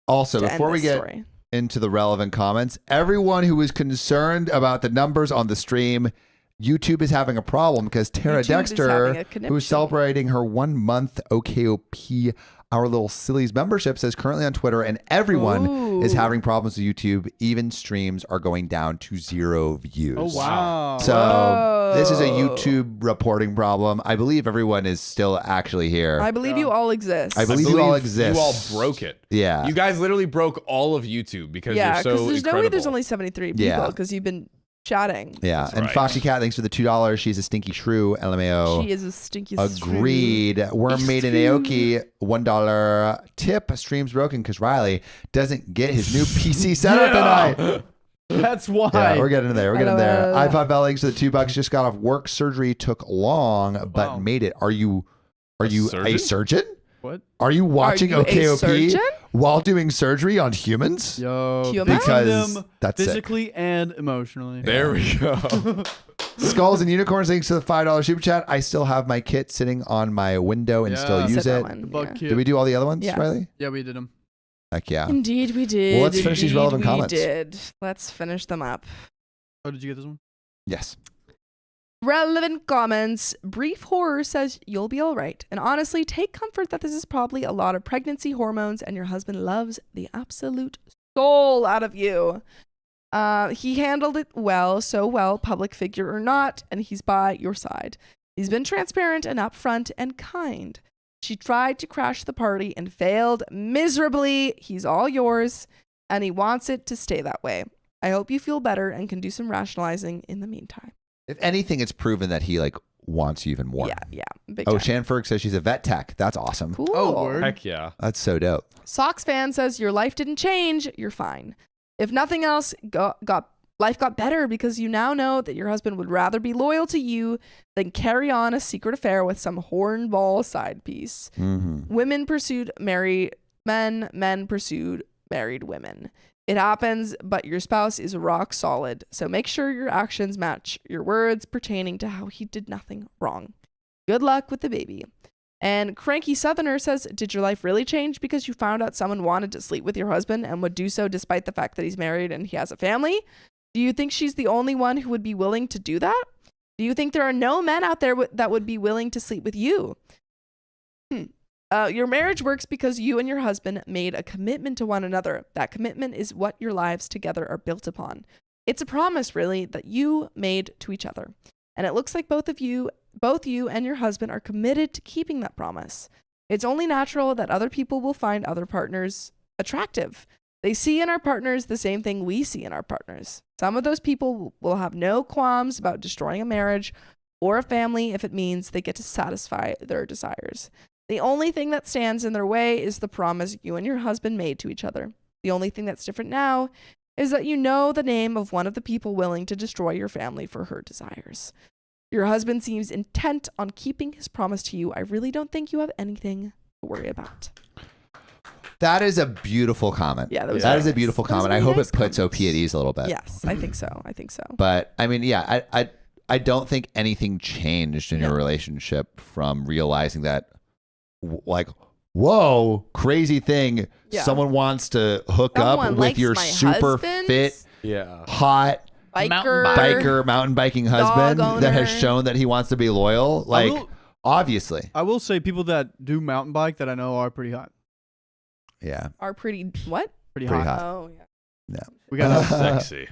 Also, to end before we this get story. into the relevant comments, everyone who is concerned about the numbers on the stream, YouTube is having a problem because Tara YouTube is Dexter, having a conniption. who's celebrating her 1 month OKOP Our Little Sillies membership, says currently on Twitter, and everyone is Ooh. having problems with YouTube. Even streams are going down to 0 views. Oh, wow. So this is a Whoa. YouTube reporting problem. I believe everyone is still actually here. I believe you all exist. I believe you all exist. You all broke it. Yeah. You guys literally broke all of YouTube because yeah, you're so because there's no way there's incredible. only 73 people Yeah. because you've been chatting. Yeah. That's And right. Foxy Cat, thanks for the $2. She's a stinky shrew. LMAO. She is a stinky Agreed. Worm made an Aoki $1 tip. Stream's broken because Riley doesn't get his new PC setup tonight. That's why. Yeah, we're getting there. We're getting there. LOL. iPod Bell links to the $2. Just got off work. Surgery took long, but Wow. made it. Are you a surgeon? surgeon? What? Are you watching you a OKOP surgeon? while doing surgery on humans? Yo, Human? Because them that's sick. physically and emotionally. There we go. Skulls and Unicorns links to the $5 super chat. I still have my kit sitting on my window and Yeah. still Said use that it. one, The bug yeah. kit. Did we do all the other ones, Yeah. Riley? Yeah, we did them. Heck yeah. Indeed, we did. Well, let's finish these relevant Indeed, comments. We did. Let's finish them up. Oh, did you get this one? Yes. Relevant comments. Brief Horror says you'll be all right. And honestly, take comfort that this is probably a lot of pregnancy hormones and your husband loves the absolute soul out of you. He handled it well, so well, public figure or not, and he's by your side. He's been transparent and upfront and kind. She tried to crash the party and failed miserably. He's all yours, and he wants it to stay that way. I hope you feel better and can do some rationalizing in the meantime. If anything, it's proven that he wants you even more. Yeah. Big Oh, time. Shanferg says she's a vet tech. That's awesome. Cool. Oh, word. Heck yeah. That's so dope. Sox fan says your life didn't change. You're fine. If nothing else, life got better because you now know that your husband would rather be loyal to you than carry on a secret affair with some hornball side piece. Mm-hmm. Women pursued married men. Men pursued married women. It happens, but your spouse is rock solid. So make sure your actions match your words pertaining to how he did nothing wrong. Good luck with the baby. And Cranky Southerner says, did your life really change because you found out someone wanted to sleep with your husband and would do so despite the fact that he's married and he has a family? Do you think she's the only one who would be willing to do that? Do you think there are no men out there that would be willing to sleep with you? Your marriage works because you and your husband made a commitment to one another. That commitment is what your lives together are built upon. It's a promise, really, that you made to each other. And it looks like both you and your husband are committed to keeping that promise. It's only natural that other people will find other partners attractive. They see in our partners the same thing we see in our partners. Some of those people will have no qualms about destroying a marriage or a family if it means they get to satisfy their desires. The only thing that stands in their way is the promise you and your husband made to each other. The only thing that's different now is that you know the name of one of the people willing to destroy your family for her desires. Your husband seems intent on keeping his promise to you. I really don't think you have anything to worry about. That is a beautiful comment. Yeah, that was that very is a nice. beautiful That was a comment. I very hope nice it puts comment. OP at ease a little bit. Yes, I think so. But I mean, yeah, I don't think anything changed in your relationship from realizing that, whoa, crazy thing. Yeah. Someone wants to hook Someone up with likes your my super husband? fit, Yeah. hot mountain biking husband that has owner. shown that he wants to be loyal. Obviously. I will say people that do mountain bike that I know are pretty hot. Yeah. Are pretty what? Pretty Pretty hot. hot. Oh yeah. No. We got Sexy.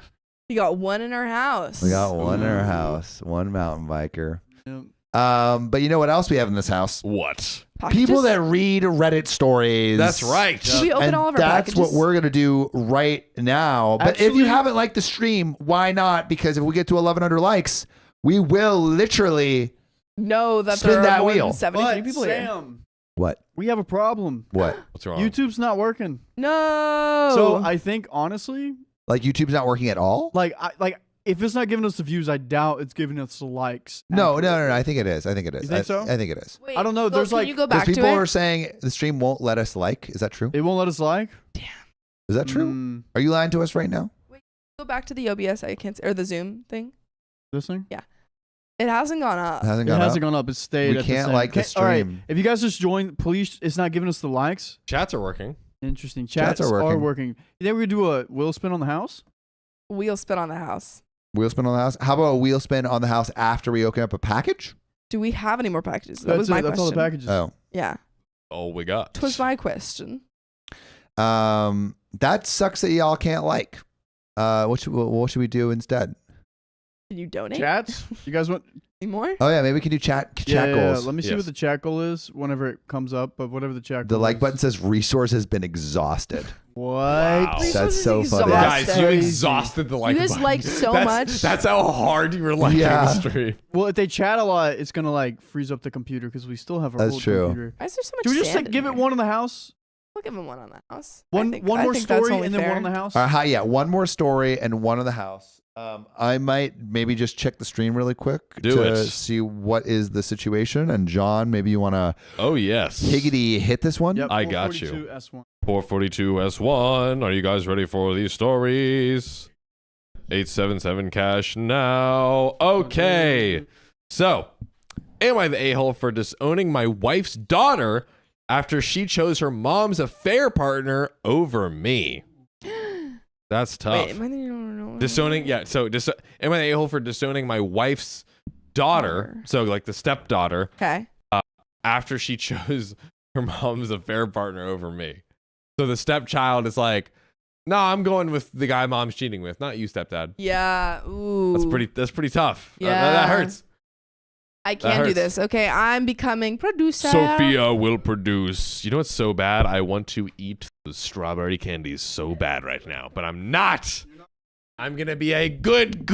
You got one in our house. We got one in our house, one mountain biker. yeah. But you know what else we have in this house? What? Packages? People that read Reddit stories. That's right. Should we open And all of our that's packages? what we're going to do right now. But if you Actually- haven't liked the stream, why not? Because if we get to 1,100 likes, we will literally... know that Spin there are that more wheel. than 73 But people here. Sam, What? we have a problem. What? What's wrong? YouTube's not working. No. So I think honestly, Like YouTube's not working at all? like if it's not giving us the views, I doubt it's giving us the likes. No. I think it is. I think it is. You think so? I think it is. Wait, I don't know, there's can like- you go Because back to people it? are saying the stream won't let us like. Is that true? It won't let us like. Is that true? Mm, Are you lying to us right now? Go back to the OBS. I can't or the Zoom thing. this thing? It hasn't gone up. It hasn't It gone hasn't up? gone up. It's stayed. We at the can't same. like the All right. stream. If you guys just join, please. It's not giving us the likes. Chats are working. Interesting. Chats Chats are are working. working. You think we could do a wheel spin on the house? Wheel spin on the house. Wheel spin on the house. How about a wheel spin on the house after we open up a package? Do we have any more packages? That was my question. That's all the packages. Oh. Yeah. Oh, we got. Twas my question. That sucks that y'all can't like. What should we do instead? Can you donate? Chats? You guys want? Any more? Oh yeah, maybe we can do chat goals. Let me see Yes. what the chat goal is whenever it comes up. But whatever the chat The goal like is. button says resource has been exhausted. What? Wow. That's so funny. Guys, you Crazy. exhausted the like You guys button. liked so much. That's how hard you were liking Yeah. the stream. Well, if they chat a lot, it's gonna like freeze up the computer because we still have our That's old true. computer. Why is there so much Should we just sand like, give in it here? one in the house? We'll give him one on the house. One I more think that's story only and then fair. one on the house. Yeah, one more story and one on the house. I might maybe just check the stream really quick Do to it. see what is the situation. And John, maybe you want to Oh, yes. higgity hit this one. Yep, I got you. 442 S1. 442 S1. Are you guys ready for these stories? 877 cash now. Okay. So, am I the a-hole for disowning my wife's daughter after she chose her mom's affair partner over me? That's tough. Wait, am I the Disowning, yeah. So, am I the a-hole for disowning my wife's daughter? So, like the stepdaughter, Okay. after she chose her mom's affair partner over me. So the stepchild is like, no, I'm going with the guy mom's cheating with, not you, stepdad. Yeah. Ooh. That's pretty tough. Yeah. That hurts. I can't do hurts. this. Okay, I'm becoming producer. Sophia will produce. You know what's so bad? I want to eat the strawberry candies so bad right now, but I'm not. I'm going to be a good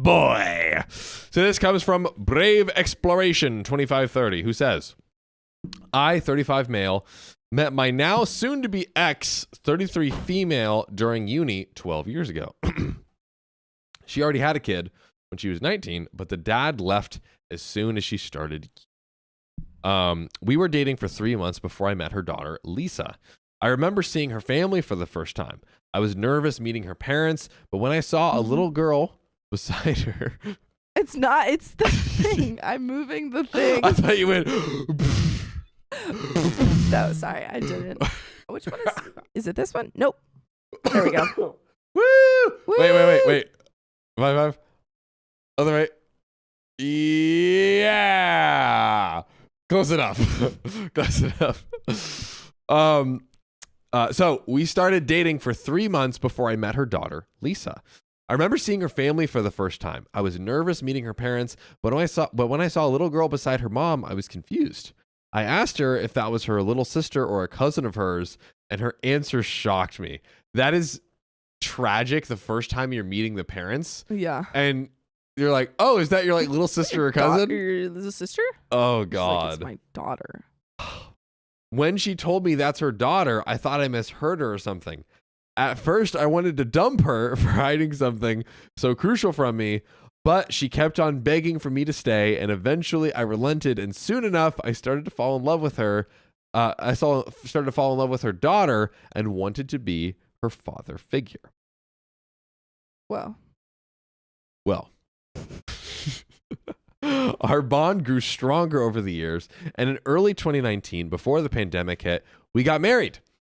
boy. So this comes from Brave Exploration 2530, who says, I, 35 male, met my now soon-to-be ex, 33 female, during uni 12 years ago. She already had a kid when she was 19, but the dad left as soon as she started. We were dating for 3 months before I met her daughter, Lisa. I remember seeing her family for the first time. I was nervous meeting her parents, but when I saw a little girl beside her... It's not. It's the thing. I'm moving the thing. I thought you went... No, sorry, I didn't. Which one is it? This one? Nope. There we go. Woo! Woo! Wait. 5. Other way. Yeah. Close enough. Close enough. So we started dating for 3 months before I met her daughter, Lisa. I remember seeing her family for the first time. I was nervous meeting her parents, but when I saw a little girl beside her mom, I was confused. I asked her if that was her little sister or a cousin of hers, and her answer shocked me. That is tragic the first time you're meeting the parents, Yeah. and you're like, oh, is that your like little sister or cousin? Is a sister? Oh, She's like, God. it's my daughter. When she told me that's her daughter, I thought I misheard her or something. At first, I wanted to dump her for hiding something so crucial from me, but she kept on begging for me to stay, and eventually I relented, and soon enough, I started to fall in love with her. Started to fall in love with her daughter and wanted to be her father figure. Well, Well, our bond grew stronger over the years, and in early 2019, before the pandemic hit, we got married.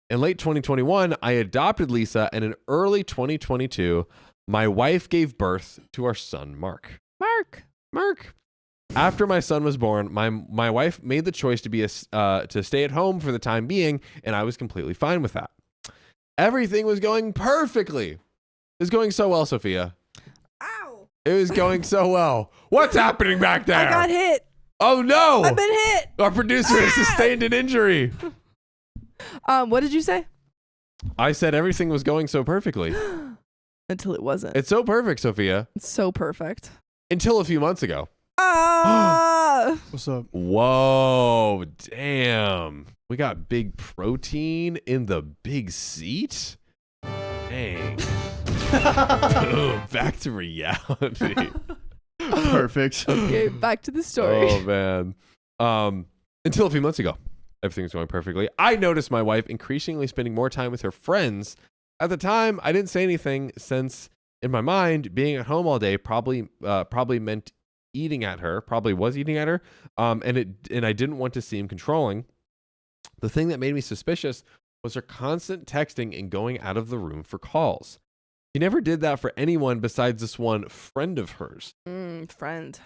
In late 2021, I adopted Lisa, and in early 2022, my wife gave birth to our son, Mark. Mark. After my son was born, my wife made the choice to stay at home for the time being, and I was completely fine with that. Everything was going perfectly. It was going so well, Sophia. ow! It was going so well. What's happening back there? I got hit. Oh no! I've been hit. Our producer has sustained an injury. What did you say? I said everything was going so perfectly. Until it wasn't. It's so perfect, Sophia. It's so perfect. Until a few months ago. Ah! What's up? Whoa, damn. We got big protein in the big seat? Dang. Boom, back to reality. Perfect. Okay, back to the story. Oh, man. Until a few months ago, everything was going perfectly. I noticed my wife increasingly spending more time with her friends. At the time, I didn't say anything since, in my mind, being at home all day probably meant eating at her, probably was eating at her, and I didn't want to seem controlling. The thing that made me suspicious was her constant texting and going out of the room for calls. He never did that for anyone besides this one friend of hers. Friend.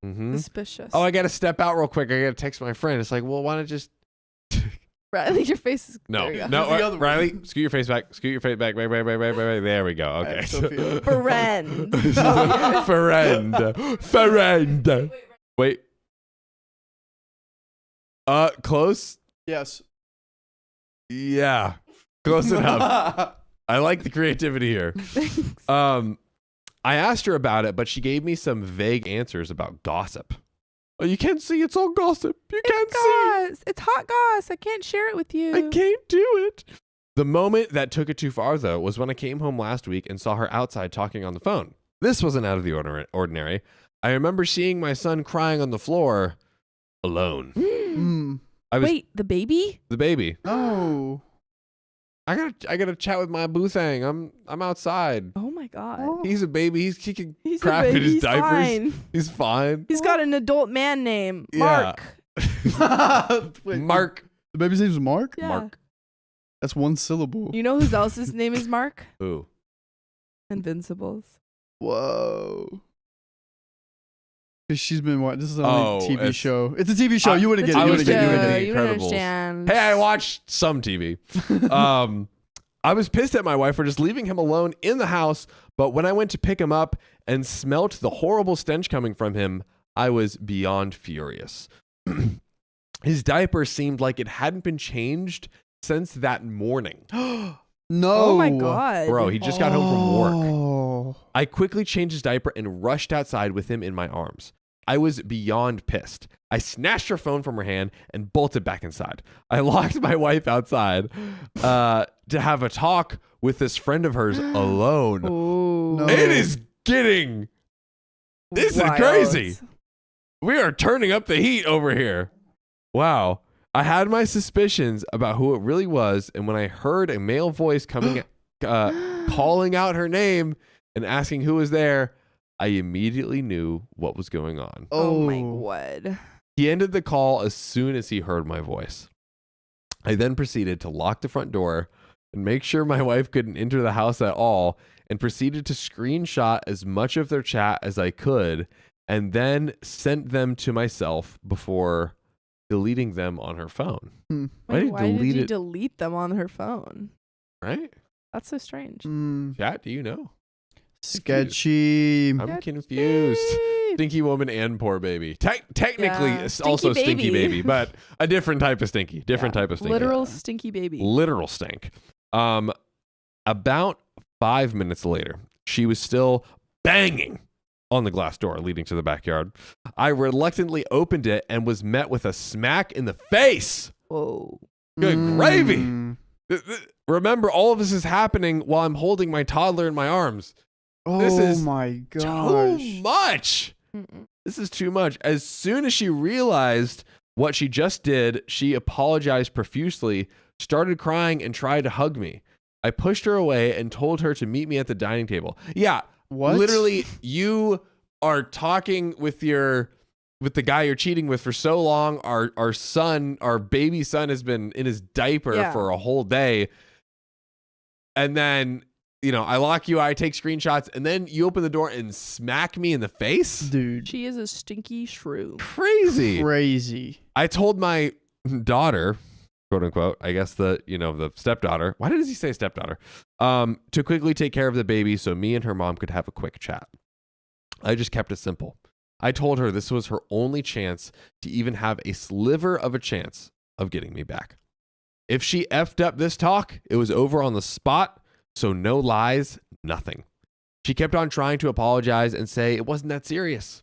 Mm-hmm. Suspicious. Oh, I got to step out real quick. I got to text my friend. It's like, well, why not just... Riley, your face is... No, There you go. no, Riley, scoot your face back. Scoot your face back. There we go. Okay. Friend. Friend. Wait. Close? Yes. Yeah. Close enough. I like the creativity here. Thanks. I asked her about it, but she gave me some vague answers about gossip. Oh, you can't see. It's all gossip. You can't see. It's hot goss. I can't share it with you. I can't do it. The moment that took it too far, though, was when I came home last week and saw her outside talking on the phone. This wasn't out of the ordinary. I remember seeing my son crying on the floor alone. Wait, the baby? The baby. Oh. I gotta chat with my boo thing. I'm outside. Oh my god. He's a baby. He can He's a crap in baby. his He's diapers. fine. He's fine. He's got an adult man name. Yeah. Mark. Wait, Mark. The baby's name's Mark? Yeah. Mark. That's one syllable. You know whose else's name is Mark? Ooh. Invincibles. Whoa. Because she's been watching. This is a TV it's- show. It's a TV show. You wouldn't The get it. I You was wouldn't get it. You thinking wouldn't of get You it. don't Incredibles. understand. Hey, I watched some TV. I was pissed at my wife for just leaving him alone in the house, but when I went to pick him up and smelt the horrible stench coming from him, I was beyond furious. His diaper seemed like it hadn't been changed since that morning. No. Oh my god. Bro, he just got home from work. Oh. I quickly changed his diaper and rushed outside with him in my arms. I was beyond pissed. I snatched her phone from her hand and bolted back inside. I locked my wife outside to have a talk with this friend of hers alone. Ooh. No. It is getting... This is Wild. crazy. We are turning up the heat over here. Wow. I had my suspicions about who it really was, and when I heard a male voice coming, calling out her name and asking who was there, I immediately knew what was going on. Oh my god. He ended the call as soon as he heard my voice. I then proceeded to lock the front door and make sure my wife couldn't enter the house at all, and proceeded to screenshot as much of their chat as I could, and then sent them to myself before deleting them on her phone. Wait, why did you it? delete them on her phone? Right? That's so strange. Chat, do you know? Sketchy. I'm confused. Stinky woman and poor baby. Technically, Yeah. it's Stinky also stinky baby. baby, but a different type of stinky. Different type of stinky. Literal stinky baby. Literal stink. About 5 minutes later, she was still banging on the glass door leading to the backyard. I reluctantly opened it and was met with a smack in the face. Whoa. Good gravy. Remember, all of this is happening while I'm holding my toddler in my arms. This Oh is my gosh. Too much. Mm-mm. This is too much. As soon as she realized what she just did, she apologized profusely, started crying, and tried to hug me. I pushed her away and told her to meet me at the dining table. Yeah, What? literally, you are talking with the guy you're cheating with for so long. Our baby son has been in his diaper for a whole day. And then, I lock you, I take screenshots, and then you open the door and smack me in the face? Dude. She is a stinky shrew. Crazy. Crazy. I told my daughter, quote unquote, I guess the stepdaughter. Why did he say stepdaughter? To quickly take care of the baby so me and her mom could have a quick chat. I just kept it simple. I told her this was her only chance to even have a sliver of a chance of getting me back. If she effed up this talk, it was over on the spot, so no lies, nothing. She kept on trying to apologize and say it wasn't that serious.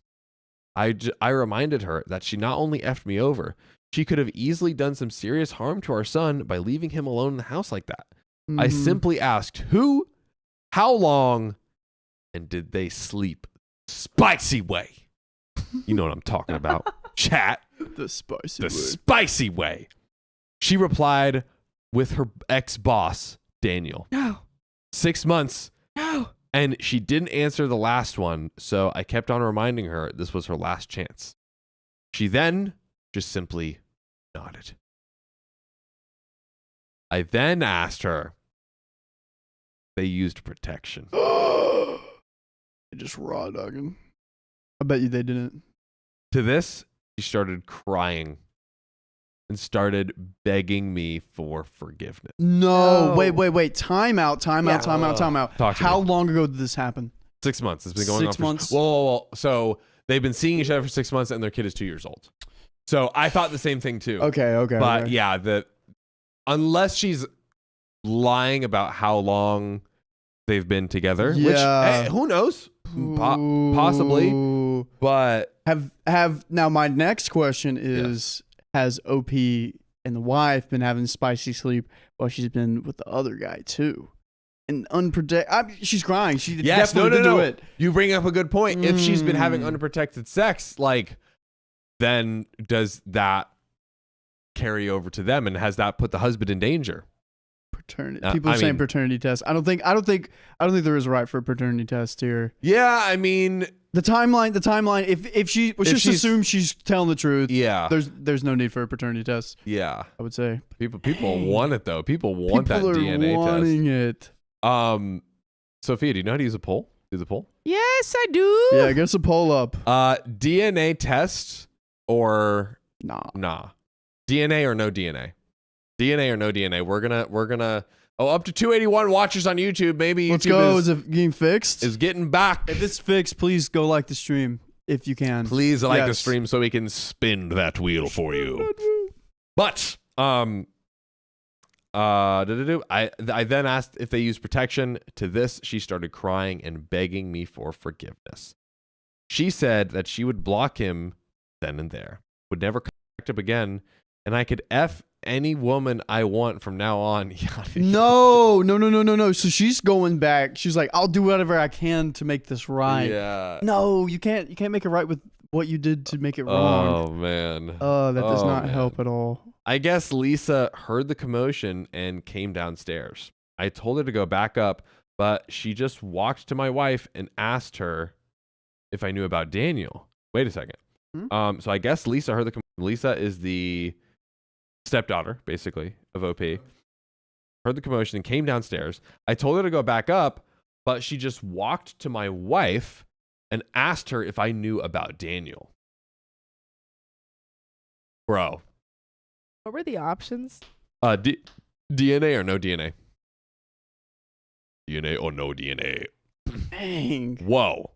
I reminded her that she not only effed me over, she could have easily done some serious harm to our son by leaving him alone in the house like that. I simply asked who, how long, and did they sleep spicy way? You know what I'm talking about. Chat. The spicy The word. spicy way. She replied with her ex-boss, Daniel. No. 6 months. No. And she didn't answer the last one, so I kept on reminding her this was her last chance. She then just simply nodded. I then asked her, they used protection. They just raw dogging. I bet you they didn't. To this, she started crying and started begging me for forgiveness. No, No. wait. Time out. Talk to How me. long ago did this happen? 6 months. It's been going 6 on months? Whoa. So they've been seeing each other for 6 months and their kid is 2 years old. So I thought the same thing too. Okay. But yeah, unless she's lying about how long they've been together, which Yeah. who knows? Possibly. Ooh. But Have now my next question is has OP and the wife been having spicy sleep while she's been with the other guy too? And she's crying. She yes, definitely did do it. You bring up a good point. If she's been having unprotected sex, like, then does that carry over to them, and has that put the husband in danger? Paternity. People are saying paternity test. I don't think there is a right for a paternity test here. Yeah, I mean, The timeline. If she let's just assume she's telling the truth. yeah, There's no need for a paternity test. yeah. I would say. People want it though. People want People that are DNA wanting it. test. Sophia, do you know how to use a poll? Do the poll? Yes, I do. Yeah, get us a poll up. DNA test or Nah. DNA or no DNA? DNA or no DNA? We're gonna up to 281 watchers on YouTube. Maybe Let's YouTube go. Is it getting fixed? is getting back. If it's fixed, please go like the stream if you can. Please like the Yes. stream so we can spin that wheel for you. But I then asked if they use protection. To this, she started crying and begging me for forgiveness. She said that she would block him then and there, would never contact him again, and I could F any woman I want from now on. No. So she's going back. She's like, I'll do whatever I can to make this right. Yeah. No, you can't make it right with what you did to make it wrong. Oh man. That does not man. help at all. I guess Lisa heard the commotion and came downstairs. I told her to go back up, but she just walked to my wife and asked her if I knew about Daniel. Wait a second. So I guess Lisa heard the commotion. Lisa is the stepdaughter, basically, of OP. Heard the commotion and came downstairs. I told her to go back up, but she just walked to my wife and asked her if I knew about Daniel. Bro. What were the options? DNA or no DNA? DNA or no DNA? Dang. Whoa.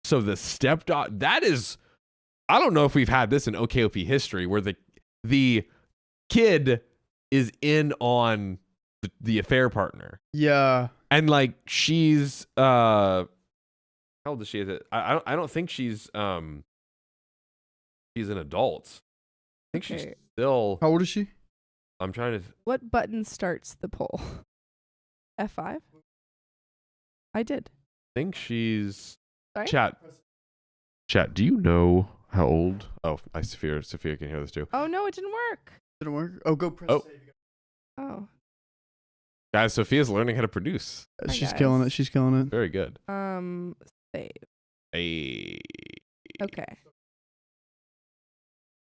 So the stepdaughter, that is, I don't know if we've had this in OKOP history where the kid is in on the affair partner. Yeah. And like she's how old is she? I don't think she's an adult. I think she's Okay. still. How old is she? I'm trying to. What button starts the poll? F5? I did. Think she's. Sorry? Chat. Do you know how old? Oh, Sophia can hear this too. Oh, no, it didn't work. Didn't work. Oh, go press. Oh. save. Oh. Guys, Sophia's learning how to produce. Hi, She's guys. killing it. She's killing it. Very good. Save. Hey. Okay.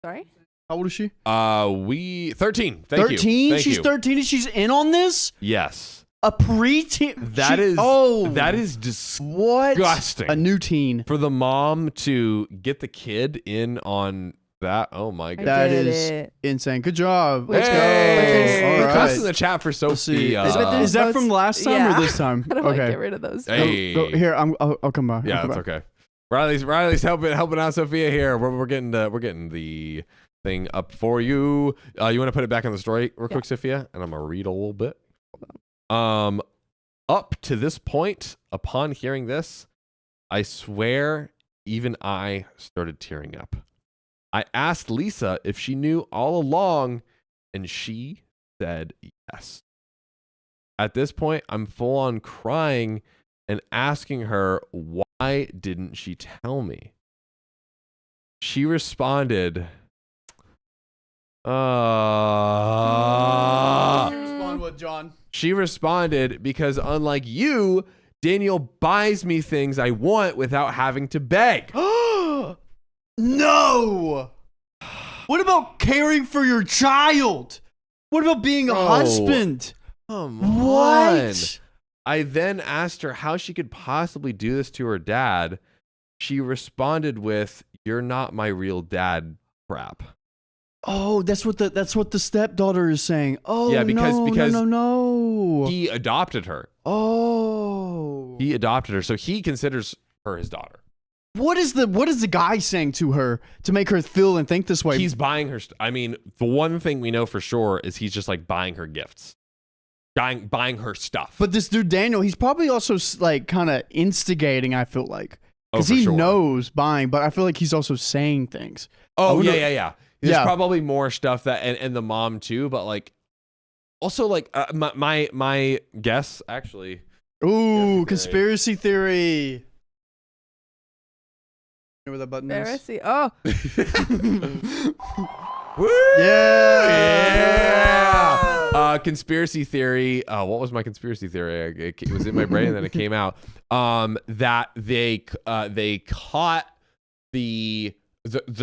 Sorry? How old is she? We 13. Thank you. 13? Thank She's you. 13 and she's in on this? Yes. A preteen? That is disgusting. What? A new teen. For the mom to get the kid in on that. Oh my god. That did is it. insane. Good job. Let's Hey! go. All Plus in right. the chat for Let's see. Sophia. But Is that votes- from last time yeah. or this time? How do I get rid of those? Hey. Go, here, I'll come by. Yeah, I'll come that's by. okay. Riley's helping out Sophia here. We're getting the thing up for you. You want to put it back on the story real quick, Sophia? And I'm gonna read a little bit. Up to this point, upon hearing this, I swear even I started tearing up. I asked Lisa if she knew all along, and she said yes. At this point, I'm full on crying and asking her, why didn't she tell me? She responded, Respond with John. She responded, because unlike you, Daniel buys me things I want without having to beg. No. What about caring for your child? What about being a Bro. husband? Come What? I then asked her how she could possibly do this to her dad. She responded with, "You're not my real dad," crap. Oh, that's what the stepdaughter is saying. Oh, yeah, because no. He adopted her. Oh, He adopted her, so he considers her his daughter. what is the guy saying to her to make her feel and think this way? He's buying her. I mean, the one thing we know for sure is he's just like buying her gifts, buying her stuff. But this dude Daniel, he's probably also like kind of instigating. I feel like because for he sure. knows buying, but I feel like he's also saying things. Oh yeah. There's Yeah. probably more stuff that, and the mom too, but like, also like my guess actually. Ooh, Yeah, conspiracy theory. You know where that button is? Pharisee. Oh, Yeah. Conspiracy theory. What was my conspiracy theory? It was in my brain and then it came out. That they caught the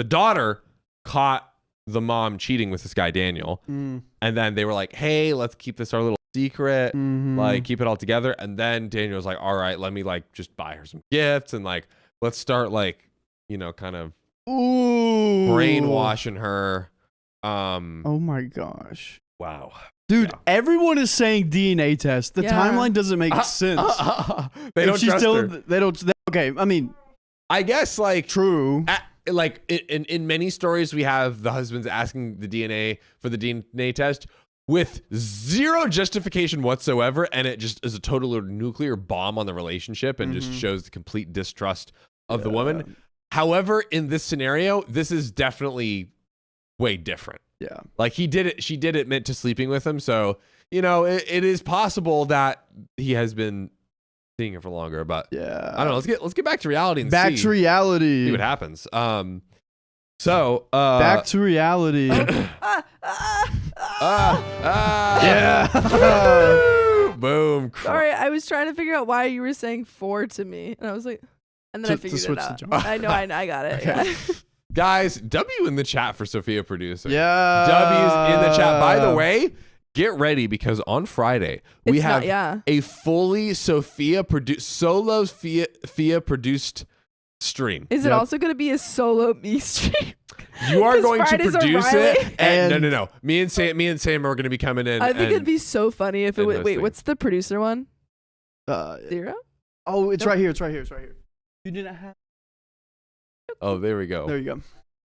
daughter caught the mom cheating with this guy Daniel, and then they were like, "Hey, let's keep this our little secret, like keep it all together." And then Daniel was like, "All right, let me like just buy her some gifts and like let's start like kind of brainwashing her." Oh my gosh. Wow. Dude, Yeah. everyone is saying DNA test. The Yeah. timeline doesn't make sense. They don't If she's trust her. They don't. Okay, I mean, I guess like true. like in many stories we have the husbands asking the DNA for the DNA test with zero justification whatsoever, and it just is a total nuclear bomb on the relationship and just shows the complete distrust of the woman. However, in this scenario, this is definitely way different. Yeah. Like she did admit to sleeping with him, so it is possible that he has been seeing her for longer. But Yeah. I don't know. Let's get back to reality and Back to reality. see what happens. Back Back to reality. Yeah. Boom. sorry. I was trying to figure out why you were saying 4 to me, and I was like, and then I To figured switch it the out. genre. I know. I got it. Okay. Yeah. Guys, W in the chat for Sophia producing. Yeah. W's in the chat. By the way, get ready because on Friday we It's have not- yeah. a fully solo Sophia produced stream. Is it Yep. also going to be a solo me stream? You are 'Cause going to Fridays are produce Riley. it. And, And- no. Me and Sam are going to be coming in. I think and it'd be so funny if it and was. Wait, hosting. what's the producer one? 0? Oh, it's Nope. right here. It's right here. It's right here. You didn't have. Oh, there we go. There you go.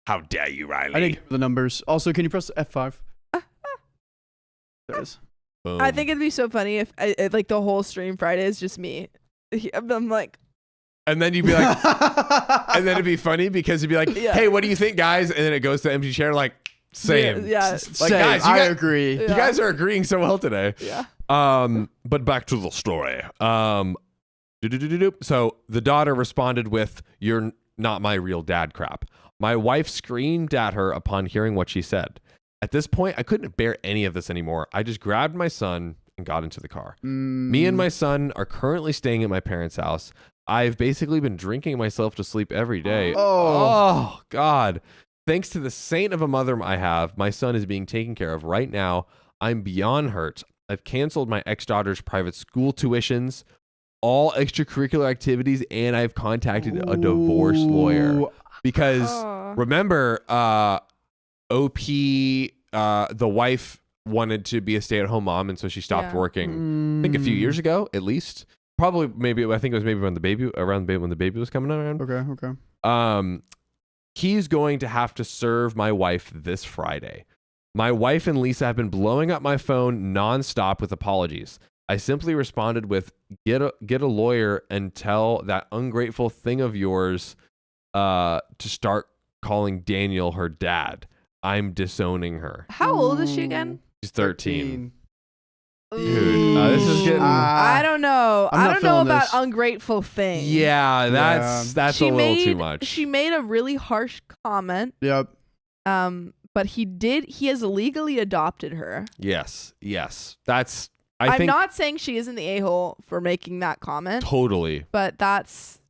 How dare you, Riley? I didn't give the numbers. Also, can you press F5? There it is. Boom. I think it'd be so funny if like the whole stream Friday is just me. I'm like, And then you'd be like, and then it'd be funny because you'd be like, Yeah. hey, what do you think, guys? And then it goes to empty chair, like, same. Yeah. Like, Same. guys, I agree. Yeah. You guys are agreeing so well today. Yeah. But back to the story. So the daughter responded with, "You're not my real dad," crap. My wife screamed at her upon hearing what she said. At this point, I couldn't bear any of this anymore. I just grabbed my son and got into the car. Me and my son are currently staying at my parents' house. I've basically been drinking myself to sleep every day. Oh, God. Thanks to the saint of a mother I have, my son is being taken care of right now. I'm beyond hurt. I've canceled my ex-daughter's private school tuitions, all extracurricular activities, and I've contacted a divorce lawyer. Because remember, OP, the wife wanted to be a stay-at-home mom, and so she stopped working. I think a few years ago, at least. Probably, maybe I think it was maybe when the baby was coming around. Okay. He's going to have to serve my wife this Friday. My wife and Lisa have been blowing up my phone nonstop with apologies. I simply responded with, get a lawyer and tell that ungrateful thing of yours to start calling Daniel her dad. I'm disowning her. How old is she again? She's 13. Dude, this is getting... I don't know. I'm I not don't know feeling about this. ungrateful thing. Yeah, that's She a little made- too much. She made a really harsh comment. Yep. But he has legally adopted her. Yes. That's... I'm think not saying she isn't the a-hole for making that comment, totally. but that's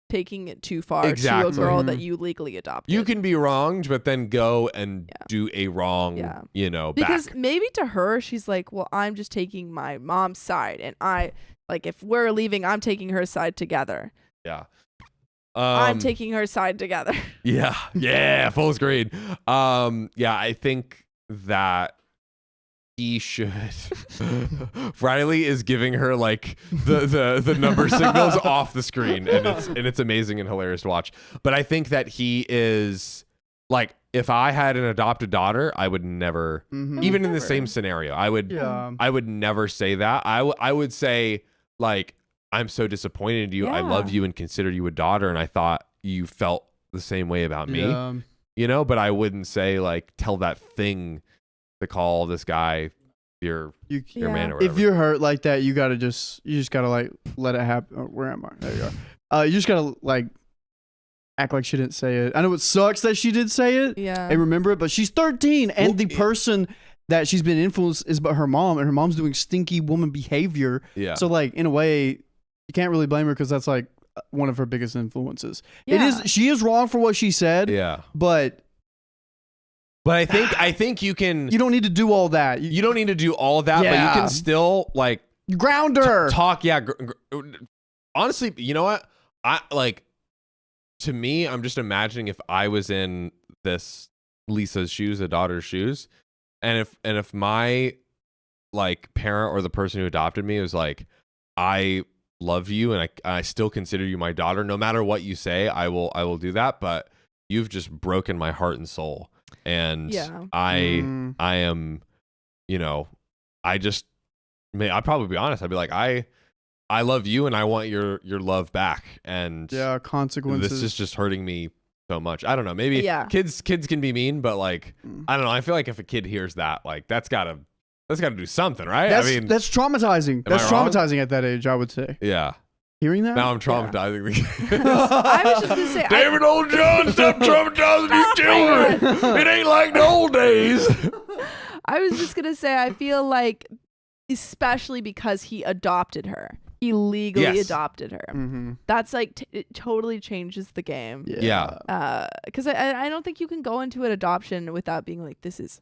taking it too far Exactly. to a girl Mhm. that you legally adopted. You can be wronged, but then go and do a wrong, Yeah. back. Maybe to her, she's like, well, I'm just taking my mom's side, and if we're leaving, I'm taking her side together. Yeah. I'm taking her side together. Yeah, full screen. I think that he should. Riley is giving her like the number signals off the screen, and it's amazing and hilarious to watch. But I think that he is like, if I had an adopted daughter, I would never, even in the same scenario, I would never say that. I would say like, I'm so disappointed in you. I love you and consider you a daughter, and I thought you felt the same way about me. But I wouldn't say like, tell that thing to call this guy your man or whatever. If you're hurt like that, you just gotta like let it happen. Oh, where am I? There you are. You just gotta like act like she didn't say it. I know it sucks that she did say it. Yeah. And remember it, but she's 13, and the person that she's been influenced is but her mom, and her mom's doing stinky woman behavior. Yeah. So like in a way, you can't really blame her because that's like one of her biggest influences. Yeah. She is wrong for what she said. Yeah. But I think you can. you don't need to do all that. You don't need to do all of that, but you can still like ground her. talk. Yeah. Honestly, you know what? To me, I'm just imagining if I was in this Lisa's shoes, a daughter's shoes, and if my like parent or the person who adopted me was like, I love you and I still consider you my daughter. No matter what you say, I will do that. But you've just broken my heart and soul, and I am, I'd probably be honest. I'd be like, I love you and I want your love back. And consequences. This is just hurting me so much. I don't know. Maybe kids can be mean, but like, I don't know. I feel like if a kid hears that, like that's gotta do something, right? That's traumatizing. That's traumatizing at that age, I would say. Yeah. Hearing that? Now I'm traumatizing the kids. I was just gonna say, David Old John, stop traumatizing these children. It ain't like the old days. I was just gonna say, I feel like, especially because he adopted her. He legally adopted her. Mm-hmm. That's like it totally changes the game. Yeah. Because I don't think you can go into an adoption without being like, this is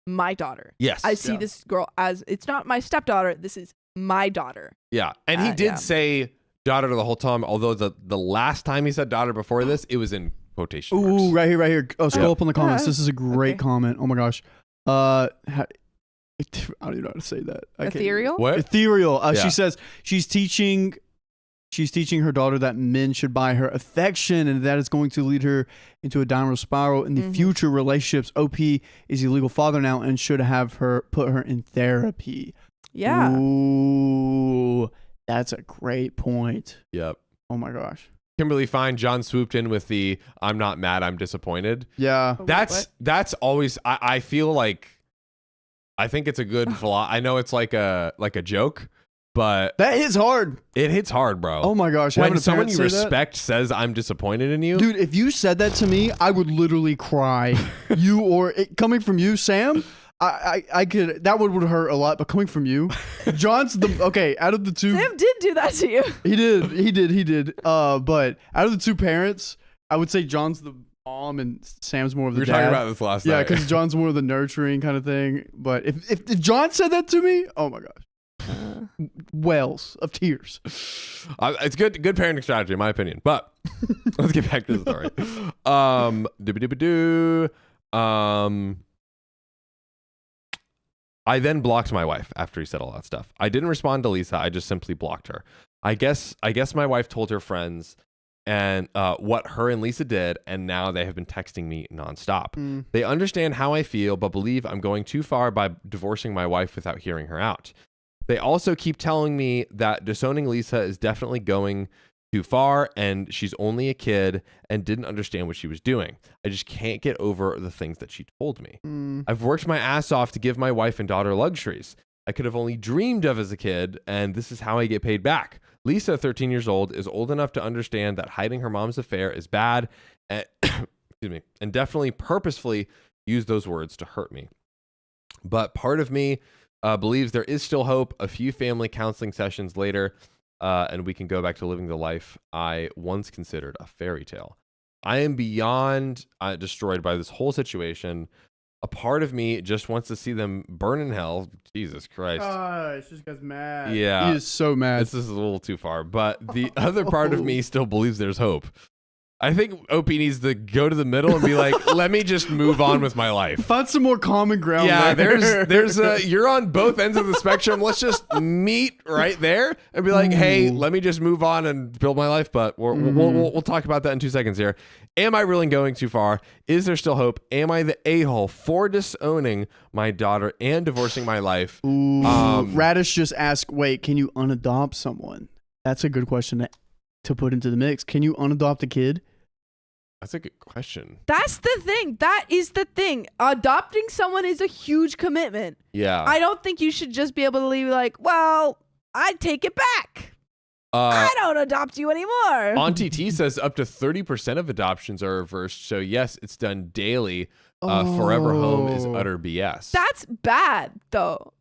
my daughter. Yes. I see this girl as, it's not my stepdaughter. This is my daughter. Yeah. And he did say daughter the whole time, although the last time he said daughter before this, it was in quotation marks. Ooh, right here. Oh, scroll up on the comments. This is a great comment. Oh my gosh. I don't even know how to say that. Ethereal? What? Ethereal. She says she's teaching her daughter that men should buy her affection, and that is going to lead her into a downward spiral in the future relationships. OP is a legal father now and should have put her in therapy. Yeah. Ooh, that's a great point. Yep. Oh my gosh. Kimberly Fine, John swooped in with the I'm not mad, I'm disappointed. Yeah. That's always I feel like I think it's a good I know it's like a joke, but that hits hard. It hits hard, bro. Oh my gosh. When someone you respect says I'm disappointed in you. Dude, if you said that to me, I would literally cry. Coming from you, Sam, I could, that would hurt a lot, but coming from you, John's out of the two. Sam did do that to you. He did. But out of the two parents, I would say John's the mom and Sam's more of the dad. We were talking about this last night. Yeah, because John's more of the nurturing kind of thing. But if John said that to me, oh my gosh. Wells of tears. It's good parenting strategy, in my opinion. But let's get back to the story. I then blocked my wife after he said all that stuff. I didn't respond to Lisa. I just simply blocked her. I guess my wife told her friends and what her and Lisa did, and now they have been texting me nonstop. They understand how I feel, but believe I'm going too far by divorcing my wife without hearing her out. They also keep telling me that disowning Lisa is definitely going too far, and she's only a kid and didn't understand what she was doing. I just can't get over the things that she told me. I've worked my ass off to give my wife and daughter luxuries I could have only dreamed of as a kid, and this is how I get paid back. Lisa, 13 years old, is old enough to understand that hiding her mom's affair is bad and, and definitely purposefully used those words to hurt me. But part of me believes there is still hope. A few family counseling sessions later, and we can go back to living the life I once considered a fairy tale. I am beyond destroyed by this whole situation. A part of me just wants to see them burn in hell. Jesus Christ. It's just guy's mad. Yeah. He is so mad. This is a little too far. But the other part of me still believes there's hope. I think OP needs to go to the middle and be like, let me just move on with my life. Find some more common ground. Yeah, there. there's you're on both ends of the spectrum. Let's just meet right there and be like, hey, let me just move on and build my life. But we'll talk about that in 2 seconds here. Am I really going too far? Is there still hope? Am I the a-hole for disowning my daughter and divorcing my life? Radish just asked, wait, can you unadopt someone? That's a good question to put into the mix. Can you unadopt a kid? That's a good question. That's the thing. That is the thing. Adopting someone is a huge commitment. Yeah. I don't think you should just be able to leave like, well, I take it back. I don't adopt you anymore. Auntie T says up to 30% of adoptions are reversed. So yes, it's done daily. Forever home is utter BS. That's bad though.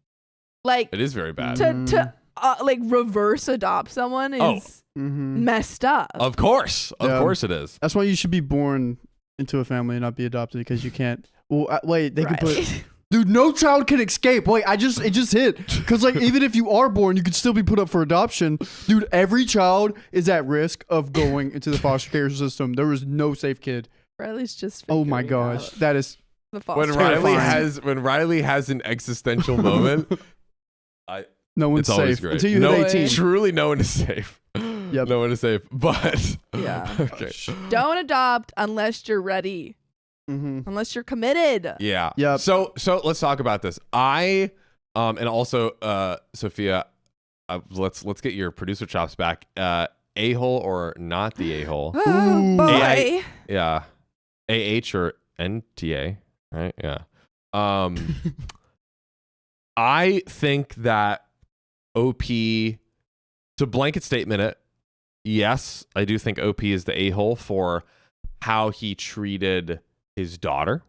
Like It is very bad. to like reverse adopt someone is messed up. Of course it is. That's why you should be born into a family and not be adopted, because you can't. Well, wait, they could put. Dude, no child can escape. Wait, it just hit. Because like, even if you are born, you could still be put up for adoption. Dude, every child is at risk of going into the foster care system. There is no safe kid. Riley's just. Oh my gosh, that is. The foster When Riley has an existential moment, No one's it's always safe great. until you hit 18. Truly, no one is safe. Yep. No one is safe. But Yeah. okay. Don't adopt unless you're ready. Unless you're committed. Yeah. Yep. So let's talk about this. And also Sophia, let's get your producer chops back. A-hole or not the a-hole? Oh boy. Yeah. AH or NTA, right? Yeah. I think that OP, to blanket statement it, yes, I do think OP is the a-hole for how he treated his daughter.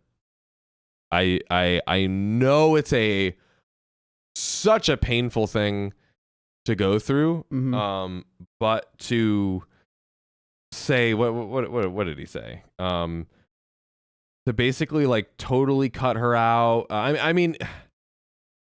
I know it's such a painful thing to go through. But to say what did he say? To basically like totally cut her out. I mean,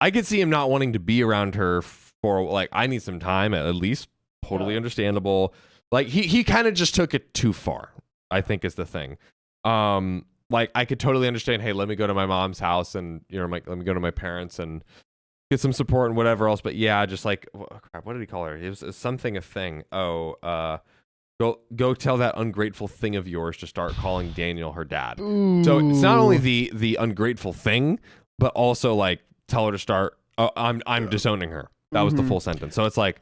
I could see him not wanting to be around her for like, I need some time at least. Totally understandable. Like he kind of just took it too far, I think is the thing. Like I could totally understand, hey, let me go to my mom's house and let me go to my parents and get some support and whatever else. But yeah, just like, crap, what did he call her? It was something a thing. Go tell that ungrateful thing of yours to start calling Daniel her dad. Ooh. So it's not only the ungrateful thing, but also like tell her to start. I'm disowning her. That was the full sentence. So it's like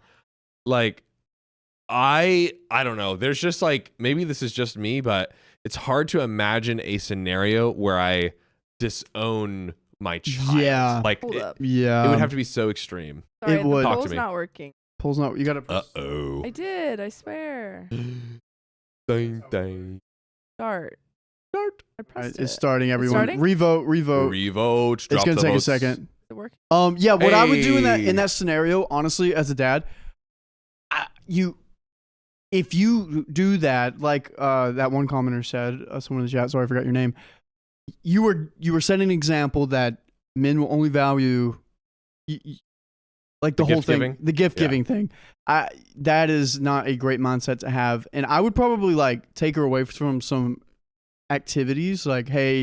I don't know. There's just like, maybe this is just me, but it's hard to imagine a scenario where I disown my child. Yeah. Like yeah. It would have to be so extreme. Sorry, It would. the Talk to poll's me. not working. Poll's not. You gotta. Uh-oh. I did. I swear. Dang, dang. Start. I pressed It's starting. Everyone. starting? Revote. Revote. It's Drop gonna the take votes. a second. Is it working? Yeah. What I would do in Hey. that scenario, honestly, as a dad, if you do that, like that one commenter said, someone in the chat. Sorry, I forgot your name. You were setting an example that men will only value, like the whole gift-giving? thing, the gift giving thing. That is not a great mindset to have, and I would probably like take her away from some activities, like, hey,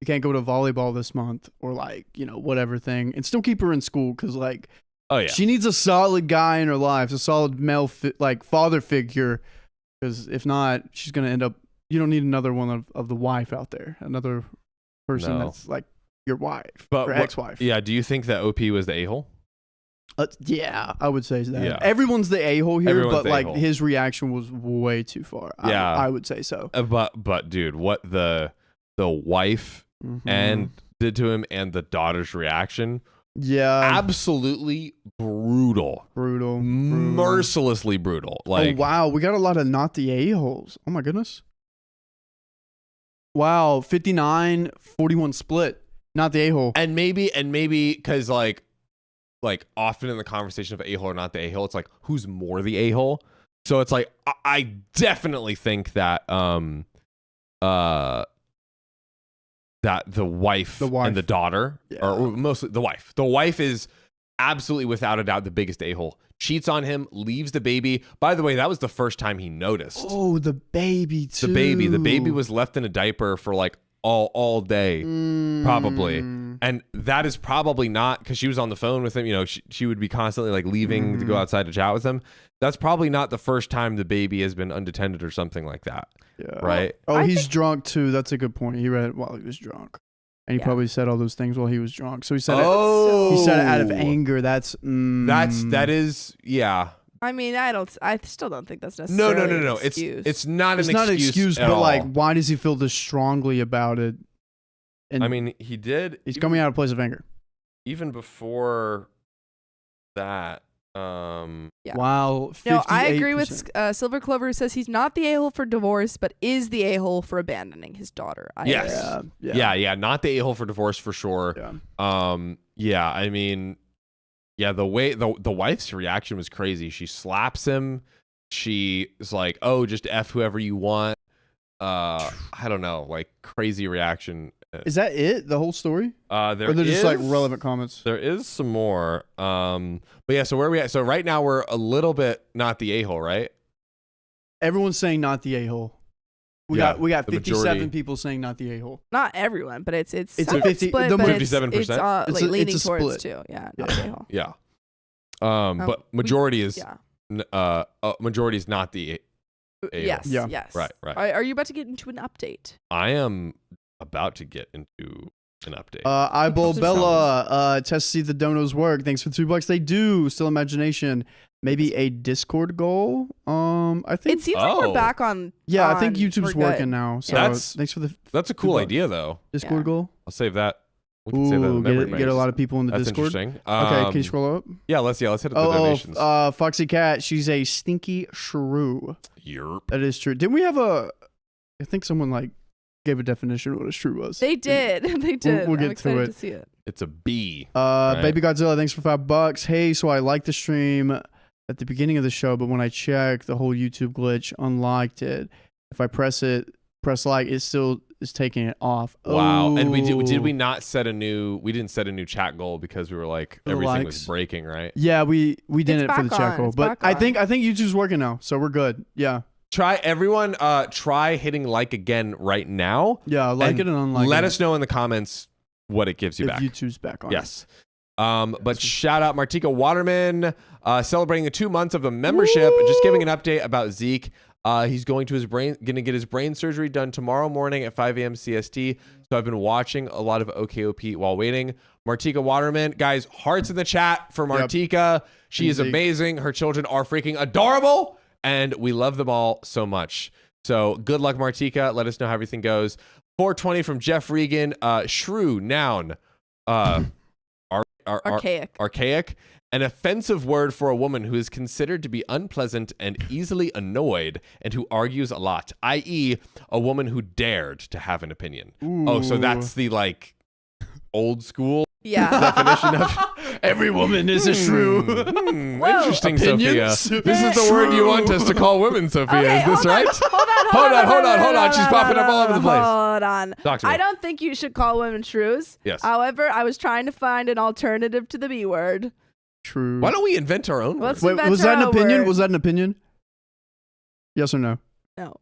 you can't go to volleyball this month, or like, whatever thing, and still keep her in school, because like, Oh yeah. she needs a solid guy in her life, a solid male like father figure, because if not, she's gonna end up. You don't need another one of the wife out there, another person No. that's like your wife But or ex-wife. Yeah. Do you think that OP was the a-hole? Yeah, I would say that. Yeah. Everyone's the a-hole here, Everyone's but the like a-hole. his reaction was way too far. Yeah. I would say so. But dude, what the wife and did to him and the daughter's reaction, yeah, absolutely brutal. brutal. Mercilessly brutal. Like, oh wow, we got a lot of not the a-holes. Oh my goodness. Wow, 59-41 split. Not the a-hole. and maybe because like like often in the conversation of a-hole or not the a-hole, it's like who's more the a-hole. So it's like I definitely think that that the wife and the daughter, or mostly the wife is absolutely without a doubt the biggest a-hole. Cheats on him, leaves the baby. By the way, that was the first time he noticed. Oh, the baby too. The baby was left in a diaper for like all day, probably. And that is probably not because she was on the phone with him. You know, she would be constantly like leaving to go outside to chat with him. That's probably not the first time the baby has been undetended or something like that. Yeah. Right. Oh, he's drunk too. That's a good point. He read it while he was drunk. And he probably said all those things while he was drunk. So he said he said it out of anger. That is yeah. I mean, I still don't think that's necessarily No. An excuse. It's not an excuse but all. Like, why does he feel this strongly about it? And I mean, he did. He's coming out of a place of anger. Even before that. Wow. 58%. No, I agree with Silver Clover, who says he's not the a-hole for divorce, but is the a-hole for abandoning his daughter. Yes. Yeah. Not the a-hole for divorce for sure. Yeah. I mean, yeah. The way the wife's reaction was crazy. She slaps him. She is like, "Oh, just F whoever you want." I don't know, like crazy reaction. Is that it? The whole story? Or they're just like relevant comments. There is some more. But yeah, so where are we at? So right now we're a little bit not the a-hole, right? Everyone's saying not the a-hole. We got 57 majority. people saying not the a-hole. Not everyone, but it's a 50 split, the but 57%. It's leaning it's a towards split. too. Yeah, not the a-hole. Yeah. But majority is majority is not the a-hole. Yes. Right. Are you about to get into an update? I am about to get into an update. Eyeball Bella, test to see the donos work. Thanks for $2. They do. Still imagination. Maybe a Discord goal. I think it seems like we're back on. Yeah, I think YouTube's working now. So thanks for that's a cool idea though. Discord goal. I'll save that. We can save that in memory get a lot of people in the That's Discord. Interesting. Okay, can you scroll up? Yeah, let's hit the donations. Foxy Cat, she's a stinky shrew. Yerp. That is true. Didn't we have I think someone like gave a definition of what a shrew was. They did. They did. We'll get to it. To see it. It's a B. Right? Baby Godzilla, thanks for $5. Hey, so I liked the stream at the beginning of the show, but when I checked the whole YouTube glitch, unliked it. If I press like, it still is taking it off. Wow. And did we not set a new? We didn't set a new chat goal because we were like everything was breaking, right? Yeah, we didn't for the chat goal, but I think YouTube's working now, so we're good. Yeah. Try hitting like again right now. Yeah, like it and unlike it. Let us know in the comments what it gives you back. YouTube's back on. Yes. But shout out Martika Waterman, celebrating the 2 months of the membership. Woo! Just giving an update about Zeke. He's going to get his brain surgery done tomorrow morning at 5 a.m. CST. So I've been watching a lot of OKOP while waiting. Martika Waterman, guys, hearts in the chat for Martika. Yep. She is amazing. Her children are freaking adorable. And we love them all so much. So good luck, Martika. Let us know how everything goes. 420 from Jeff Regan. Shrew, noun. Archaic. An offensive word for a woman who is considered to be unpleasant and easily annoyed and who argues a lot, i.e. a woman who dared to have an opinion. Ooh. Oh, so that's the like old school definition of every woman is a shrew. Interesting, Opinions? Sophia. This is the word you want us to call women, Sophia. Okay, is this right? Hold on. She's popping up all over the place. Hold on. Talk to me. I don't think you should call women shrews. Yes. However, I was trying to find an alternative to the B word. True. Why don't we invent our own word? Wait, was that an opinion? Was that an opinion? Yes or no? No.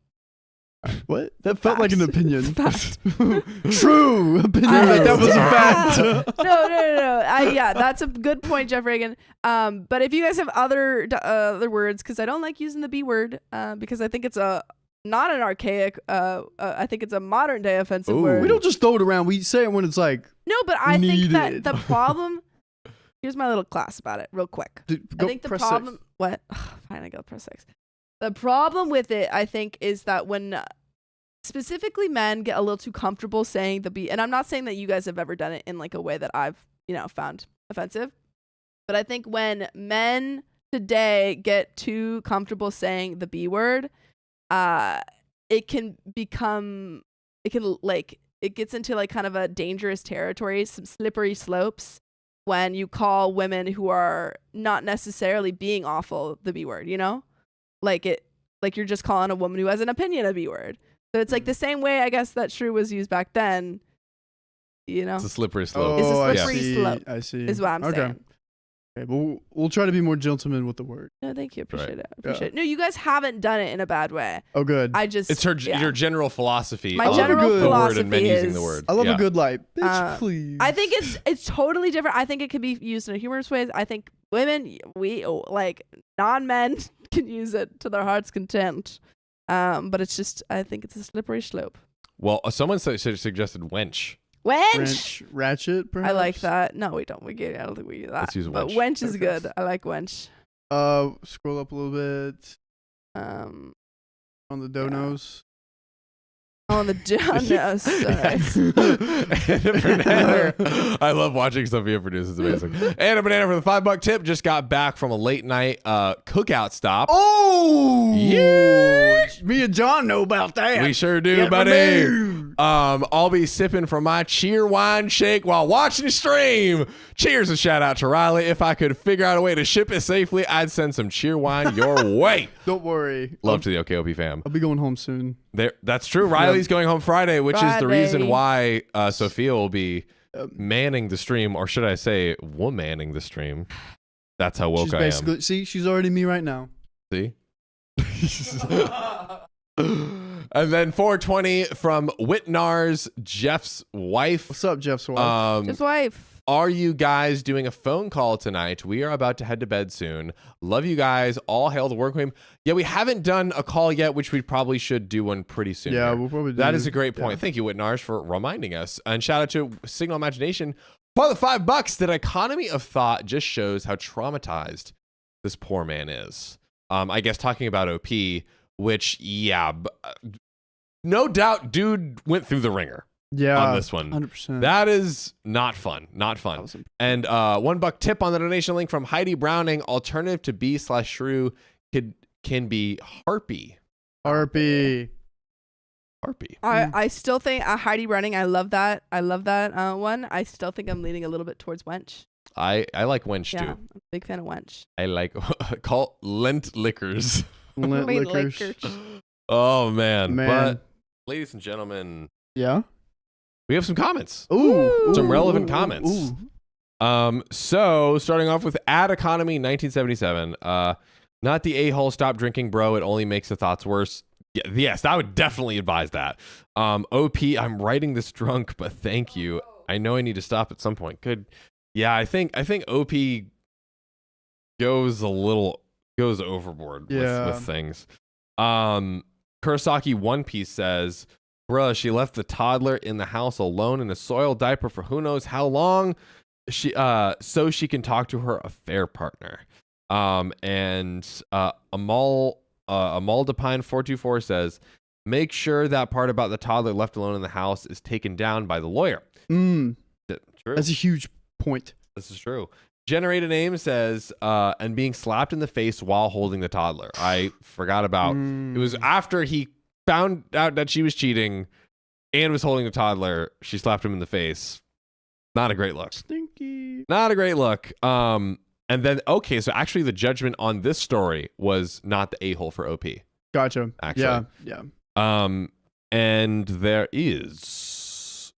What? That felt like an opinion. True opinion. That was a fact. No. Yeah, that's a good point, Jeff Reagan. But if you guys have other words, because I don't like using the B word, because I think it's not an archaic. I think it's a modern day offensive word. We don't just throw it around. We say it when it's like no. But I think that the problem. Here's my little class about it, real quick. I think the problem. 6. What? Fine, I go press 6. The problem with it, I think, is that when specifically men get a little too comfortable saying the B, and I'm not saying that you guys have ever done it in like a way that I've, found offensive, but I think when men today get too comfortable saying the B word, it gets into like kind of a dangerous territory, some slippery slopes. when you call women who are not necessarily being awful the B word, you know? Like you're just calling a woman who has an opinion a B word. So it's like the same way, I guess, that shrew was used back then, you know? It's a slippery slope. It's a I slippery see. slope, I see. is what I'm saying. Okay, but we'll try to be more gentleman with the word. No, thank you. Appreciate Right. it. Appreciate it. No, you guys haven't done it in a bad way. Oh, good. I just It's your general philosophy. My of general the word and men philosophy using is- the word. I love Yeah. a good light. Bitch, please. I think it's totally different. I think it could be used in a humorous way. I think women, non-men can use it to their heart's content. But it's just, I think it's a slippery slope. Well, someone suggested wench. Wench. Wrench, ratchet, perhaps? I like that. No, we don't. I don't think we use that. Let's use But wench. wench is Okay. good. I like wench. Scroll up a little bit Um, on the donos. on the no, sorry. Anna Banana. I love watching Sophia produce. It's amazing. Anna Banana for the $5 tip just got back from a late night cookout stop. Oh! Yeah. Me and John know about that. We sure do, Yeah, buddy. baby. I'll be sipping from my cheer wine shake while watching the stream. Cheers and shout out to Riley. If I could figure out a way to ship it safely, I'd send some cheer wine your way. Don't worry. Love to the OKOP fam. I'll be going home soon. That's true. Riley's going home Friday, which is the reason Friday. why Sophia will be manning the stream, or should I say, womanning the stream. That's how woke She's I basically, see, she's already me right now. am. See? And then 420 from Whitnar's Jeff's wife. What's up, Jeff's wife? His wife. Are you guys doing a phone call tonight? We are about to head to bed soon. Love you guys. All hail the work queen. Yeah, we haven't done a call yet, which we probably should do one pretty soon. Yeah, here. we'll probably do. That is a great point. Yeah. Thank you, Whitnars, for reminding us. And shout out to Signal Imagination for the $5. That economy of thought just shows how traumatized this poor man is. I guess talking about OP, which, yeah, no doubt, dude went through the ringer Yeah, on this one. 100%. That is not fun. Not fun. Awesome. And $1 tip on the donation link from Heidi Browning. Alternative to B/shrew can be harpy. RP. Harpy. I still think Heidi Running. I love that. One. I still think I'm leaning a little bit towards wench. I like wench Yeah, too. I'm a big fan of wench. I like call lint liquors. Lint Wait, liquors. liquors. Oh man. Man. But ladies and gentlemen, Yeah. we have some comments. Ooh. Some relevant ooh, comments. ooh. So starting off with Ad Economy 1977. Not the a-hole, stop drinking, bro. It only makes the thoughts worse. Yeah, yes, I would definitely advise that. OP, I'm writing this drunk, but thank you. I know I need to stop at some point. Good. Yeah, I think OP goes overboard Yeah. with things. Kurosaki One Piece says, bruh, she left the toddler in the house alone in a soiled diaper for who knows how long, so she can talk to her affair partner. And Amal Depine 424 says, make sure that part about the toddler left alone in the house is taken down by the lawyer. Mm, True. that's a huge point. This is true. Generated Name says, and being slapped in the face while holding the toddler. I forgot about. It was after he found out that she was cheating and was holding the toddler. She slapped him in the face. Not a great look. Stinky. Not a great look. And then, okay, so actually the judgment on this story was not the a-hole for OP. Gotcha. Actually. Yeah. And there is,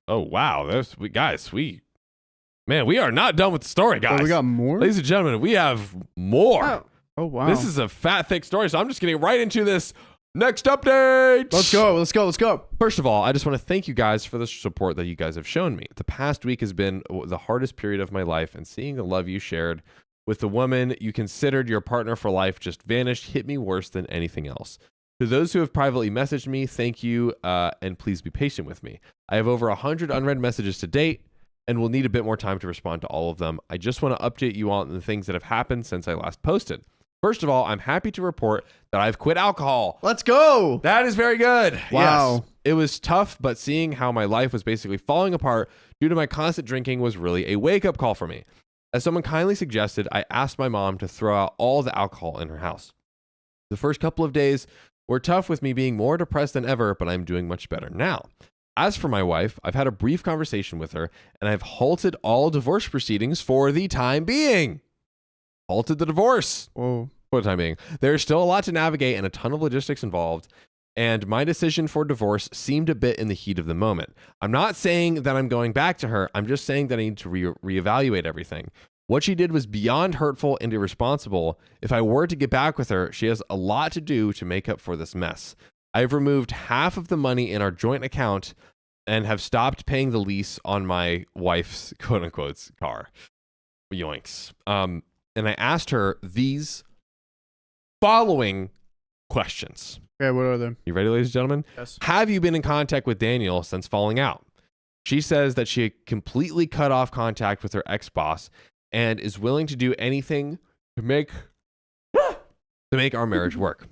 oh wow, we are not done with the story, guys. Oh, we got more? Ladies and gentlemen, we have more. Oh, wow. This is a fat, thick story, so I'm just getting right into this next update. Let's go. First of all, I just want to thank you guys for the support that you guys have shown me. The past week has been the hardest period of my life, and seeing the love you shared with the woman you considered your partner for life just vanished hit me worse than anything else. To those who have privately messaged me, thank you, and please be patient with me. I have over 100 unread messages to date, and will need a bit more time to respond to all of them. I just want to update you on the things that have happened since I last posted. First of all, I'm happy to report that I've quit alcohol. Let's go. That is very good. Wow. Yes. It was tough, but seeing how my life was basically falling apart due to my constant drinking was really a wake-up call for me. As someone kindly suggested, I asked my mom to throw out all the alcohol in her house. The first couple of days were tough with me being more depressed than ever, but I'm doing much better now. As for my wife, I've had a brief conversation with her, and I've halted all divorce proceedings for the time being. Halted the divorce. Whoa. For the time being. There's still a lot to navigate and a ton of logistics involved, and my decision for divorce seemed a bit in the heat of the moment. I'm not saying that I'm going back to her. I'm just saying that I need to reevaluate everything. What she did was beyond hurtful and irresponsible. If I were to get back with her, she has a lot to do to make up for this mess. I've removed half of the money in our joint account and have stopped paying the lease on my wife's quote-unquote car. Yoinks. And I asked her these following questions. Okay, what are they? You ready, ladies and gentlemen? Yes. Have you been in contact with Daniel since falling out? She says that she completely cut off contact with her ex-boss and is willing to do anything to make our marriage work.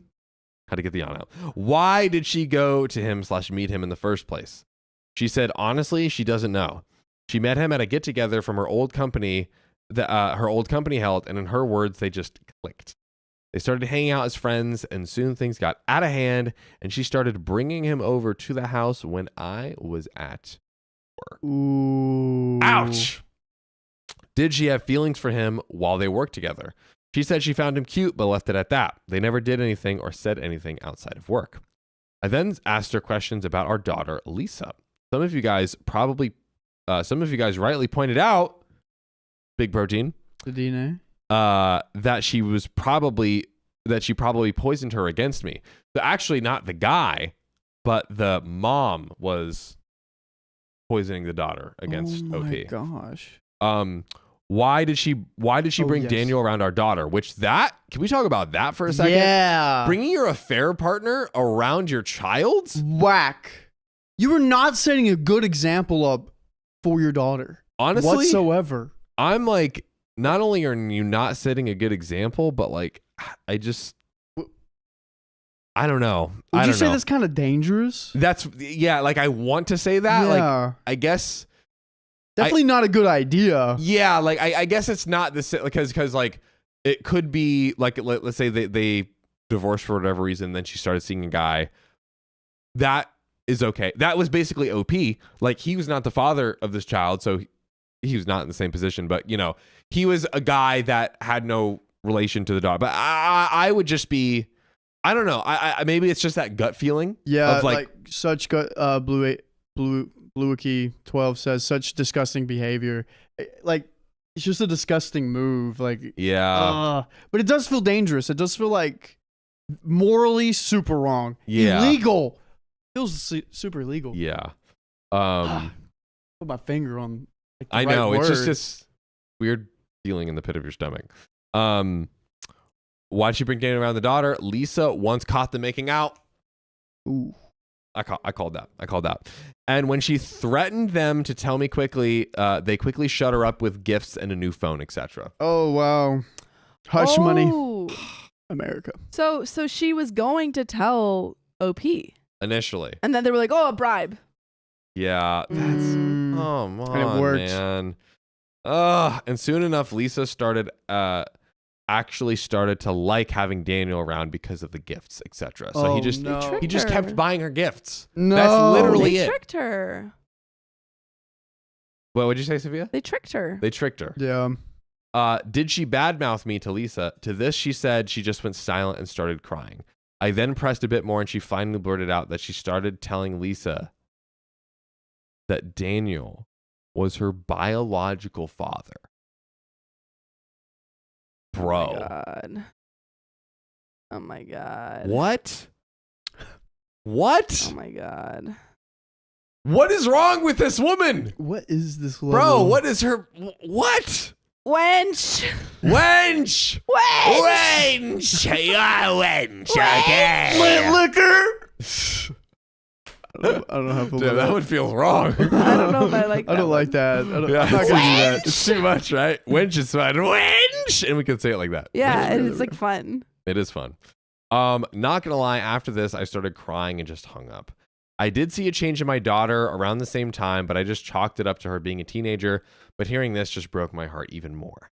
How to get the on out. Why did she go to him / meet him in the first place? She said, honestly, she doesn't know. She met him at a get-together from her old company that her old company held, and in her words, they just clicked. They started hanging out as friends, and soon things got out of hand, and she started bringing him over to the house when I was at work. Ooh. Ouch! Did she have feelings for him while they worked together? She said she found him cute, but left it at that. They never did anything or said anything outside of work. I then asked her questions about our daughter, Lisa. Some of you guys rightly pointed out, Big Protein, The DNA. that she probably poisoned her against me. So actually, not the guy, but the mom was poisoning the daughter against OP. Oh my gosh. Why did she bring yes. Daniel around our daughter? Can we talk about that for a second? Yeah. Bringing your affair partner around your child? Whack. You are not setting a good example up for your daughter. Honestly, whatsoever. I'm like, not only are you not setting a good example, but like, I don't know. Would you say that's kind of dangerous? Like I want to say that. Yeah. Like, I guess. Definitely not a good idea. Yeah, like I guess it's not this because like it could be like let's say they divorced for whatever reason, then she started seeing a guy. That is okay. That was basically OP. Like he was not the father of this child, so he was not in the same position. But you know, he was a guy that had no relation to the daughter. But I would just be, I don't know. I maybe it's just that gut feeling. Yeah, of like such gut. Bluicky 12 says such disgusting behavior. Like it's just a disgusting move. Like yeah, but it does feel dangerous. It does feel like morally super wrong. Yeah, illegal. Feels super illegal. Yeah. Put my finger on. Like, the I right know word. it's just this weird feeling in the pit of your stomach. Why'd she bring Daniel around the daughter? Lisa once caught them making out. Ooh. I called that. And when she threatened them to tell me quickly, they quickly shut her up with gifts and a new phone, etc. Oh wow. Hush money. Oh. America. So she was going to tell OP. Initially. And then they were like, oh, a bribe. Yeah. That's oh man. And it worked. Man. And soon enough, Lisa actually started to like having Daniel around because of the gifts, etc. So he just kept buying her gifts. No. That's literally They it. tricked her. What would you say, Sophia? They tricked her. They tricked her. Yeah. Did she badmouth me to Lisa? To this, she said she just went silent and started crying. I then pressed a bit more, and she finally blurted out that she started telling Lisa that Daniel was her biological father. Bro. Oh my god. What? What? Oh my god. What is wrong with this woman? What is this level? Bro, what is her... What? Wench. Wench! Wench. Wench again. Liquor. I don't know how to put Dude, that would feel wrong. I don't know if I like that. I don't like one. that. I'm not Yeah. gonna do that. It's too much, right? Wench is fun. Wench! And we can say it like that. Yeah, and it's like fun. It is fun. Not gonna lie, after this, I started crying and just hung up. I did see a change in my daughter around the same time, but I just chalked it up to her being a teenager. But hearing this just broke my heart even more.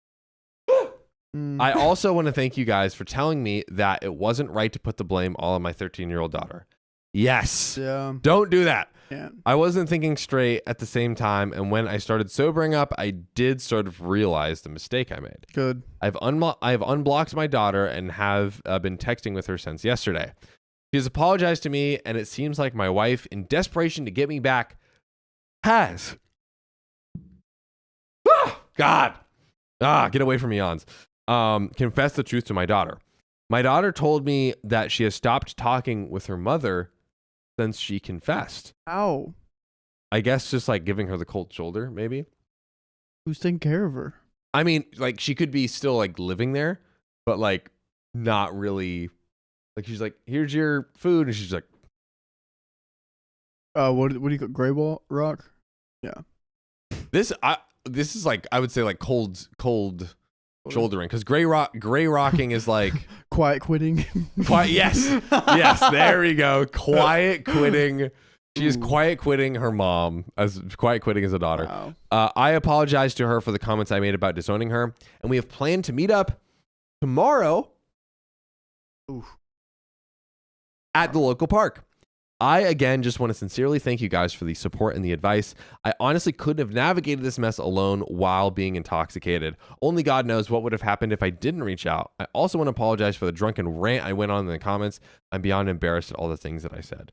I also want to thank you guys for telling me that it wasn't right to put the blame all on my 13-year-old daughter. Yes. Yeah. Don't do that. Yeah. I wasn't thinking straight at the same time, and when I started sobering up, I did sort of realize the mistake I made. Good. I've unblocked my daughter and have been texting with her since yesterday. She has apologized to me, and it seems like my wife, in desperation to get me back, has. God. Get away from me, yawns. Confessed the truth to my daughter. My daughter told me that she has stopped talking with her mother since she confessed. Ow. I guess just like giving her the cold shoulder, maybe. Who's taking care of her? I mean, like she could be still like living there, but like not really. Like she's like, here's your food, and she's like, What do you call Gray Wall Rock? Yeah. this is like I would say like cold shouldering, because gray rocking is like Quiet quitting. quiet. Yes, there we go. Quiet quitting. She is quiet quitting her mom, as quiet quitting as a daughter. Wow. I apologize to her for the comments I made about disowning her, and we have planned to meet up tomorrow at the local park. I, again, just want to sincerely thank you guys for the support and the advice. I honestly couldn't have navigated this mess alone while being intoxicated. Only God knows what would have happened if I didn't reach out. I also want to apologize for the drunken rant I went on in the comments. I'm beyond embarrassed at all the things that I said.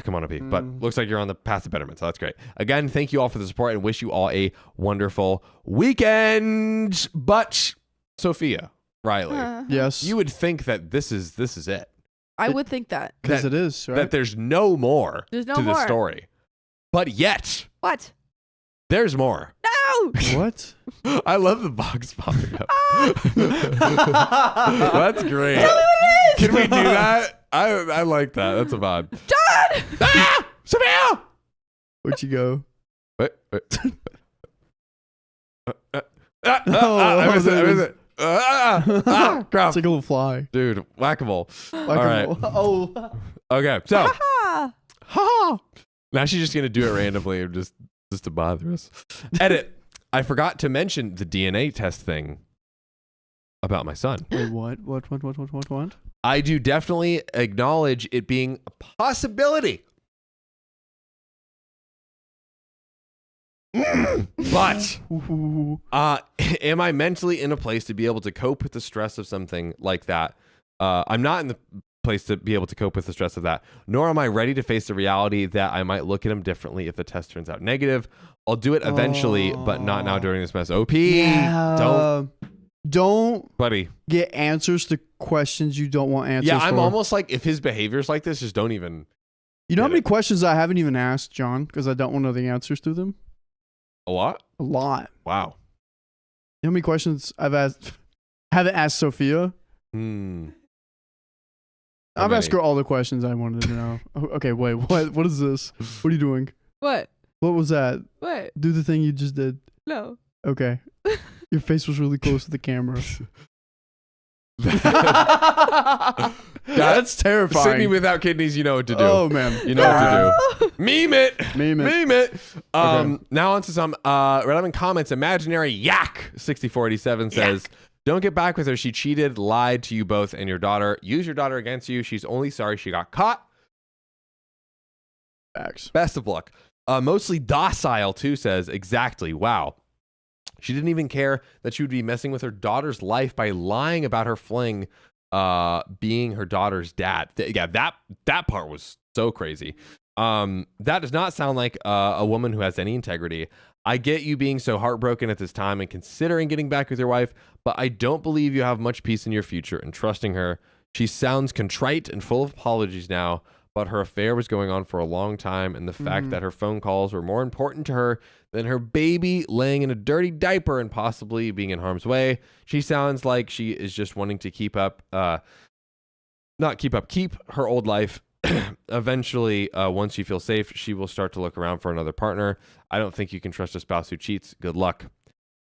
Come on, OP. But looks like you're on the path to betterment, so that's great. Again, thank you all for the support and wish you all a wonderful weekend. But, Sophia, Riley, Yes. you would think that this is it. I would think that. Because it is, right? That there's no more There's no to the more. story. But yet, What? there's more. No! What? I love the box popping up. That's great. Tell me what it is! Can we do that? I like that. That's a vibe. John! Ah! Sophia! Where'd you go? Wait. Oh, I missed it. Crap. It's like a little fly. Dude, whack-a-mole. Like All right. Oh. Okay, so. Ha! Ha! Now she's just going to do it randomly just to bother us. Edit. I forgot to mention the DNA test thing about my son. Wait, what? I do definitely acknowledge it being a possibility. But am I mentally in a place to be able to cope with the stress of something like that? I'm not in the place to be able to cope with the stress of that, nor am I ready to face the reality that I might look at him differently if the test turns out negative. I'll do it eventually, but not now during this mess. OP, don't, buddy, get answers to questions you don't want answers. Yeah, I'm for. almost like, if his behavior's like this, just don't even. You know how many questions I haven't even asked, John, because I don't want to know the answers to them? A lot? A lot. Wow. You know how many questions I've asked? Haven't asked Sophia. I've asked her all the questions I wanted to know. Okay, wait. What is this? What are you doing? What? What was that? What? Do the thing you just did. No. Okay. Your face was really close to the camera. That's terrifying. Sydney without kidneys, you know what to do. Oh, man. You know what to do. Meme it. Okay. Now on to some relevant comments. Imaginary Yak 6487 says, don't get back with her. She cheated, lied to you both and your daughter. Use your daughter against you. She's only sorry she got caught. Facts. Best of luck. Mostly docile too says, exactly. Wow. She didn't even care that she would be messing with her daughter's life by lying about her fling being her daughter's dad. That part was so crazy. That does not sound like a woman who has any integrity. I get you being so heartbroken at this time and considering getting back with your wife, but I don't believe you have much peace in your future and trusting her. She sounds contrite and full of apologies now, but her affair was going on for a long time, and the fact that her phone calls were more important to her than her baby laying in a dirty diaper and possibly being in harm's way. She sounds like she is just wanting to keep her old life. Eventually, once you feel safe, she will start to look around for another partner. I don't think you can trust a spouse who cheats. Good luck.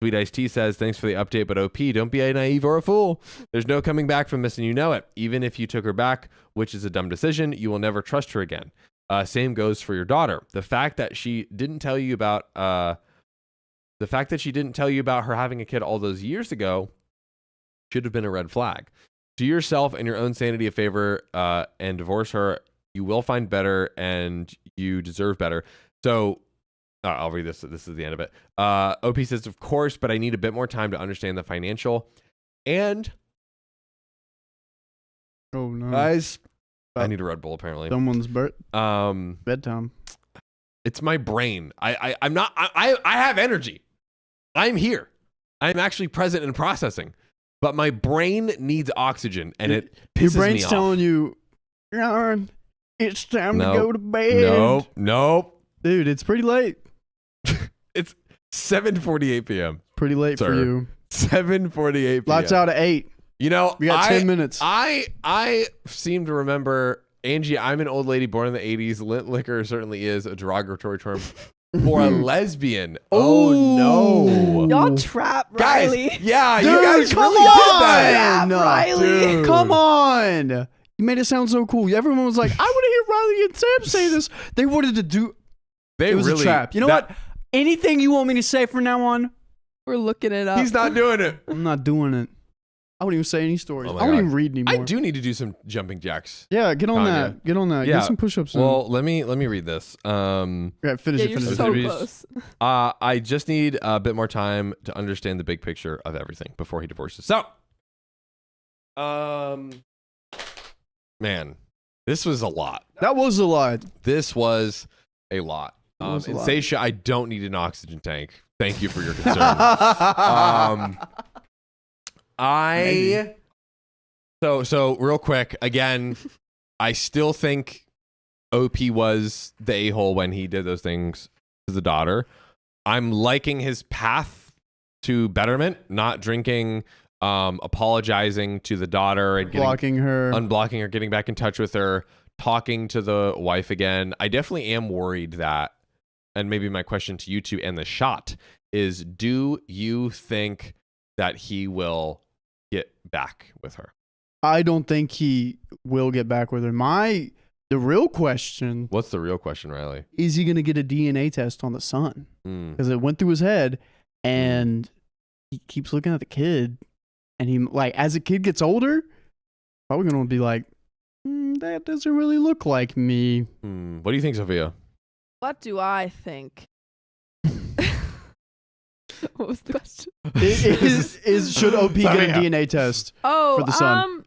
Sweet Ice Tea says, thanks for the update, but OP, don't be a naive or a fool. There's no coming back from this and you know it. Even if you took her back, which is a dumb decision, you will never trust her again. Same goes for your daughter. The fact that she didn't tell you about her having a kid all those years ago should have been a red flag. Do yourself and your own sanity a favor and divorce her You will find better, and you deserve better. So I'll read this. This is the end of it. OP says, of course, but I need a bit more time to understand the financial. And Oh no, guys, I need a Red Bull apparently. someone's bedtime. It's my brain. I'm not. I have energy. I'm here. I'm actually present and processing, but my brain needs oxygen, and it pisses Your brain's me off. telling you, "Ron, it's time to go to bed." Nope. Dude, it's pretty late. It's 7:48 p.m. Pretty late Sir. for you. 7:48 p.m. Lights out at 8. You know, We got 10 minutes. I seem to remember, Angie, I'm an old lady born in the 80s. Lint liquor certainly is a derogatory term for a lesbian. Oh, no. Y'all trap Riley. Guys, yeah, Dude, you guys come really on! did that. Trap Riley. Dude. Come on. You made it sound so cool. Everyone was like, I want to hear Riley and Sam say this. They wanted to do. They It was really, a trap. You know what? Anything you want me to say from now on, We're looking it up. He's not doing it. I'm not doing it. I wouldn't even say any stories. Oh my I wouldn't God. even read anymore. I do need to do some jumping jacks. Yeah, get on Tanya. that. Get on that. Yeah. Get some push-ups in. Well, let me read this. Yeah, finish Yeah, it. you're Finish so it. close. I just need a bit more time to understand the big picture of everything before he divorces. So, man, this was a lot. That was a lot. This was a lot. That was a lot. Seisha, I don't need an oxygen tank. Thank you for your concern. So real quick, again, I still think OP was the a-hole when he did those things to the daughter. I'm liking his path to betterment, not drinking, apologizing to the daughter and Blocking her. unblocking her, getting back in touch with her, talking to the wife again. I definitely am worried that, and maybe my question to you two and the shot is, do you think that he will get back with her? I don't think he will get back with her. The real question What's the real question, Riley? is, he going to get a DNA test on the son? Mm. Because it went through his head, and he keeps looking at the kid, and he, like, as the kid gets older, probably going to be like, that doesn't really look like me. What do you think, Sophia? What do I think? What was the question? Is should OP get a DNA test? Oh, For the son.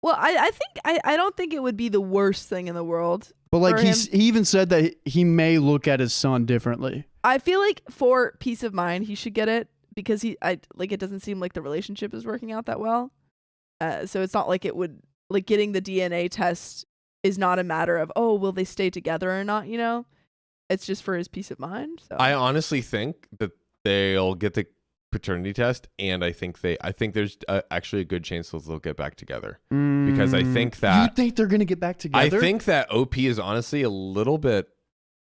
Well, I think I don't think it would be the worst thing in the world. But like For he him. even said that he may look at his son differently. I feel like for peace of mind, he should get it because it doesn't seem like the relationship is working out that well. So it's not like it would, like, getting the DNA test is not a matter of, oh, will they stay together or not, you know? It's just for his peace of mind. So I honestly think that they'll get the paternity test, and I think there's actually a good chance they'll get back together, because I think that You think they're gonna get back together? I think that OP is honestly a little bit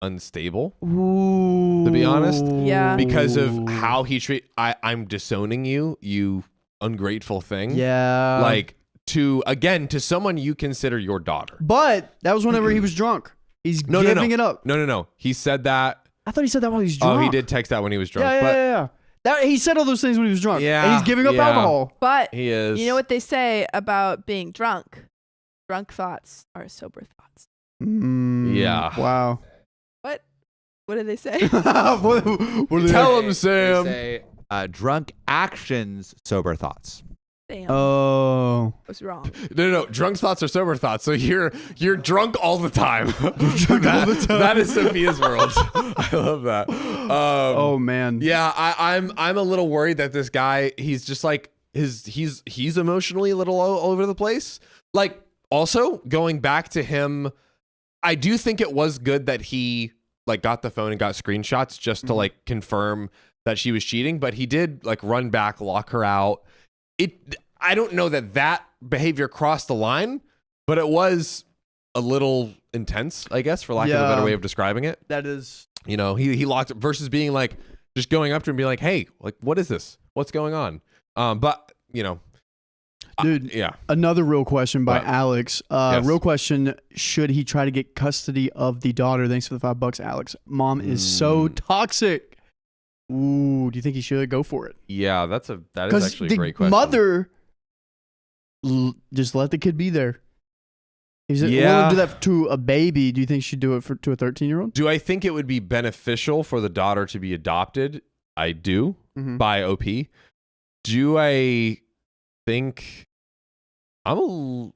unstable, Ooh. to be honest. Yeah. because of how he treat. I'm disowning you, you ungrateful thing. Yeah. Like, to someone you consider your daughter. But that was whenever he was drunk. He's giving it up. No. He said that. I thought he said that while he was drunk. Oh, he did text that when he was drunk. Yeah, but yeah. That, he said all those things when he was drunk. Yeah, And he's giving up yeah. alcohol. but he is. you know what they say about being drunk? Drunk thoughts are sober thoughts. Yeah. Wow. What did they say? what are Tell they? him, Sam. They say, drunk actions, sober thoughts. Damn, Oh. what's wrong? No. Drunk thoughts are sober thoughts. So you're drunk all the time. drunk all the time. That is Sophia's world. I love that. Oh man. Yeah, I'm a little worried that this guy, he's just like he's emotionally a little all over the place. Like, also going back to him, I do think it was good that he like got the phone and got screenshots just to like confirm that she was cheating, but he did like run back, lock her out. I don't know that behavior crossed the line, but it was a little intense, I guess, for lack of a better way of describing it. That is. You know, he locked it versus being like, just going up to him and being like, hey, like, what is this? What's going on? But, you know. Dude, Yeah. another real question by What? Alex. Yes. Real question: should he try to get custody of the daughter? Thanks for the $5, Alex. Mom is so toxic. Ooh, do you think he should go for it? Yeah, that is Because actually the a great question. mother just let the kid be there. He's willing Yeah. to do that to a baby. Do you think she'd do it to a 13-year-old? Do I think it would be beneficial for the daughter to be adopted? I do, by OP. Do I think I'm a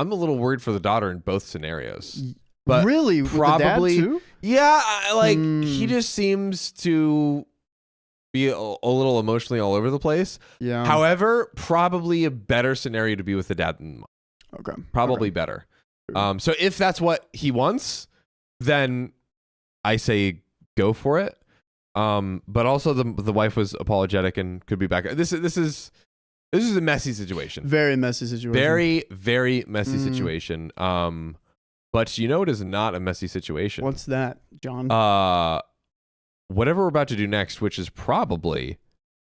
little worried for the daughter in both scenarios? But really? probably, With the dad too? yeah. He just seems to be a little emotionally all over the place. Yeah. However, probably a better scenario to be with the dad than mom. Okay. Probably better. So if that's what he wants, then I say go for it. But also the wife was apologetic and could be back. This is a messy situation. Very messy situation. Very, very messy situation. But you know it is not a messy situation. What's that, John? Whatever we're about to do next, which is probably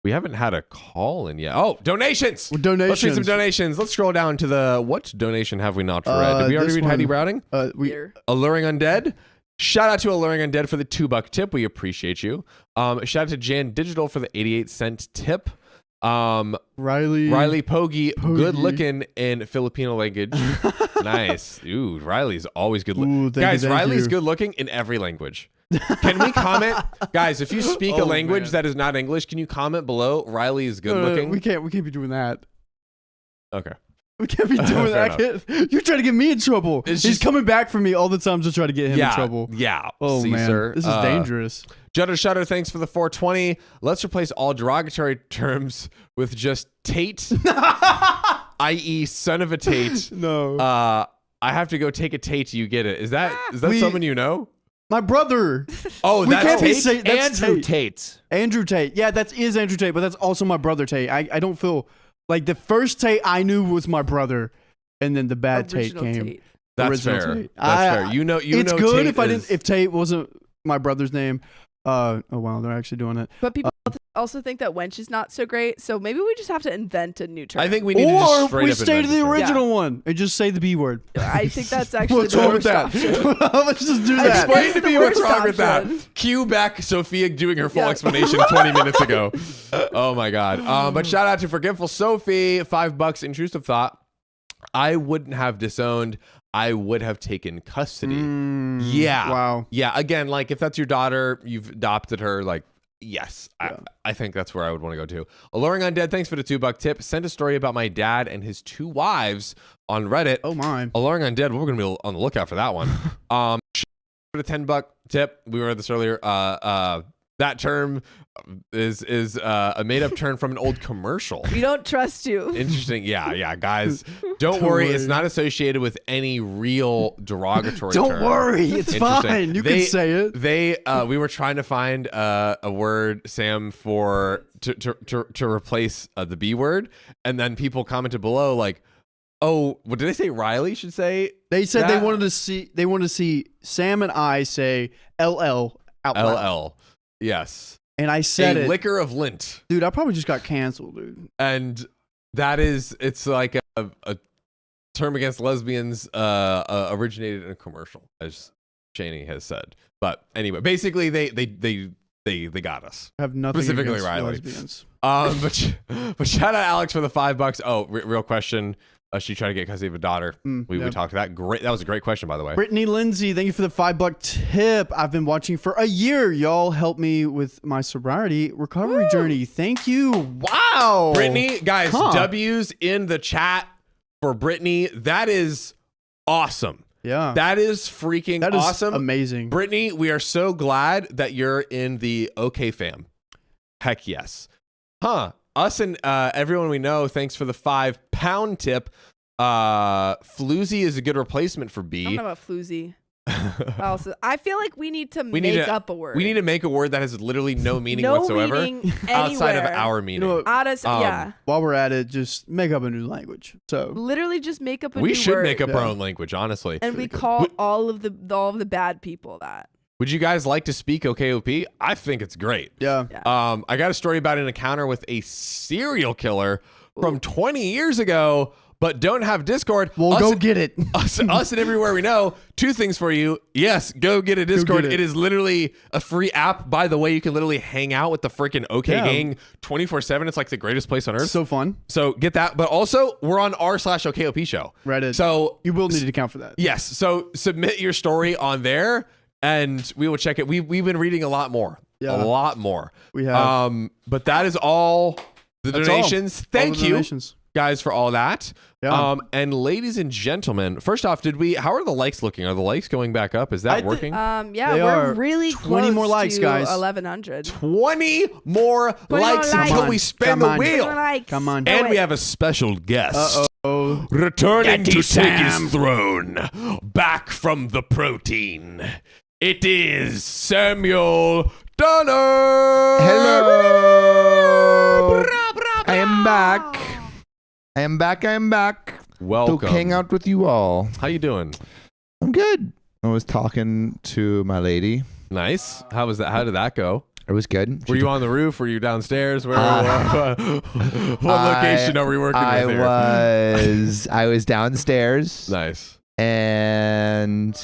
we haven't had a call in yet. Oh, donations. Donations. Let's read some donations. Let's scroll down to the what donation have we not read? Did we already this read Heidi one. Browning? Here. Alluring Undead. Shout out to Alluring Undead for the $2 tip. We appreciate you. Shout out to Jan Digital for the 88-cent tip. Riley Poggy, good looking in Filipino language. Nice. Ooh, Riley's always good looking. Guys, Riley's good looking in every language. Can we comment? Guys, if you speak a language that is not English, can you comment below? Riley is good looking. We can't be doing that. Okay. We can't be doing that. You're trying to get me in trouble. He's coming back for me all the time to try to get him in trouble. Yeah. Oh, man. This is dangerous. Judder Shutter, thanks for the 420. Let's replace all derogatory terms with just Tate, i.e. son of a Tate. No. I have to go take a Tate. You get it. Is that someone you know? My brother. Oh, We that's can't be Tate? saying that's Andrew Tate. Tate. Andrew Tate. Yeah, that is Andrew Tate, but that's also my brother Tate. I don't feel like the first Tate I knew was my brother, and then the bad Original Tate came. Tate. That's Original fair. Tate. That's fair. You know it's good Tate if Tate wasn't my brother's name. Oh wow, they're actually doing it. But people also think that wench is not so great, so maybe we just have to invent a new term. I think we need to just Or straight we up stay to invent the a term. original one and just say the B word. I think that's actually What's the wrong with worst that? option. Let's just do that. Explain to That's me the what's worst wrong with that. option. Cue back Sophia doing her full Yeah. explanation 20 minutes ago. Oh my God. But shout out to Forgetful Sophie, $5 intrusive thought. I wouldn't have disowned. I would have taken custody. Yeah. Wow. Yeah. Again, like if that's your daughter, you've adopted her, like, yes, I think that's where I would want to go to. Alluring Undead, thanks for the $2 tip. Sent a story about my dad and his 2 wives on Reddit. Oh my. Alluring Undead, we're going to be on the lookout for that one. For the $10 tip, we read this earlier. That term is a made-up term from an old commercial. We don't trust you. Interesting. Yeah, guys. Don't worry. It's not associated with any real derogatory term. Don't worry, it's Interesting. fine. You can say it. We were trying to find a word, Sam, for to replace the B word, and then people commented below like, "Oh, what did they say? Riley should say." They said that? they wanted to see Sam and I say LL out loud. LL. Yes. And I said it. Liquor of lint. Dude, I probably just got canceled, dude. And it's like a term against lesbians originated in a commercial, as Shaney has said. But anyway, basically they got us. I have nothing Specifically against Riley. lesbians. But shout out Alex for the $5. Oh, real question. She tried to get custody of a daughter. We yep. talked to that. Great. That was a great question, by the way. Brittany Lindsay, thank you for the $5 tip. I've been watching for a year. Y'all helped me with my sobriety recovery journey. Thank you. Wow. Brittany, guys, W's in the chat for Brittany. That is awesome. Yeah. That is freaking That is awesome. amazing. Brittany, we are so glad that you're in the OK fam. Heck yes. Us and everyone we know, thanks for the £5 tip. Floozy is a good replacement for I B. don't know about floozy. I feel like we need to make up a word. We need to make a word that has literally no meaning no whatsoever meaning outside of anywhere. our meaning. You know what? Yeah. While we're at it, just make up a new language. So Literally just make up a We new should word. make up our Yeah. own language, honestly. And we call all of the bad people that. Would you guys like to speak OKOP? I think it's great. yeah. I got a story about an encounter with a serial killer from 20 years ago, but don't have Discord, We'll go get it. us and everywhere we know, 2 things for you. Yes, go get a Discord. get it. It is literally a free app. By the way, you can literally hang out with the freaking OK gang 24/7. It's like the greatest place on earth. So fun. So get that. But also, we're on r/OKOP show. Reddit. So You will need to account for that. yes. So submit your story on there and we will check it. We've been reading a lot more. Yeah. A lot more. We have. But that is all the That's all. donations. All Thank the you donations. guys for all that. Yeah. And ladies and gentlemen, first off, how are the likes looking? Are the likes going back up? Is that working? Yeah, They we're are really 20 close more likes, to guys. 1,100. 20 more likes likes. until Come we on. spin Come the on. wheel. Come on. And we have a special guest. Oh. Returning to take Sam. his throne, back from the protein. It is Samuel Donner. Hello. I am back. I am back. Welcome. To hang out with you all. How you doing? I'm good. I was talking to my lady. Nice. How was that? How did that go? It was good. Were you on the roof? Were you downstairs? What location are we working with here? I was downstairs. Nice. And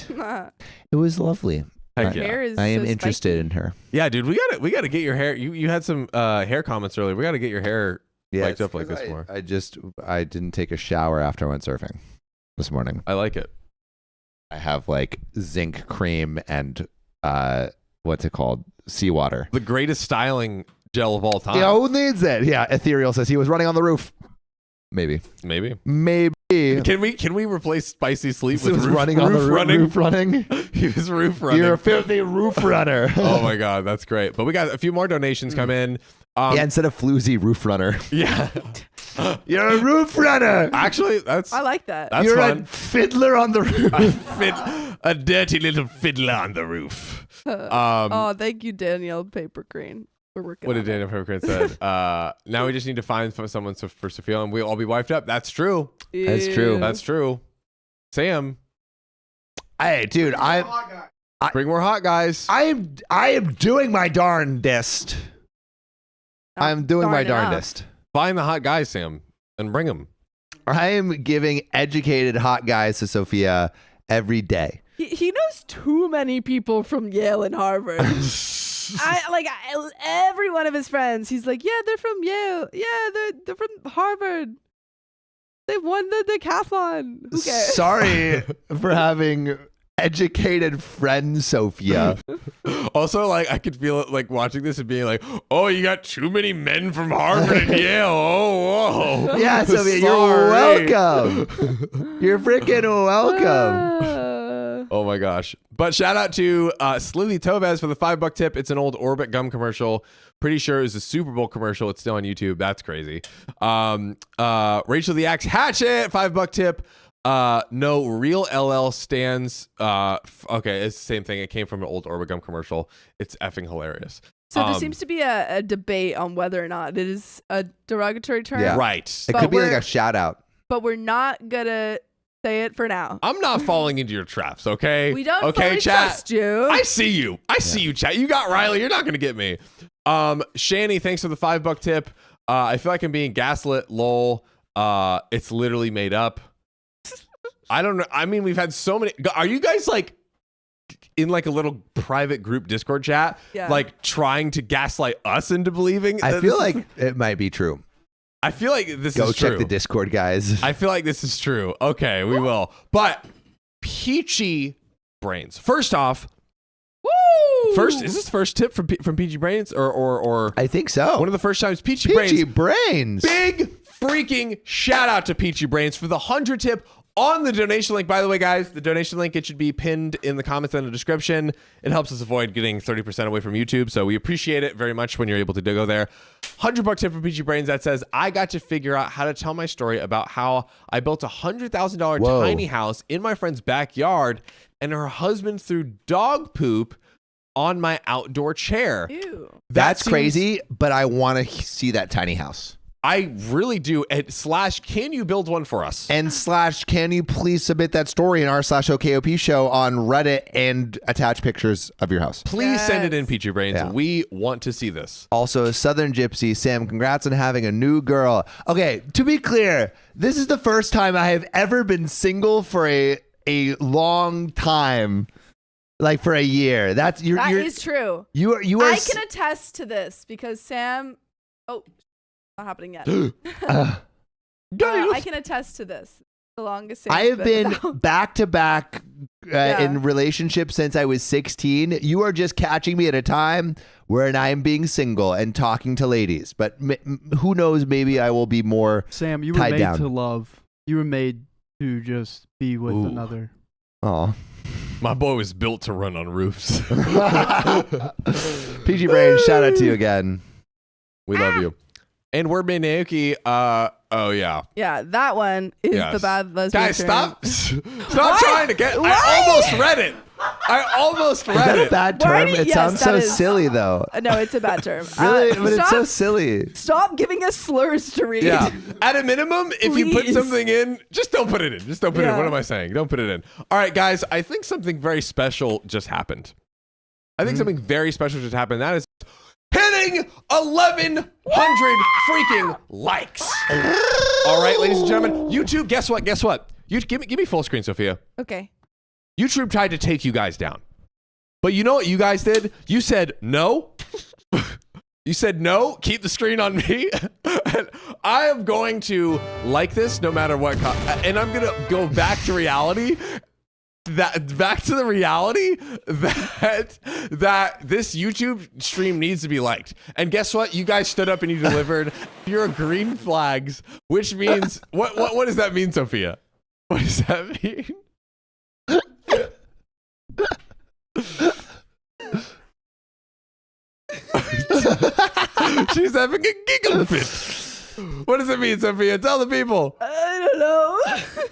it was lovely. Heck Your yeah. hair is I am so interested spiky. in her. Yeah, dude, we gotta get your hair. You had some hair comments earlier. We gotta get your hair spiked up like this more. I didn't take a shower after I went surfing this morning. I like it. I have like zinc cream and what's it called? Seawater. The greatest styling gel of all time. Yeah, who needs it? Yeah, Ethereal says he was running on the roof. Maybe. Maybe. Can Can we replace Spicy Sleep He with was roof, running on the running? roof running. He was roof running. You're a filthy roof runner. Oh my god, that's great. But we got a few more donations come in. Yeah, instead of floozy roof runner. Yeah. You're a roof runner. Actually, that's I like that. that's You're fun. a fiddler on the roof. A dirty little fiddler on the roof. Oh, thank you, Danielle Paper Green. We're working What on did Daniel Hypocrite said? Now we just need to find someone for Sophia and we'll all be wifed up. That's true. it. That's true. That's true. Sam, Hey, dude, bring more hot guys. I am doing my darndest. Not I'm doing my darn enough. darndest. Find the hot guys, Sam, and bring them. I am giving educated hot guys to Sophia every day. He knows too many people from Yale and Harvard. Every one of his friends. He's like, yeah, they're from Yale. Yeah, they're from Harvard. They won the decathlon. Who cares? Sorry for having educated friends, Sophia. Also, like, I could feel it, like, watching this and being like, oh, you got too many men from Harvard and Yale. Oh, whoa. Yeah, Sophia, you're Sorry. welcome. You're freaking welcome. Oh my gosh. But shout out to Slithy Tovez for the $5 tip. It's an old Orbit gum commercial. Pretty sure it was a Super Bowl commercial. It's still on YouTube. That's crazy. Rachel the Axe Hatchet, $5 tip. No, Real LL stands. Okay, it's the same thing. It came from an old Orbit gum commercial. It's effing hilarious. So there seems to be a debate on whether or not it is a derogatory term. Yeah. Right. It But could be like we're- a shout out. But we're not gonna say it for now. I'm not falling into your traps, okay? We don't okay, fully chat. trust you. I see you. I see you, chat. You got Riley. You're not going to get me. Shani, thanks for the $5 tip. I feel like I'm being gaslit. Lol. It's literally made up. I don't know. I mean, we've had so many. Are you guys like in like a little private group Discord chat, Yeah. like trying to gaslight us into believing? I that feel this is- like it might be true. I feel like this Go is check true. the Discord, guys. I feel like this is true. Okay, we will. But Peachy Brains. First off, Woo! is this first tip from Peachy Brains or I think so. one of the first times Peachy Peachy Brains? Brains. Big freaking shout out to Peachy Brains for the 100 tip on the donation link. By the way, guys, the donation link, it should be pinned in the comments and the description. It helps us avoid getting 30% away from YouTube. So we appreciate it very much when you're able to go there. $100 tip from Peachy Brains that says, I got to figure out how to tell my story about how I built a $100,000 Whoa. tiny house in my friend's backyard and her husband threw dog poop on my outdoor chair. Ew. That That's seems- crazy, but I want to see that tiny house. I really do. And / can you build one for us? And / can you please submit that story in r / OKOP show on Reddit and attach pictures of your house? Please send it in, Peachy Brains. Yeah. We want to see this. Also, Southern Gypsy, Sam, congrats on having a new girl. Okay, to be clear, this is the first time I have ever been single for a long time. Like for a year. That is true. You are. I can attest to this because Sam. Oh, not happening yet. I can attest to this. The longest Sam's I have been without- back to back in relationships since I was 16. You are just catching me at a time where I am being single and talking to ladies. But who knows? Maybe I will be more. Sam, you were tied made down. to love. You were made to just be with another. Oh, My boy was built to run on roofs. PG Brain, shout out to you again. We love you. And we're Naoki. Oh yeah. Yeah, that one is the bad lesbian. Guys, term. stop trying to get. I almost read it. Is that a bad term? It sounds so silly though. No, it's a bad term. Really, but it's so silly. Stop giving us slurs to read. Yeah. At a minimum, if you put Please. something in, just don't put it in. Just don't put it in. What am I saying? Don't put it in. All right, guys. I think something very special just happened. I think something very special just happened. That is hitting 1,100 freaking likes. All right, ladies and gentlemen. YouTube, guess what? Guess what? You give me full screen, Sophia. Okay. YouTube tried to take you guys down. But you know what you guys did? You said no. You said no, keep the screen on me. And I am going to like this no matter what. And I'm going to go back to reality. Back to the reality that this YouTube stream needs to be liked. And guess what? You guys stood up and you delivered. You're green flags, which means what does that mean, Sophia? What does that mean? She's having a giggle fit. What does it mean, Sophia? Tell the people. I don't know.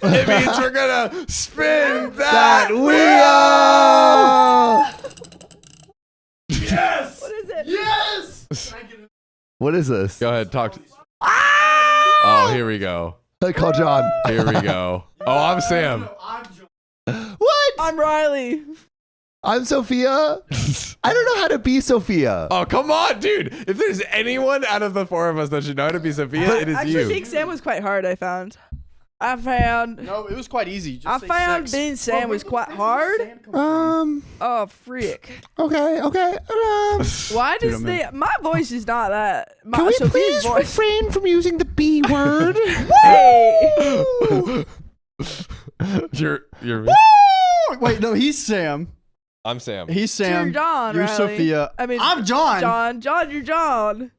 It means we're gonna spin that wheel. Yes. What is it? Yes. What is this? Go ahead, talk. Oh, here we go. I call John. Here we go. Oh, I'm Sam. What? I'm Riley. I'm Sophia. I don't know how to be Sophia. Oh, come on, dude. If there's anyone out of the four of us that should know how to be Sophia, it is Actually, you. being Sam was quite hard, I found. No, it was quite easy. I found being Sam was quite hard. Oh, freak. Okay. Why does my voice is not that. Can we Sophia's please voice. refrain from using the B word? Hey. You're Wait, no, he's Sam. I'm Sam. He's Sam. You're John, You're Riley. Sophia. I mean, I'm John. John, you're John.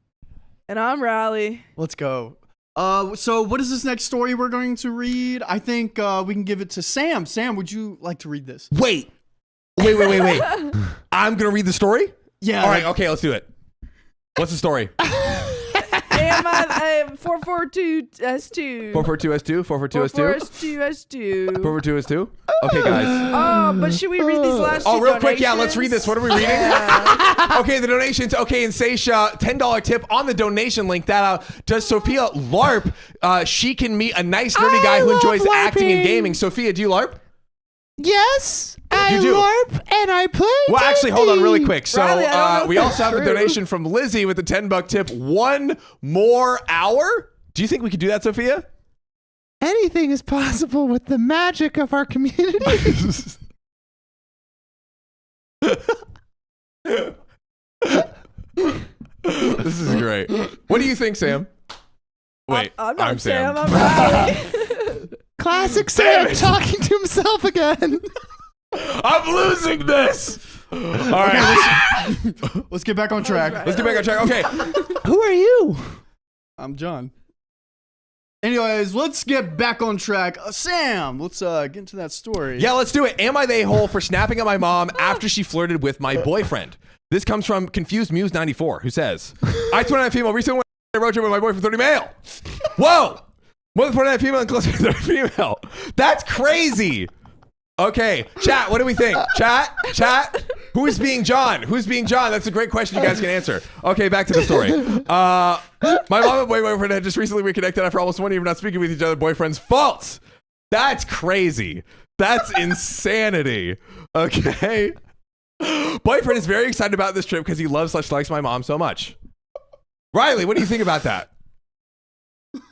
And I'm Riley. Let's go. So what is this next story we're going to read? I think we can give it to Sam. Sam, would you like to read this? Wait. I'm gonna read the story. Yeah. All right. Okay. Let's do it. What's the story? Am I 442S2? 442S2. 442S2. 442S2. 442S2. Okay, guys. Oh, but should we read these last two Oh, real quick. Yeah, let's read this. What are we reading? Yeah. Okay, the donations. Okay, and Seisha, $10 tip on the donation. Link that out. Does Sophia LARP? She can meet a nice nerdy guy who enjoys acting and gaming. Sophia, do you LARP? Yes, I You do. LARP and I play. Well, actually, hold on really quick. So Riley, I don't know if we that's also have a true. donation from Lizzie with the $10 tip. 1 more hour? Do you think we could do that, Sophia? Anything is possible with the magic of our community. This is great. What do you think, Sam? Wait, I'm not Sam. I'm Sam. Riley. Classic Damn Sam it. talking to himself again. I'm losing this. All right, Let's get back on track. let's get back on track. Okay. Who are you? I'm John. Anyways, let's get back on track. Sam, let's get into that story. Yeah, let's do it. Am I the a-hole for snapping at my mom after she flirted with my boyfriend? This comes from Confused Muse 94, who says, I 29 female recently went on a road trip with my boyfriend 30 male. Whoa! More than 29 female and close to 30 female. That's crazy. Okay, chat, what do we think? Chat, who is being John? Who's being John? That's a great question you guys can answer. Okay, back to the story. My mom and boyfriend had just recently reconnected after almost 1 year of not speaking with each other. Boyfriend's fault. That's crazy. That's insanity. Okay. Boyfriend is very excited about this trip because he loves/likes my mom so much. Riley, what do you think about that?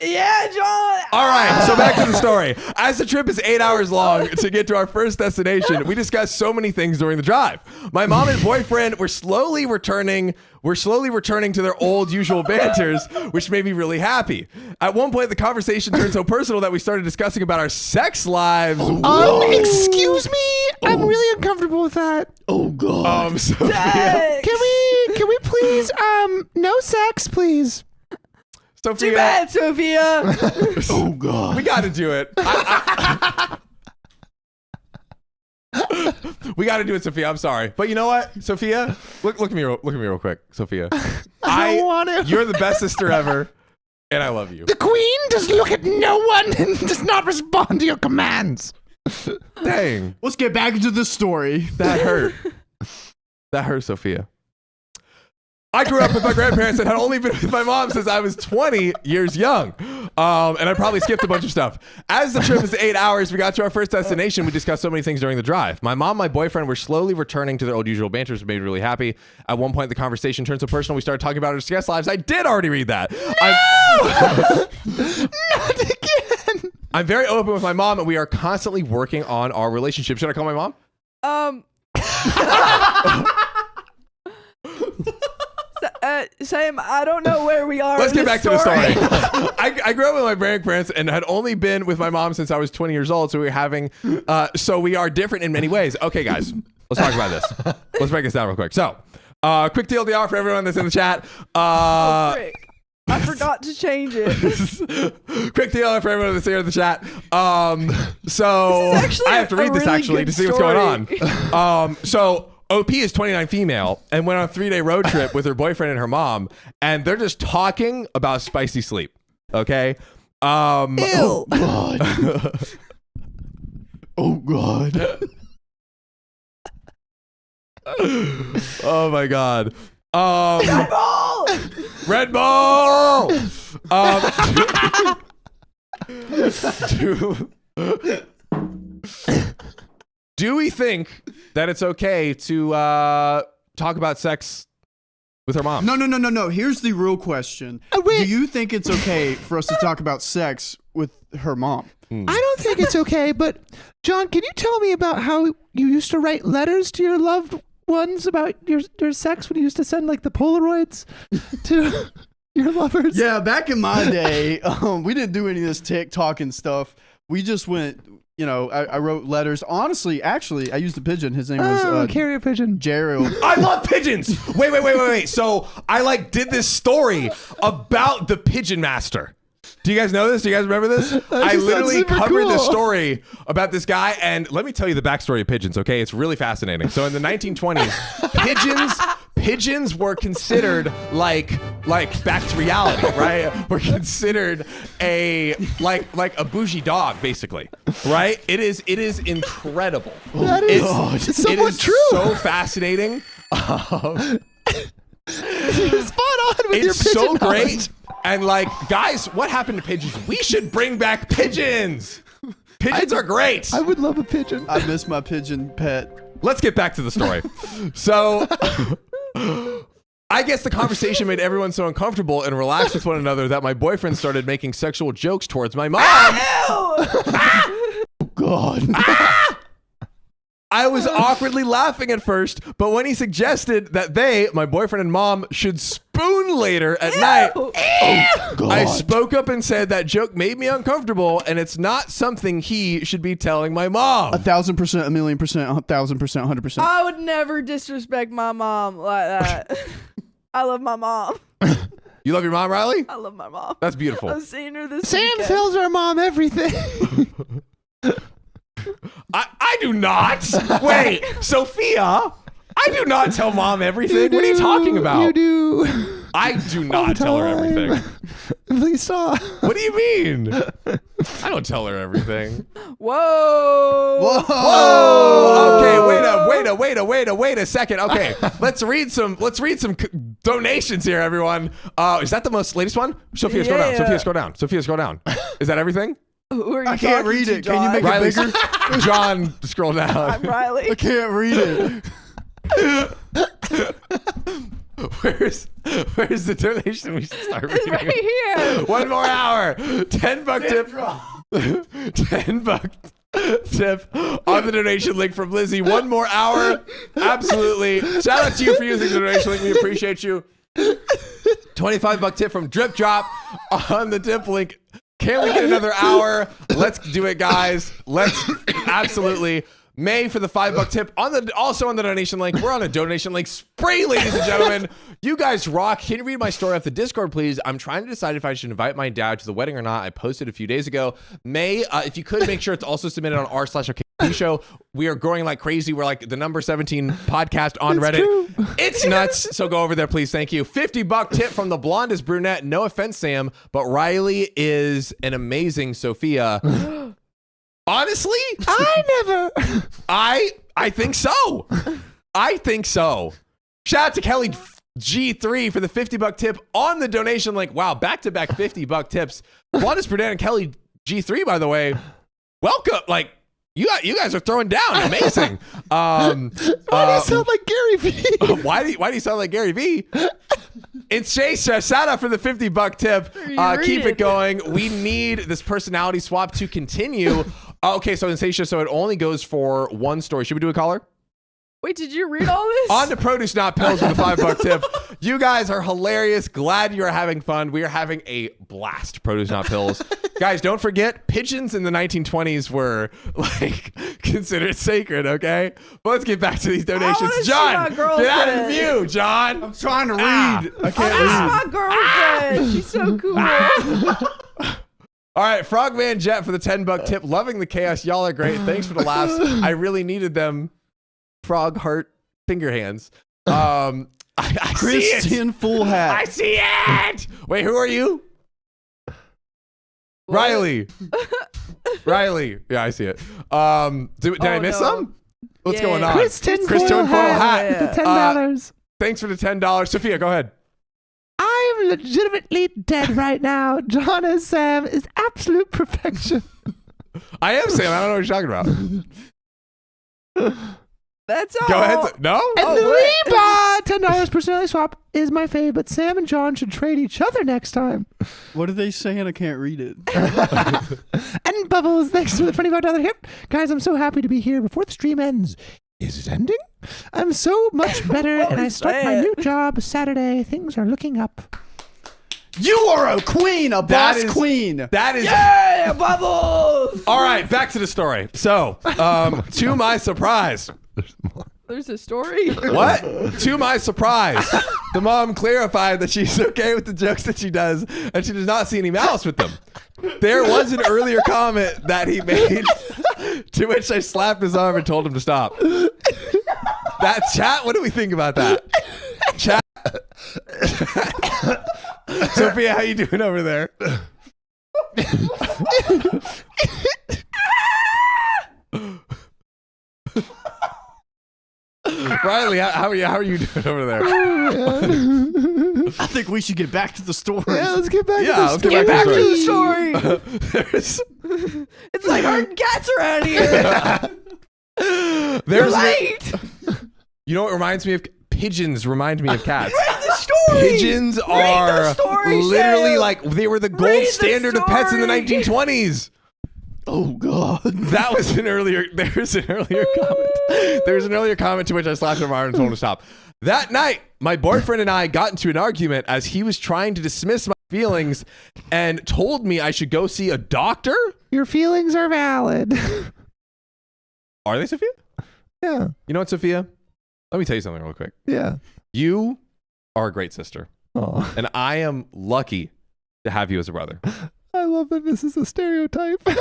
Yeah, John. All right, so back to the story. As the trip is 8 hours long to get to our first destination, we discussed so many things during the drive. My mom and boyfriend were slowly returning to their old usual banters, which made me really happy. At one point, the conversation turned so personal that we started discussing about our sex lives. Excuse me? I'm really uncomfortable with that. Oh God. Sophia, Can we please, no sex, please? Sophia, Too bad, Sophia. Oh God. we got to do it. We got to do it, Sophia. I'm sorry, but you know what, Sophia? Look at me real quick, Sophia. I don't want to. You're the best sister ever, and I love you. The queen does look at no one and does not respond to your commands. Dang, Let's get back into the story. that hurt. That hurt, Sophia. I grew up with my grandparents and had only been with my mom since I was 20 years young. And I probably skipped a bunch of stuff. As the trip was 8 hours, we got to our first destination. We discussed so many things during the drive. My mom and my boyfriend were slowly returning to their old usual banters, which made me really happy. At one point, the conversation turned so personal, we started talking about our guest lives. I did already read that. Not again. I'm very open with my mom, and we are constantly working on our relationship. Should I call my mom? Sam, I don't know where we are. Let's in get back this to the story. I grew up with my grandparents and had only been with my mom since I was 20 years old. So we are different in many ways. Okay, guys, let's talk about this. Let's break this down real quick. So, quick TLDR for everyone that's in the chat. Frick. I forgot to change it. Quick TLDR for everyone that's here in the chat. So I have to read this really actually good to see what's going on. So OP is 29 female and went on a 3-day road trip with her boyfriend and her mom, and they're just talking about spicy sleep. Okay. Ew. Oh God. Oh God. Oh my God. Red Bull! Red Bull. Do we think that it's okay to talk about sex with her mom? No. Here's the real question. Do you think it's okay for us to talk about sex with her mom? I don't think it's okay, but John, can you tell me about how you used to write letters to your loved ones about your sex when you used to send like the Polaroids to your lovers? Yeah, back in my day, we didn't do any of this TikTok and stuff. We just went, I wrote letters. Honestly, actually, I used a pigeon. His name was carrier pigeon. Gerald. I love pigeons. Wait. So I did this story about the pigeon master. Do you guys know this? Do you guys remember this? I literally covered this story about this guy, and let me tell you the backstory of pigeons, okay? It's really fascinating. So in the 1920s, pigeons were considered like back to reality, right? Were considered a bougie dog, basically, right? It is incredible. That is somewhat true. So fascinating. You're spot on with your pigeon. It's so knowledge. great. And guys, what happened to pigeons? We should bring back pigeons. Pigeons are great. I would love a pigeon. I miss my pigeon pet. Let's get back to the story. So I guess the conversation made everyone so uncomfortable and relaxed with one another that my boyfriend started making sexual jokes towards my mom. Oh God. I was awkwardly laughing at first, but when he suggested that my boyfriend and mom, should spoon later at night, I spoke up and said that joke made me uncomfortable and it's not something he should be telling my mom. 1,000%, 1,000,000%, 1,000%, 100%. I would never disrespect my mom like that. I love my mom. You love your mom, Riley? I love my mom. That's beautiful. I've seen her this Sam weekend. tells our mom everything. I do not. Wait, Sophia, I do not tell mom everything. What are you talking about? You do. I do not tell her everything. Lisa. What do you mean? I don't tell her everything. Whoa. Whoa. Okay, wait a second. Okay, let's read some donations here, everyone. Is that the latest one? Sophia, scroll down. Sophia, scroll down. Is that everything? Who are you I can't talking read to, it. Can you John? make Riley, it bigger? John, scroll down. I'm Riley. I can't read it. Where's the donation? We should start It's reading. right here. One more hour. $10 tip. $10 tip on the donation link from Lizzie. One more hour. Absolutely. Shout out to you for using the donation link. We appreciate you. $25 tip from Drip Drop on the tip link. Can we get another hour? Let's do it, guys. Let's absolutely. May for the $5 tip also on the donation link. We're on a donation link spree, ladies and gentlemen. You guys rock. Can you read my story off the Discord, please? I'm trying to decide if I should invite my dad to the wedding or not. I posted a few days ago. May, if you could make sure it's also submitted on r/OKC show. We are growing like crazy. We're like the number 17 podcast on Reddit. It's nuts. So go over there, please. Thank you. $50 tip from the blondest brunette. No offense, Sam, but Riley is an amazing Sophia. Honestly, I think so. I think so. Shout out to Kelly G3 for the $50 tip on the donation link. Wow, back-to-back $50 tips. Blondest Brunette and Kelly G3, by the way, welcome. Like, you guys are throwing down. Amazing. Why do you sound like Gary Vee? Why do you sound like Gary Vee? It's Chase. Shout out for the $50 tip. Keep it going. We need this personality swap to continue. Okay, so in Sasha, so it only goes for one story. Should we do a caller? Wait, did you read all this? On to Produce Not Pills with a $5 tip. You guys are hilarious. Glad you are having fun. We are having a blast. Produce Not Pills. Guys, don't forget, pigeons in the 1920s were like considered sacred, okay? But let's get back to these donations. John, get out of view, John. I'm trying to read. I can't That's read. my girlfriend. She's so cool. All right, Frogman Jet for the $10 tip. Loving the chaos. Y'all are great. Thanks for the laughs. I really needed them. Frog heart finger hands. I see it. Christian Full Hat. I see it. Wait, who are you? Riley. Riley. Yeah, I see it. Did I miss some? What's going on? Christian Full Hat. The $10. Thanks for the $10. Sophia, go ahead. I'm legitimately dead right now. John as Sam is absolute perfection. I am Sam. I don't know what you're talking about. That's all. Go ahead. No? And the Reba $10 personality swap is my fave, but Sam and John should trade each other next time. What are they saying? I can't read it. And Bubbles, thanks for the $25 hip. Guys, I'm so happy to be here before the stream ends. Is it ending? I'm so much better, and I start my new job Saturday. Things are looking up. You are a queen, a boss queen. That is. Yeah, Bubbles. All right, back to the story. So, to my surprise. There's a story. What? To my surprise, the mom clarified that she's okay with the jokes that she does, and she does not see any malice with them. There was an earlier comment that he made, to which I slapped his arm and told him to stop. That chat, what do we think about that? Chat. Sophia, how you doing over there? Riley, how are you doing over there? I think we should get back to the story. Yeah, let's get back to the let's story. get back to the story. There's It's like herding cats around here. there's Late. You know what reminds me of pigeons? Remind me of cats. Read the story. Pigeons are the story, literally Sam. like they were the gold Read the standard of pets in the story. 1920s. Oh God. That was an earlier. There's an earlier comment. There's an earlier comment to which I slapped him and told him to stop. That night, my boyfriend and I got into an argument as he was trying to dismiss my feelings and told me I should go see a doctor. Your feelings are valid. Are they, Sophia? Yeah. You know what, Sophia? Let me tell you something real quick. Yeah. You are a great sister, Oh, and I am lucky to have you as a brother. I love that this is a stereotype. When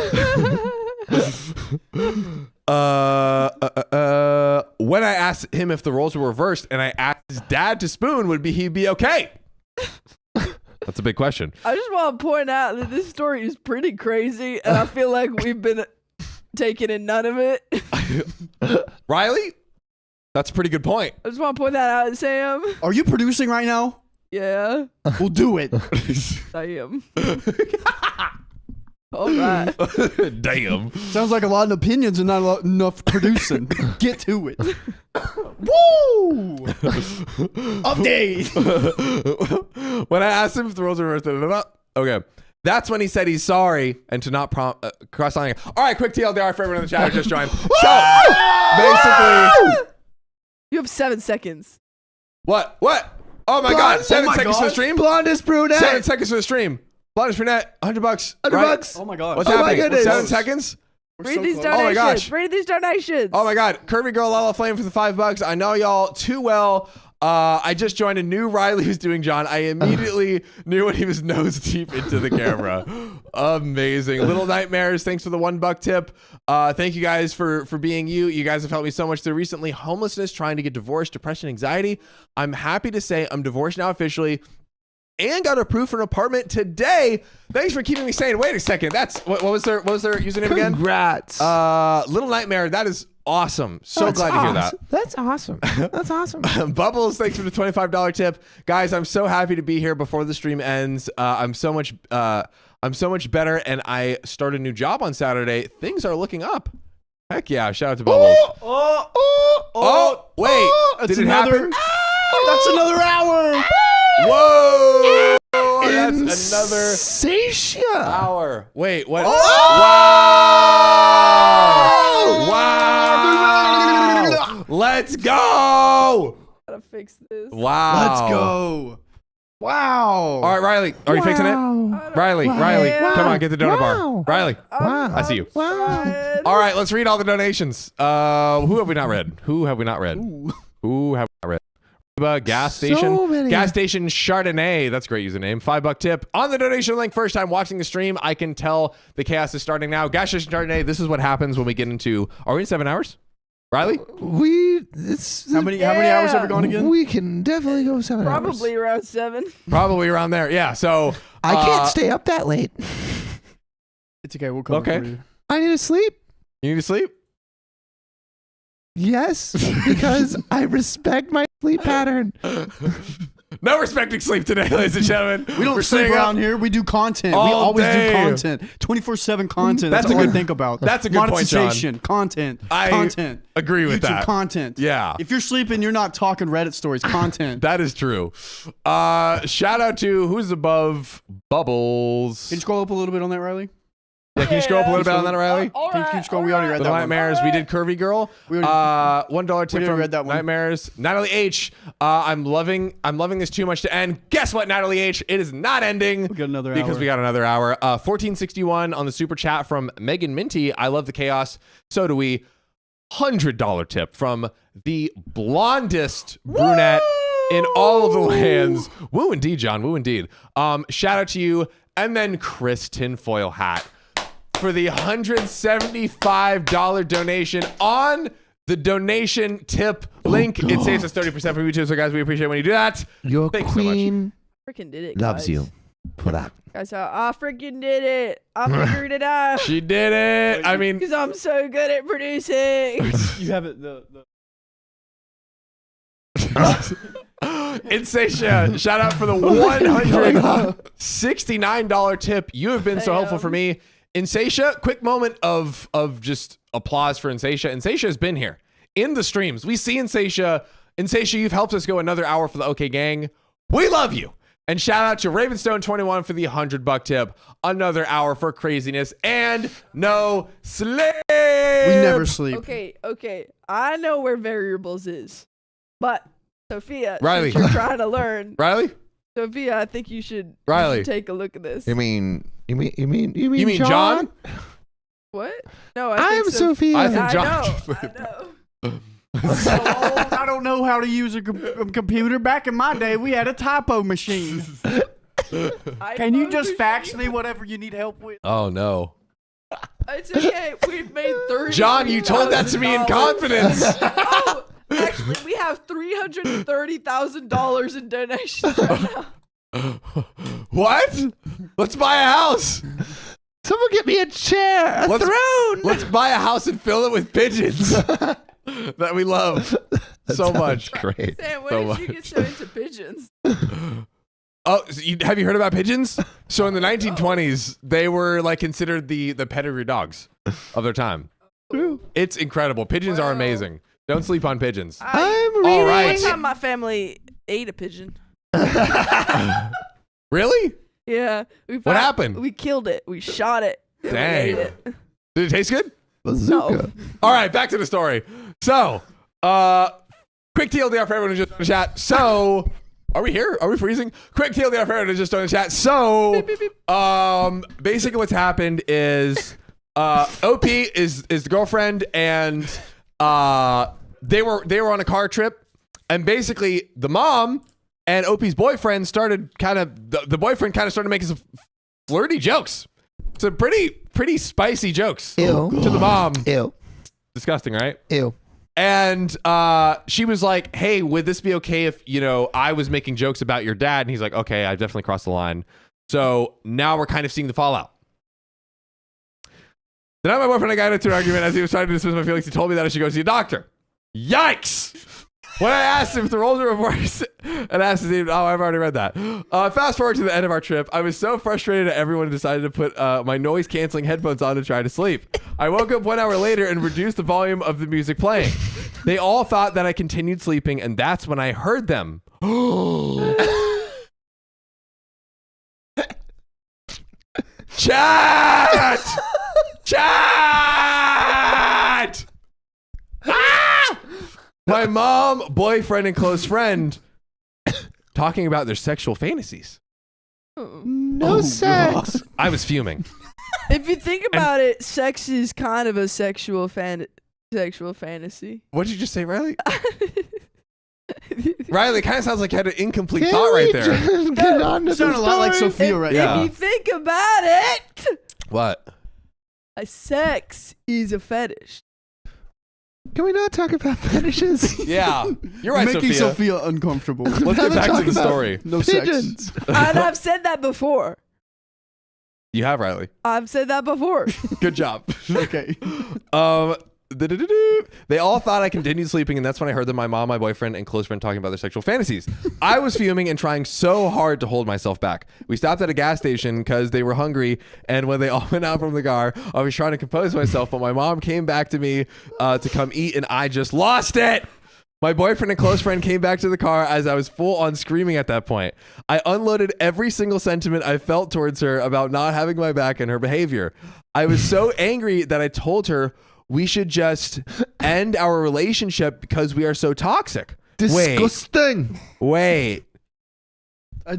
I asked him if the roles were reversed and I asked his dad to spoon, he'd be okay? That's a big question. I just want to point out that this story is pretty crazy, and I feel like we've been taking in none of it. Riley, that's a pretty good point. I just want to point that out, Sam. Are you producing right now? Yeah, We'll do it. I am. All right. Damn. Sounds like a lot of opinions and not enough producing. Get to it. Woo! Update. When I asked him if the roles are worth okay. That's when he said he's sorry and to not cross on. All right, quick TLDR for everyone in the chat who just joined. So, basically, You have 7 seconds. what? Oh my God! 7 seconds for the stream. Blondest brunette. 7 seconds for the stream. Blondest brunette, $100. $100. Oh my god. What's Oh my happening? goodness. 7 seconds. Read these close. donations. Oh my gosh. Read these donations. Oh my God. Kirby Girl Lala Flame for the $5. I know y'all too well. I just joined a new Riley who's doing John. I immediately knew when he was nose deep into the camera. Amazing. Little Nightmares, thanks for the $1 tip. Thank you guys for being you. You guys have helped me so much through recently homelessness, trying to get divorced, depression, anxiety. I'm happy to say I'm divorced now officially and got approved for an apartment today. Thanks for keeping me sane. Wait a second. That's what was their username again? Congrats. Little Nightmare. That is awesome. So glad to hear that. That's awesome. That's awesome. Bubbles, thanks for the $25 tip. Guys, I'm so happy to be here before the stream ends. I'm so much better, and I start a new job on Saturday. Things are looking up. Heck yeah. Shout out to Bubbles. Wait. Did it happen? That's another hour. Whoa. That's another Insatiate. hour. Wait, what? Oh! Wow. Let's go. Gotta fix this. Wow. Let's go. Wow. All right, Riley. Are you fixing it? Riley, Wow. come on, get the donut Wow. bar. Riley, Wow. I see you. Wow. All right, let's read all the donations. Who have we not read? Who have we not read? Gas So station. many. Gas station Chardonnay. That's a great username. $5 tip. On the donation link, first time watching the stream, I can tell the chaos is starting now. Gas station Chardonnay, this is what happens when we get into, are we in 7 hours? Riley? How many hours have we gone again? We can definitely go 7 hours. Probably around 7. Probably around there. Yeah, so. I can't stay up that late. It's okay. We'll cover Okay. for you. I need to sleep. You need to sleep? Yes, because I respect my sleep pattern. No respecting sleep today, ladies and gentlemen. We don't We're sleep staying up around here. We do content. We all always day. do content. 24/7 content. That's That's a all good- I think about. that's a good point, John. Monetization, content, I content. agree with YouTube that. content. Yeah. If you're sleeping, you're not talking Reddit stories. Content. That is true. Shout out to who's above Bubbles. Can you scroll up a little bit on that, Riley? Yeah, can you scroll up a little bit on that, Riley? Can you keep scrolling? We already read The that one. Nightmares. We did Curvy Girl. We already- $1 tip already from read that one. Nightmares. Natalie H. I'm loving this too much to end. Guess what, Natalie H? It is not ending. We got another because hour. we got another hour. 1461 on the super chat from Megan Minty. I love the chaos. So do we. $100 tip from the blondest brunette in all of the lands. Woo indeed, John. Woo indeed. Shout out to you. And then Chris Tinfoil Hat for the $175 donation on the donation tip link. It saves us 30% from YouTube. So guys, we appreciate when you do that. Your Thank you so much. queen Freaking did it. loves guys. you for that. Guys, I freaking did it. I figured it out. She did it. I mean, Because I'm so good at producing. You have it. The Insatiate, shout out for the $169 tip. You have been so helpful for me. Insatiate, quick moment of just applause for Insatiate. Insatiate has been here in the streams. We see Insatiate. Insatiate, you've helped us go another hour for the OK Gang. We love you. And shout out to Ravenstone21 for the $100 tip. Another hour for craziness and no sleep. we never sleep. Okay. I know where variables is. But, Sophia, Riley. since you're trying to learn. Riley? Sophia, I think you should Riley. take a look at this. You mean John? What? No, I'm think Sophia. I think John. I know. I don't know how to use a computer. Back in my day, we had a typo machine. Can you just fax me whatever you need help with? Oh, no. It's okay. We've made 30. John, you told that to me in confidence. Oh, actually, we have $330,000 in donations right now. What? Let's buy a house. Someone get me a chair, a throne. Let's buy a house and fill it with pigeons that we love so much. Great. Sam, So when did you get so into pigeons? Oh, so have you heard about pigeons? So in the 1920s, they were like considered the pedigree dogs of their time. It's incredible. Pigeons are Wow. amazing. Don't sleep on pigeons. I'm All reading. right. One time my family ate a pigeon. Really? Yeah. What happened? We killed it. We shot it. and we Dang. ate it. Did it taste good? Bazooka. All right, back to the story. So, quick TLDR for everyone who's just in the chat. So, are we here? Are we freezing? Quick TLDR for everyone who's just in the chat. So, basically what's happened is, OP is the girlfriend, and they were on a car trip, and basically the mom and OP's boyfriend started the boyfriend kind of started making some flirty jokes. Some pretty spicy jokes Ew. to the mom. Ew. Disgusting, right? Ew. And she was like, hey, would this be okay if, I was making jokes about your dad? And he's like, okay, I definitely crossed the line. So now we're kind of seeing the fallout. The night my boyfriend and I got into an argument as he was trying to dismiss my feelings, he told me that I should go see a doctor. Yikes! When I asked him if the roles were reversed and asked his name, I've already read that. Fast forward to the end of our trip. I was so frustrated that everyone decided to put my noise canceling headphones on to try to sleep. I woke up 1 hour later and reduced the volume of the music playing. They all thought that I continued sleeping, and that's when I heard them. Chat! Chat! Ah! My mom, boyfriend, and close friend talking about their sexual fantasies. No sex. I was fuming. If you think about it, sex is kind of a sexual fantasy. What did you just say, Riley? Riley, it kind of sounds like you had an incomplete Can thought right we there. just get on to You sound the a lot like story? Sophia right Yeah. now. If you think about it, What? sex is a fetish. Can we not talk about fetishes? Yeah, you're right, Making Sophia. Sophia uncomfortable. Let's Now get they're back to talking the about story. No sex. Pigeons. And I've said that before. You have, Riley. I've said that before. Good job. Okay. They all thought I continued sleeping, and that's when I heard that my mom, my boyfriend, and close friend talking about their sexual fantasies. I was fuming and trying so hard to hold myself back. We stopped at a gas station because they were hungry, and when they all went out from the car, I was trying to compose myself, but my mom came back to me to come eat, and I just lost it. My boyfriend and close friend came back to the car as I was full on screaming at that point. I unloaded every single sentiment I felt towards her about not having my back and her behavior. I was so angry that I told her we should just end our relationship because we are so toxic. Disgusting. Wait.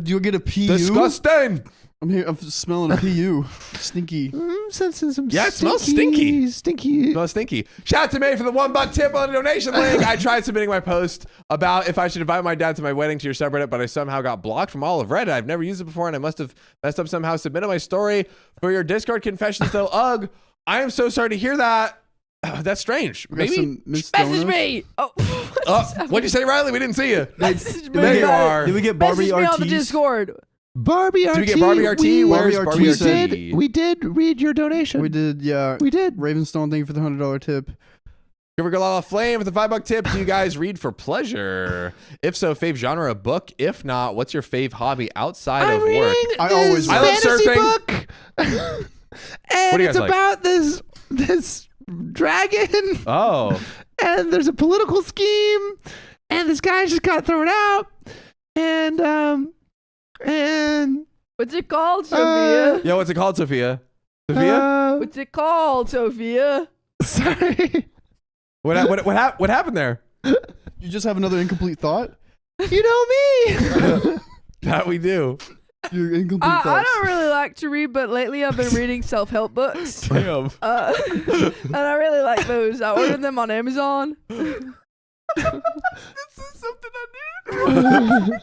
You'll get a PU. Disgusting. I'm smelling a PU. Stinky. Sensing some Yeah, it smells stinky. Stinky. No, stinky. Shout out to May for the $1 tip on the donation link. I tried submitting my post about if I should invite my dad to my wedding to your subreddit, but I somehow got blocked from all of Reddit. I've never used it before, and I must have messed up somehow. Submitted my story for your Discord confessions, though. Ugh. I am so sorry to hear that. That's strange. We got Maybe. some missed Message donuts. me. Oh, What'd you say, Riley? We didn't see you. message me. There you are. Did we get Barbie Message me on the RTs? Discord. Barbie RT. Did we get Barbie RT? Where's Barbie Barbie RT? RT? We did read your donation. We did, yeah. We did. Ravenstone, thank you for the $100 tip. Give a girl a flame with a $5 tip. Do you guys read for pleasure? If so, fave genre of book. If not, what's your fave hobby outside I'm of work? reading I this always read. I love fantasy surfing. book. And What do you it's guys like? about this dragon, Oh, and there's a political scheme, and this guy just got thrown out, and What's it called, Sophia? yeah. What's it called, Sophia? Sophia? What's it called, Sophia? Sorry. What happened there? You just have another incomplete thought? You know me. That we do. Your incomplete I thoughts. don't really like to read, but lately I've been reading self-help books. Damn. And I really like those. I ordered them on Amazon. This is something I did.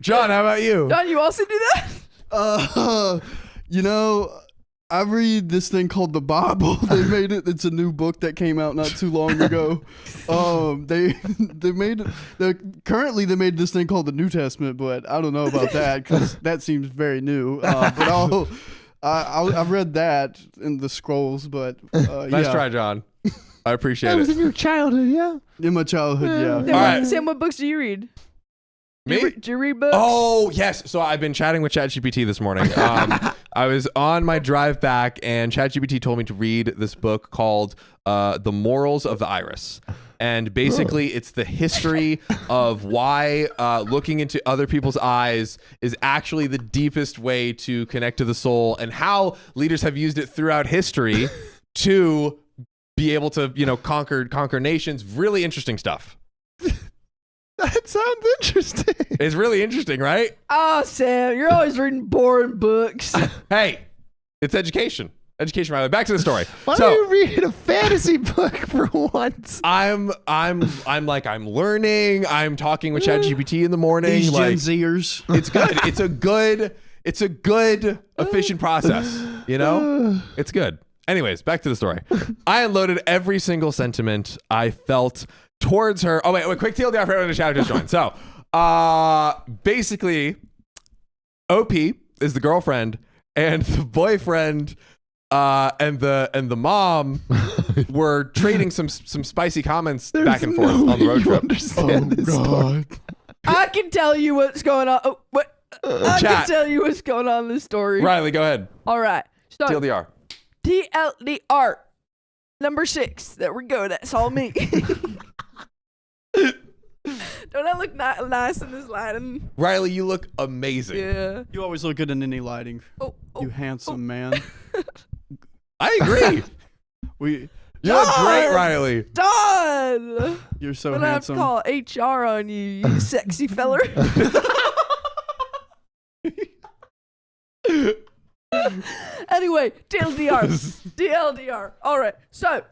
John, how about you? John, you also do that? You know, I read this thing called the Bible. They made it. It's a new book that came out not too long ago. They made it. Currently they made this thing called the New Testament, but I don't know about that because that seems very new. But I've read that in the scrolls. But Nice try, John. I appreciate That was it. in your childhood, yeah. In my childhood, yeah. All right. Sam, what books do you read? Me? Do you read books? Oh, yes. So I've been chatting with ChatGPT this morning. I was on my drive back, and ChatGPT told me to read this book called The Morals of the Iris. And basically, it's the history of why looking into other people's eyes is actually the deepest way to connect to the soul, and how leaders have used it throughout history to be able to, conquer nations. Really interesting stuff. That sounds interesting. It's really interesting, right? Oh, Sam, you're always reading boring books. Hey, it's education. Education, Riley. Back to the story. Why don't you read a fantasy book for once? I'm learning. I'm talking with ChatGPT in the morning. These Gen Like, Zers. it's good. It's a good, efficient process. It's good. Anyways, back to the story. I unloaded every single sentiment I felt towards her. Oh, wait, quick TLDR for everyone in the chat who just joined. So, basically, OP is the girlfriend, and the boyfriend and the mom were trading some spicy comments back and forth on the road trip. Understand this story. I can tell you what's going on. Oh, what? I Chat. can tell you what's going on in this story. Riley, go ahead. All right. So, TLDR. TLDR. Number 6 that we're good at. It's all me. Don't I look nice in this lighting? Riley, you look amazing. Yeah. You always look good in any lighting. Oh, You handsome man. I agree. We. You look great, Done. Riley. Done. You're so I'm gonna have to handsome. call HR on you sexy feller. Anyway, TLDR. All right. So,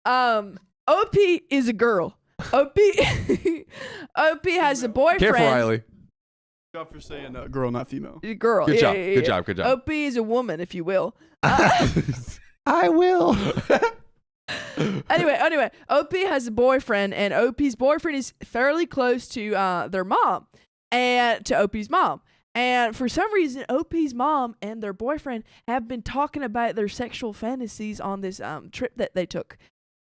OP is a girl. OP has a boyfriend. Careful, Riley. Stop for saying girl, not female. A girl. Good Yeah, job. yeah, Good yeah. job. Good job. OP is a woman, if you will. I will. Anyway, OP has a boyfriend, and OP's boyfriend is fairly close to their mom and to OP's mom. And for some reason, OP's mom and their boyfriend have been talking about their sexual fantasies on this trip that they took.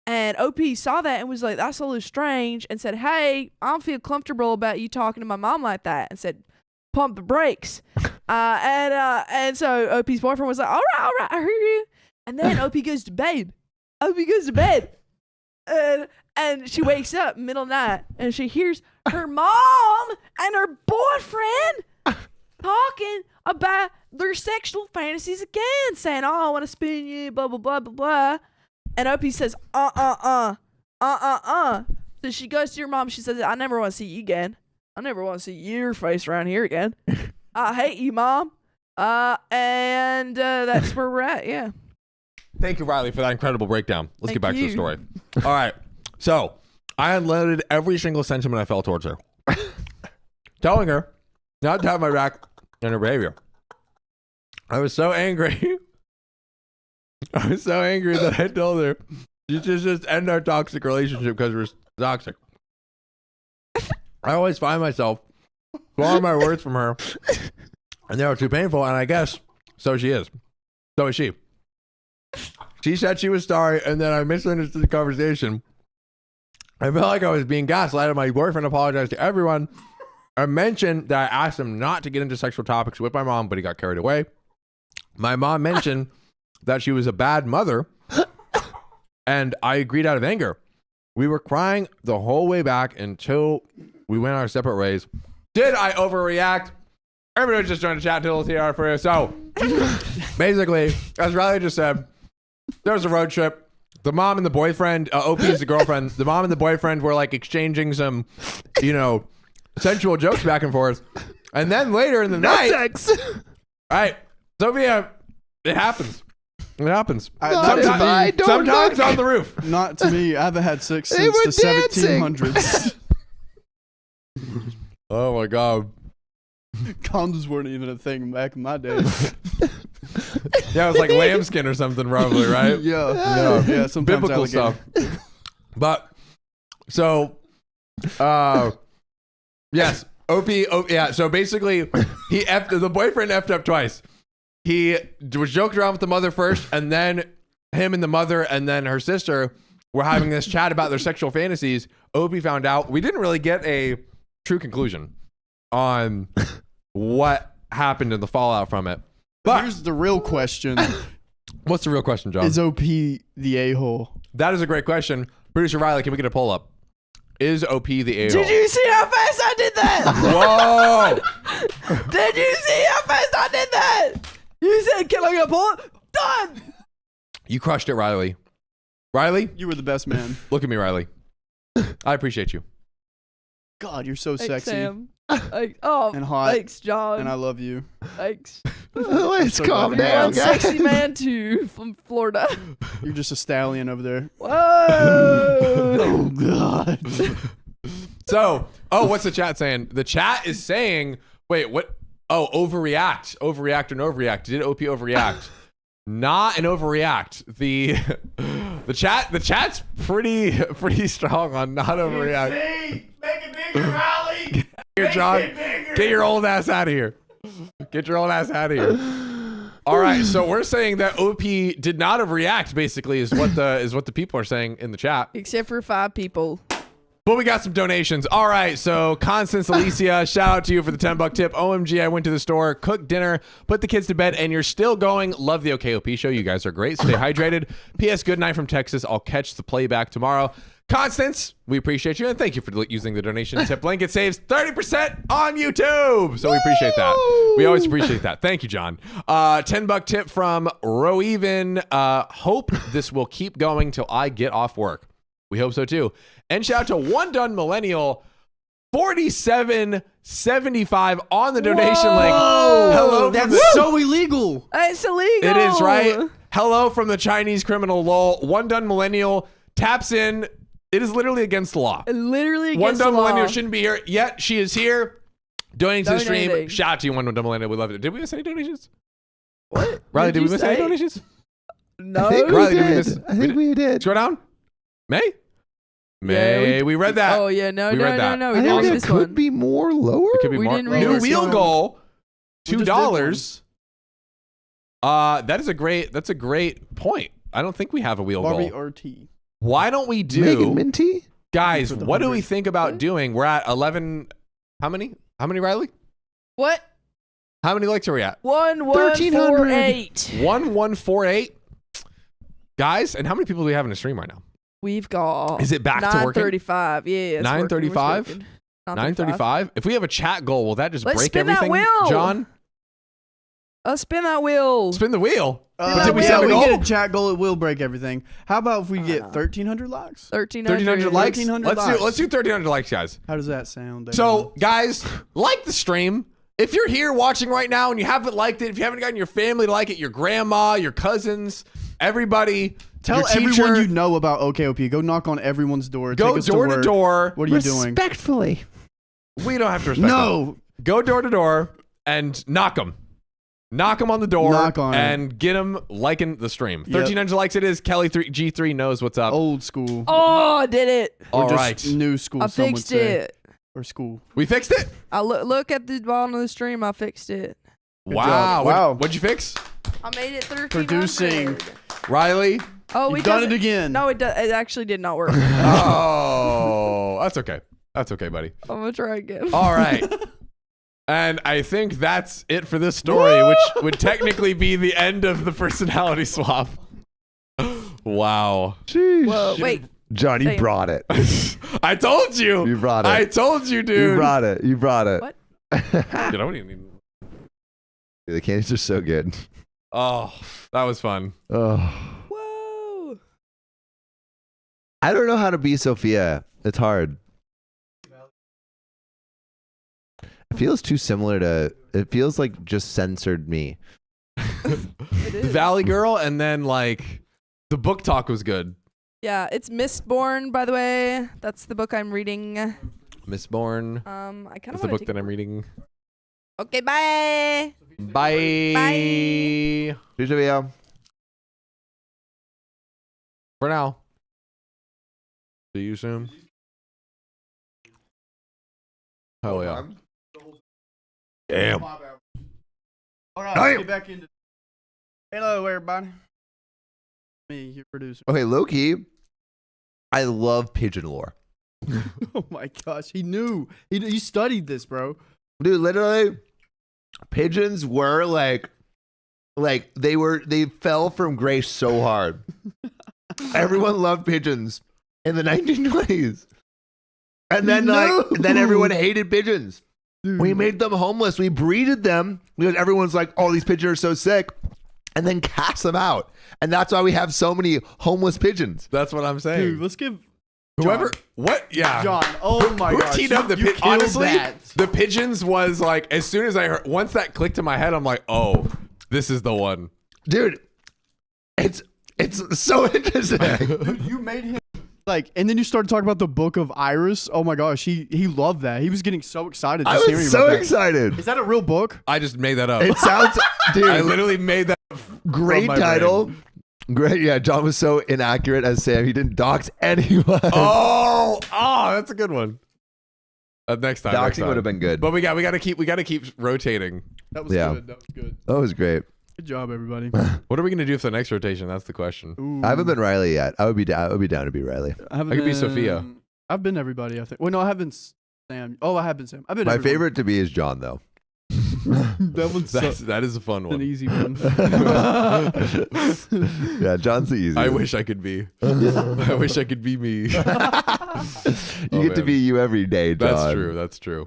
And OP saw that and was like, that's a little strange, and said, hey, I don't feel comfortable about you talking to my mom like that, and said, pump the brakes. And so OP's boyfriend was like, all right, I hear you. And then OP goes to bed. And she wakes up middle of the night, and she hears her mom and her boyfriend talking about their sexual fantasies again, saying, oh, I want to spoon you, blah, blah, blah, blah, blah. And OP says, So she goes to her mom. She says, I never want to see you again. I never want to see your face around here again. I hate you, Mom. And that's where we're at, yeah. Thank you, Riley, for that incredible breakdown. Let's get back to the you. story. All right. So I unloaded every single sentiment I felt towards her, telling her not to have my back in her behavior. I was so angry. That I told her you should just end our toxic relationship because we're toxic. I always find myself swallowing my words from her, and they were too painful, and I guess so she is. So is she. She said she was sorry, and then I misunderstood the conversation. I felt like I was being gaslighted. My boyfriend apologized to everyone. I mentioned that I asked him not to get into sexual topics with my mom, but he got carried away. My mom mentioned that she was a bad mother, and I agreed out of anger. We were crying the whole way back until we went our separate ways. Did I overreact? Everybody's just trying to chat till TR for you. So, basically, as Riley just said, there was a road trip. The mom and the boyfriend, OP is the girlfriend. The mom and the boyfriend were like exchanging some, sensual jokes back and forth. And then later in the night, sex. all right, Sophia, it happens. It happens. Don't Sometimes look. on the roof. Not to me. I haven't had sex They since the were dancing. 1700s. Oh my God. Condoms weren't even a thing back in my day. Yeah, it was like lambskin or something, probably, right? Yeah. Sometimes Biblical alligator. stuff. But so, yes, OP. Yeah. So basically, the boyfriend effed up twice. He was joking around with the mother first, and then him and the mother, and then her sister were having this chat about their sexual fantasies. OP found out. We didn't really get a true conclusion on what happened and the fallout from it. But Here's the real question. what's the real question, John? Is OP the a-hole? That is a great question. Producer Riley, can we get a poll up? Is OP the a-hole? Did you see how fast I did Whoa! that? Did you see how fast I did that? You said, can I get a poll? Done. You crushed it, Riley. Riley, You were the best man. look at me, Riley. I appreciate you. God, you're so Thanks, sexy. Sam. Oh, And hot. Thanks, John. And I love you. Thanks. Let's So calm glad to down, One guys. sexy man too from Florida. You're just a stallion over there. Whoa. Oh, God. So, what's the chat saying? The chat is saying, wait, what? Oh, overreact. Overreact and overreact. Did OP overreact? Not an overreact. The chat's pretty strong on not overreact. Make it bigger, Riley. Here, John, get your old ass out of here. Get your old ass out of here. All right, so we're saying that OP did not overreact. Basically, is what the people are saying in the chat. Except for 5 people. But we got some donations. All right, so Constance Alicia, shout out to you for the $10 tip. OMG, I went to the store, cooked dinner, put the kids to bed, and you're still going. Love the OKOP show. You guys are great. Stay hydrated. P.S. Good night from Texas. I'll catch the playback tomorrow. Constance, we appreciate you, and thank you for using the donation tip link. It saves 30% on YouTube, so we appreciate that. We always appreciate that. Thank you, John. $10 tip from Roeven. Hope this will keep going till I get off work. We hope so too. And shout out to One Done Millennial, $47.75 on the donation link. Hello, That's so illegal. It's illegal. It is, right? Hello from the Chinese criminal lol. One Done Millennial taps in. It is literally against the law. Literally One against the Done law. Millennial shouldn't be here, yet she is here donating to the stream. Donating. Shout out to you, One Done Millennial. We love it. Did we miss any donations? What? Riley, did we you miss any say? donations? No. I think we Riley, did we did. miss- I think we did. Scroll down. May? We read that. Oh yeah, no, We no, read that. no, no. I We didn't think read it this could one. be more lower. It could be We more. didn't read New this wheel one. goal, We just did $2. That's a great point. I don't think we have a wheel Barbie goal. RT. Why don't we Megan do, Minty? guys? For the What do 100. we think about doing? We're at 11. How many? Riley? What? How many likes are we at? 1148. 1148. Guys, and how many people do we have in the stream right now? We've got. Is it back to working? 9:35. Yeah. it's 9:35? working. 9:35. If we have a chat goal, will that just Let's break spin that everything? wheel. John, Spin that wheel. spin the wheel. But did we yeah, set a we goal? get a chat goal. It will break everything. How about if we get 1,300 likes? 1,300 likes. 1,300 Let's likes. do 1,300 likes, guys. How does that sound? So, guys, like the stream. If you're here watching right now and you haven't liked it, if you haven't gotten your family to like it, your grandma, your cousins, everybody, tell your teacher, everyone you know about OKOP. Go knock on everyone's door. go Take us door to work. door. What are you doing? Respectfully. We don't have to respect them. No. Go door to door and knock them. Knock them on the door Knock on and get them liking the stream. Yep. 1,300 likes it is. Kelly G3 knows what's up. Old school. Oh, I did it. Or All just right. New school. I some would fixed say. it. Or school. We fixed it. I look at the bottom of the stream. I fixed it. Wow. job. Wow. What'd you fix? I made it 1300. Producing. Riley? Oh, You've it done doesn't- it again. No, it actually did not work. Oh, that's okay. That's okay, buddy. I'm gonna try again. All right. And I think that's it for this story, which would technically be the end of the personality swap. Wow. Jeez. Whoa, wait. John, you Damn. brought it. I told you. You brought it. I told you, dude. You brought it. You brought it. What? Dude, I don't even need... The candies are so good. Oh, that was fun. Oh. Whoa. I don't know how to be Sophia. It's hard. It feels too similar to. It feels like just censored me. It is. Valley Girl, and then like the book talk was good. Yeah, it's Mistborn, by the way. That's the book I'm reading. Mistborn. I kind That's of the book that I'm reading. Okay, bye. Bye. Bye. Peace out. For now. See you soon. Hell yeah. Damn. All right, Damn. let's get back into. Hello, everybody. Me, your producer. Okay, low-key, I love pigeon lore. Oh my gosh, he knew. He studied this, bro. Dude, literally, pigeons were like they fell from grace so hard. Everyone loved pigeons in the 1920s. And then then everyone hated pigeons. Dude. We made them homeless. We breeded them because everyone's like, oh, these pigeons are so sick. And then cast them out. And that's why we have so many homeless pigeons. That's what I'm saying. Dude, let's give Whoever, John. what? Yeah. John. Oh my Who gosh. teed up the you pigeons? killed Honestly, that. the pigeons was like, as soon as I heard, once that clicked in my head, I'm like, oh, this is the one. Dude, it's so interesting. Dude, you made him like, and then you started talking about the Book of Iris. Oh my gosh, he loved that. He was getting so excited. I Just hearing was so about that. excited. Is that a real book? I just made that up. It sounds, dude, I literally made that up great from my title. brain. Great. Yeah, John was so inaccurate as Sam. He didn't dox anyone. Oh, that's a good one. Next time. Doxing would have been good. But we got to keep rotating. That was Yeah. good. That was good. That was great. Good job, everybody. What are we gonna do for the next rotation? That's the question. Ooh. I haven't been Riley yet. I would be down to be Riley. I haven't I could be been- Sophia. I've been everybody, I think. Well, no, I have been Sam. Oh, I have been Sam. I've been My everyone. favorite to be is John, though. That one's That is a fun an one. easy one. Yeah, John's the easy. I one. wish I could be. I wish I could be me. You get to man. be you every day, John. That's true. That's true.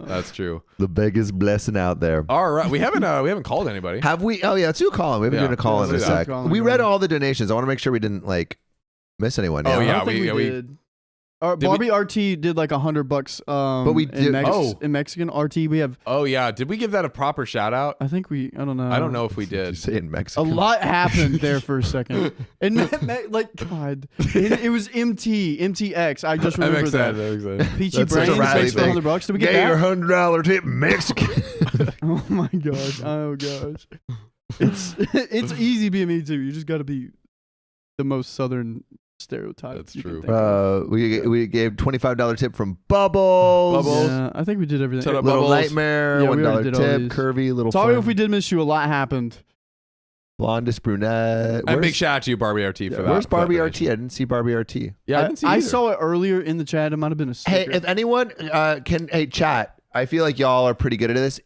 That's true. The biggest blessing out there. All right, we haven't called anybody. Have we? Oh yeah, let's do a call in. We've been Yeah. doing a call in Yeah, a let's sec. do a call-in, We go read on. all the donations. I want to make sure we didn't like miss anyone. Oh, I yeah, don't think we we- did. Did Barbie RT did like $100. But we did- in Mexican RT. We have. Oh yeah, did we give that a proper shout out? I think we. I don't know. I don't know if we Did you did. say in A Mexico? lot happened there for a second. And like God, it was MTX. I just remember that. That makes sense. Peachy That's such a Brains Riley makes thing. $100. Did we get Get your that? $100 tip, Mexican. Oh my gosh. Oh gosh. It's easy being me too. You just got to be the most southern stereotype. That's you can true. think of. We gave $25 tip from Bubbles. Yeah, I think we did everything. Shut up, Little Bubbles. Nightmare, Yeah, we already $1 did all tip, these. curvy little Sorry fun. if we did miss you. A lot happened. Blondest brunette. And big shout out to you, Barbie RT, for that. Where's for that Barbie RT? donation. I didn't see Barbie RT. Yeah, I didn't see I either. saw it earlier in the chat. It might have been a Hey, sticker. if anyone chat, I feel like y'all are pretty good at this.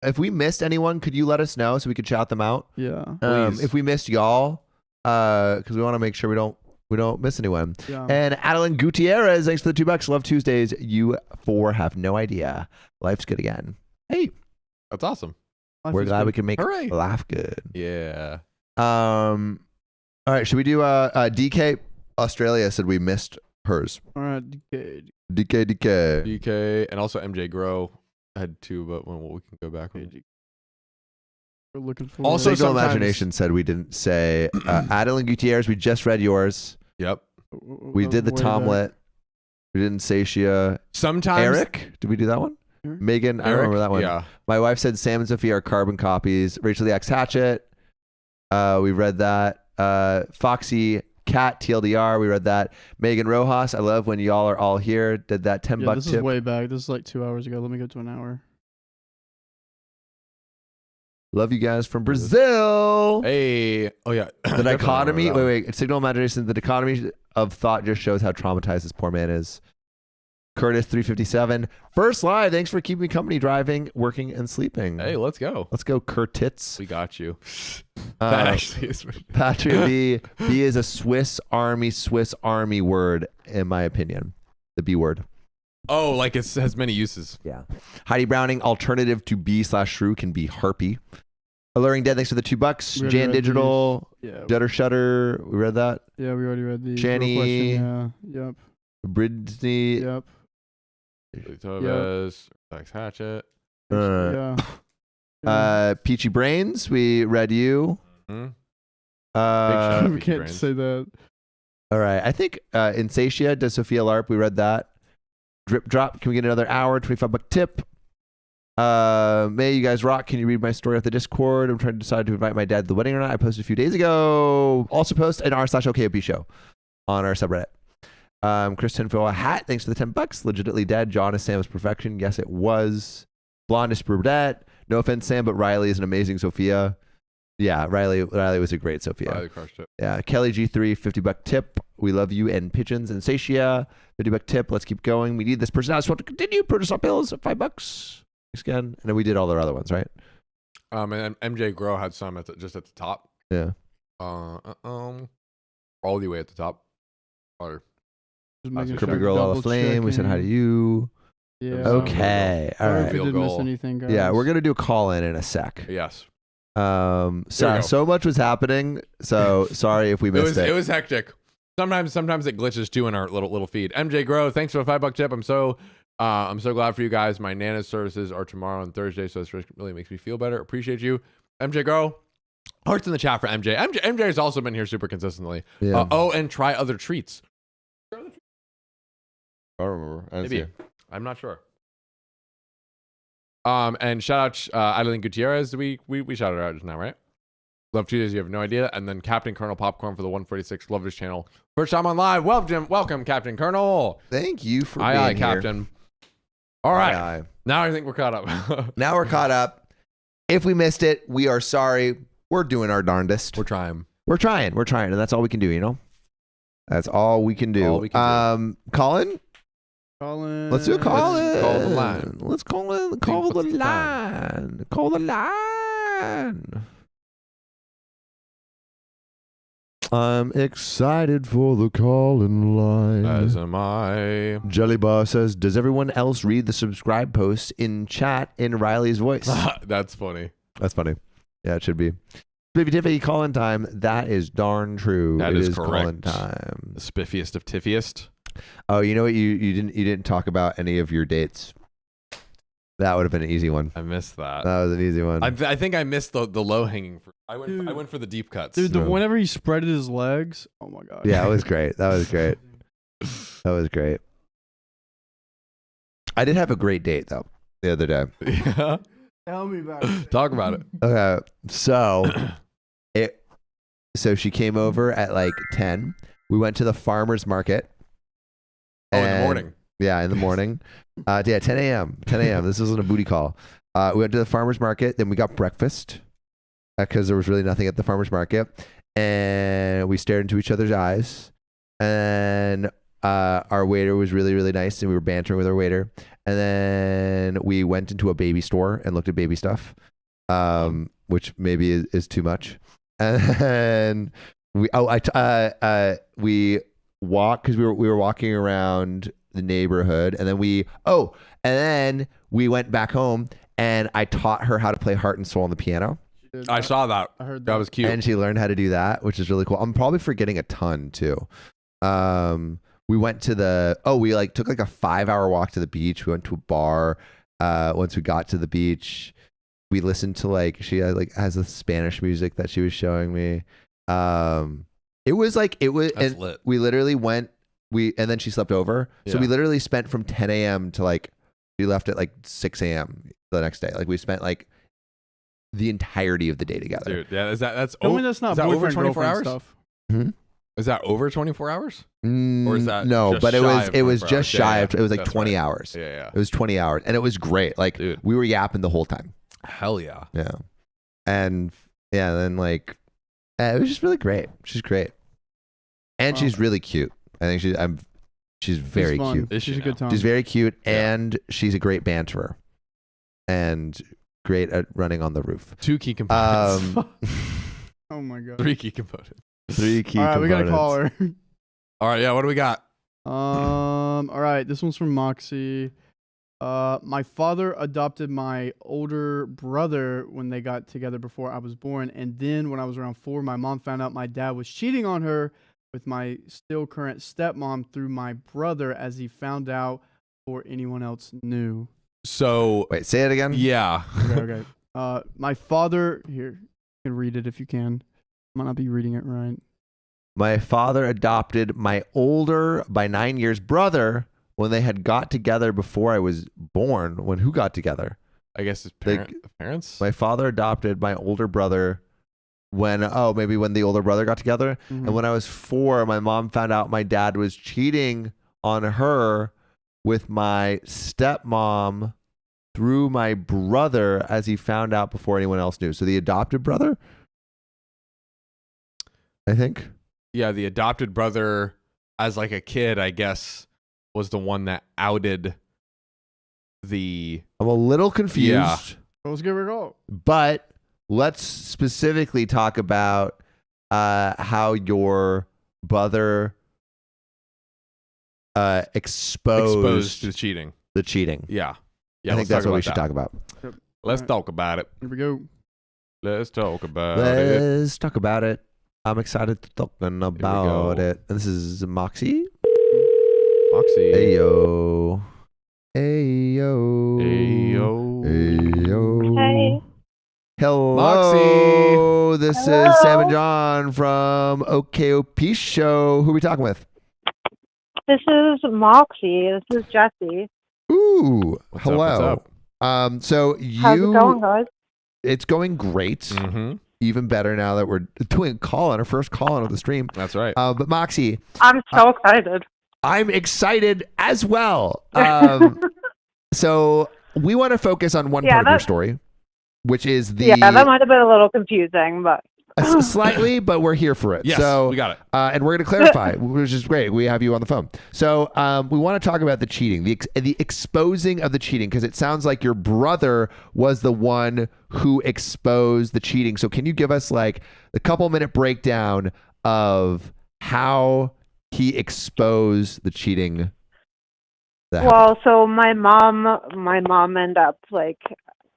If we missed anyone, could you let us know so we could shout them out? Yeah. Please. If we missed y'all, because we want to make sure we don't miss anyone. Yeah. And Adeline Gutierrez, thanks for the $2. Love Tuesdays. You four have no idea. Life's good again. Hey, That's awesome. Life we're is glad good. we can make Hooray. laugh good. Yeah. All right, should we do DK Australia said we missed hers. All right. Good. DK. DK and also MJ Grow had two, but we can go back. We're looking for. Also, Signal sometimes- Imagination said we didn't say Adeline Gutierrez. We just read yours. Yep. We did the Way back. Tomlet. We didn't Satia. Sometimes Eric, did we do that one? Eric? Megan, I don't Eric, remember that one. Yeah. My wife said Sam and Sophia are carbon copies. Rachel the Axe Hatchet. We read that. Foxy Cat TLDR. We read that. Megan Rojas. I love when y'all are all here. Did that $10 Yeah, this tip. is way back. This is like 2 hours ago. Let me go to an hour. Love you guys from Brazil. Hey. Oh yeah. The dichotomy. Wait. Signal Imagination. The dichotomy of thought just shows how traumatized this poor man is. Curtis 357. First live. Thanks for keeping me company driving, working, and sleeping. Hey, let's go. Let's go, Curtits. We got you. That Uh, actually is. Patrick B. B is a Swiss Army word, in my opinion. The B word. Oh, like it has many uses. Yeah. Heidi Browning, alternative to B/shrew can be harpy. Alluring Dead, thanks for the $2. We already Jan read Digital, Yeah. Jutter Shutter. We read that. Yeah, we already read the Jenny. Yeah. Yep. Bridney. Yep. Tobes, Max Hatchet. Uh, Yeah. Peachy Brains. We read you. Hmm? Uh, Big we Peachy can't Brains. say that. all right. I think Insatia does Sophia LARP. We read that. Drip Drop. Can we get another hour? $25 tip. May you guys rock. Can you read my story off the Discord? I'm trying to decide to invite my dad to the wedding or not. I posted a few days ago. Also post an r/OKOP show on our subreddit. Chris Tinfoil, a hat. Thanks for the $10. Legitimately dead. John is Sam's perfection. Yes, it was. Blondest brunette. No offense, Sam, but Riley is an amazing Sophia. Yeah, Riley was a great Sophia. Riley crushed it. Yeah, Kelly G3, $50 tip. We love you and pigeons and Satia, $50 tip. Let's keep going. We need this person. I just want to continue. Produce our bills at $5. Thanks again. And then we did all our other ones, right? And MJ Grow had some just at the top. Yeah. All the way at the top. Or Crippy Girl All Flame. We said hi to you. Yeah. Okay. All Sorry right. if we did miss anything, guys. Yeah, we're gonna do a call in a sec. yes. So much was happening. So sorry if we missed it. It was hectic. Sometimes it glitches too in our little feed. MJ Grow, thanks for a $5 tip. I'm so glad for you guys. My Nana's services are tomorrow and Thursday, so this really makes me feel better. Appreciate you, MJ Grow. Hearts in the chat for MJ. MJ has also been here super consistently. Yeah. And try other treats. I don't remember. I didn't see Maybe. it. I'm not sure. And shout out Adeline Gutierrez. We shouted her out just now, right? Love Tuesdays, you have no idea. And then Captain Colonel Popcorn for the 146 Love this channel. First time on live. Welcome, Captain Colonel. Thank you for being Aye, here. Captain. All right. Aye. Now I think we're caught up. Now we're caught up. If we missed it, we are sorry. We're doing our darndest. We're trying. We're trying, and that's all we can do. You know, that's all we can do. All we can Colin. Let's do a call. Let's call the line. Let's call in. Call the what's the line. Call the line. I'm excited for the call-in line. As am I. Jellybar says, does everyone else read the subscribe posts in chat in Riley's voice? That's funny. That's funny. Yeah, it should be. Spiffy Tiffy, call-in time. That is darn true. That is correct. Call-in time. The spiffiest of tiffiest. Oh, you know what? You didn't talk about any of your dates. That would have been an easy one. I missed that. That was an easy one. I think I missed the low hanging fruit. I went for the deep cuts. Dude, whenever he spreaded his legs, oh my god. Yeah, it was great. That was great. That was great. I did have a great date though the other day. Yeah. Tell me about it. Talk about it. Okay, so she came over at like 10. We went to the farmer's market. Oh, in the morning. Yeah, in the morning. 10 a.m. 10 a.m. This wasn't a booty call. We went to the farmer's market. Then we got breakfast because there was really nothing at the farmer's market. And we stared into each other's eyes. And our waiter was really, really nice. And we were bantering with our waiter. And then we went into a baby store and looked at baby stuff, which maybe is too much. And we walked because we were walking around the neighborhood, and then we went back home, and I taught her how to play Heart and Soul on the piano. I saw that. I heard that was cute. And she learned how to do that, which is really cool. I'm probably forgetting a ton too. We went to we took like a 5-hour walk to the beach. We went to a bar. Once we got to the beach, we listened to she has the Spanish music that she was showing me. It was That's and lit. we literally went, and then she slept over. So Yeah. we literally spent from 10 a.m. to we left at 6 a.m. the next day. We spent the entirety of the day together. Dude, yeah, that's Tell me that's not is that over boyfriend 24 girlfriend hours? stuff. Is that over 24 hours? Or is that no? just But it shy of was 24 just hours? shy Yeah, of. It was that's 20 right. hours. Yeah. It was 20 hours, and it was great. Dude. We were yapping the whole time. Hell yeah. Yeah, and then it was just really great. She's great, and she's really cute. I think she's very fun. cute. Is she She's a good now? time. She's very cute, Yeah. and she's a great banterer, and great at running on the roof. 2 key components. Oh my god. 3 key components. 3 key All right, we components. gotta call her. All right, yeah, what do we got? All right, this one's from Moxie. My father adopted my older brother when they got together before I was born, and then when I was around 4, my mom found out my dad was cheating on her with my still current stepmom through my brother, as he found out before anyone else knew. So, Wait, say it again. yeah. Okay. My father, here, you can read it if you can. Might not be reading it right. My father adopted my older by 9 years brother when they had got together before I was born. When who got together? I guess his Like, parents. My father adopted my older brother when the older brother got together. Mhm. And when I was 4, my mom found out my dad was cheating on her with my stepmom through my brother, as he found out before anyone else knew. So the adopted brother, I think. Yeah, the adopted brother, as like a kid, I guess, was the one that outed the. I'm a little confused. Yeah. Let's give it a go. But let's specifically talk about how your brother exposed to cheating. the cheating. Yeah. I think that's what we should talk about. Let's Alright. talk about it. Here we go. Let's talk about it. Let's talk about it. I'm excited to talking about go. it. And this is Moxie. Moxie. Hey yo. Hey yo. Hey, yo. Hey yo. Hey. Hello. Moxie. This Hello. is Sam and John from OKOP Show. Who are we talking with? This is Moxie. This is Jesse. Ooh. What's hello. Up, what's up? So How's it going, guys? it's going great. Mm-hmm. Even better now that we're doing a call on our first call on of the stream. That's right. But Moxie, I'm so excited. I'm excited as well. So we want to focus on one part of your story, which is the Yeah, that might have been a little confusing, but slightly, but we're here for it. Yes, so we got it. And we're going to clarify, which is great. We have you on the phone. So we want to talk about the cheating, the exposing of the cheating, because it sounds like your brother was the one who exposed the cheating. So can you give us like the couple-minute breakdown of how he exposed the cheating? well, so my mom ended up like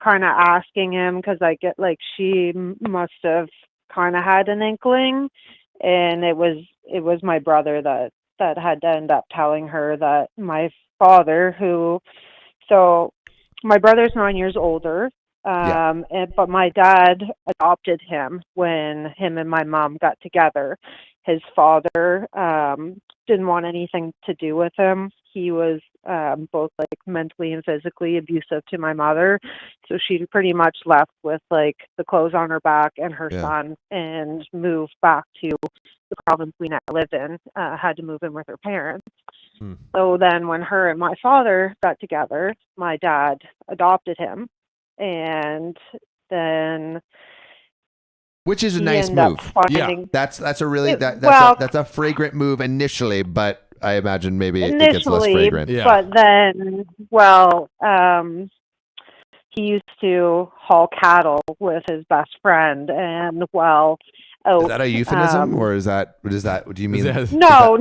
kind of asking him because I get like she must have kind of had an inkling, and it was my brother that had to end up telling her that my father, so my brother's 9 years older, but my dad adopted him when him and my mom got together. His father didn't want anything to do with him. He was both like mentally and physically abusive to my mother, so she pretty much left with like the clothes on her back and her son, and moved back to the province we now live in. Had to move in with her parents. So then, when her and my father got together, my dad adopted him, and then. Which is a nice move. That's a really that's a fragrant move initially, but I imagine maybe it gets less fragrant. Yeah. But then, he used to haul cattle with his best friend, and is that a euphemism, or is that what do you mean? No,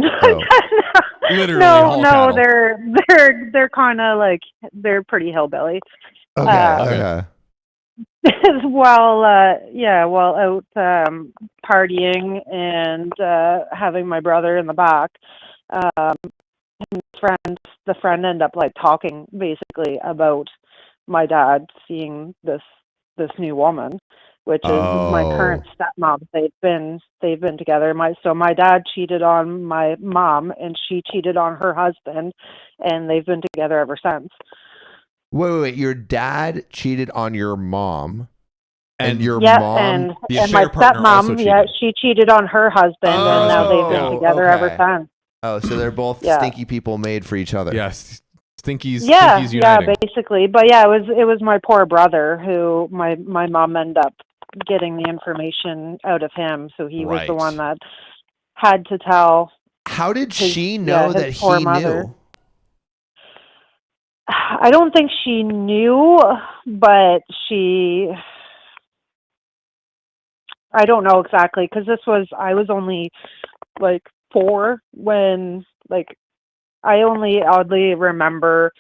Literally no, cattle. they're kind of like they're pretty hillbilly. Okay. While out partying and having my brother in the back, the friend ended up like talking basically about my dad seeing this new woman, which is my current stepmom. They've been together. My dad cheated on my mom, and she cheated on her husband, and they've been together ever since. Wait. Your dad cheated on your mom, and your mom, and my stepmom, she cheated on her husband, and now they've been together ever since. Oh, so they're both stinky people made for each other. Yes, stinkies. Yeah, stinkies uniting. basically. But yeah, it was my poor brother who my mom ended up getting the information out of him, so he was the one that had to tell. How did she know that he knew? I don't think she knew, but I don't know exactly, because I was only like 4 when, like, I only oddly remember,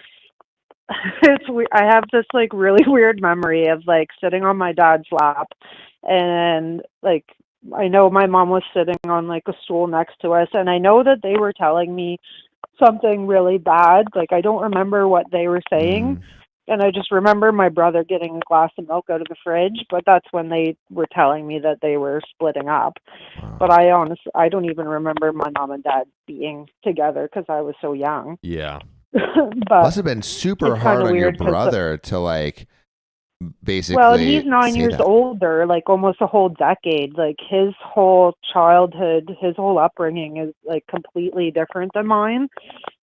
I have this like really weird memory of like sitting on my dad's lap, and like I know my mom was sitting on like a stool next to us, and I know that they were telling me something really bad. Like, I don't remember what they were saying, and I just remember my brother getting a glass of milk out of the fridge, but that's when they were telling me that they were splitting up. But I don't even remember my mom and dad being together because I was so young. Yeah. But must have been super hard on your brother to like basically. Well, and he's 9 say years that. older, like almost a whole decade. Like his whole childhood, his whole upbringing is like completely different than mine.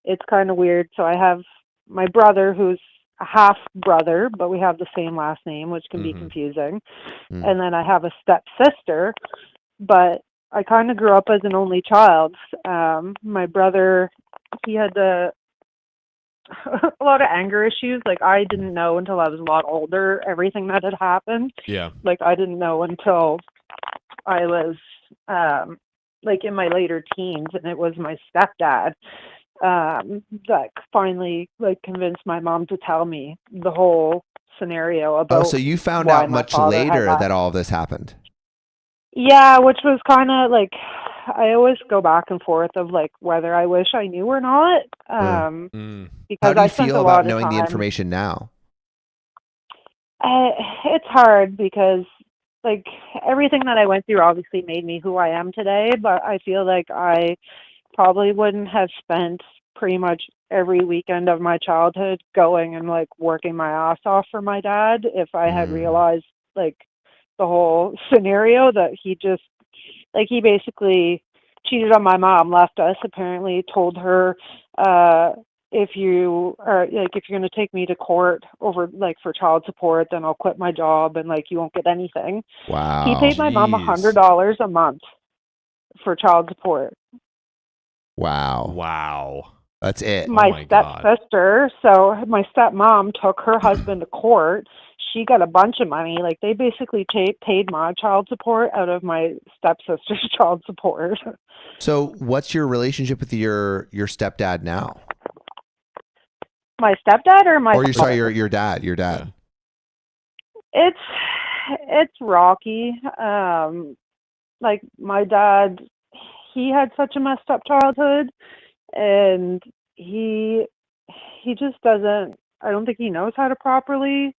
It's kind of weird. So I have my brother who's a half brother, but we have the same last name, which can be confusing. And then I have a stepsister, but I kind of grew up as an only child. My brother, he had a lot of anger issues. Like I didn't know until I was a lot older everything that had happened. Yeah. Like I didn't know until I was like in my later teens, and it was my stepdad that finally like convinced my mom to tell me the whole scenario about. Oh, so you found why out my much father had later left. that all of this happened. Yeah, which was kind of like, I always go back and forth of like whether I wish I knew or not. Because How do I you spent feel a lot about of knowing the time. information now? It's hard because like everything that I went through obviously made me who I am today, but I feel like I probably wouldn't have spent pretty much every weekend of my childhood going and like working my ass off for my dad if I had realized like the whole scenario that he just like he basically cheated on my mom, left us, apparently told her if you are like if you're going to take me to court over like for child support, then I'll quit my job and like you won't get anything. Wow. He paid my mom $100 a month for child support. Wow. That's it. My stepsister, so my stepmom took her husband to court. She got a bunch of money. Like they basically paid my child support out of my stepsister's child support. So what's your relationship with your stepdad now? My stepdad or my Or your dad. Your dad. Yeah. It's rocky. Like my dad, he had such a messed up childhood, and he just doesn't, I don't think he knows how to properly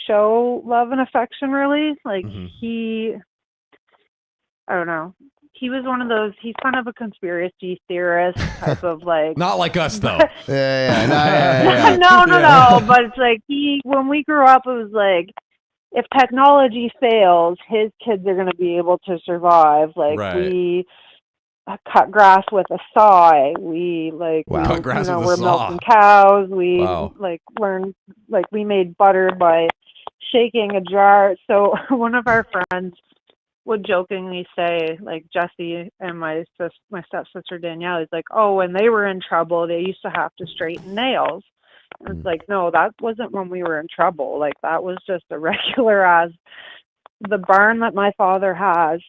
show love and affection, really. Like I don't know. He was one of those, he's kind of a conspiracy theorist type of like. Not like us though. Yeah. No. But it's like when we grew up, it was like, if technology fails, his kids are going to be able to survive. Like we cut grass with a saw. We like, cut grass with a we're saw. milking cows. We like learned, like we made butter by shaking a jar. So one of our friends would jokingly say, like Jesse and my stepsister Danielle, is like, oh, when they were in trouble, they used to have to straighten nails. And it's like, no, that wasn't when we were in trouble. Like that was just a regular as the barn that my father has.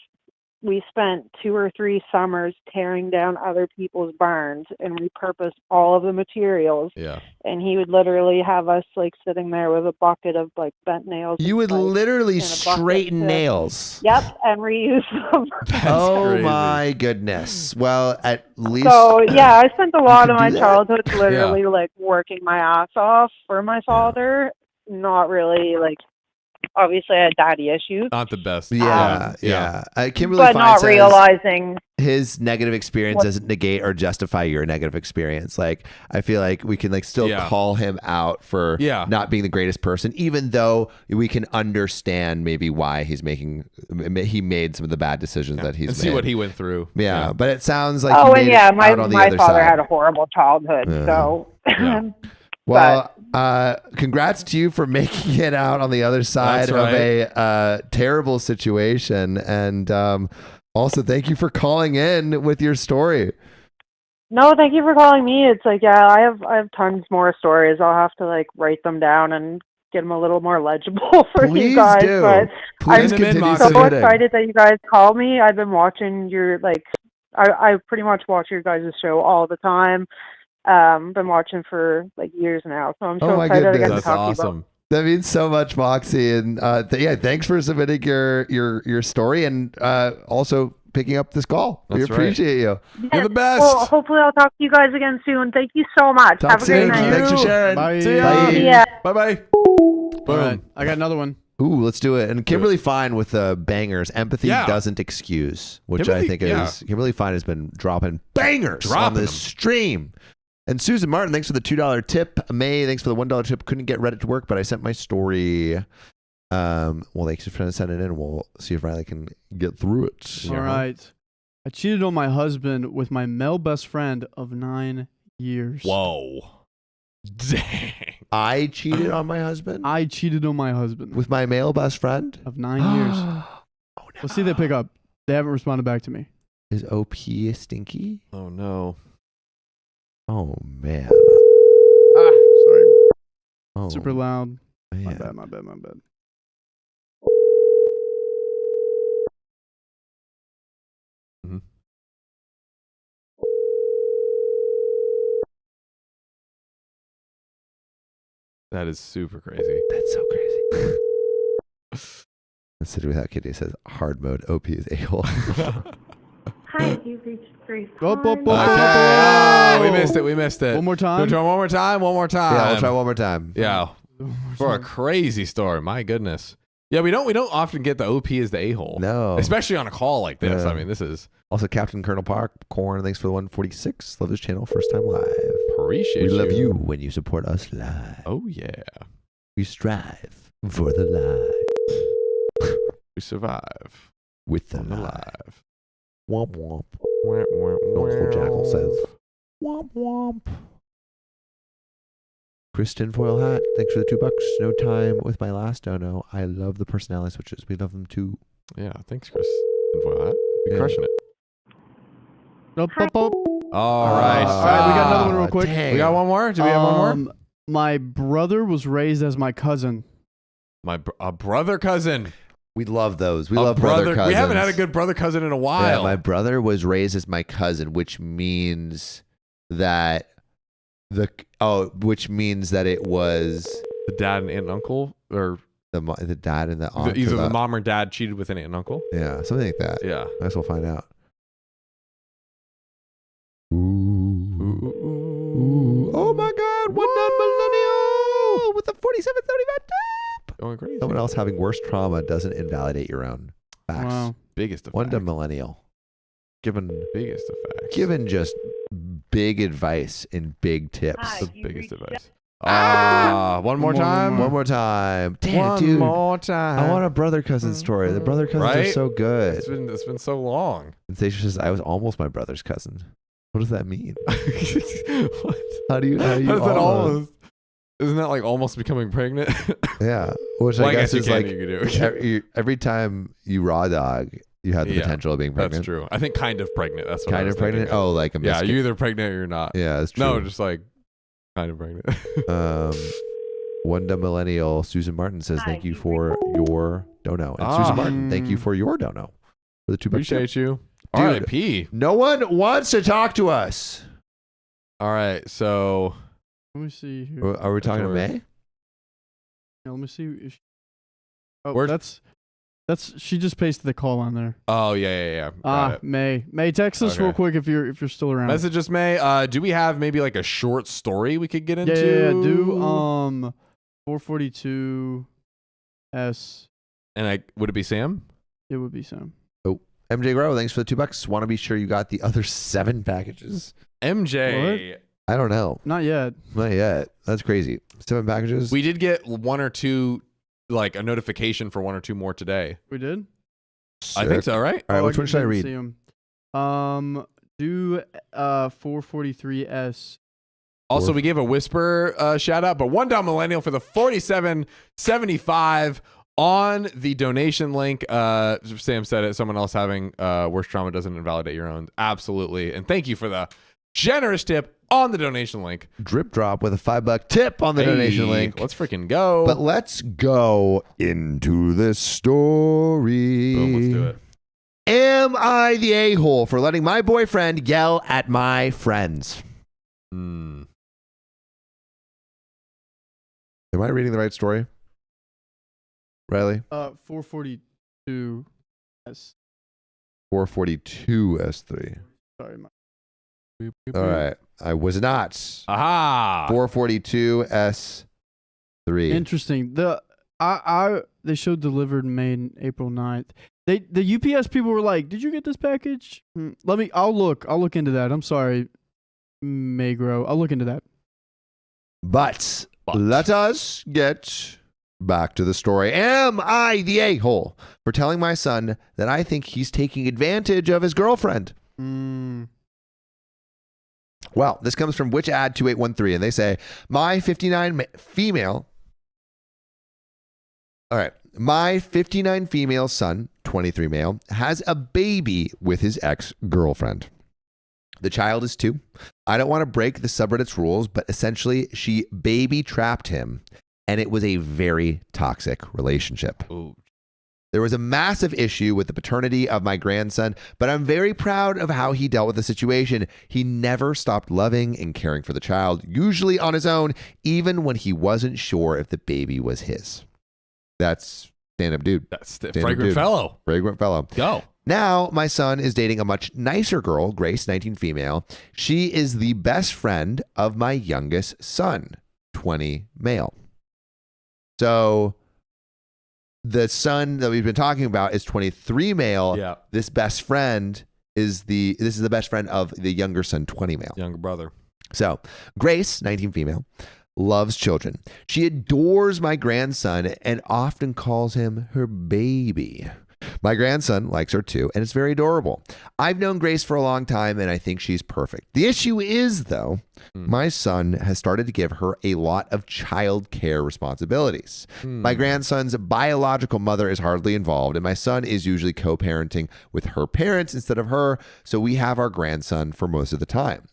We spent 2 or 3 summers tearing down other people's barns and repurposed all of the materials. Yeah. And he would literally have us like sitting there with a bucket of like bent nails. You would literally straighten nails. Yep, and reuse them. Oh my goodness. Well, at least. So yeah, I spent a lot of my childhood literally like working my ass off for my father. Not really like. Obviously, I had daddy issues. Not the best. Yeah. Kimberly but Fine not says realizing his negative experience doesn't negate or justify your negative experience. Like, I feel like we can like still call him out for not being the greatest person, even though we can understand maybe why he made some of the bad decisions that he's made. See what he went through. Yeah, but it sounds like my father had a horrible childhood. So. Well, congrats to you for making it out on the other side of a terrible situation. And also, thank you for calling in with your story. No, thank you for calling me. It's like, I have tons more stories. I'll have to like write them down and get them a little more legible for you guys. But Please I'm so excited that you guys called me. I've been watching your I pretty much watch your guys' show all the time. Been watching for like years now, so I'm so excited to get to talk to you about. That means so much, Moxie, and thanks for submitting your story and also picking up this call. We appreciate you. Yes. You're the best. Well, hopefully I'll talk to you guys again soon. Thank you so much. Have a great night. Thanks for sharing. Bye. See ya. Bye. Yeah. Bye. All right, I got another one. Ooh, let's do it. And Kimberly Fine with bangers. Empathy doesn't excuse, which I think is Kimberly Fine has been dropping bangers on this stream. And Susan Martin, thanks for the $2 tip. May, thanks for the $1 tip. Couldn't get Reddit to work, but I sent my story. Well, thanks for sending it in. We'll see if Riley can get through it. All right. I cheated on my husband with my male best friend of 9 years. Whoa. Dang. I cheated on my husband? I cheated on my husband With my male best friend? of 9 years. Oh, no. Let's see if they pick up. They haven't responded back to me. Is OP stinky? Oh, no. Oh, man. Sorry. Oh, Super loud. man. My bad. Mhm. That is super crazy. That's so crazy. The City Without Kitty says hard mode. OP is a-hole. Hi, you've reached Grace. Up. Okay. Oh, we missed it. One more time. One more time. Yeah, we'll try one more time. Yeah. For a crazy story. My goodness. Yeah, we don't often get the OP as the a-hole. No. Especially on a call like this. Yeah. I mean, this is Also, Captain Colonel Popcorn, thanks for the 146. Love this channel. First time live. appreciate We you. love you when you support us live. Oh yeah. We strive for the live. We survive With the on the live. live. Womp womp. Wah, wah, Uncle Jackal wah. says. Womp womp. Kristen Foil Hat, thanks for the $2. No time with my last dono. I love the personality switches. We love them too. Yeah, thanks, Chris. For that. You're Yeah. crushing it. Up. All right. All right, we got another one real quick. Dang. We got one more? Do we have one more? My brother was raised as my cousin. A brother cousin. We love those. We A love brother cousins. We haven't had a good brother cousin in a while. Yeah, my brother was raised as my cousin, which means that which means that it was the dad and aunt and uncle, or the dad and the aunt. either the mom or dad cheated with an aunt and uncle. Yeah, something like that. Yeah. I guess we'll find out. Ooh. Oh my God! One non-millennial with a 4775 tip. Going crazy. Someone else having worse trauma doesn't invalidate your own facts. Wow. Biggest of One facts. millennial, given Biggest of facts. just big advice and big tips. the biggest advice. One One more, more time. One more time. Damn, One dude. more time. I want a brother cousin story. The brother cousins are Right? so good. It's been so long. And Stacia says, I was almost my brother's cousin. What does that mean? What? How do you How does that almost? Isn't that like almost becoming pregnant? Yeah. Which Well, I guess you is can, like you can do. every time you raw dog, you have the Yeah, potential of being pregnant. That's true. I think kind of pregnant. That's what I Kind was of pregnant? thinking. Oh, like a Yeah, miscarriage. you're either pregnant or you're not. Yeah, that's true. No, just like kind of pregnant. One dumb millennial, Susan Martin says, thank you for your dono. And Susan Martin, thank you for your dono. For the $2 tip. Appreciate you. Dude. R.I.P. No one wants to talk to us. All right, so Let me see here. Are we talking to That's May? Yeah, let me see. If she... Oh, Where's- that's she just pasted the call on there. yeah. Got it. May text us Okay. real quick if you're still around. Message us, May. Do we have maybe like a short story we could get into? Yeah. Do 442 S. And would it be Sam? It would be Sam. MJ Grow, thanks for the $2. Want to be sure you got the other 7 packages. MJ. I don't know. Not yet. Not yet. That's crazy. 7 packages? We did get one or two, like a notification for one or two more today. We did. I think so, right? All right, Oh, which one should I didn't read? see 'em. Do 443 S. Also, we gave a whisper shout out, but one down millennial for the 4775 on the donation link. Sam said it. Someone else having worse trauma doesn't invalidate your own. Absolutely. And thank you for the generous tip on the donation link. Drip drop with a $5 tip on the donation link. Let's freaking go. But let's go into this story. Boom, let's do it. Am I the a-hole for letting my boyfriend yell at my friends? Hmm. Am I reading the right story? Riley? 442 S. 442 S3. Sorry. All right. I was not. Aha. 442 S3. Interesting. They showed delivered May April 9th. The UPS people were like, "Did you get this package?" I'll look into that. I'm sorry. may grow. I'll look into that. But let us get back to the story. Am I the a-hole for telling my son that I think he's taking advantage of his girlfriend? Well, this comes from WitchAd2813, and they say, my 59 female son, 23 male, has a baby with his ex-girlfriend. The child is 2. I don't want to break the subreddit's rules, but essentially she baby trapped him, and it was a very toxic relationship. Ooh. There was a massive issue with the paternity of my grandson, but I'm very proud of how he dealt with the situation. He never stopped loving and caring for the child, usually on his own, even when he wasn't sure if the baby was his. That's stand-up dude. That's the fragrant fellow. Fragrant fellow. Go. Now, my son is dating a much nicer girl, Grace, 19 female. She is the best friend of my youngest son, 20 male. So the son that we've been talking about is 23 male. Yeah. This best friend is the best friend of the younger son, 20 male. Younger brother. So Grace, 19 female, loves children. She adores my grandson and often calls him her baby. My grandson likes her too, and it's very adorable. I've known Grace for a long time, and I think she's perfect. The issue is, though, my son has started to give her a lot of child care responsibilities. My grandson's biological mother is hardly involved, and my son is usually co-parenting with her parents instead of her, so we have our grandson for most of the time.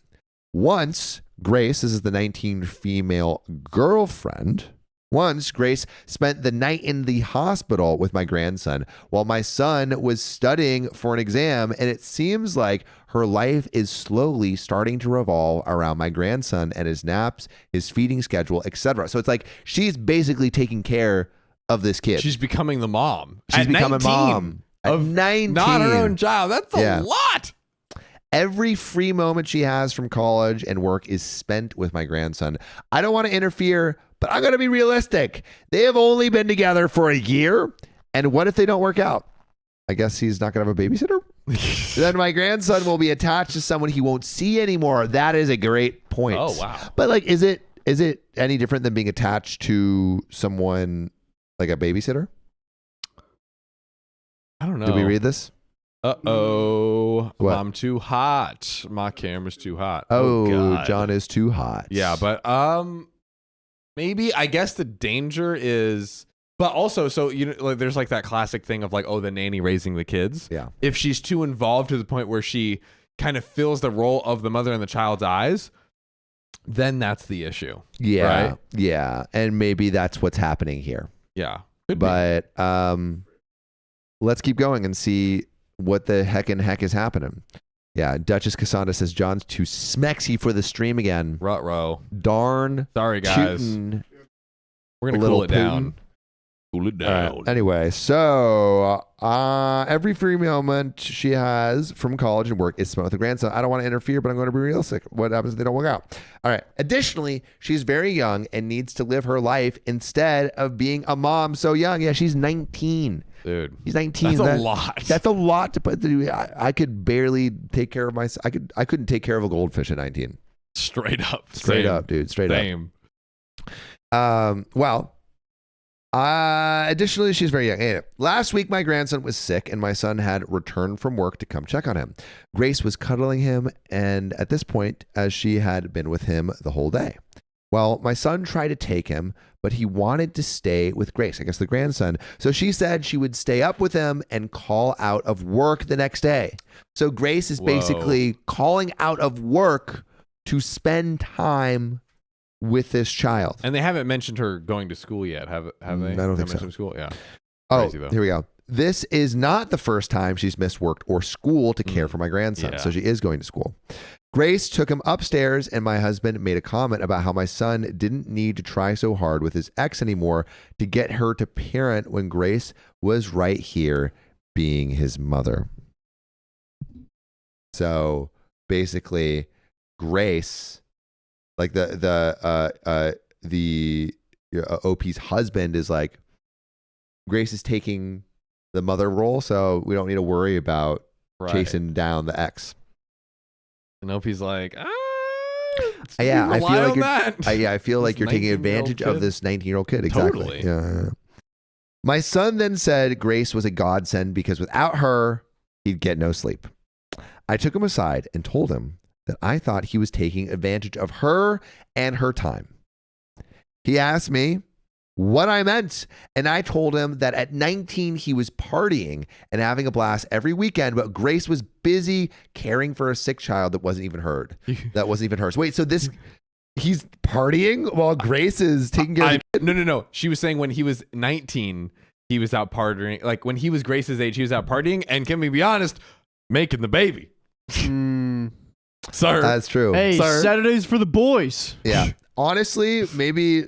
Once, Grace, this is the 19 female girlfriend, once, Grace spent the night in the hospital with my grandson while my son was studying for an exam, and it seems like her life is slowly starting to revolve around my grandson and his naps, his feeding schedule, etc. So it's like she's basically taking care of this kid. She's becoming the mom. She's At becoming 19 mom. At of 19. Not her own child. That's a lot. Every free moment she has from college and work is spent with my grandson. I don't want to interfere, but I'm going to be realistic. They have only been together for a year. And what if they don't work out? I guess he's not going to have a babysitter? Then my grandson will be attached to someone he won't see anymore. That is a great point. Oh, wow. But like, is it any different than being attached to someone like a babysitter? I don't know. Did we read this? Uh-oh. What? I'm too hot. My camera's too hot. Oh, God. John is too hot. Yeah, but maybe I guess the danger is, but also, so you know, like there's like that classic thing of like, oh, the nanny raising the kids. Yeah. If she's too involved to the point where she kind of fills the role of the mother in the child's eyes, then that's the issue. Yeah. Right? Yeah. And maybe that's what's happening here. Yeah. Could be. But let's keep going and see what the heck is happening. Yeah, Duchess Cassandra says John's too smexy for the stream again. Ruh-roh. Darn. Sorry, guys. tootin' We're going to little cool it down. Putin. Cool it All down. right. Anyway, so every free moment she has from college and work is spent with her grandson. I don't want to interfere, but I'm going to be realistic. What happens if they don't work out? All right. Additionally, she's very young and needs to live her life instead of being a mom so young. Yeah, she's 19. Dude. He's 19. That's a lot. That's a lot to put through. I could barely take care of myself. I couldn't take care of a goldfish at 19. Straight up. Straight Same. up, dude. Straight Same. up. Additionally, she's very young. Anyway, last week, my grandson was sick and my son had returned from work to come check on him. Grace was cuddling him, and at this point, as she had been with him the whole day. Well, my son tried to take him, but he wanted to stay with Grace, I guess the grandson. So she said she would stay up with him and call out of work the next day. So Grace is basically calling out of work to spend time with this child. And they haven't mentioned her going to school yet, have they? I don't think so. Mentioned school? Yeah. Oh, Crazy, though. here we go. This is not the first time she's missed work or school to care for my grandson. Yeah. So she is going to school. Grace took him upstairs, and my husband made a comment about how my son didn't need to try so hard with his ex anymore to get her to parent when Grace was right here being his mother. So basically, Grace, like the OP's husband is like, Grace is taking the mother role, so we don't need to worry about chasing down the ex. And OP's like, Yeah, I feel Rely like on that. I feel like This you're taking 19-year-old advantage of kid. this 19-year-old kid. Exactly. Totally. Yeah. My son then said Grace was a godsend because without her, he'd get no sleep. I took him aside and told him that I thought he was taking advantage of her and her time. He asked me what I meant, and I told him that at 19 he was partying and having a blast every weekend, but Grace was busy caring for a sick child that wasn't even hers. Wait, so he's partying while Grace is taking care of the kid? No. She was saying when he was 19, he was out partying. Like when he was Grace's age, he was out partying, and can we be honest, making the baby. Sir. That's true. Hey, Sir. Saturdays for the boys. Yeah. Honestly, maybe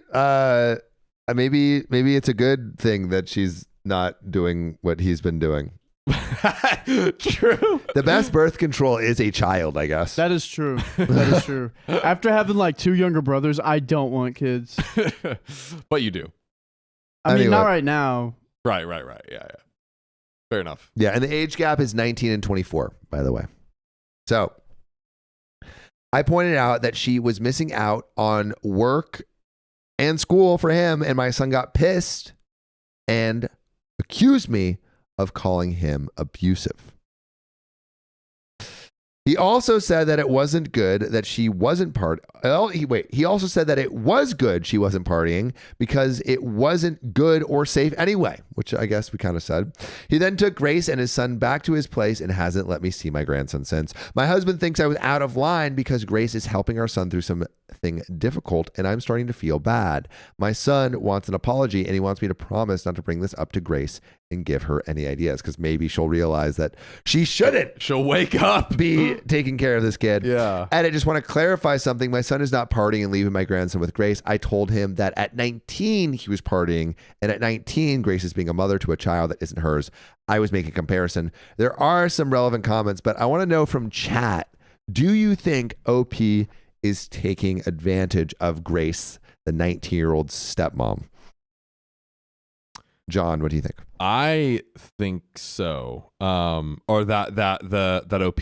it's a good thing that she's not doing what he's been doing. True. The best birth control is a child, I guess. That is true. That is true. After having like 2 younger brothers, I don't want kids. But you do. I mean, Anyway. not right now. Right. Yeah. Fair enough. Yeah, and the age gap is 19 and 24, by the way. So I pointed out that she was missing out on work and school for him, and my son got pissed and accused me of calling him abusive. He also said that it wasn't good that she wasn't he also said that it was good she wasn't partying because it wasn't good or safe anyway, which I guess we kind of said. He then took Grace and his son back to his place and hasn't let me see my grandson since. My husband thinks I was out of line because Grace is helping our son through something difficult, and I'm starting to feel bad. My son wants an apology, and he wants me to promise not to bring this up to Grace and give her any ideas, because maybe she'll realize that she shouldn't She'll wake up. be taking care of this kid. Yeah. And I just want to clarify something. My son is not partying and leaving my grandson with Grace. I told him that at 19 he was partying, and at 19 Grace is being a mother to a child that isn't hers. I was making a comparison. There are some relevant comments, but I want to know from chat, do you think OP is taking advantage of Grace, the 19-year-old stepmom? John, what do you think? I think so. Or that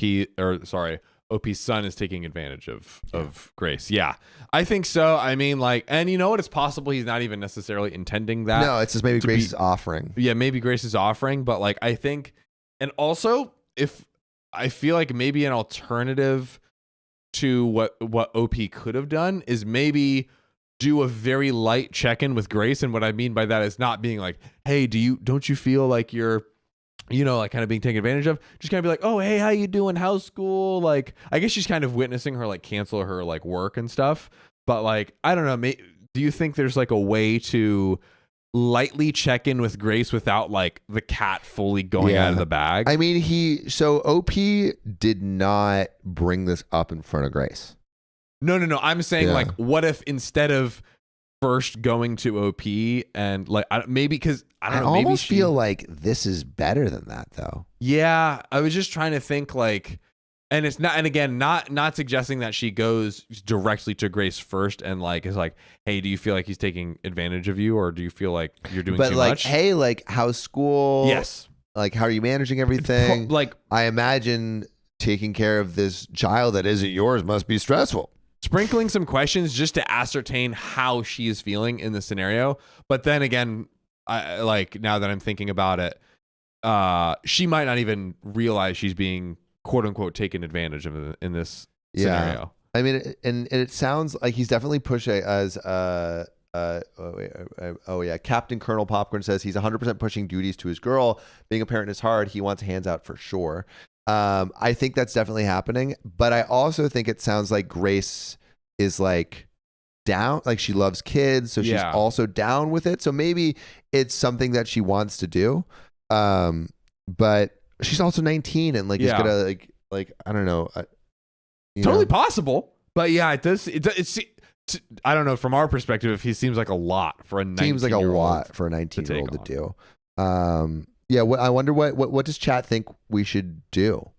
OP's son is taking advantage of Grace. Yeah, I think so. I mean, like, and you know what? It's possible he's not even necessarily intending that. No, it's just maybe Grace is offering. Yeah, maybe Grace is offering, but like, I think, and also if I feel like maybe an alternative to what OP could have done is maybe do a very light check-in with Grace. And what I mean by that is not being like, hey, don't you feel like you're, like kind of being taken advantage of? Just kind of be like, oh, hey, how you doing? How's school? Like, I guess she's kind of witnessing her like cancel her like work and stuff. But like, I don't know. Do you think there's like a way to lightly check in with Grace without like the cat fully going out of the bag? I mean, OP did not bring this up in front of Grace. No. I'm saying like, what if instead of first going to OP and like maybe because I don't know, maybe almost feel like this is better than that though. Yeah, I was just trying to think like, and it's not, and again, not suggesting that she goes directly to Grace first and like is like, hey, do you feel like he's taking advantage of you, or do you feel like you're doing too much? Hey, like how's school? Yes. Like how are you managing everything? Like I imagine taking care of this child that isn't yours must be stressful. Sprinkling some questions just to ascertain how she is feeling in the scenario. But then again, I like now that I'm thinking about it, she might not even realize she's being quote unquote taken advantage of in this scenario. I mean, and it sounds like he's definitely pushing as Captain Colonel Popcorn says he's 100% pushing duties to his girl. Being a parent is hard. He wants hands out for sure. I think that's definitely happening, but I also think it sounds like Grace is like down, like she loves kids, so she's also down with it. So maybe it's something that she wants to do, but she's also 19 and like is gonna like I don't know, totally possible. But yeah, it does. It's I don't know. From our perspective, he seems like a lot for a 19-year-old. Seems like a lot for a 19-year-old to do. Yeah, I wonder what does chat think we should do?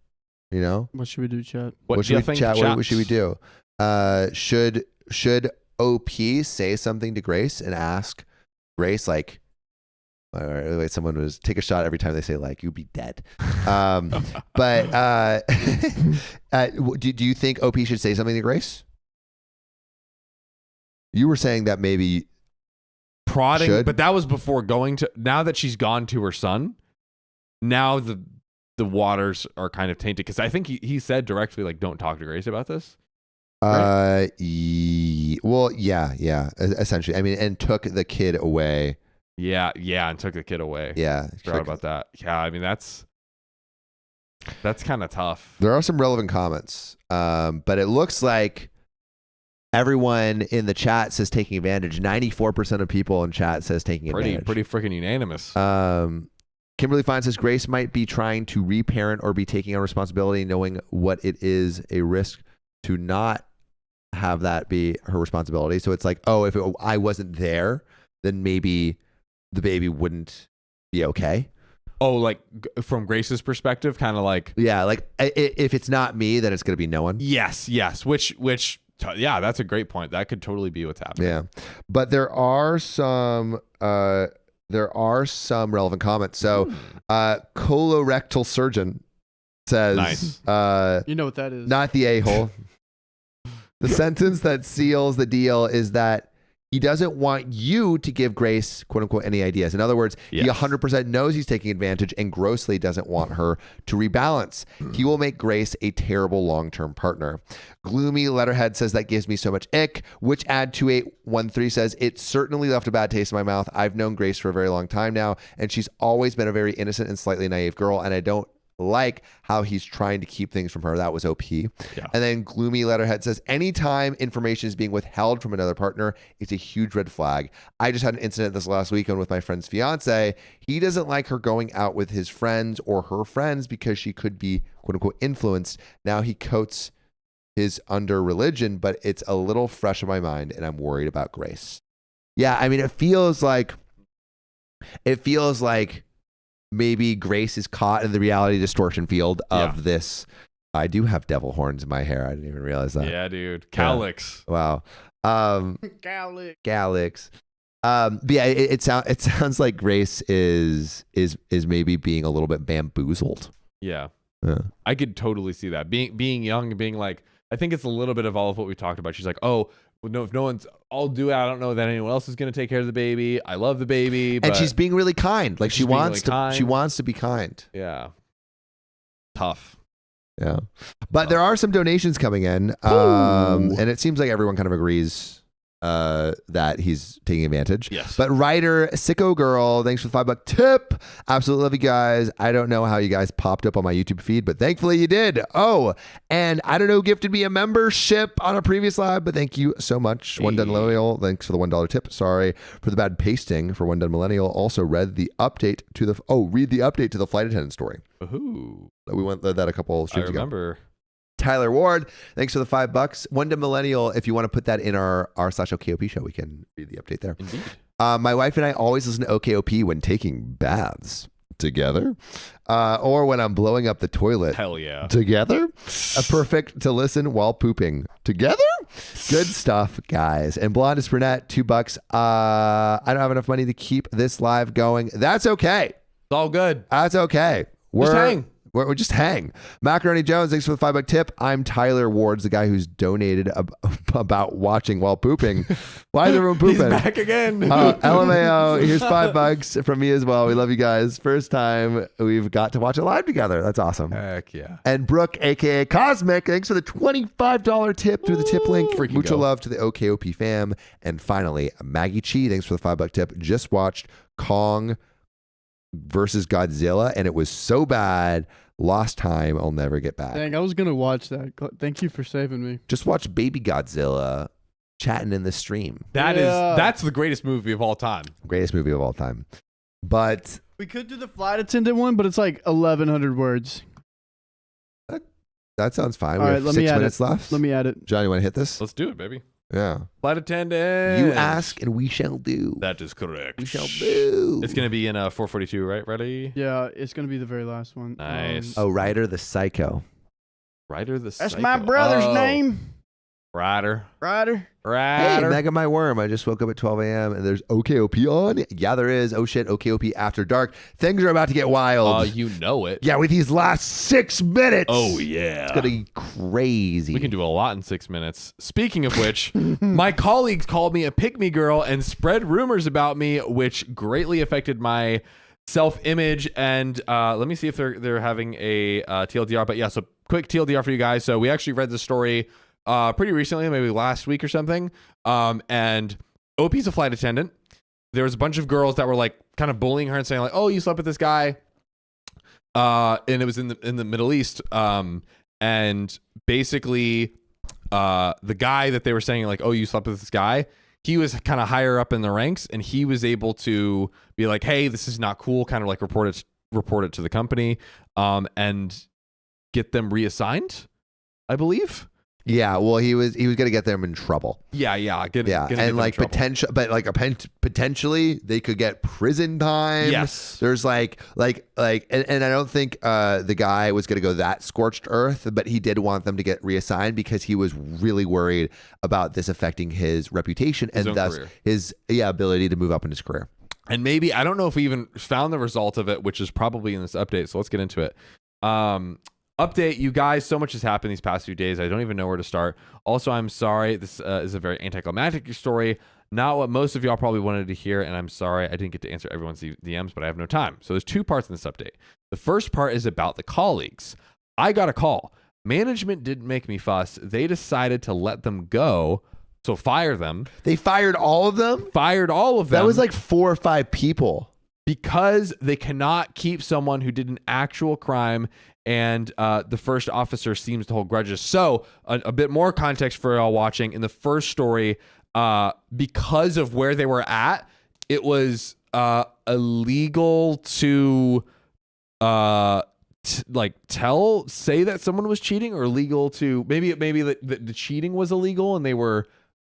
You know, What should we do, chat? What should we do? Should OP say something to Grace and ask Grace like, wait, someone was take a shot every time they say like, you'd be dead. But do you think OP should say something to Grace? You were saying that maybe prodding, should? but that was before going to. Now that she's gone to her son, now the waters are kind of tainted because I think he said directly like, "Don't talk to Grace about this." Right? Well, yeah, essentially. I mean, and took the kid away. Yeah, and took the kid away. Yeah, Forgot about that. Yeah, I mean that's kind of tough. There are some relevant comments, but it looks like everyone in the chat says taking advantage. 94% of people in chat says taking advantage. Pretty freaking unanimous. Kimberly Fine says Grace might be trying to reparent or be taking on responsibility, knowing what it is a risk to not have that be her responsibility. So it's like, oh, if I wasn't there, then maybe the baby wouldn't be okay. Oh, like from Grace's perspective, kind of like, yeah, like if it's not me, then it's going to be no one. Yes. Which, yeah, that's a great point. That could totally be what's happening. Yeah, but there are some relevant comments. So, colorectal surgeon says, "Nice. You know what that is? Not the a-hole." The sentence that seals the deal is that he doesn't want you to give Grace, quote unquote, any ideas. In other words, he 100% knows he's taking advantage and grossly doesn't want her to rebalance. He will make Grace a terrible long-term partner. Gloomy Letterhead says that gives me so much ick. Which add 2813 says it certainly left a bad taste in my mouth. I've known Grace for a very long time now, and she's always been a very innocent and slightly naive girl, and I don't like how he's trying to keep things from her. That was OP. Yeah. And then Gloomy Letterhead says anytime information is being withheld from another partner, it's a huge red flag. I just had an incident this last weekend with my friend's fiance. He doesn't like her going out with his friends or her friends because she could be quote unquote influenced. Now he coats his under religion, but it's a little fresh in my mind and I'm worried about Grace. Yeah, I mean, it feels like maybe Grace is caught in the reality distortion field of this. I do have devil horns in my hair. I didn't even realize that. Yeah, dude. Calyx. Yeah. Wow. Calyx. But yeah, it sounds like Grace is maybe being a little bit bamboozled. Yeah. I could totally see that. Being young and being like, I think it's a little bit of all of what we talked about. She's like, oh, no, if no one's, I'll do it. I don't know that anyone else is going to take care of the baby. I love the baby. And she's being really kind. Like she wants to be kind. Yeah. Tough. Yeah. But there are some donations coming in. And it seems like everyone kind of agrees that he's taking advantage. Yes. But writer Sicko Girl, thanks for the $5 tip. Absolutely love you guys. I don't know how you guys popped up on my YouTube feed, but thankfully you did. Oh, and I don't know who gifted me a membership on a previous live, but thank you so much. One Done Millennial, thanks for the $1 tip. Sorry for the bad pasting for One Done Millennial. Also read the update to the flight attendant story. Ooh. We went through that a couple streams ago. I remember. Tyler Ward, thanks for the $5. One to Millennial. If you want to put that in our /OKOP show, we can read the update there. Indeed. My wife and I always listen to OKOP when taking baths together, or when I'm blowing up the toilet. Hell yeah. Together. Perfect to listen while pooping. Together. Good stuff, guys. And Blonde is Brunette, $2. I don't have enough money to keep this live going. That's okay. It's all good. That's okay. Just hang. We're just hang. Macaroni Jones, thanks for the $5 tip. I'm Tyler Ward's the guy who's donated about watching while pooping. Why is everyone pooping? He's back again. LMAO, here's $5 from me as well. We love you guys. First time we've got to watch it live together. That's awesome. Heck yeah. And Brooke, aka Cosmic, thanks for the $25 tip through the tip link. Mucho love to the OKOP fam. And finally, Maggie Chi, thanks for the $5 tip. Just watched Kong versus Godzilla, and it was so bad. Lost time. I'll never get back. Dang, I was gonna watch that. Thank you for saving me. Just watch Baby Godzilla chatting in the stream. That's the greatest movie of all time. Greatest movie of all time. But we could do the flight attendant one, but it's like 1,100 words. That sounds fine. All we right, have 6 minutes left. Let me add it. John, you want to hit this? Let's do it, baby. Yeah. Flight attendant. You ask and we shall do. That is correct. We shall do. It's going to be in 442, right? Ready? Yeah, it's going to be the very last one. Nice. Ryder the Psycho. Ryder the Psycho. That's my brother's name. Ryder. Hey, Mega My Worm. I just woke up at 12 a.m. and there's OKOP on. Yeah, there is. Oh shit, OKOP after dark. Things are about to get wild. You know it. Yeah, with these last 6 minutes. Oh, yeah. It's going to be crazy. We can do a lot in 6 minutes. Speaking of which, my colleagues called me a pick-me girl and spread rumors about me, which greatly affected my self-image. And let me see if they're having a TLDR. But yeah, so quick TLDR for you guys. So we actually read the story pretty recently, maybe last week or something. And OP's a flight attendant. There was a bunch of girls that were like kind of bullying her and saying like, "Oh, you slept with this guy," and it was in the Middle East. And basically, the guy that they were saying like, "Oh, you slept with this guy," he was kind of higher up in the ranks, and he was able to be like, "Hey, this is not cool," kind of like report it to the company, and get them reassigned, I believe. Yeah, well, he was going to get them in trouble. Yeah, and like potentially they could get prison time. Yes, there's and I don't think the guy was going to go that scorched earth, but he did want them to get reassigned because he was really worried about this affecting his reputation and thus career. His ability to move up in his career. And maybe I don't know if we even found the result of it, which is probably in this update. So let's get into it. Update, you guys, so much has happened these past few days. I don't even know where to start. Also, I'm sorry. This is a very anticlimactic story. Not what most of y'all probably wanted to hear, and I'm sorry I didn't get to answer everyone's DMs, but I have no time. So there's 2 parts in this update. The first part is about the colleagues. I got a call. Management didn't make me fuss. They decided to let them go, so fire them. They fired all of them? Fired all of them. That was like 4 or 5 people. Because they cannot keep someone who did an actual crime, and the first officer seems to hold grudges. So a bit more context for y'all watching. In the first story, because of where they were at, it was illegal to say that someone was cheating, or illegal to maybe the cheating was illegal and they were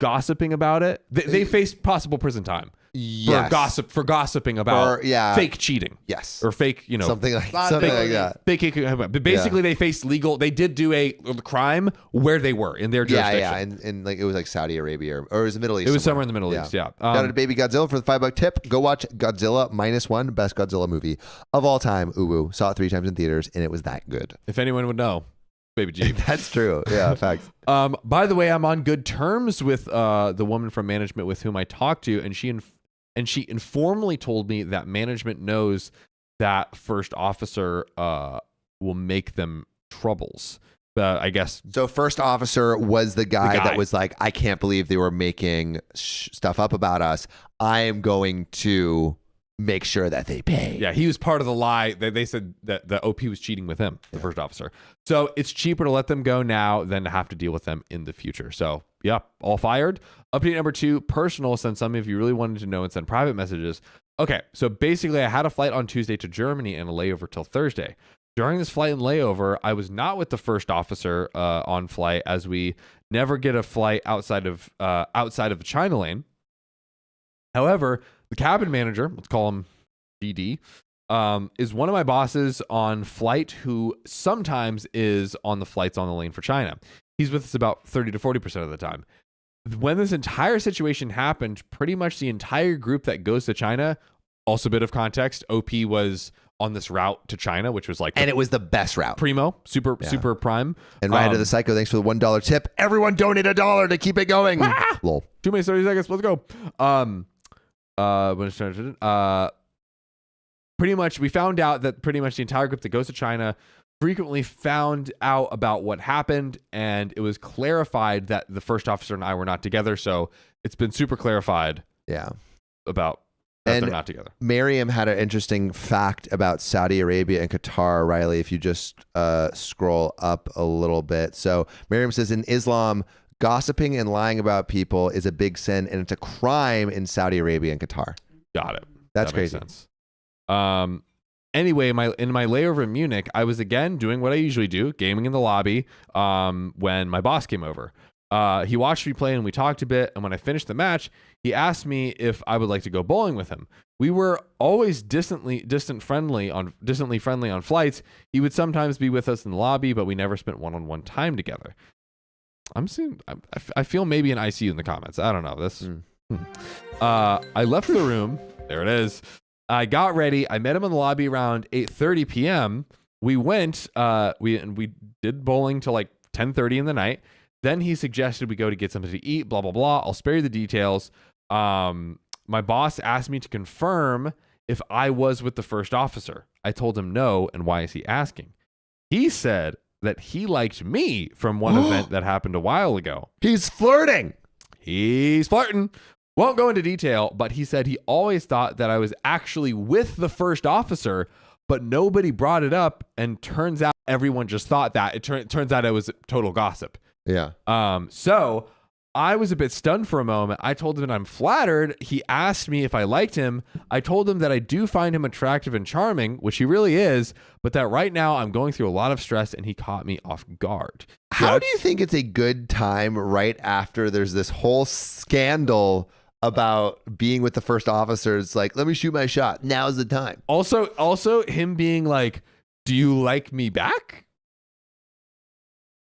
gossiping about it. They faced possible prison time. Yes. For gossiping about fake cheating. Yes. Or fake, something like that. But basically they faced they did do a crime where they were in their jurisdiction. Yeah. And like it was like Saudi Arabia or it was the Middle East. It was somewhere in the Middle East. Yeah. Shout out to Baby Godzilla for the $5 tip. Go watch Godzilla -1, best Godzilla movie of all time. Uwu. Saw it 3 times in theaters and it was that good. If anyone would know. Baby G. That's true. Yeah, facts. By the way, I'm on good terms with the woman from management with whom I talked to, and she informally told me that management knows that first officer will make them troubles. I guess. So first officer was the guy that was like, I can't believe they were making stuff up about us. I am going to make sure that they pay. Yeah, he was part of the lie. They said that the OP was cheating with him, the first officer. So it's cheaper to let them go now than to have to deal with them in the future. So yeah, all fired. Update number 2, personal, since some of you really wanted to know and send private messages. Okay, so basically I had a flight on Tuesday to Germany and a layover till Thursday. During this flight and layover, I was not with the first officer on flight, as we never get a flight outside of the China lane. However, the cabin manager, let's call him DD, is one of my bosses on flight who sometimes is on the flights on the lane for China. He's with us about 30 to 40% of the time. When this entire situation happened, pretty much the entire group that goes to China, also a bit of context, OP was on this route to China, which was like... And it was the best route. Primo, super prime. And Ryan to the Psycho, thanks for the $1 tip. Everyone donate $1 to keep it going. Lol. 2 minutes, 30 seconds, let's go. Pretty much we found out that pretty much the entire group that goes to China frequently found out about what happened, and it was clarified that the first officer and I were not together. So it's been super clarified about that they're not together. Miriam had an interesting fact about Saudi Arabia and Qatar, Riley, if you just scroll up a little bit. So Miriam says, in Islam, gossiping and lying about people is a big sin, and it's a crime in Saudi Arabia and Qatar. Got it. That's that makes crazy. Sense. Anyway, in my layover in Munich, I was again doing what I usually do, gaming in the lobby, when my boss came over. He watched me play and we talked a bit, and when I finished the match, he asked me if I would like to go bowling with him. We were always distantly friendly on flights. He would sometimes be with us in the lobby, but we never spent one-on-one time together. I feel maybe an ICU in the comments. I don't know this. I left the room. There it is. I got ready. I met him in the lobby around 8:30 p.m. We went. We did bowling till like 10:30 in the night. Then he suggested we go to get something to eat. Blah blah blah. I'll spare you the details. My boss asked me to confirm if I was with the first officer. I told him no, and why is he asking? He said that he liked me from one event that happened a while ago. He's flirting. He's flirting. Won't go into detail, but he said he always thought that I was actually with the first officer, but nobody brought it up, and turns out everyone just thought that. It turns out it was total gossip. Yeah. So I was a bit stunned for a moment. I told him that I'm flattered. He asked me if I liked him. I told him that I do find him attractive and charming, which he really is, but that right now I'm going through a lot of stress, and he caught me off guard. How do you think it's a good time right after there's this whole scandal about being with the first officer? It's like, let me shoot my shot. Now's the time. Also him being like, do you like me back?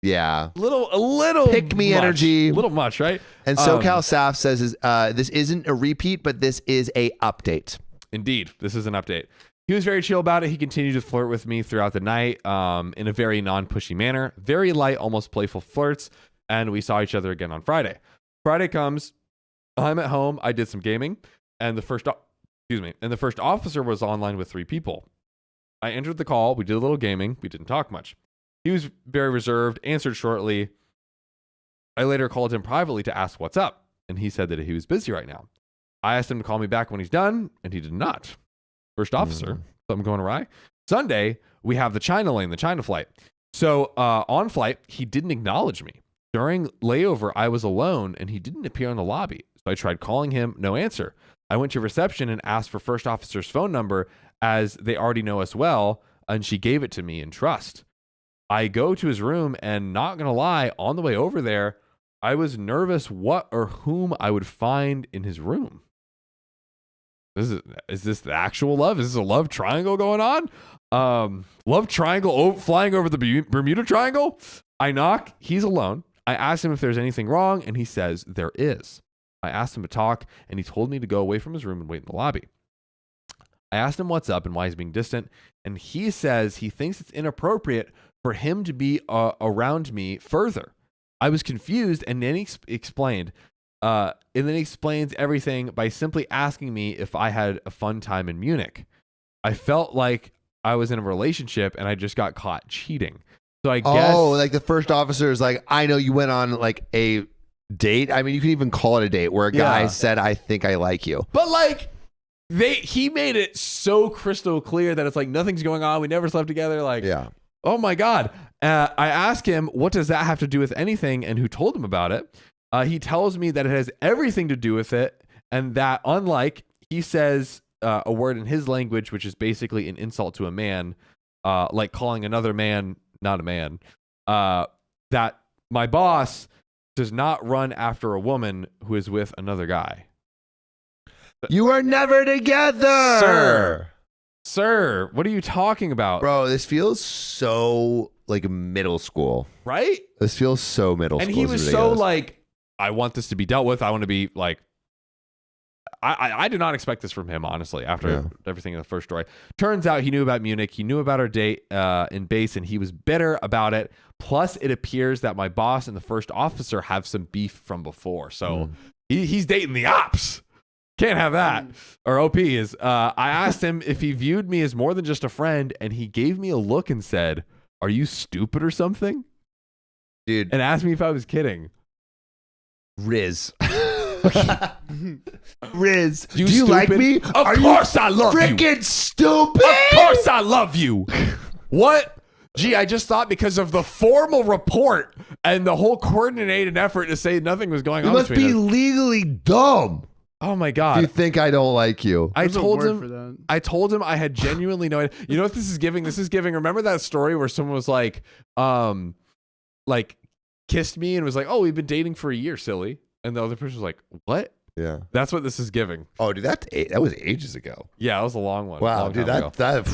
Yeah. A little pick me much. energy. A little much, right? And SoCal Saf says this isn't a repeat, but this is a update. Indeed. This is an update. He was very chill about it. He continued to flirt with me throughout the night in a very non-pushy manner. Very light, almost playful flirts. And we saw each other again on Friday. Friday comes. I'm at home. I did some gaming. And the first officer was online with 3 people. I entered the call. We did a little gaming. We didn't talk much. He was very reserved, answered shortly. I later called him privately to ask what's up, and he said that he was busy right now. I asked him to call me back when he's done, and he did not. First officer, something going awry. Sunday, we have the China lane, the China flight. So on flight, he didn't acknowledge me. During layover, I was alone, and he didn't appear in the lobby. So I tried calling him, no answer. I went to reception and asked for first officer's phone number, as they already know us well, and she gave it to me in trust. I go to his room, and not going to lie, on the way over there, I was nervous what or whom I would find in his room. Is this the actual love? Is this a love triangle going on? Love triangle flying over the Bermuda Triangle? I knock. He's alone. I ask him if there's anything wrong, and he says there is. I asked him to talk, and he told me to go away from his room and wait in the lobby. I asked him what's up and why he's being distant, and he says he thinks it's inappropriate for him to be around me further. I was confused, and then he explained. And then he explains everything by simply asking me if I had a fun time in Munich. I felt like I was in a relationship, and I just got caught cheating. So I guess... Oh, like the first officer is like, I know you went on like a date. I mean, you can even call it a date where a guy said, I think I like you. But like, he made it so crystal clear that it's like nothing's going on. We never slept together. Like, yeah. Oh my God. I asked him, what does that have to do with anything, and who told him about it? He tells me that it has everything to do with it, and that unlike, he says a word in his language, which is basically an insult to a man, like calling another man not a man, that my boss does not run after a woman who is with another guy. You are never together. Sir, what are you talking about? Bro, this feels so like middle school. Right? This feels so middle school. And he was so like, I want this to be dealt with. I want to be like, I did not expect this from him, honestly, after everything in the first story. Turns out he knew about Munich. He knew about our date in base, and he was bitter about it. Plus, it appears that my boss and the first officer have some beef from before. So he's dating the ops. Can't have that. Or OP is. I asked him if he viewed me as more than just a friend, and he gave me a look and said, "Are you stupid or something?" Dude. And asked me if I was kidding. Riz. Riz, do you stupid? like me? Of course I love you. Freaking stupid. Of course I love you. What? Gee, I just thought because of the formal report and the whole coordinated effort to say nothing was going on. You must be legally dumb. Oh my God. You think I don't like you? I told him I had genuinely no idea. You know what this is giving? This is giving, remember that story where someone was like kissed me and was like, "Oh, we've been dating for a year, silly." And the other person was like, "What?" Yeah. That's what this is giving. Oh, dude, that was ages ago. Yeah, that was a long one. Wow, Long dude, time ago. that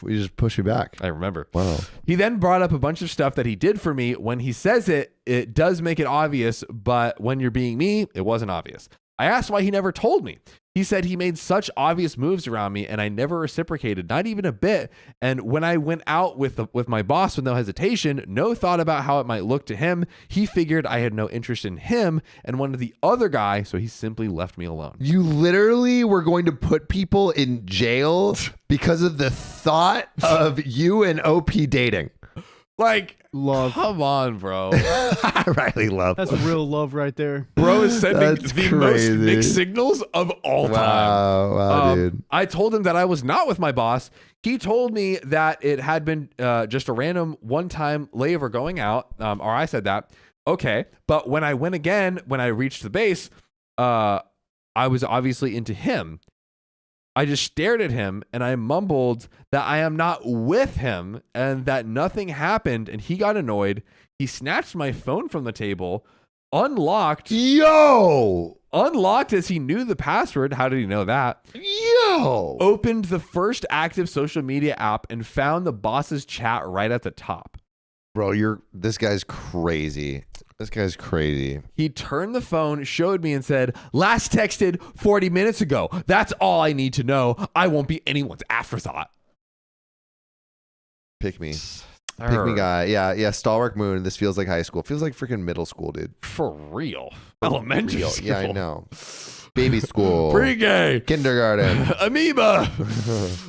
you just pushed me back. I remember. Wow. He then brought up a bunch of stuff that he did for me. When he says it, it does make it obvious, but when you're being me, it wasn't obvious. I asked why he never told me. He said he made such obvious moves around me and I never reciprocated, not even a bit. And when I went out with my boss with no hesitation, no thought about how it might look to him, he figured I had no interest in him and wanted the other guy, so he simply left me alone. You literally were going to put people in jail because of the thought of you and OP dating. Like, Love. come on, bro. Riley love. That's real love right there. Bro is sending That's the crazy. most mixed signals of all time. Wow, dude. I told him that I was not with my boss. He told me that it had been just a random one-time layover going out, or I said that. Okay, but when I went again, when I reached the base, I was obviously into him. I just stared at him and I mumbled that I am not with him and that nothing happened, and he got annoyed. He snatched my phone from the table, unlocked as he knew the password. How did he know that? Opened the first active social media app and found the boss's chat right at the top. Bro, this guy's crazy. This guy's crazy. He turned the phone, showed me, and said, "Last texted 40 minutes ago. That's all I need to know. I won't be anyone's afterthought." Pick me. Pick me guy. Yeah. Stalwart Moon. This feels like high school. Feels like freaking middle school, dude. For real. Elementary school. Yeah, I know. Baby school. Pre-gay. Kindergarten. Amoeba.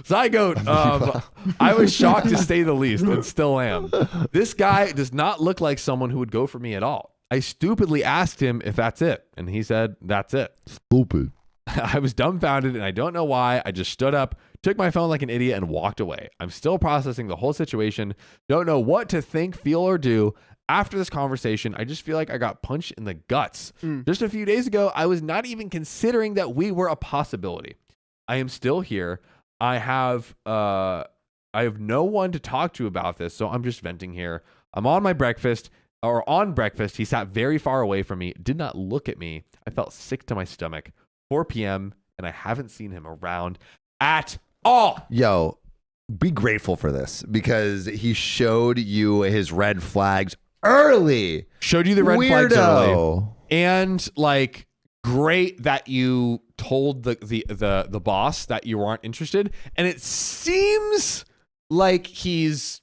Zygote. I was shocked to say the least and still am. This guy does not look like someone who would go for me at all. I stupidly asked him if that's it, and he said, "That's it." Stupid. I was dumbfounded and I don't know why. I just stood up, took my phone like an idiot, and walked away. I'm still processing the whole situation. Don't know what to think, feel, or do. After this conversation, I just feel like I got punched in the guts. Just a few days ago, I was not even considering that we were a possibility. I am still here. I have no one to talk to about this, so I'm just venting here. I'm on breakfast. He sat very far away from me, did not look at me. I felt sick to my stomach. 4 p.m. and I haven't seen him around at all. Yo, be grateful for this because he showed you his red flags early. Showed you the red flags early. And like, great that you told the boss that you aren't interested. And it seems like he's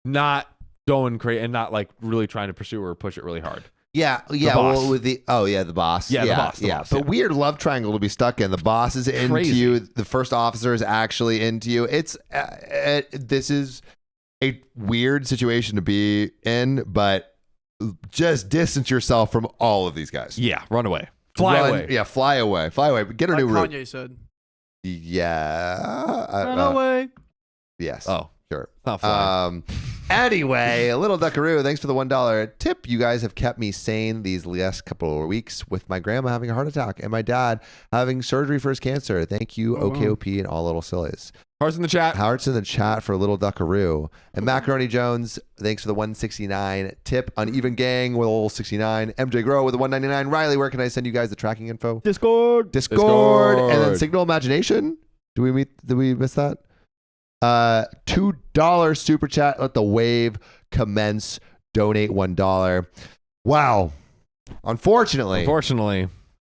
not going crazy and not like really trying to pursue or push it really hard. Yeah. Well, with the boss. Yeah, the boss. The boss, but weird love triangle to be stuck in. The boss is into Crazy. you. The first officer is actually into you. It's this is a weird situation to be in, but just distance yourself from all of these guys. Yeah, run away. Fly away. Yeah, fly away. Get a Like new route. Kanye said. Yeah. Run away. Yes. Oh, sure. not flying. Anyway, a little duckaroo. Thanks for the $1 tip. You guys have kept me sane these last couple of weeks with my grandma having a heart attack and my dad having surgery for his cancer. Thank you, OKOP and all little sillies. Hearts in the chat. Howard's in the chat for a little duckaroo. And Macaroni Jones, thanks for the 169 tip. Uneven Gang with a little 69. MJ Grow with the 199. Riley, where can I send you guys the tracking info? Discord. And then Signal Imagination. Did we miss that? $2 super chat. Let the wave commence. Donate $1. Wow. Unfortunately,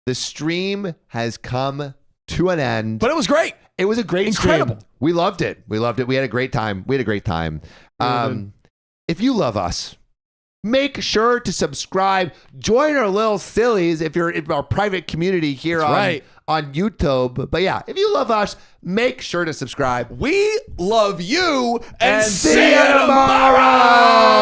the stream has come to an end. But it was great. It was a great Incredible. stream. We loved it. We had a great time. If you love us, make sure to subscribe. Join our little sillies if you're in our private community here on YouTube. But yeah, if you love us, make sure to subscribe. We love you and See you tomorrow.